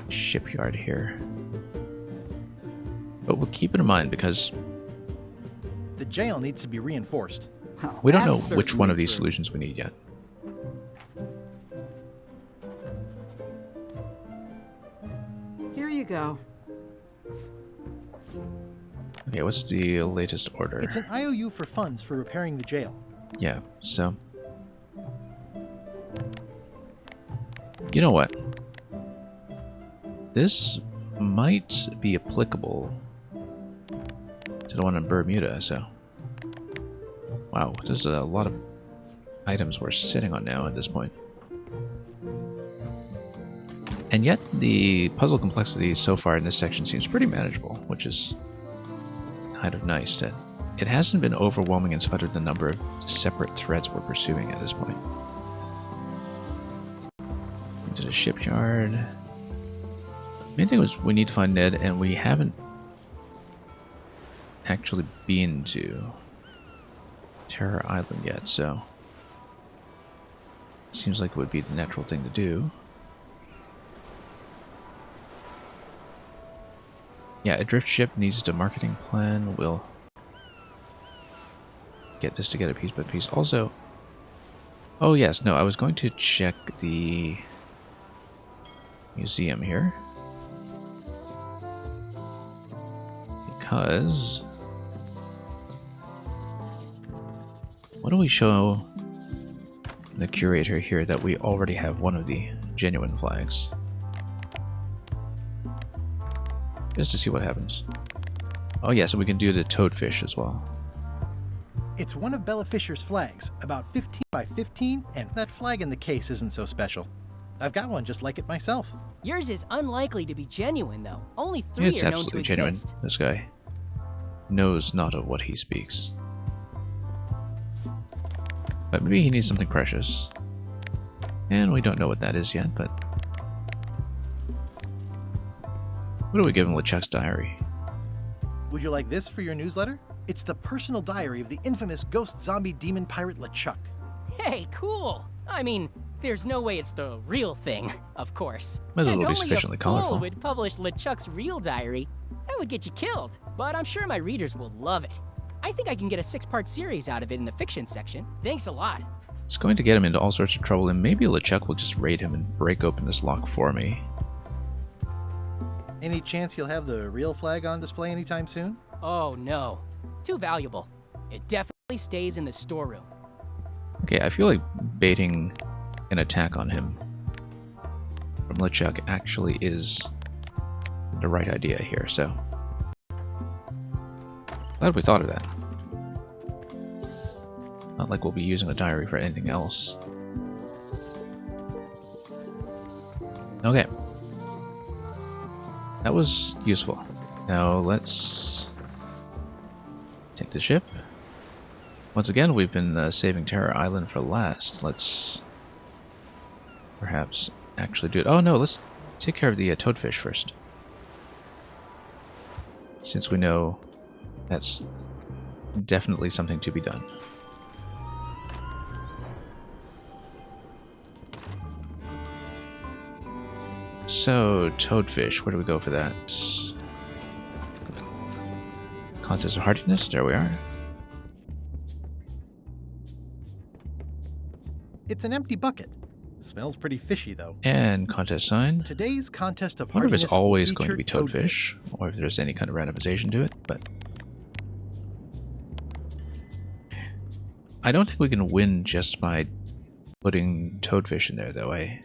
shipyard here. But we'll keep it in mind because the jail needs to be reinforced. We don't know which one of these solutions we need yet. Here you go. Okay, what's the latest order? It's an IOU for funds for repairing the jail. Yeah, so... You know what? This might be applicable to the one in Bermuda, so... Wow, there's a lot of items we're sitting on now at this point. And yet, the puzzle complexity so far in this section seems pretty manageable, which is kind of nice that it hasn't been overwhelming in spite of the number of separate threads we're pursuing at this point. Into the shipyard. Main thing was we need to find Ned, and we haven't actually been to Terror Island yet, so seems like it would be the natural thing to do. Yeah, a drift ship needs a marketing plan. We'll get this together piece by piece. Also, oh yes, no, I was going to check the museum here because what do we show the curator here that we already have one of the genuine flags? Just to see what happens. Oh yeah, so we can do the toadfish as well. It's one of Bella Fisher's flags, about 15 by 15, and that flag in the case isn't so special. I've got one just like it myself. Yours is unlikely to be genuine, though. Only 3 It's are known to absolutely genuine. exist. This guy knows not of what he speaks. But maybe he needs something precious. And we don't know what that is yet, but... What do we give him? LeChuck's diary. Would you like this for your newsletter? It's the personal diary of the infamous ghost zombie demon pirate LeChuck. Hey, cool! I mean, there's no way it's the real thing, of course. But it'll And be only sufficiently a fool colorful. would publish LeChuck's real diary. That would get you killed. But I'm sure my readers will love it. I think I can get a 6-part series out of it in the fiction section. Thanks a lot. It's going to get him into all sorts of trouble, and maybe LeChuck will just raid him and break open this lock for me. Any chance you'll have the real flag on display anytime soon? Oh no. Too valuable. It definitely stays in the storeroom. Okay, I feel like baiting an attack on him from LeChuck actually is the right idea here, so... Glad we thought of that. Not like we'll be using the diary for anything else. Okay. That was useful. Now let's take the ship. Once again, we've been saving Terror Island for last. Let's perhaps actually do it. Oh no, let's take care of the toadfish first. Since we know that's definitely something to be done. So, toadfish, where do we go for that? Contest of hardiness, there we are. It's an empty bucket. Smells pretty fishy, though. And contest sign. Today's contest of I wonder if hardiness it's always will going to be feature toadfish, or if there's any kind of randomization to it, but... I don't think we can win just by putting toadfish in there, though. I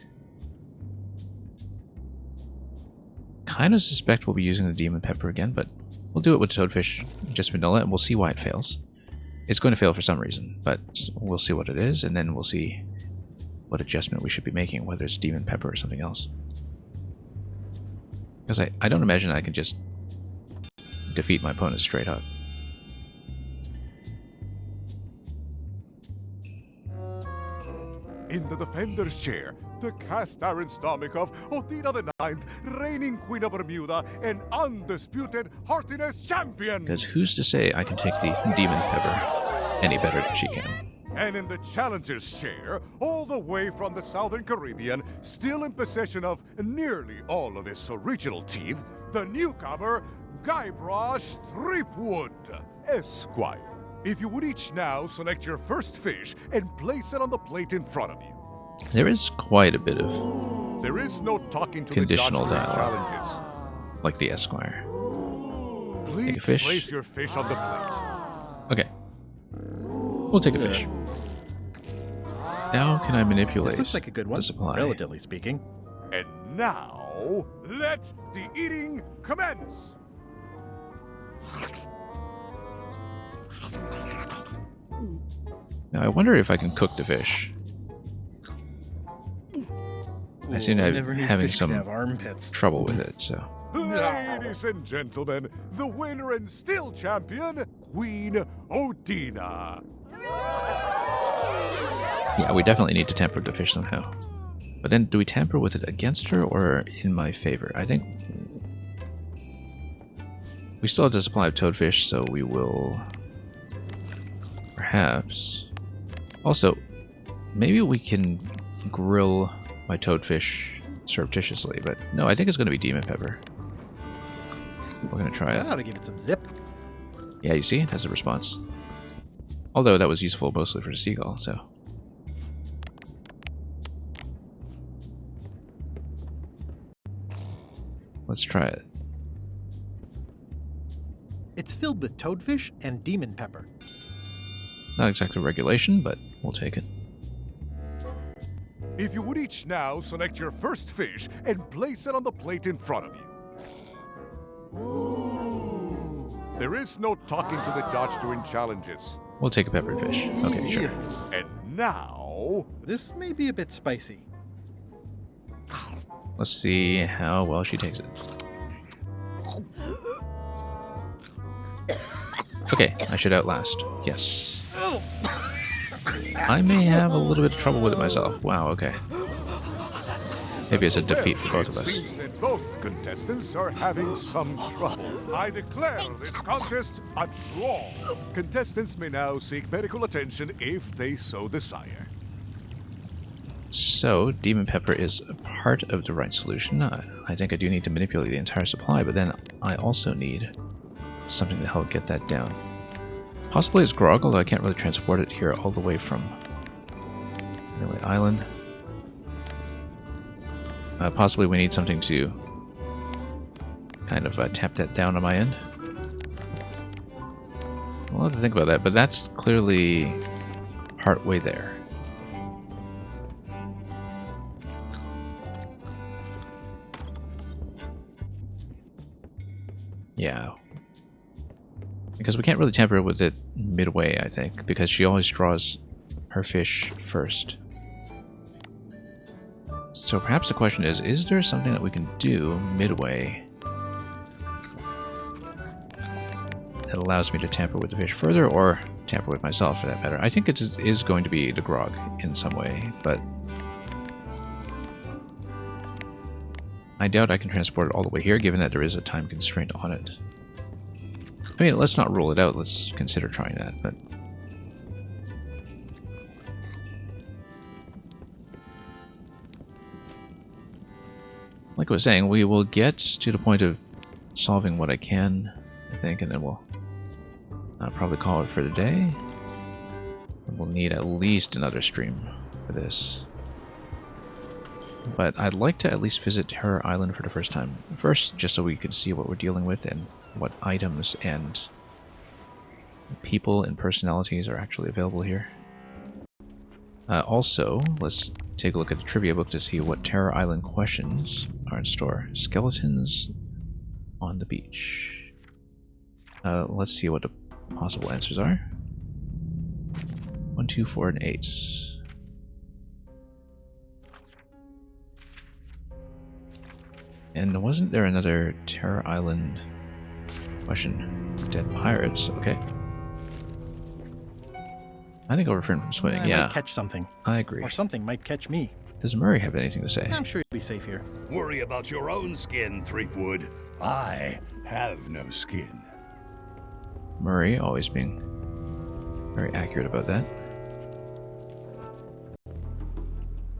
kind of suspect we'll be using the demon pepper again, but we'll do it with toadfish, just vanilla, and we'll see why it fails. It's going to fail for some reason, but we'll see what it is, and then we'll see what adjustment we should be making, whether it's Demon Pepper or something else. Because I don't imagine I can just defeat my opponent straight up. In the defender's chair, the cast iron stomach of Othina the Ninth, reigning Queen of Bermuda and undisputed heartiness champion! Because who's to say I can take the Demon Pepper any better than she can? And in the challenger's chair, all the way from the Southern Caribbean, still in possession of nearly all of his original teeth, the newcomer, Guybrush Threepwood, Esquire. If you would each now select your first fish and place it on the plate in front of you. There is quite a bit of There is no talking to conditional the judge during dialogue, challenges. like the Esquire. Please Take a fish. place your fish on the plate. Okay. We'll take a fish. Now can I manipulate This looks like a good one, the supply? relatively speaking. And now, let the eating commence! Now I wonder if I can cook the fish. I seem to never knew having fish could some have armpits. trouble with it, so. Ladies and gentlemen, the winner and still champion, Queen Othina. Yeah, we definitely need to tamper the fish somehow. But then, do we tamper with it against her or in my favor? I think we still have the supply of toadfish, so we will perhaps. Also, maybe we can grill my toadfish surreptitiously, but no, I think it's going to be Demon Pepper. We're going to try That it. ought to give it some zip. Yeah, you see? That's a response. Although that was useful mostly for the seagull, so. Let's try it. It's filled with toadfish and demon pepper. Not exactly regulation, but we'll take it. If you would each now select your first fish and place it on the plate in front of you. There is no talking to the judge during challenges. We'll take a peppered fish. Okay, sure. And now, this may be a bit spicy. Let's see how well she takes it. Okay, I should outlast. Yes. I may have a little bit of trouble with it myself. Wow, okay. Maybe it's a defeat for both of us. Seems that both contestants are having some trouble. I declare this contest a draw. Contestants may now seek medical attention if they so desire. So, Demon Pepper is a part of the right solution. I think I do need to manipulate the entire supply, but then I also need something to help get that down. Possibly it's Grog, although I can't really transport it here all the way from Melee Island. Possibly we need something to kind of tap that down on my end. We'll have to think about that, but that's clearly part way there. Yeah. Because we can't really tamper with it midway, I think, because she always draws her fish first. So perhaps the question is there something that we can do midway that allows me to tamper with the fish further, or tamper with myself for that matter? I think it is going to be the Grog in some way, but I doubt I can transport it all the way here, given that there is a time constraint on it. I mean, let's not rule it out, let's consider trying that, but... Like I was saying, we will get to the point of solving what I can, I think, and then we'll probably call it for the day. We'll need at least another stream for this. But I'd like to at least visit Terror Island for the first time. First, just so we can see what we're dealing with and what items and people and personalities are actually available here. Also, let's take a look at the trivia book to see what Terror Island questions are in store. Skeletons on the beach. Let's see what the possible answers are. 1, 2, 4, and 8. And wasn't there another Terror Island question? Dead pirates, okay. I think I'll refrain from swimming, I yeah. might catch something. I agree. Or something might catch me. Does Murray have anything to say? I'm sure you'll be safe here. Worry about your own skin, Threepwood. I have no skin. Murray always being very accurate about that.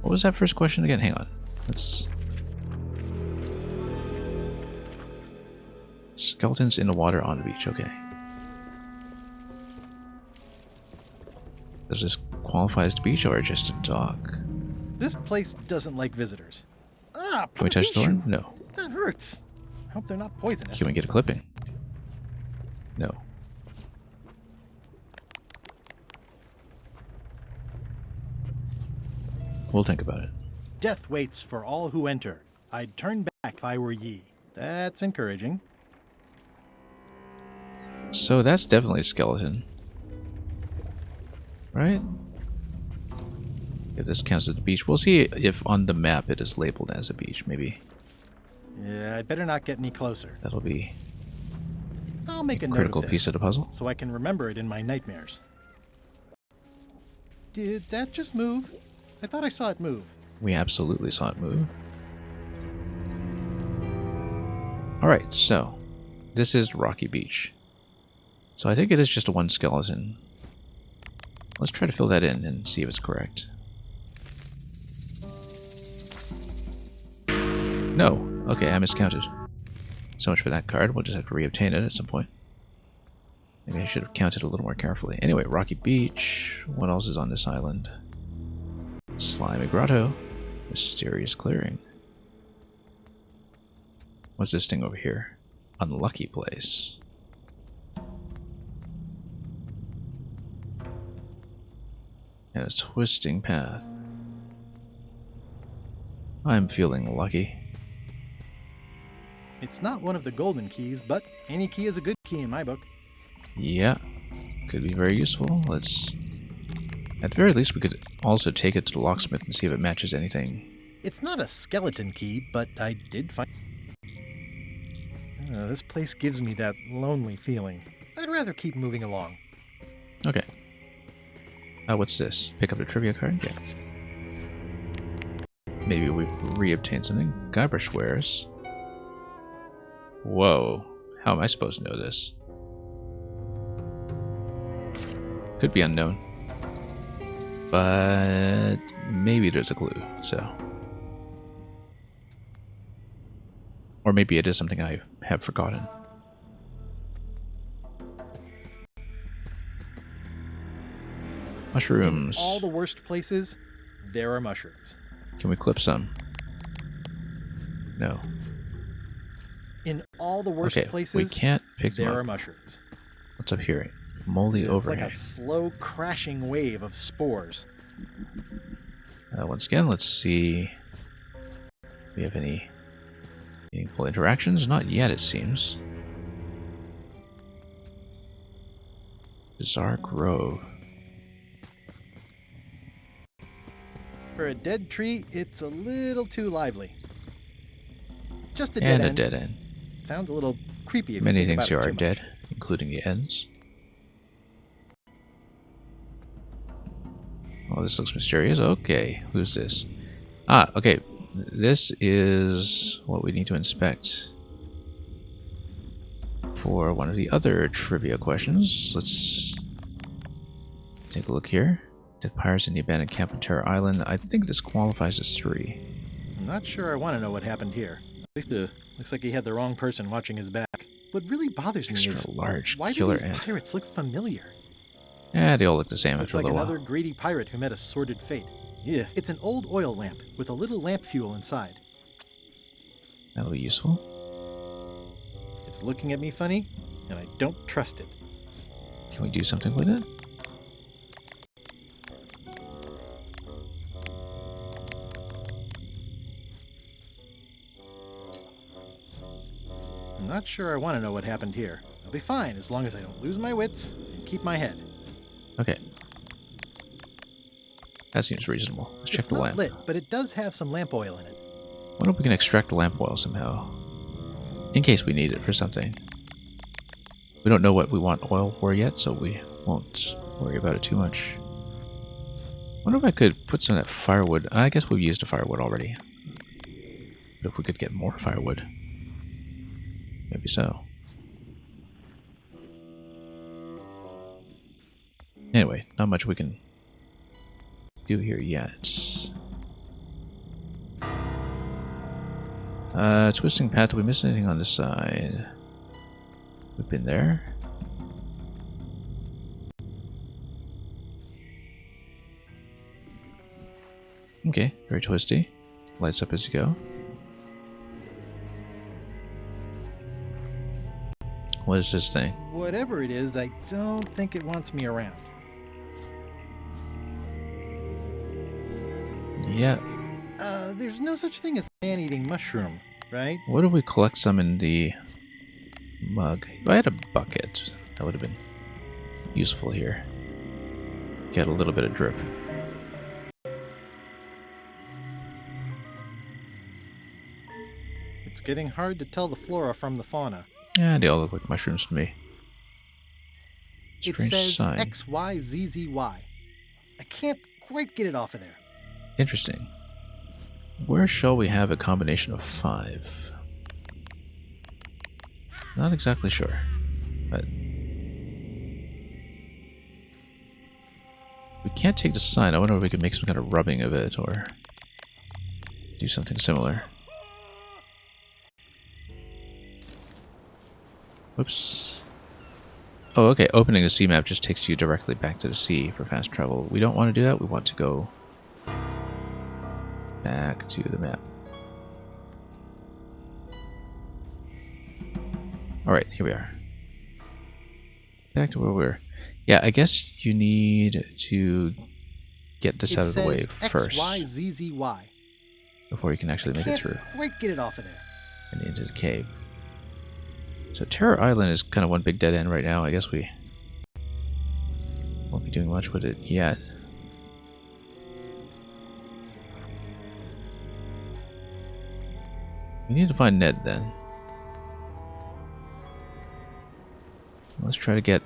What was that first question again? Hang on. Let's... Skeletons in the water on the beach, okay. Does this qualify as the beach or just a dock? This place doesn't like visitors. Ah, Can we touch the door? No. That hurts. Hope they're not poisonous. Can we get a clipping? No. We'll think about it. Death waits for all who enter. I'd turn back if I were ye. That's encouraging. So that's definitely a skeleton. Right? If this counts as a beach. We'll see if on the map it is labeled as a beach, maybe. Yeah, I'd better not get any closer. That'll be I'll make a note critical of this, piece of the puzzle. so I can remember it in my nightmares. Did that just move? I thought I saw it move. We absolutely saw it move. Alright, so this is Rocky Beach. So I think it is just a one skeleton. Let's try to fill that in and see if it's correct. No. Okay, I miscounted. So much for that card. We'll just have to reobtain it at some point. Maybe I should have counted a little more carefully. Anyway, Rocky Beach. What else is on this island? Slimy Grotto. Mysterious Clearing. What's this thing over here? Unlucky Place. And a twisting path. I'm feeling lucky. It's not one of the golden keys, but any key is a good key in my book. Yeah, could be very useful. Let's... At the very least, we could also take it to the locksmith and see if it matches anything. It's not a skeleton key, but I did find... this place gives me that lonely feeling. I'd rather keep moving along. Okay. What's this? Pick up the trivia card? Yeah. Maybe we've reobtained something. Guybrush wares. Whoa. How am I supposed to know this? Could be unknown. But maybe there's a clue, so. Or maybe it is something I have forgotten. Mushrooms. In all the worst places, there are mushrooms. Can we clip some? No. In all the worst Okay, places, we can't pick them there up. are mushrooms. What's up here? Moldy It's overhang. like a slow crashing wave of spores. Once again, let's see if we have any meaningful interactions. Not yet, it seems. Bizarre Grove. For a dead tree, it's a little too lively. Just a dead And end. a dead end. Sounds a little creepy if Many you think things here about are it too dead, much. including the ends. Oh, this looks mysterious. Okay, who's this? Ah, okay. This is what we need to inspect for one of the other trivia questions. Let's take a look here. Dead pirates in the abandoned camp on Terror Island. I think this qualifies as 3. I'm not sure I want to know what happened here. Looks like he had the wrong person watching his back. What really bothers me Extra is large why killer do these ant. pirates look familiar? Yeah, they all look the same Looks after a like little another while. greedy pirate who met a sordid fate. Yeah, it's an old oil lamp with a little lamp fuel inside. That'll be useful. It's looking at me funny, and I don't trust it. Can we do something with it? I'm not sure I want to know what happened here. I'll be fine as long as I don't lose my wits and keep my head. Okay. That seems reasonable. Let's check It's the not lamp. lit, but it does have some lamp oil in it. Wonder if we can extract the lamp oil somehow. In case we need it for something. We don't know what we want oil for yet, so we won't worry about it too much. Wonder if I could put some of that firewood. I guess we've used the firewood already. But if we could get more firewood. Maybe so. Anyway, not much we can do here yet. Twisting path. Did we miss anything on this side? We've been there. Okay, very twisty. Lights up as you go. What is this thing? Whatever it is, I don't think it wants me around. Yeah. There's no such thing as man-eating mushroom, right? What if we collect some in the mug? If I had a bucket, that would have been useful here. Get a little bit of drip. It's getting hard to tell the flora from the fauna. Yeah, they all look like mushrooms to me. It Strange says sign. XYZZY. I can't quite get it off of there. Interesting. Where shall we have a combination of 5? Not exactly sure, but we can't take the sign. I wonder if we could make some kind of rubbing of it or do something similar. Whoops. Oh, okay. Opening the sea map just takes you directly back to the sea for fast travel. We don't want to do that. We want to go back to the map. Alright, here we are. Back to where we were. Yeah, I guess you need to get this out of the way first XYZZY. before you can actually make it through Can't quite get it off of there. and into the cave. So Terror Island is kind of one big dead end right now. I guess we won't be doing much with it yet. We need to find Ned then. Let's try to get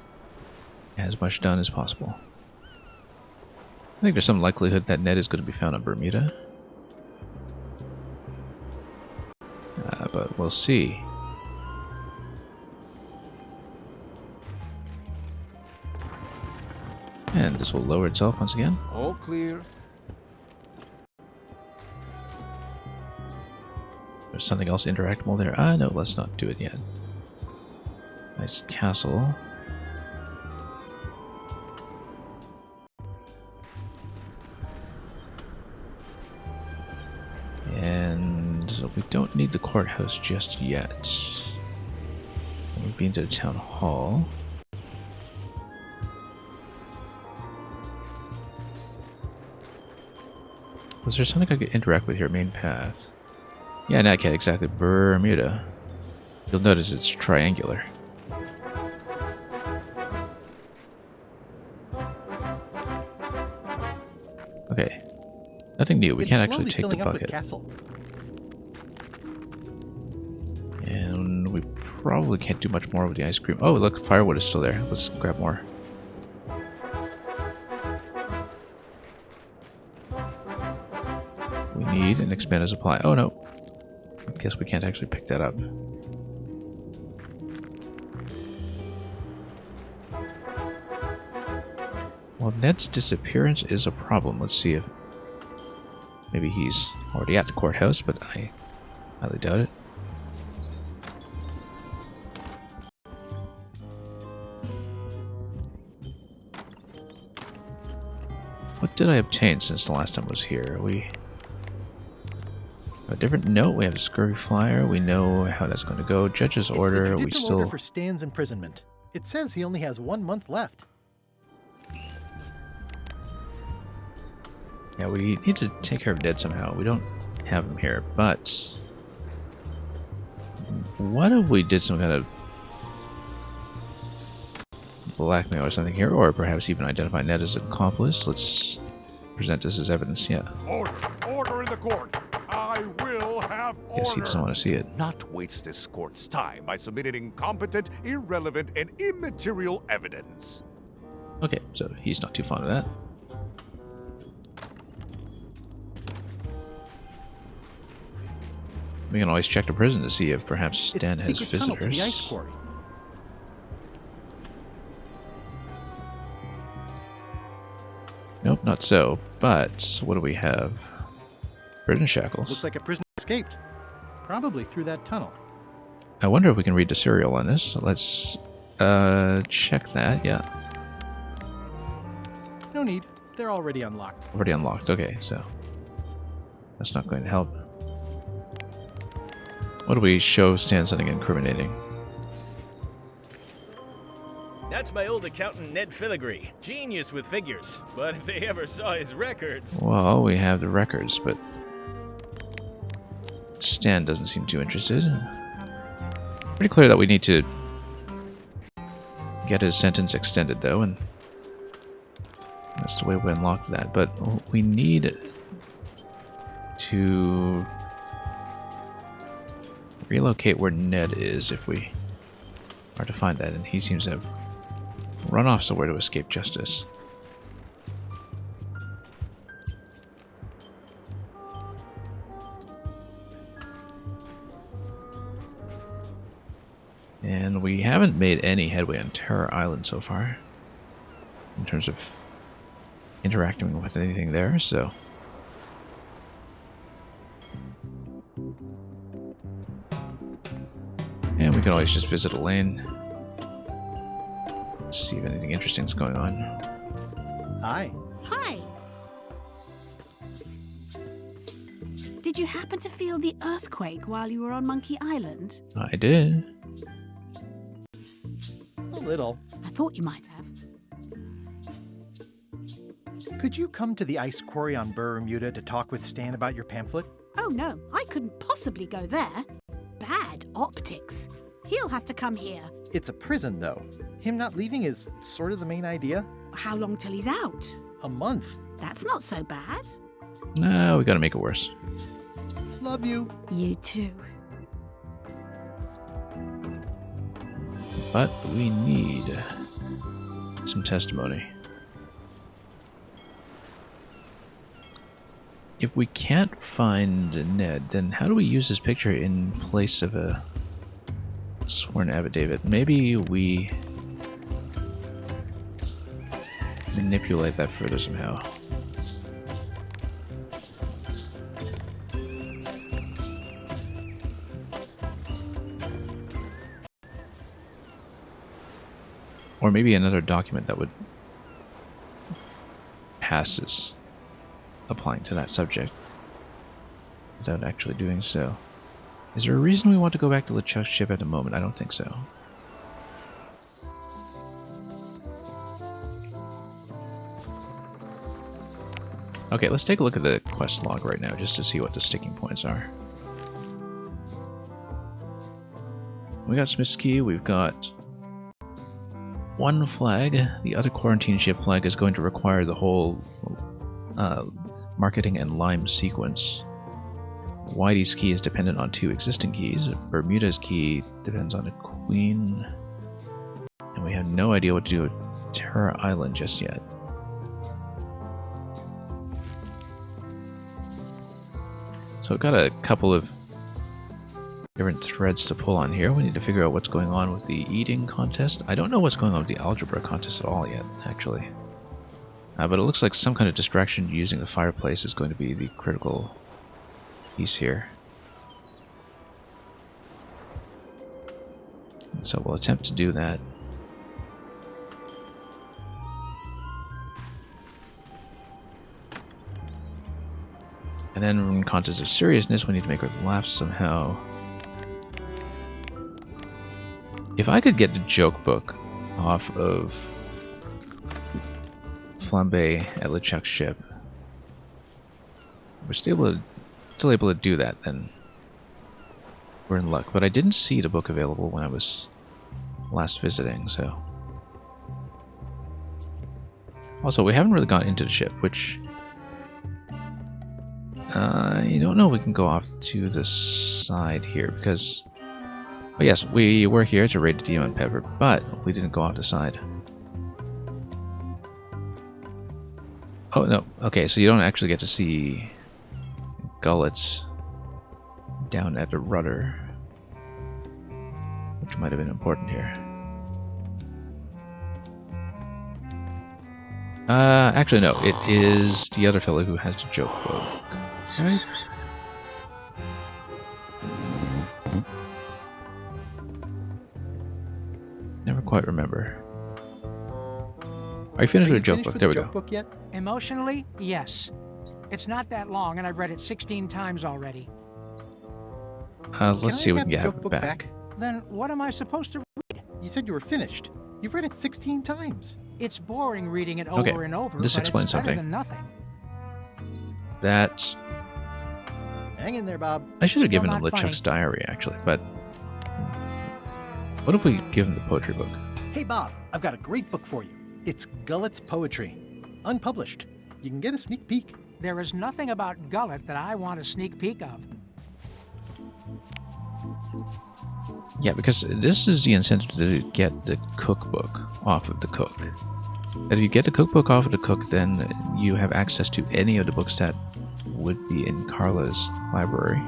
as much done as possible. I think there's some likelihood that Ned is going to be found on Bermuda. But we'll see. And this will lower itself once again. All clear. There's something else interactable there. Ah, no, let's not do it yet. Nice castle. And we don't need the courthouse just yet. We've been to the town hall. Was there something I could interact with here? Main path. Yeah, Natcat, exactly. Bermuda. You'll notice it's triangular. Okay. Nothing new. We can't actually take the bucket. And we probably can't do much more with the ice cream. Oh, look, firewood is still there. Let's grab more. We need an expanded supply. Oh, no. I guess we can't actually pick that up. Well, Ned's disappearance is a problem. Let's see if maybe he's already at the courthouse, but I highly doubt it. What did I obtain since the last time I was here? We a different note. We have a scurvy flyer. We know how that's going to go. Judge's order. We still order for Stan's imprisonment. It says he only has 1 month left. Yeah, we need to take care of Ned somehow. We don't have him here, but what if we did some kind of blackmail or something here, or perhaps even identify Ned as an accomplice? Let's present this as evidence. Yeah. Order! Order in the court! I will have order! Guess he doesn't want to see it. Not waste this court's time by submitting incompetent, irrelevant, and immaterial evidence. Okay, so he's not too fond of that. We can always check the prison to see if perhaps Stan has secret tunnel to visitors. the ice quarry. Nope, not so. But what do we have? Prison shackles. Looks like a prisoner escaped. Probably through that tunnel. I wonder if we can read the serial on this. Let's check that. Yeah, No need. They're already unlocked. already unlocked. Okay, so that's not going to help. What do we show Stan something incriminating? That's my old accountant Ned Filigree. Genius with figures. But if they ever saw his records... Well, we have the records, but Stan doesn't seem too interested. Pretty clear that we need to get his sentence extended, though, and that's the way we unlocked that. But we need to relocate where Ned is if we are to find that, and he seems to have run off somewhere to escape justice. And we haven't made any headway on Terror Island so far in terms of interacting with anything there, so and we can always just visit Elaine, see if anything interesting is going on. Hi. Hi. Did you happen to feel the earthquake while you were on Monkey Island? I did. A little. I thought you might have. Could you come to the ice quarry on Bermuda to talk with Stan about your pamphlet? Oh no, I couldn't possibly go there. Bad optics. He'll have to come here. It's a prison, though. Him not leaving is sort of the main idea. How long till he's out? A month. That's not so bad. No, we gotta make it worse. Love you. You too. But we need some testimony. If we can't find Ned, then how do we use his picture in place of a sworn affidavit? Maybe we manipulate that further somehow. Or maybe another document that would pass as applying to that subject without actually doing so. Is there a reason we want to go back to LeChuck's ship at the moment? I don't think so. Okay, let's take a look at the quest log right now just to see what the sticking points are. We got Smith's Key, we've got one flag. The other quarantine ship flag is going to require the whole marketing and lime sequence. Whitey's key is dependent on 2 existing keys. Bermuda's key depends on a queen. And we have no idea what to do with Terror Island just yet. So we've got a couple of different threads to pull on here. We need to figure out what's going on with the eating contest. I don't know what's going on with the algebra contest at all yet, actually. But it looks like some kind of distraction using the fireplace is going to be the critical piece here. So we'll attempt to do that. And then in contest of seriousness, we need to make her laugh somehow. If I could get the joke book off of Flambe at LeChuck's ship, we're still able to do that, then we're in luck. But I didn't see the book available when I was last visiting, so. Also, we haven't really gone into the ship, which I don't know if we can go off to the side here because... Oh yes, we were here to raid the Demon Pepper, but we didn't go off the side. Oh no, okay, so you don't actually get to see Gullets down at the rudder, which might have been important here. Actually no, it is the other fellow who has the joke book, right? Never quite remember. Are you finished with the joke book? There we go. Book yet? Emotionally, yes. It's not that long, and I've read it 16 times already. Let's see if we can get it back. Then what am I supposed to read? You said you were finished. You've read it 16 times. It's boring reading it Okay, over and over, this but explains it's better something. than nothing. That's... Hang in there, Bob. I should have Still given him not LeChuck's funny. diary, actually, but... What if we give him the poetry book? Hey, Bob, I've got a great book for you. It's Gullet's Poetry. Unpublished. You can get a sneak peek. There is nothing about Gullet that I want a sneak peek of. Yeah, because this is the incentive to get the cookbook off of the cook. And if you get the cookbook off of the cook, then you have access to any of the books that would be in Carla's library.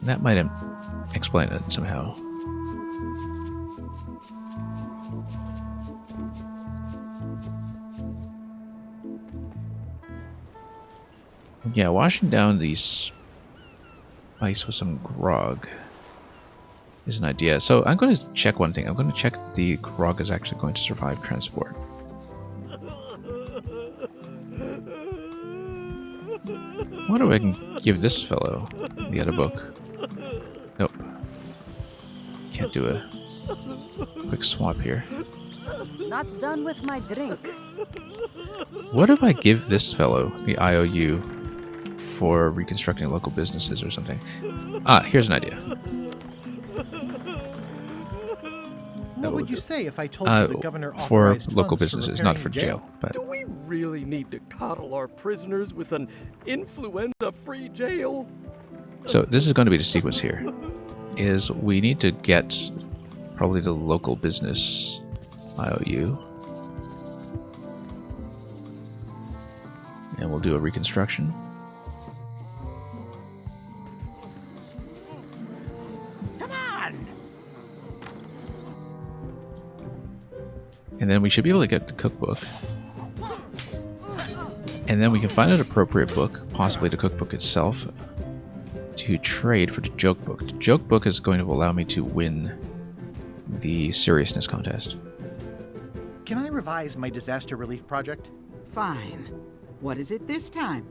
That might explain it somehow. Yeah, washing down the spice with some grog is an idea. So I'm going to check one thing. I'm going to check that the grog is actually going to survive transport. I wonder if I can give this fellow the other book. Nope. Can't do a quick swap here. Not done with my drink. What if I give this fellow the IOU for reconstructing local businesses or something? Ah, here's an idea. What would you say if I told you the governor for authorized local funds businesses, for not repairing for the jail, but Do we really need to coddle our prisoners with an influenza-free jail? so this is going to be the sequence here. Is we need to get probably the local business IOU. And we'll do a reconstruction. Come on! And then we should be able to get the cookbook. And then we can find an appropriate book, possibly the cookbook itself, to trade for the joke book. The joke book is going to allow me to win the seriousness contest. Can I revise my disaster relief project? Fine. What is it this time?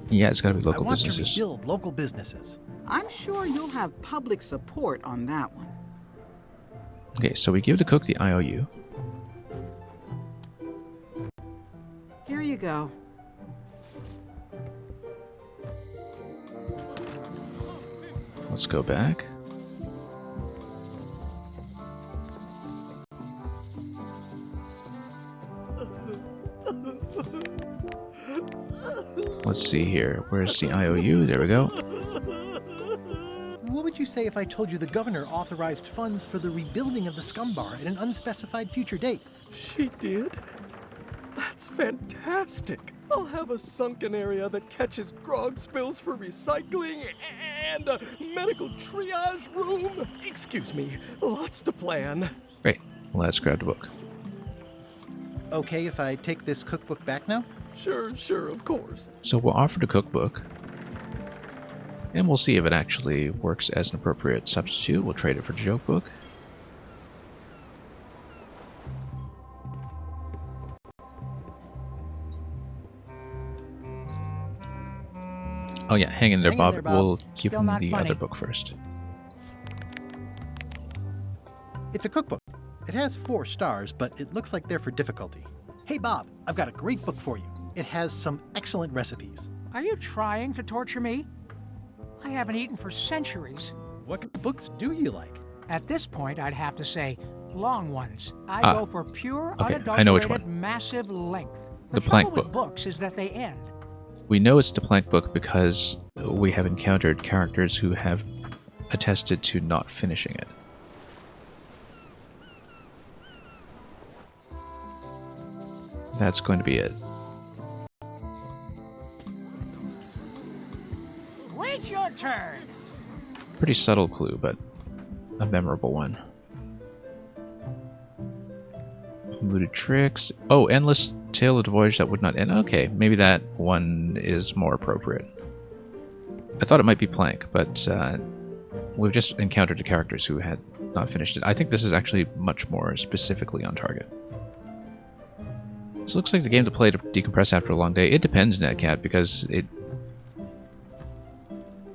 Yeah, it's got to be local I want businesses. to rebuild local businesses. I'm sure you'll have public support on that one. Okay, so we give the cook the IOU. Here you go. Let's go back. Let's see here. Where's the IOU? There we go. What would you say if I told you the governor authorized funds for the rebuilding of the scum bar at an unspecified future date? She did? That's fantastic. I'll have a sunken area that catches grog spills for recycling and a medical triage room. Excuse me, lots to plan. Great. Let's grab the book. Okay if I take this cookbook back now? Sure, of course. So we'll offer the cookbook. And we'll see if it actually works as an appropriate substitute. We'll trade it for the joke book. Oh yeah, hang in there, Bob. We'll give Still him not the funny. other book first. It's a cookbook. It has 4 stars, but it looks like they're for difficulty. Hey Bob, I've got a great book for you. It has some excellent recipes. Are you trying to torture me? I haven't eaten for centuries. What books do you like? At this point, I'd have to say long ones. I go for pure, okay, I know which unadulterated, one. massive length. The trouble Plank with book. books is that they end. We know it's the Plank book because we have encountered characters who have attested to not finishing it. That's going to be it. Wait your turn. Pretty subtle clue, but a memorable one. Mooted Tricks. Oh, Endless Tale of the Voyage That Would Not End. Okay, maybe that one is more appropriate. I thought it might be Plank, but we've just encountered the characters who had not finished it. I think this is actually much more specifically on target. This looks like the game to play to decompress after a long day. It depends, Netcat, because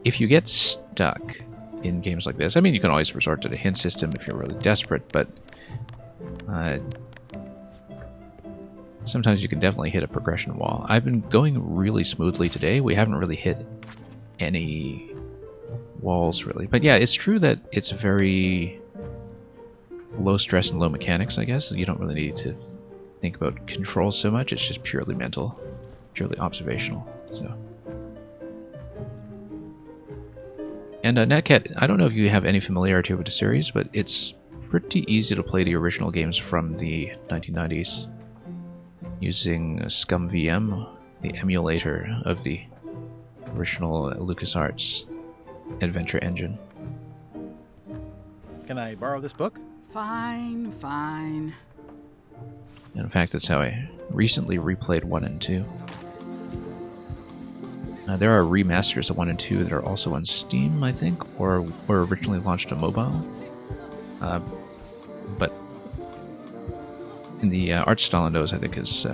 if you get stuck in games like this, I mean, you can always resort to the hint system if you're really desperate, but sometimes you can definitely hit a progression wall. I've been going really smoothly today. We haven't really hit any walls, really. But yeah, it's true that it's very low stress and low mechanics, I guess. You don't really need to think about controls so much. It's just purely mental, purely observational. So, and Netcat, I don't know if you have any familiarity with the series, but it's pretty easy to play the original games from the 1990s using ScumVM, the emulator of the original LucasArts adventure engine. Can I borrow this book? Fine, fine. And in fact, that's how I recently replayed 1 and 2. There are remasters of 1 and 2 that are also on Steam, I think, or were originally launched on mobile. But in the art style on those, I think, is...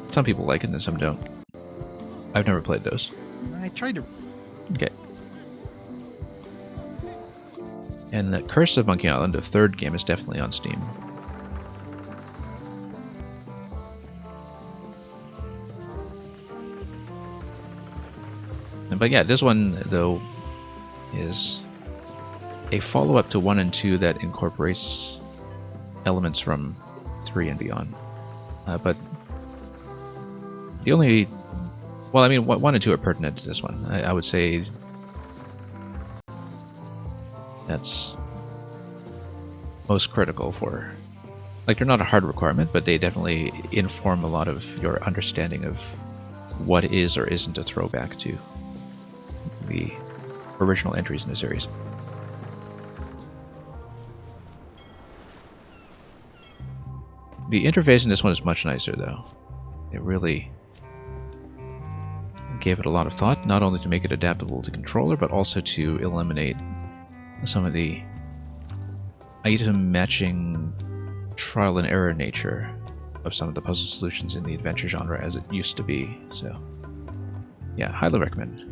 some people like it and some don't. I've never played those. I tried to... Okay. And Curse of Monkey Island, the third game, is definitely on Steam. But yeah, this one, though, is a follow-up to 1 and 2 that incorporates elements from 3 and beyond. But the only... Well, I mean, 1 and 2 are pertinent to this one. I would say that's most critical for... Like, they're not a hard requirement, but they definitely inform a lot of your understanding of what is or isn't a throwback to the original entries in the series. The interface in this one is much nicer, though. It really gave it a lot of thought, not only to make it adaptable to controller, but also to eliminate some of the item matching trial and error nature of some of the puzzle solutions in the adventure genre as it used to be. So, yeah, highly recommend.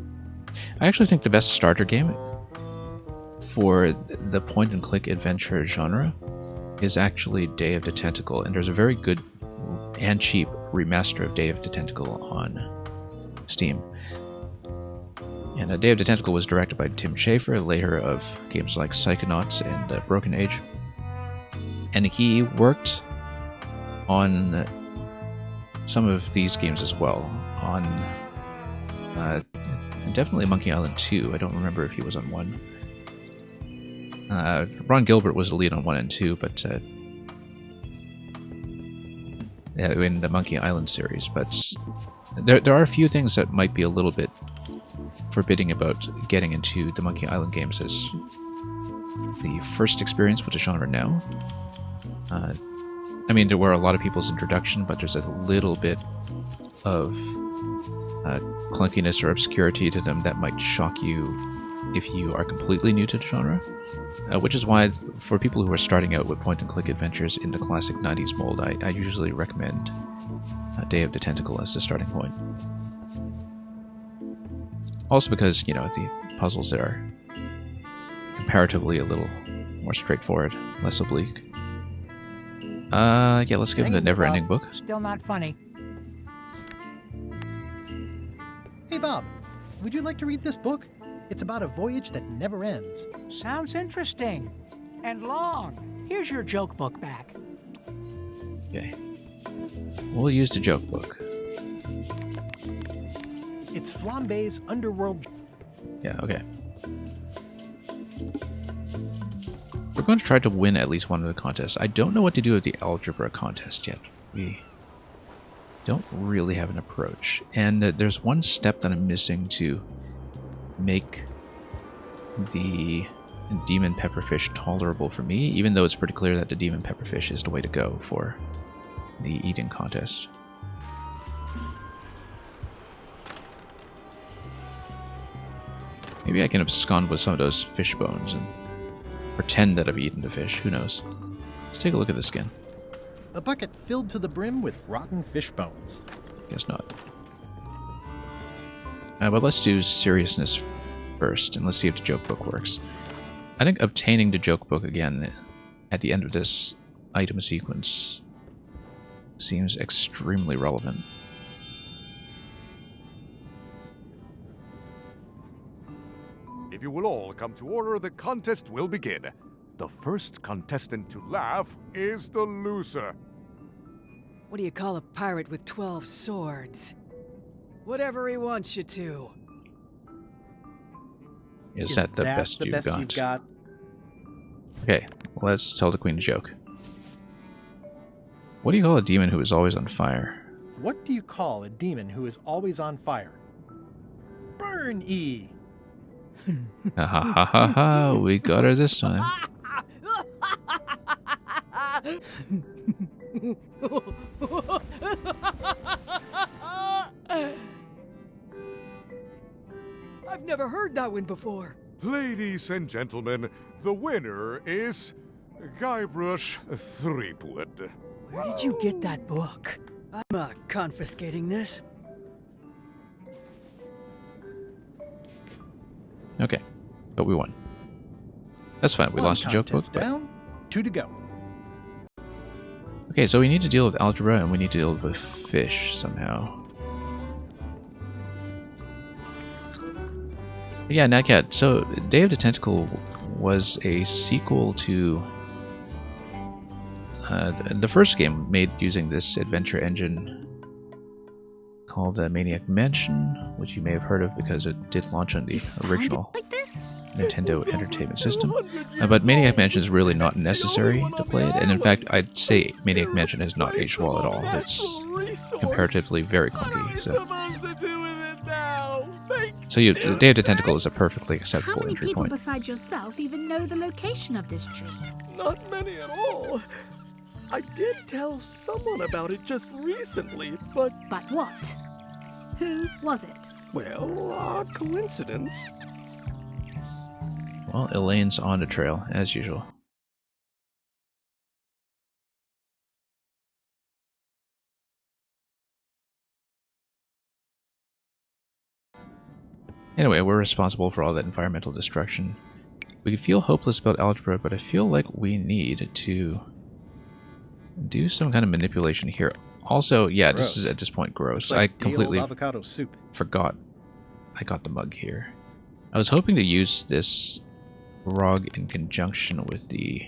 I actually think the best starter game for the point-and-click adventure genre is actually Day of the Tentacle, and there's a very good and cheap remaster of Day of the Tentacle on Steam. And Day of the Tentacle was directed by Tim Schafer, later of games like Psychonauts and Broken Age. And he worked on some of these games as well, on definitely Monkey Island 2. I don't remember if he was on 1. Ron Gilbert was the lead on 1 and 2, but yeah, in the Monkey Island series. But there are a few things that might be a little bit forbidding about getting into the Monkey Island games as the first experience with the genre now. I mean, there were a lot of people's introduction, but there's a little bit of clunkiness or obscurity to them that might shock you if you are completely new to the genre. Which is why, for people who are starting out with point-and-click adventures in the classic 90s mold, I usually recommend Day of the Tentacle as the starting point. Also because, you know, the puzzles there are comparatively a little more straightforward, less oblique. Yeah, let's give him the Never-Ending Book. Still not funny. Hey, Bob. would you like to read this book? It's about a voyage that never ends. Sounds interesting. And long. Here's your joke book back. Okay. We'll use the joke book. It's Flambe's Underworld. Yeah, okay. We're going to try to win at least one of the contests. I don't know what to do with the algebra contest yet. We don't really have an approach. And there's one step that I'm missing to make the demon pepperfish tolerable for me, even though it's pretty clear that the demon pepperfish is the way to go for the eating contest. Maybe I can abscond with some of those fish bones and pretend that I've eaten the fish. Who knows? Let's take a look at the skin. A bucket filled to the brim with rotten fish bones. Guess not. But let's do seriousness first, and let's see if the joke book works. I think obtaining the joke book again at the end of this item sequence seems extremely relevant. If you will all come to order, the contest will begin. The first contestant to laugh is the loser. What do you call a pirate with 12 swords? Whatever he wants you to. Is that the best you've got? Okay, well, let's tell the queen a joke. What do you call a demon who is always on fire? What do you call a demon who is always on fire? Burn-y! Ha ha ha ha ha, we got her this time. I've never heard that one before. Ladies and gentlemen, the winner is Guybrush Threepwood. Where did you get that book? I'm not confiscating this. Okay, but we won. That's fine, we lost the joke book. But... down, 2 to go. Okay, so we need to deal with algebra and we need to deal with fish somehow. Yeah, Nadcat. So, Day of the Tentacle was a sequel to the first game made using this adventure engine called Maniac Mansion, which you may have heard of because it did launch on the original Nintendo Entertainment System. But Maniac Mansion is really not necessary to play it, and in fact, I'd say Maniac Mansion has not aged well at all. It's comparatively very clunky. So the Day of the Tentacle is a perfectly acceptable How many entry people point. besides yourself even know the location of this tree? Not many at all. I did tell someone about it just recently, but... But what? Who was it? Well, coincidence. Well, Elaine's on the trail, as usual. Anyway, we're responsible for all that environmental destruction. We could feel hopeless about algebra, but I feel like we need to do some kind of manipulation here. Also, yeah, Gross. this is at this point gross. Like I completely avocado soup. forgot I got the mug here. I was hoping to use this grog in conjunction with the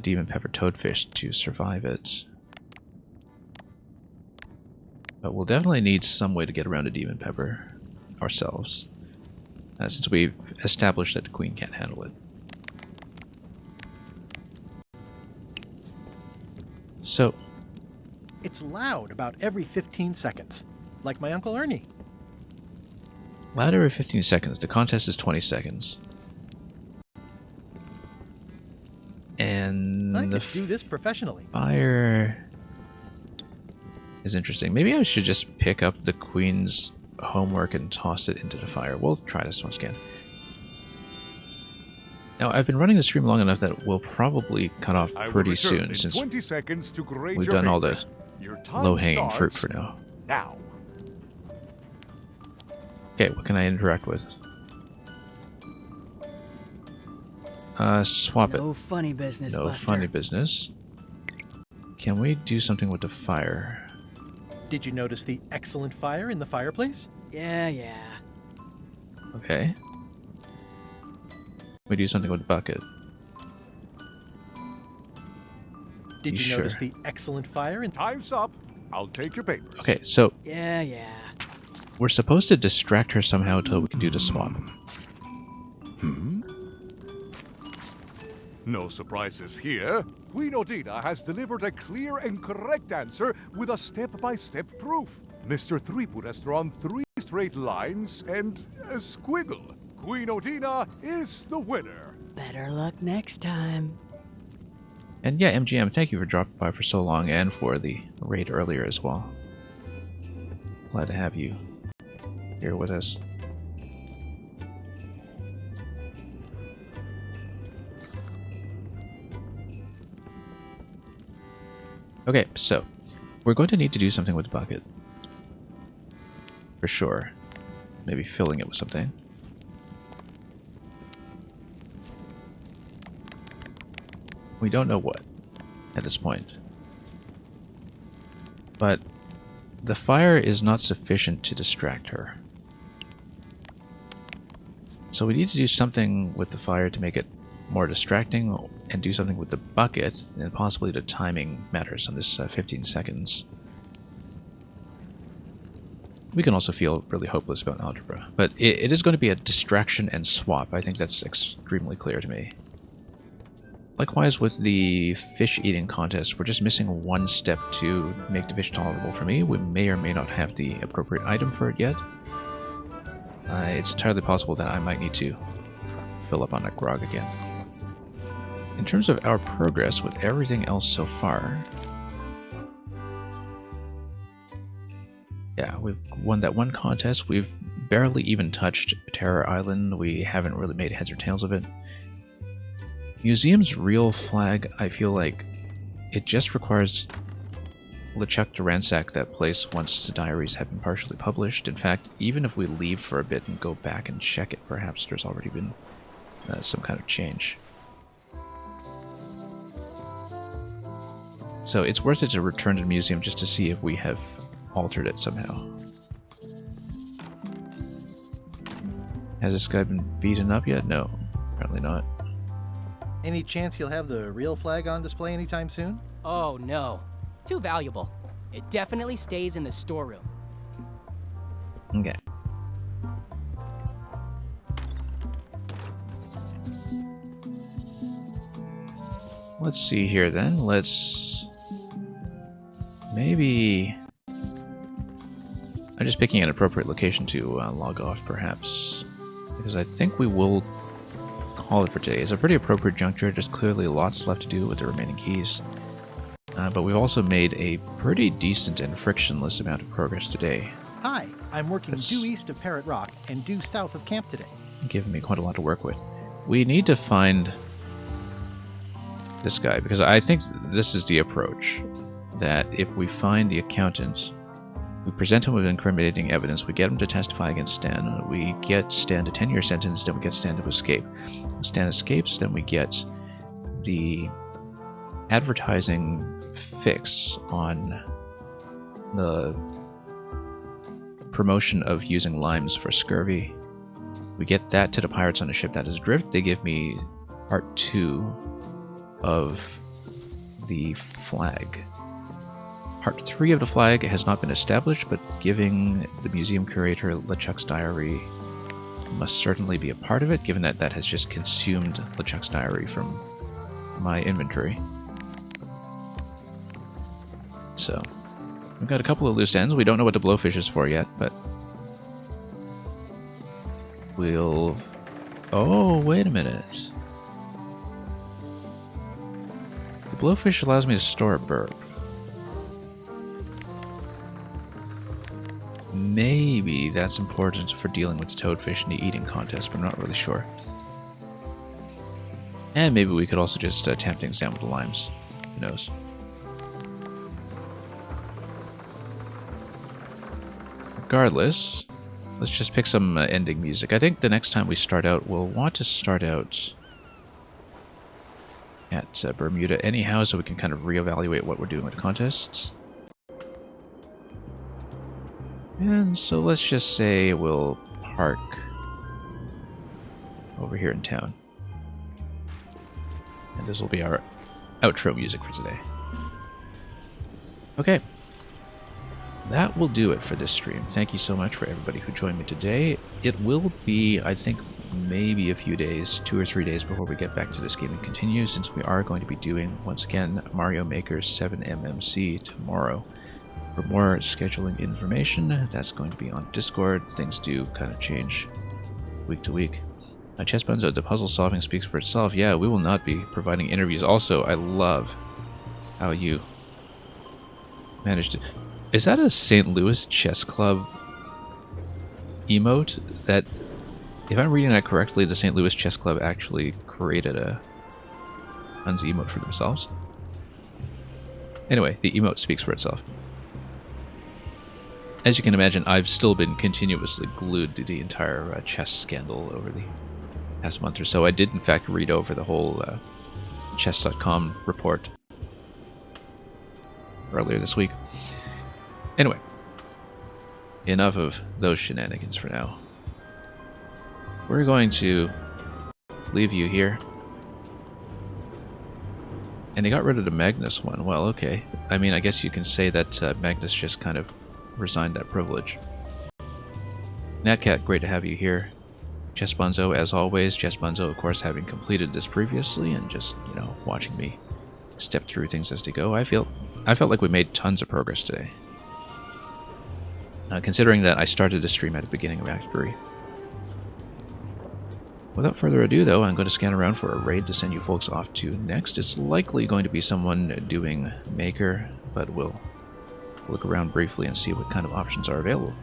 demon pepper toadfish to survive it. But we'll definitely need some way to get around a demon pepper ourselves, since we've established that the queen can't handle it. So, It's loud about every 15 seconds, like my Uncle Ernie. loud every 15 seconds. The contest is 20 seconds. And I the could do this professionally. fire is interesting. Maybe I should just pick up the queen's homework and toss it into the fire. We'll try this once again. Now, I've been running the stream long enough that we'll probably cut off I will pretty return soon, in since 20 seconds to grade we've your done all the papers. Your time low-hanging fruit starts for now. now. Okay, what can I interact with? Swap it. No funny business, No Buster. funny business. Can we do something with the fire? Did you notice the excellent fire in the fireplace? Yeah. Okay. We do something with the bucket. Did you sure? notice the excellent fire in... Time's up. I'll take your papers. Okay, so Yeah. we're supposed to distract her somehow till we can do the swap. No surprises here. Queen Odina has delivered a clear and correct answer with a step-by-step proof. Mr. Threepwood has drawn 3 straight lines and a squiggle. Queen Odina is the winner. Better luck next time. And yeah, MGM, thank you for dropping by for so long and for the raid earlier as well. Glad to have you here with us. Okay, so we're going to need to do something with the bucket. For sure. Maybe filling it with something. We don't know what at this point. But the fire is not sufficient to distract her. So we need to do something with the fire to make it more distracting, and do something with the bucket, and possibly the timing matters on this 15 seconds. We can also feel really hopeless about algebra, but it is going to be a distraction and swap. I think that's extremely clear to me. Likewise with the fish eating contest, we're just missing one step to make the fish tolerable for me. We may or may not have the appropriate item for it yet. It's entirely possible that I might need to fill up on that grog again. In terms of our progress with everything else so far, yeah, we've won that one contest. We've barely even touched Terror Island. We haven't really made heads or tails of it. Museum's real flag, I feel like it just requires LeChuck to ransack that place once the diaries have been partially published. In fact, even if we leave for a bit and go back and check it, perhaps there's already been some kind of change. So it's worth it to return to the museum just to see if we have altered it somehow. Has this guy been beaten up yet? No, apparently not. Any chance you'll have the real flag on display anytime soon? Oh no. Too valuable. It definitely stays in the storeroom. Okay. Let's see here then. Let's... maybe... I'm just picking an appropriate location to log off, perhaps. Because I think we will call it for today. It's a pretty appropriate juncture. There's clearly lots left to do with the remaining keys. But we've also made a pretty decent and frictionless amount of progress today. Hi, I'm working due east of Parrot Rock and due south of camp today. Giving me quite a lot to work with. We need to find this guy, because I think this is the approach. That if we find the accountant, we present him with incriminating evidence, we get him to testify against Stan, we get Stan a 10-year sentence, then we get Stan to escape. When Stan escapes, then we get the advertising fix on the promotion of using limes for scurvy. We get that to the pirates on a ship that is adrift. They give me part 2 of the flag. Part 3 of the flag has not been established, but giving the museum curator LeChuck's diary must certainly be a part of it, given that that has just consumed LeChuck's diary from my inventory. So, we've got a couple of loose ends. We don't know what the blowfish is for yet, but we'll... Oh, wait a minute. The blowfish allows me to store a burp. Maybe that's important for dealing with the toadfish in the eating contest, but I'm not really sure. And maybe we could also just tamp things down with the limes. Who knows? Regardless, let's just pick some ending music. I think the next time we start out, we'll want to start out at Bermuda anyhow, so we can kind of reevaluate what we're doing with the contests. And so let's just say we'll park over here in town. And this will be our outro music for today. Okay. That will do it for this stream. Thank you so much for everybody who joined me today. It will be, I think, maybe a few days, 2 or 3 days before we get back to this game and continue, since we are going to be doing, once again, Mario Maker 7MMC tomorrow. For more scheduling information, that's going to be on Discord. Things do kind of change week to week. Chess Bunzo, the puzzle solving speaks for itself. Yeah, we will not be providing interviews. Also, I love how you managed to... Is that a St. Louis Chess Club emote? That, if I'm reading that correctly, the St. Louis Chess Club actually created a Hun's emote for themselves? Anyway, the emote speaks for itself. As you can imagine, I've still been continuously glued to the entire chess scandal over the past month or so. I did, in fact, read over the whole chess.com report earlier this week. Anyway, enough of those shenanigans for now. We're going to leave you here. And they got rid of the Magnus one. Well, okay. I mean, I guess you can say that Magnus just kind of resigned that privilege. Natcat, great to have you here. Chess Bunzo, as always. Chess Bunzo, of course, having completed this previously and just, you know, watching me step through things as they go. I felt like we made tons of progress today. Considering that I started the stream at the beginning of Act 3. Without further ado, though, I'm going to scan around for a raid to send you folks off to next. It's likely going to be someone doing Maker, but we'll look around briefly and see what kind of options are available.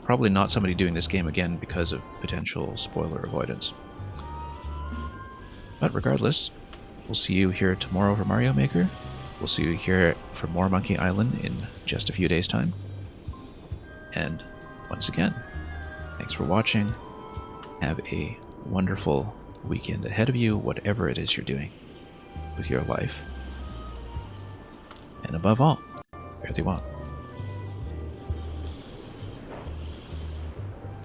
Probably not somebody doing this game again because of potential spoiler avoidance. But regardless, we'll see you here tomorrow for Mario Maker. We'll see you here for more Monkey Island in just a few days' time. And once again, thanks for watching. Have a wonderful weekend ahead of you, whatever it is you're doing with your life. And above all, fare thee well.